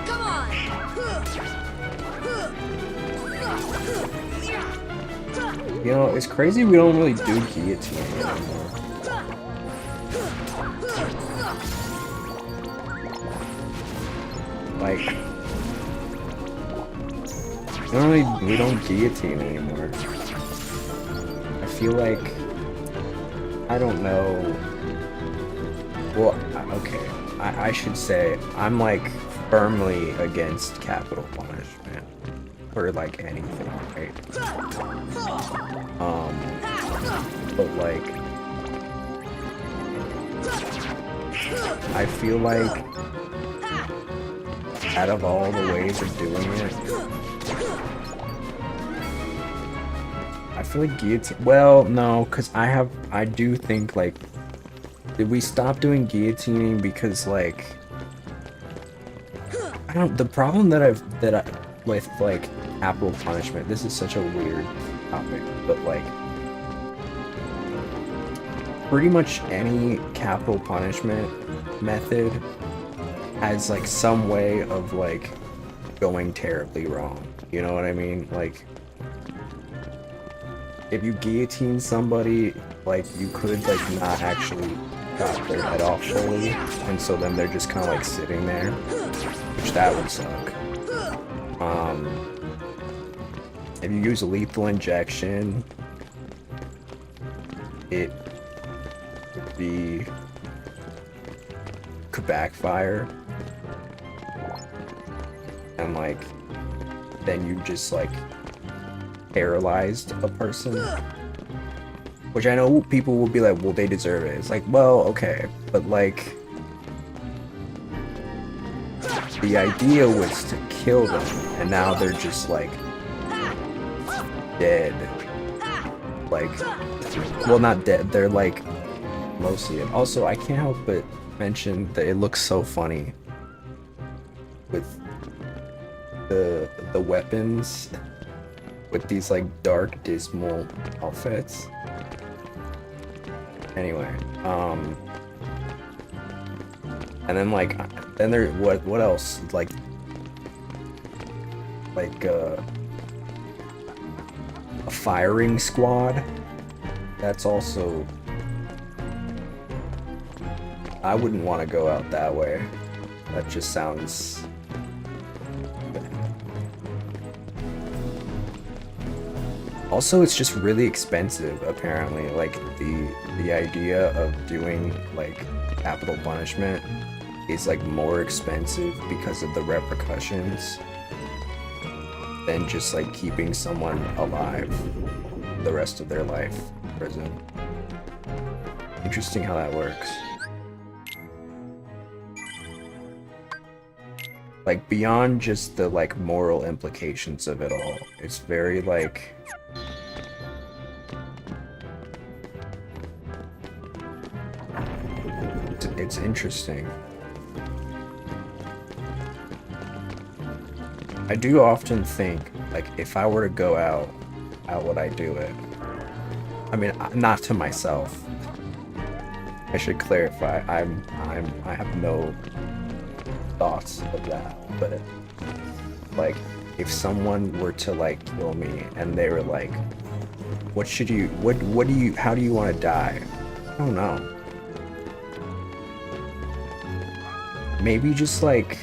Come on! You know, it's crazy we don't really do guillotine anymore. Like, We don't guillotine anymore. I feel like, I don't know. Well, okay. I should say I'm like firmly against capital punishment for like anything, right? But like, I feel like out of all the ways of doing it, I feel like guillotine. Well, no, because I do think like, did we stop doing guillotining because like, I don't. The problem that I with like capital punishment. This is such a weird topic, but like, pretty much any capital punishment method has like some way of like going terribly wrong. You know what I mean? Like, if you guillotine somebody, like you could like not actually cut their head off fully, and so then they're just kind of like sitting there, which that would suck. If you use lethal injection, it could backfire, and like then you just like paralyzed a person, which I know people will be like, well, they deserve it. It's like, well, okay, but like the idea was to kill them, and now they're just like dead. Like, well, not dead, they're like mostly dead. Also, I can't help but mention that it looks so funny with the weapons with these like dark, dismal outfits. Anyway, and then like, then there, what else? Like a firing squad. That's also, I wouldn't want to go out that way. That just sounds. Also, it's just really expensive, apparently. Like, the idea of doing, like, capital punishment is, like, more expensive because of the repercussions than just, like, keeping someone alive the rest of their life in prison. Interesting how that works. Like, beyond just the, like, moral implications of it all, it's very, like... It's interesting. I do often think, like, if I were to go out, how would I do it? I mean, not to myself. I should clarify. I have no thoughts of that, but like, if someone were to like kill me and they were like, what do you, how do you want to die? I don't know. Maybe just like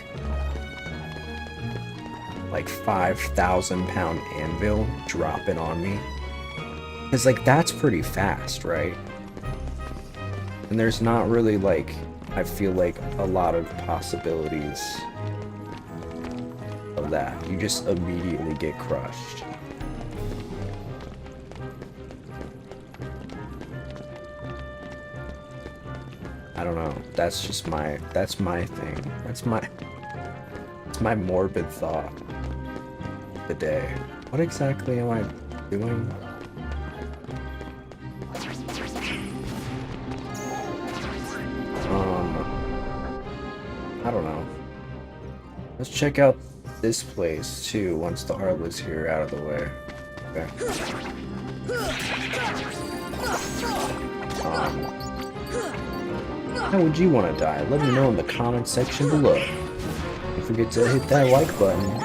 5,000-pound anvil drop it on me. Cause like, that's pretty fast, right? And there's not really like, I feel like a lot of possibilities of that. You just immediately get crushed. I don't know. That's just my, that's my thing. It's my morbid thought of the day. What exactly am I doing? I don't know. Let's check out this place too once the Heartless here are out of the way. Okay. How would you want to die? Let me know in the comment section below. Don't forget to hit that like button.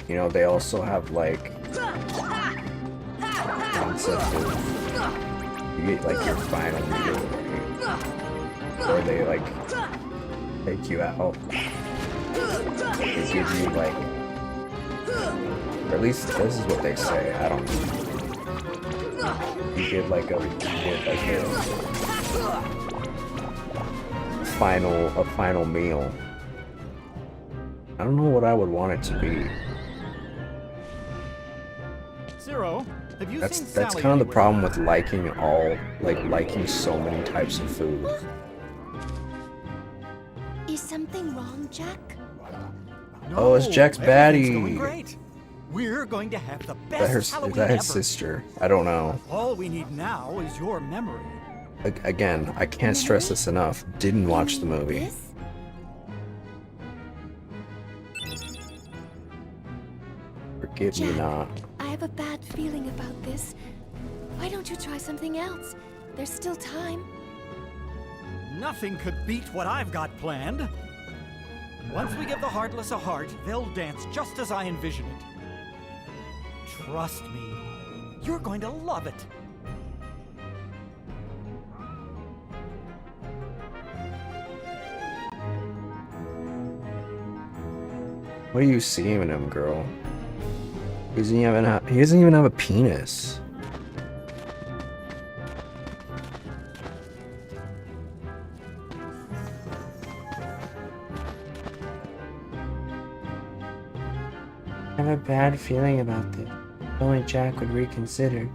You know, they also have like concept of, you get like your final meal, right? Or they like take you out. They give you like, or at least this is what they say. I don't know. You get like a final meal. I don't know what I would want it to be. Zero, have you seen That's Sally kind of the anywhere? problem with liking so many types of food. Is something wrong, Jack? Oh, it's Jack's everything's going baddie. great. We're going to have the Is best Halloween that his ever. sister? I don't know. All we need now is your memory. Again, I can't stress this enough. Didn't watch the movie. This? Forgive me Jack, not. I have a bad feeling about this. Why don't you try something else? There's still time. Nothing could beat what I've got planned. Once we give the Heartless a heart, they'll dance just as I envision it. Trust me, you're going to love it. What are you seeing in him, girl? He doesn't even have a penis. I have a bad feeling about this. Only Jack would reconsider.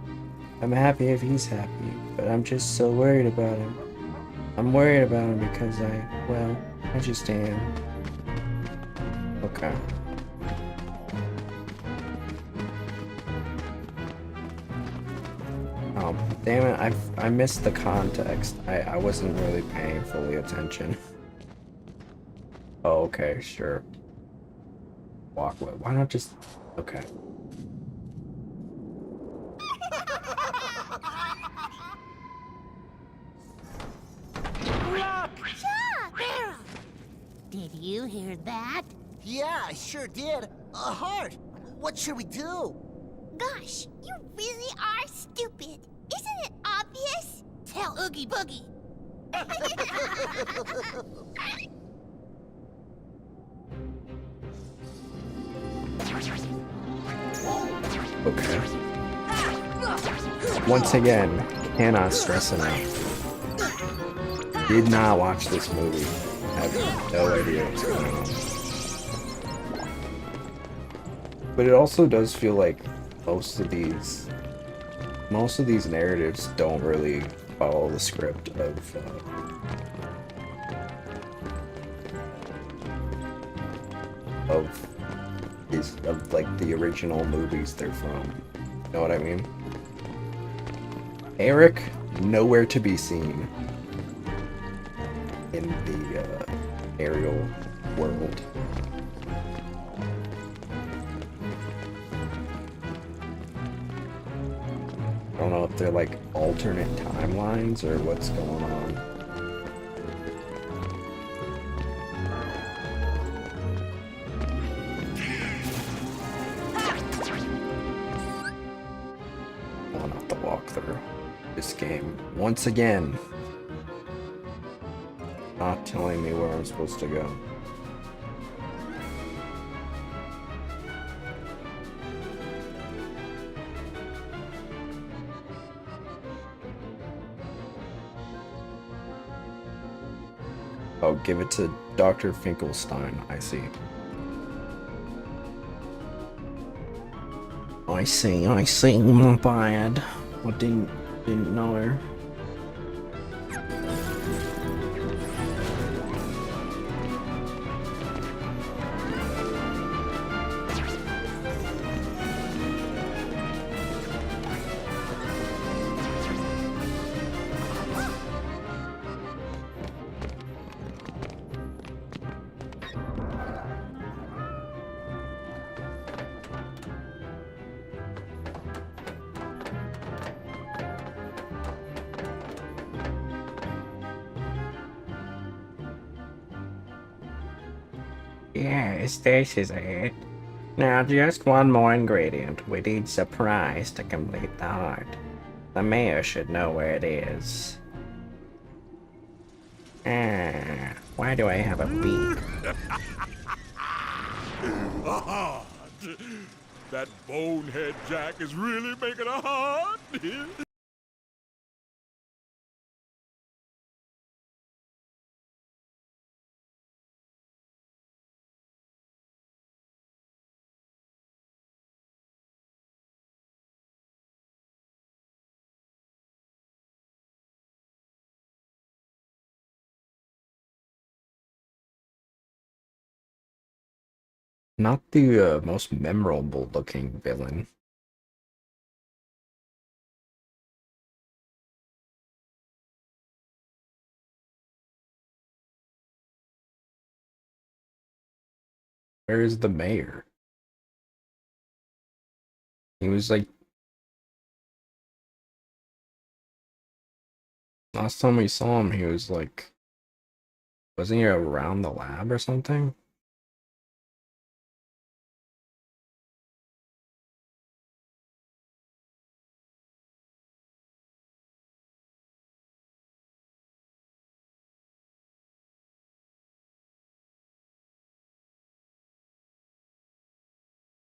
I'm happy if he's happy, but I'm just so worried about him. I'm worried about him because I just am. Okay. Oh, damn it, I missed the context. I wasn't really paying fully attention. Oh, okay, sure. Walkway. Why not just... Okay. Did you hear that? Yeah, I sure did. A heart. What should we do? Gosh, you really are stupid. Isn't it obvious? Tell Oogie Boogie. Okay. Once again, cannot stress enough. Did not watch this movie. I have no idea what's going on. But it also does feel like most of these narratives don't really follow the script of like the original movies they're from. You know what I mean? Eric, nowhere to be seen in the aerial world. I don't know if they're like alternate timelines or what's going on. Pulling out the walkthrough. This game, once again, not telling me where I'm supposed to go. Oh, give it to Dr. Finkelstein, I see. I see, my bad. I didn't know her. Yes, this is it. Now just one more ingredient. We need surprise to complete the heart. The mayor should know where it is. Why do I have a beak? A that bonehead Jack is really making a heart. Not the most memorable looking villain. Where is the mayor? He was like, last time we saw him, he was like, wasn't he around the lab or something?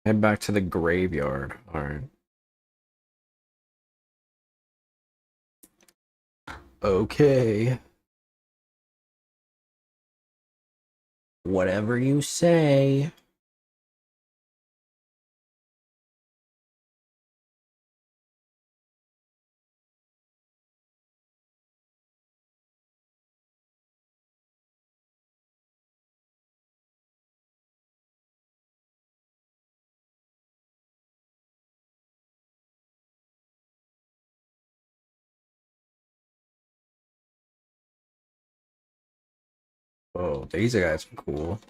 Head back to the graveyard. Alright. Okay. Whatever you say. Oh, these guys are cool.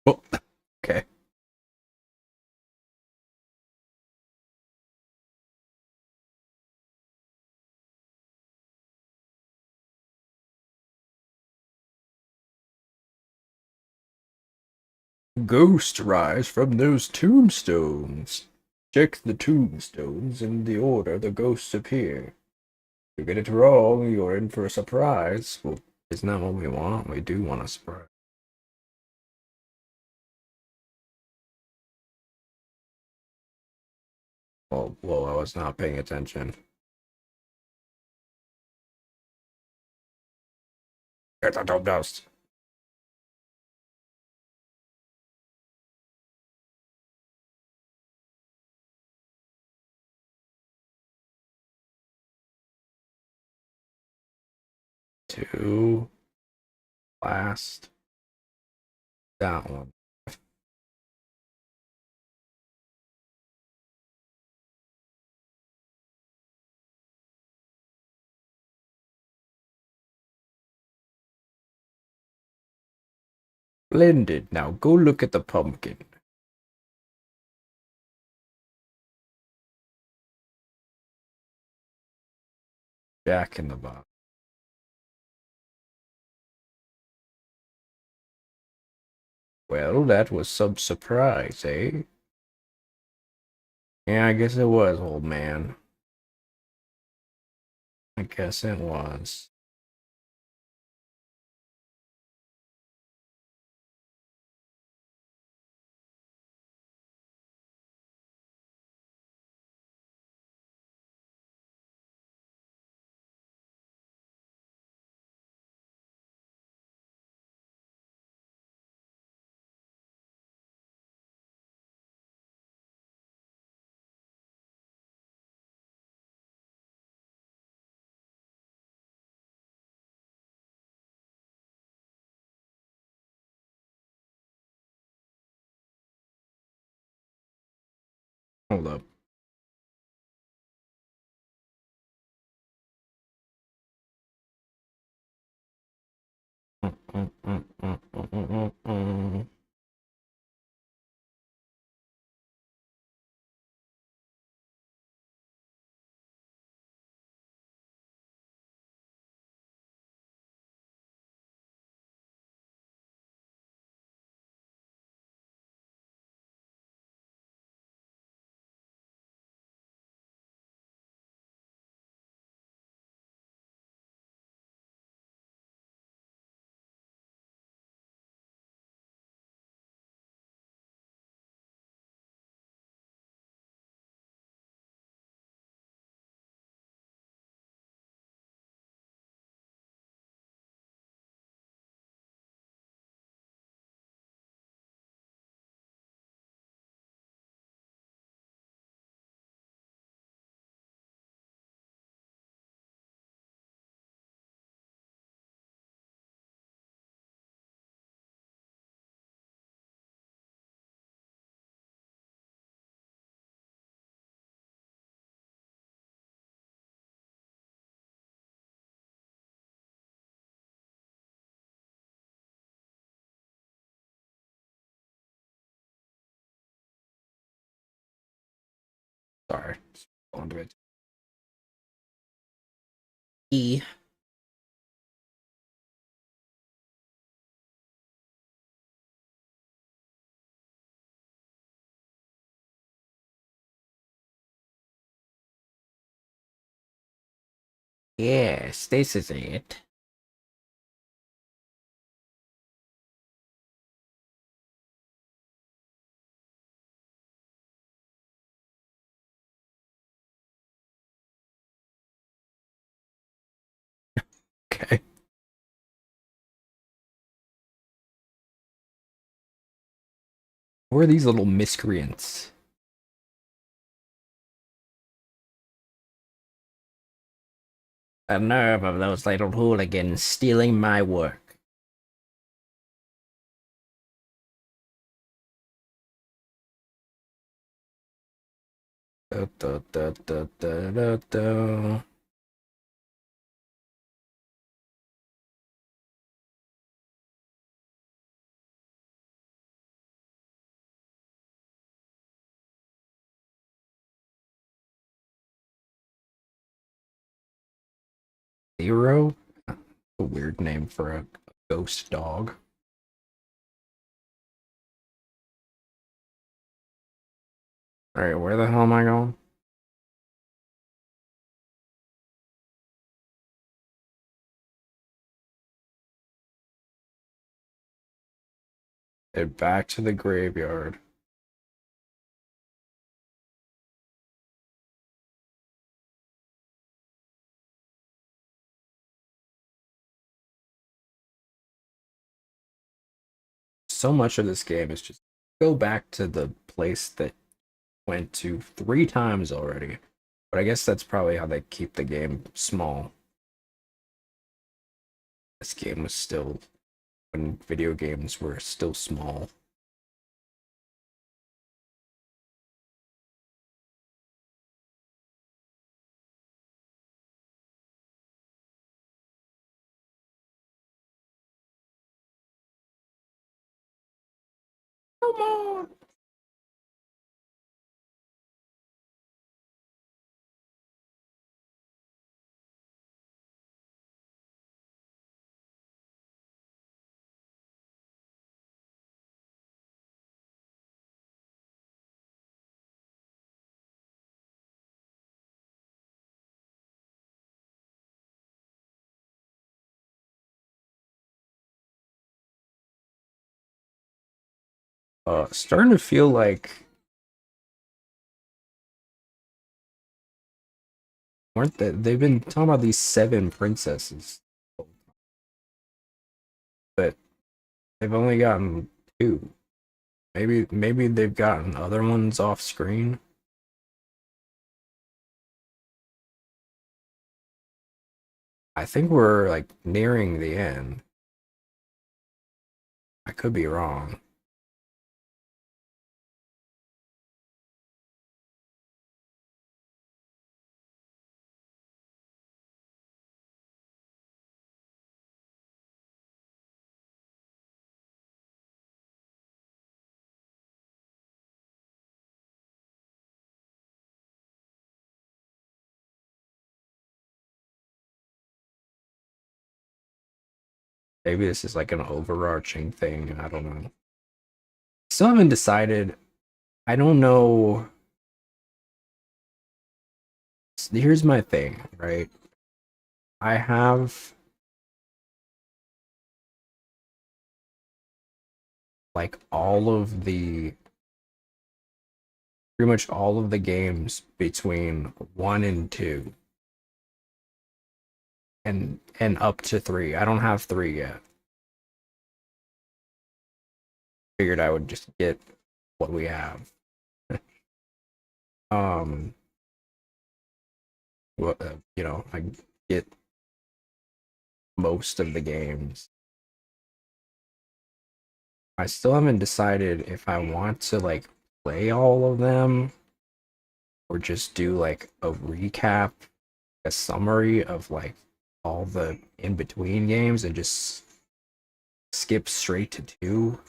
Oh, okay. Ghosts rise from those tombstones. Check the tombstones in the order the ghosts appear. If you get it wrong, you're in for a surprise. Well, isn't that what we want? We do want a surprise. Oh, whoa, I was not paying attention. It's a dope dust. Two. Last. That one. Splendid. Now go look at the pumpkin. Jack in the box. Well, that was some surprise, eh? Yeah, I guess it was, old man. I guess it was. Hold up. Sorry. Onto it. E. Yes, this is it. Okay. Who are these little miscreants? The nerve of those little hooligans stealing my work. Da, da, da, da, da, da, da. Zero? A weird name for a ghost dog. Alright, where the hell am I going? Head back to the graveyard. So much of this game is just go back to the place that went to 3 times already. But I guess that's probably how they keep the game small. This game was still when video games were still small. Come on. Starting to feel like weren't they've been talking about these 7 princesses, but they've only gotten 2. Maybe they've gotten other ones off screen. I think we're like nearing the end. I could be wrong. Maybe this is like an overarching thing. I don't know. Still haven't decided. I don't know. Here's my thing, right? I have like pretty much all of the games between 1 and 2 and up to 3. I don't have 3 yet. Figured I would just get what we have. What I get most of the games. I still haven't decided if I want to like play all of them or just do like a recap, a summary of like all the in between games and just skip straight to 2.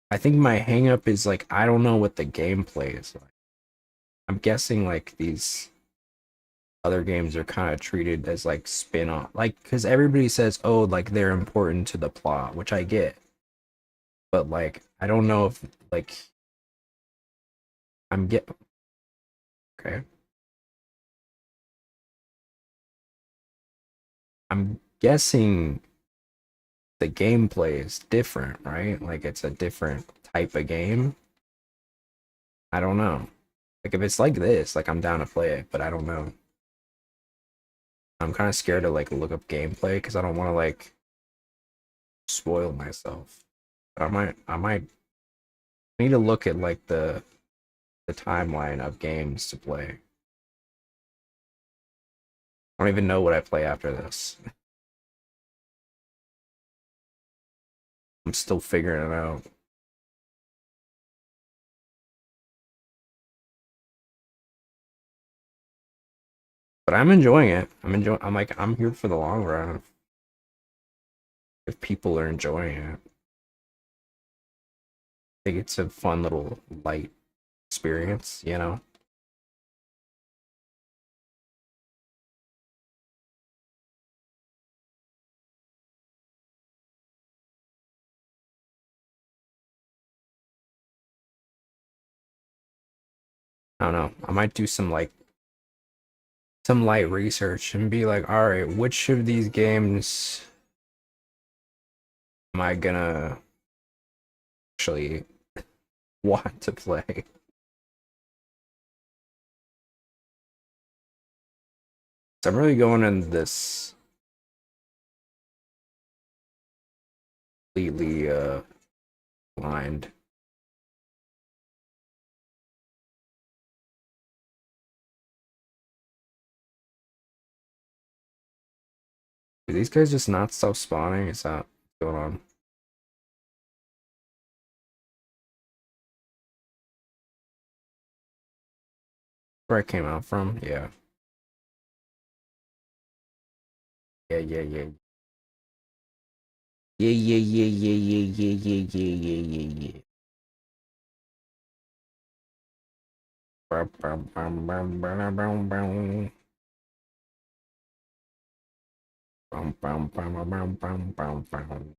I think my hang up is like I don't know what the gameplay is like. I'm guessing like these other games are kind of treated as like spin-off, like because everybody says, oh, like they're important to the plot, which I get, but like I don't know if like okay, I'm guessing the gameplay is different, right? Like it's a different type of game. I don't know. Like if it's like this, like I'm down to play it, but I don't know. I'm kind of scared to like look up gameplay because I don't want to like spoil myself. But I might need to look at like the timeline of games to play. I don't even know what I play after this. I'm still figuring it out. But I'm enjoying it. I'm here for the long run. If people are enjoying it. I think it's a fun little light experience, you know? I don't know. I might do some light research and be like, all right, which of these games am I gonna actually want to play? So I'm really going in this completely blind. Do these guys just not stop spawning? Is that what's going on? Where I came out from? Yeah. Yeah, yeah, yeah. Yeah, yeah, yeah, yeah, yeah, yeah, yeah, yeah, yeah, yeah, yeah. Bum, bum, bum, bum, bum, bum, bum. Bum, bum, bum, bum, bum, bum, bum.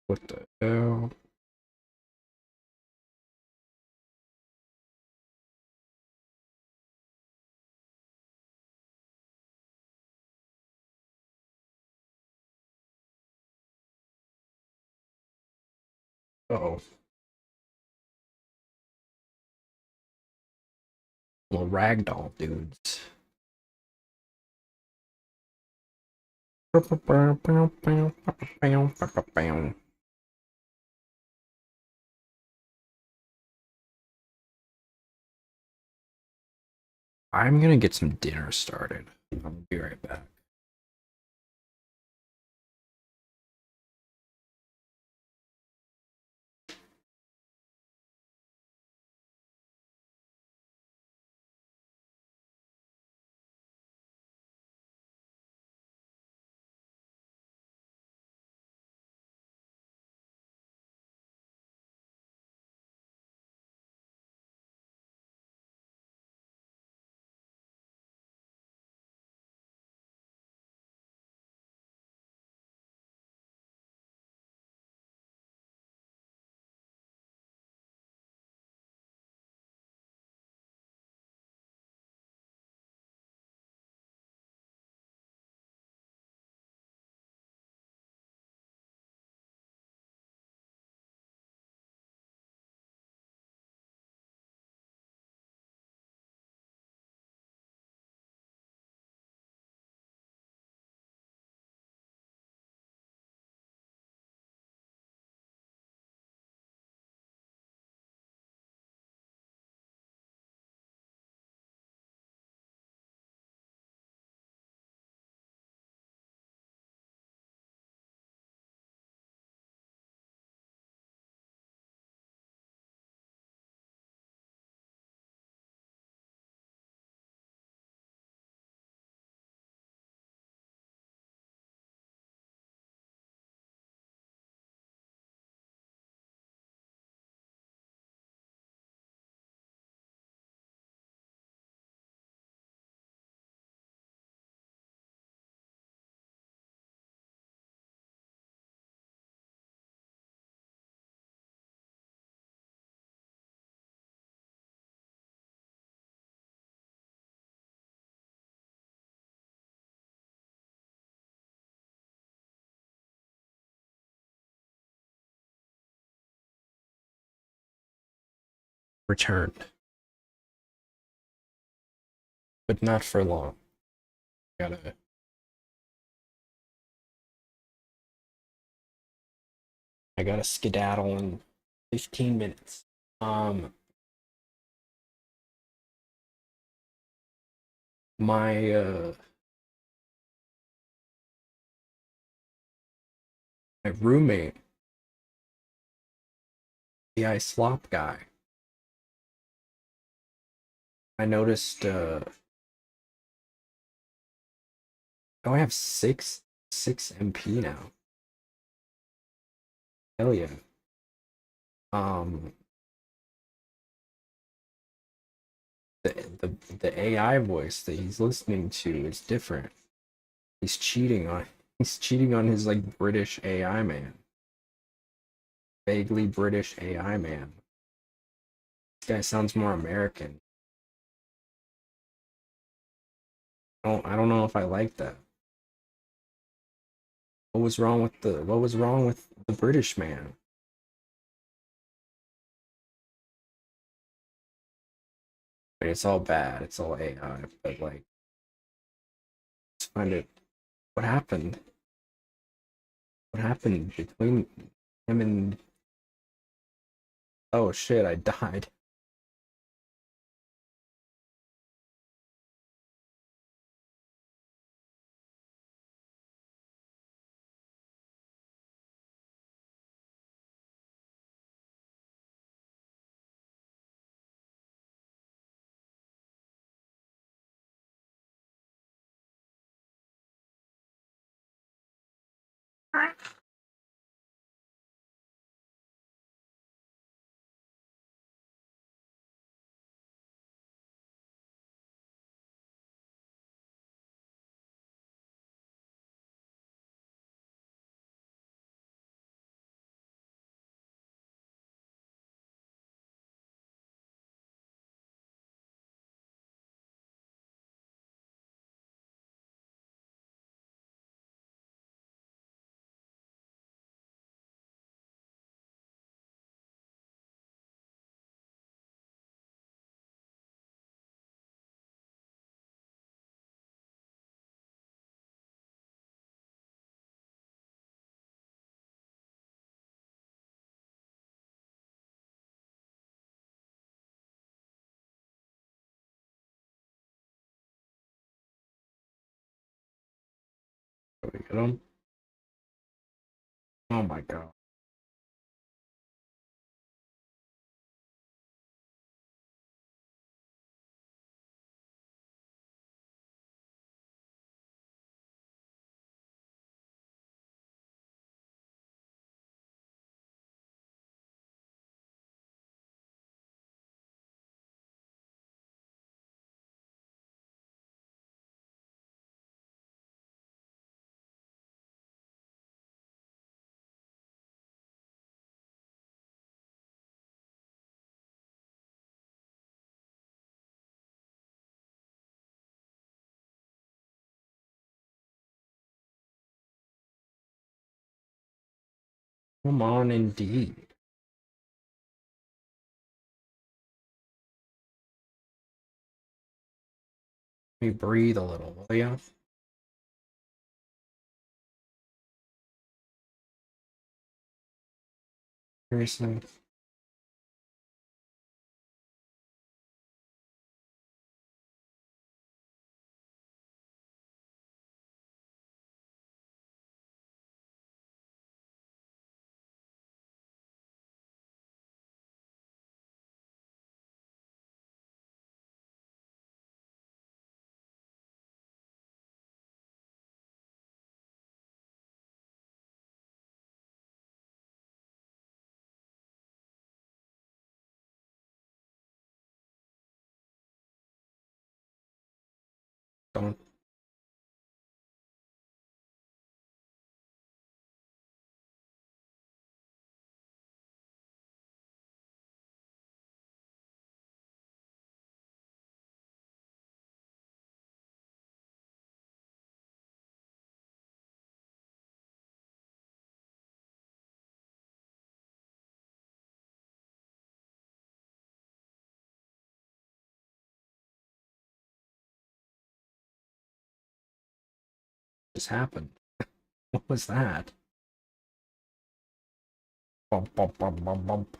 What the hell? Uh-oh. Little ragdoll dudes. I'm gonna get some dinner started. I'll be right back. returned, but not for long. I gotta skedaddle in 15 minutes. My my roommate, the ice slop guy, I noticed oh, I have six MP now. Hell yeah. Um the AI voice that he's listening to is different. He's cheating on his like British AI man. Vaguely British AI man. This guy sounds more American. I don't know if I like that. What was wrong with the British man? I mean, it's all bad. It's all AI, but like, let's find it. What happened? What happened between him and? Oh shit! I died. Did we get him? Oh my god. Come on, indeed. Let me breathe a little, will ya? Seriously. Don't just happened? What was that? Bump, bump, bump, bump, bump.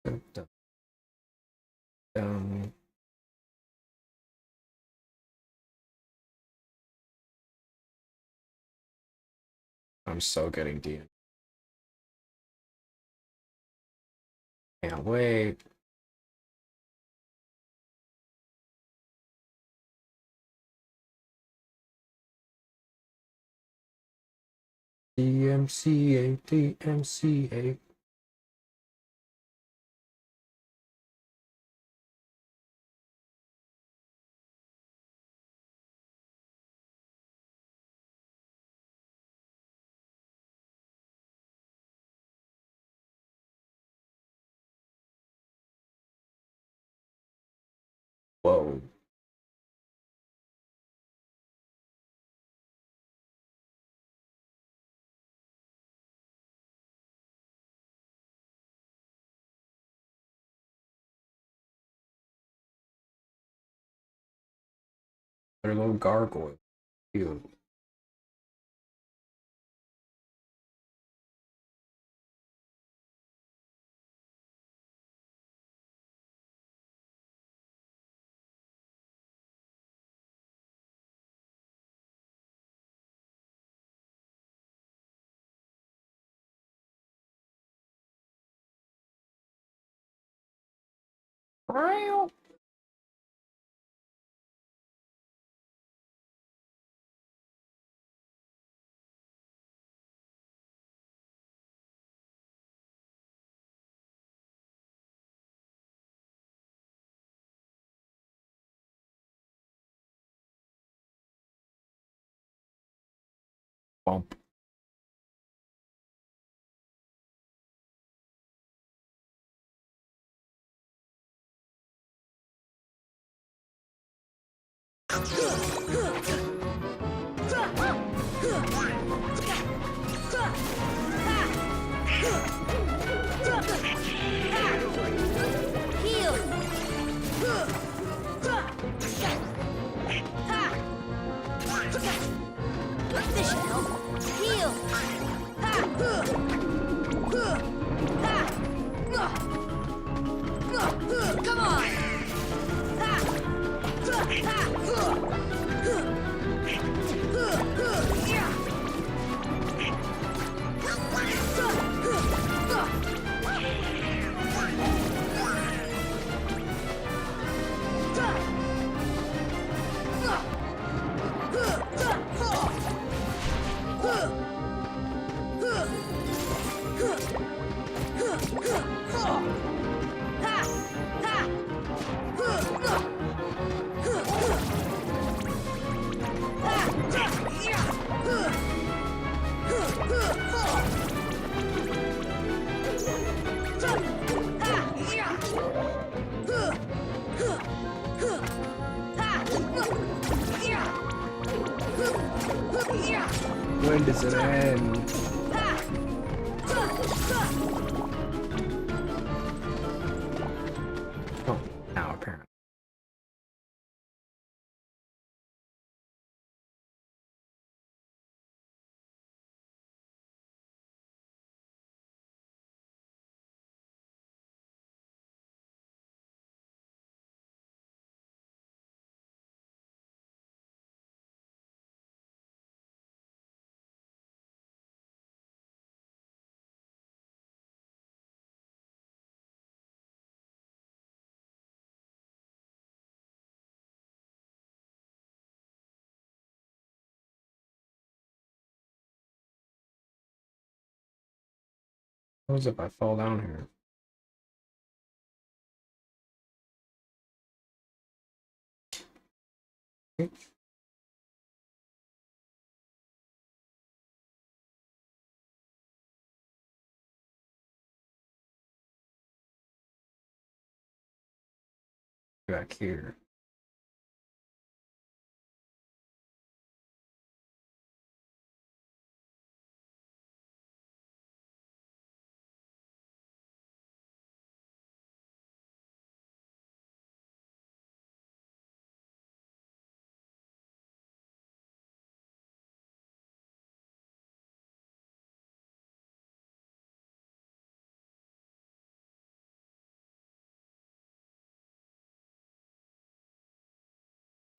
Dun, dun, dun. I'm so getting D. Can't wait. DMCA, DMCA. Whoa. Their little gargoyle. Cute. Wow. Bump. This should help. Heal. Come on. When does it end? Oh, now apparently. What if I fall down here? Back here.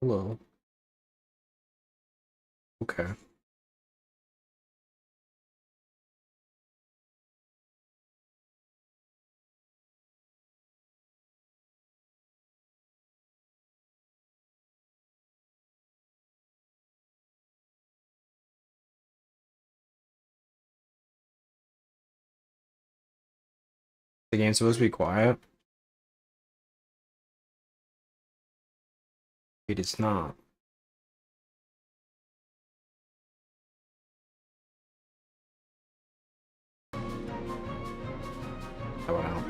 Hello. Okay. The game's supposed to be quiet. It is not. Oh, wow.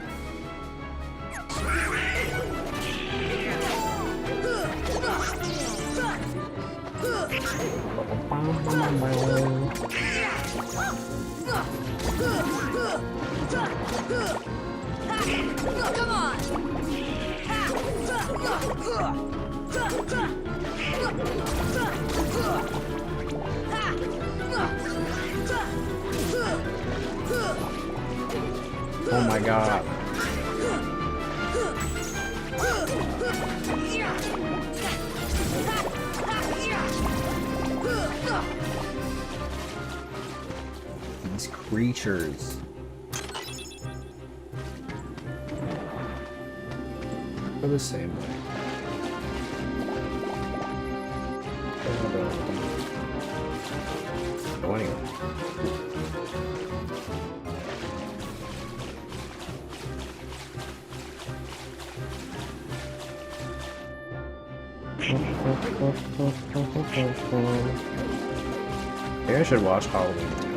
Come on! Oh my god. These creatures. They're the same way. Go anyway. Maybe I should watch Halloween 2.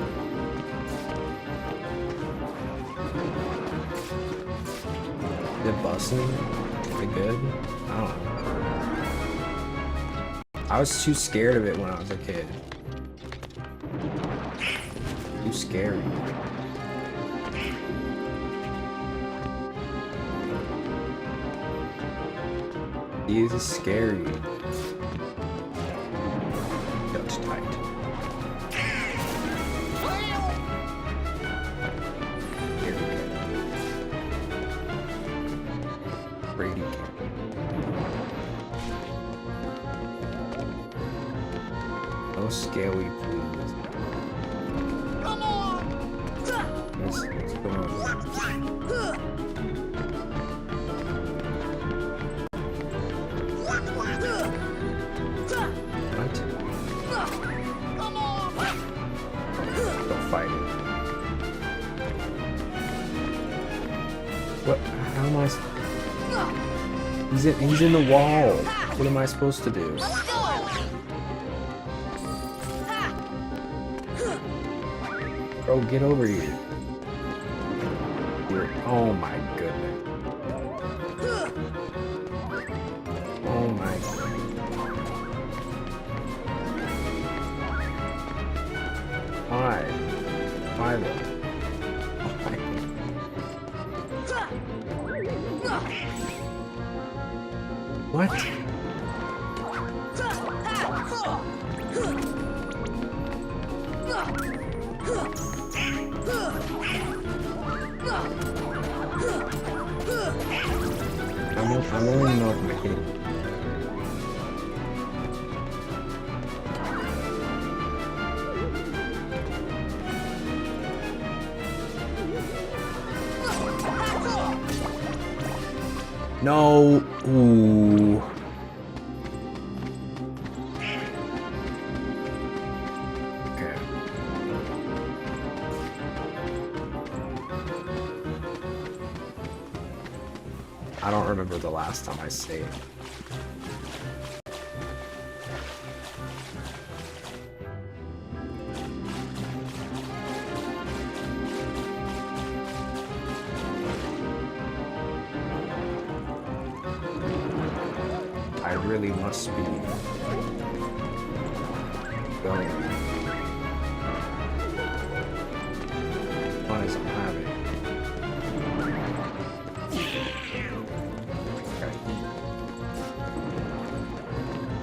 Is it busting? Is it good? I don't know. I was too scared of it when I was a kid. Too scary. These is scary. That's tight. Here we go. Brady camp. No scaly, please. Come on! Let's go on. What? Come on! Go fight it. What? How am I? He's in the wall. What am I supposed to do? Bro, get over here. Oh my goodness. Oh my. Why? Why though? What? I don't even know if I'm hitting. No. Ooh. Okay. I don't remember the last time I saved. I really must be going. Fun as I'm having. Okay.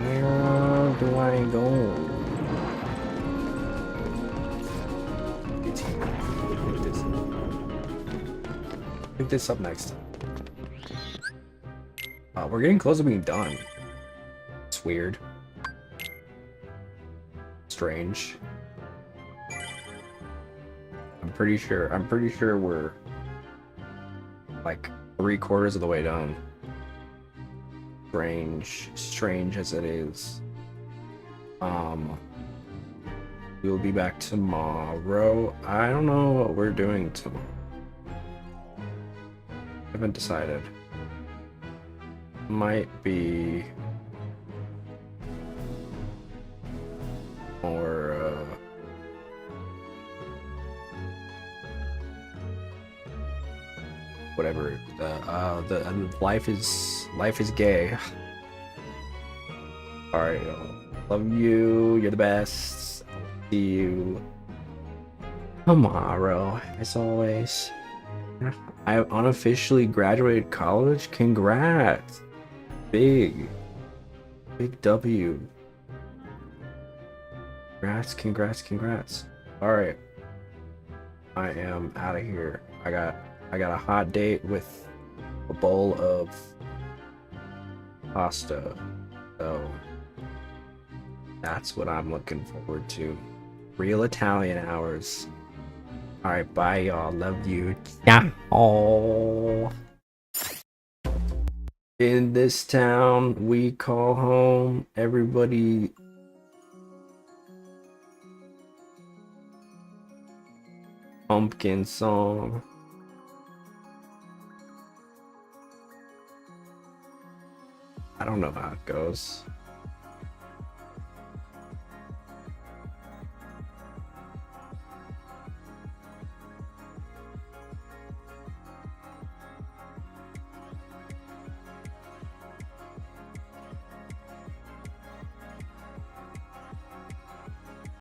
Where do I go? Pick this up next time. We're getting close to being done. That's weird. Strange. I'm pretty sure we're like 3/4 of the way done. Strange as it is. We'll be back tomorrow. I don't know what we're doing tomorrow. Haven't decided. Might be more whatever. The life is gay. All right, love you. You're the best. See you tomorrow, as always. I unofficially graduated college. Congrats. Big W. Congrats. All right. I am out of here. I got a hot date with a bowl of pasta. So that's what I'm looking forward to. Real Italian hours. All right, bye y'all. Love you. Ciao. In this town we call home, everybody pumpkin song. I don't know how it goes.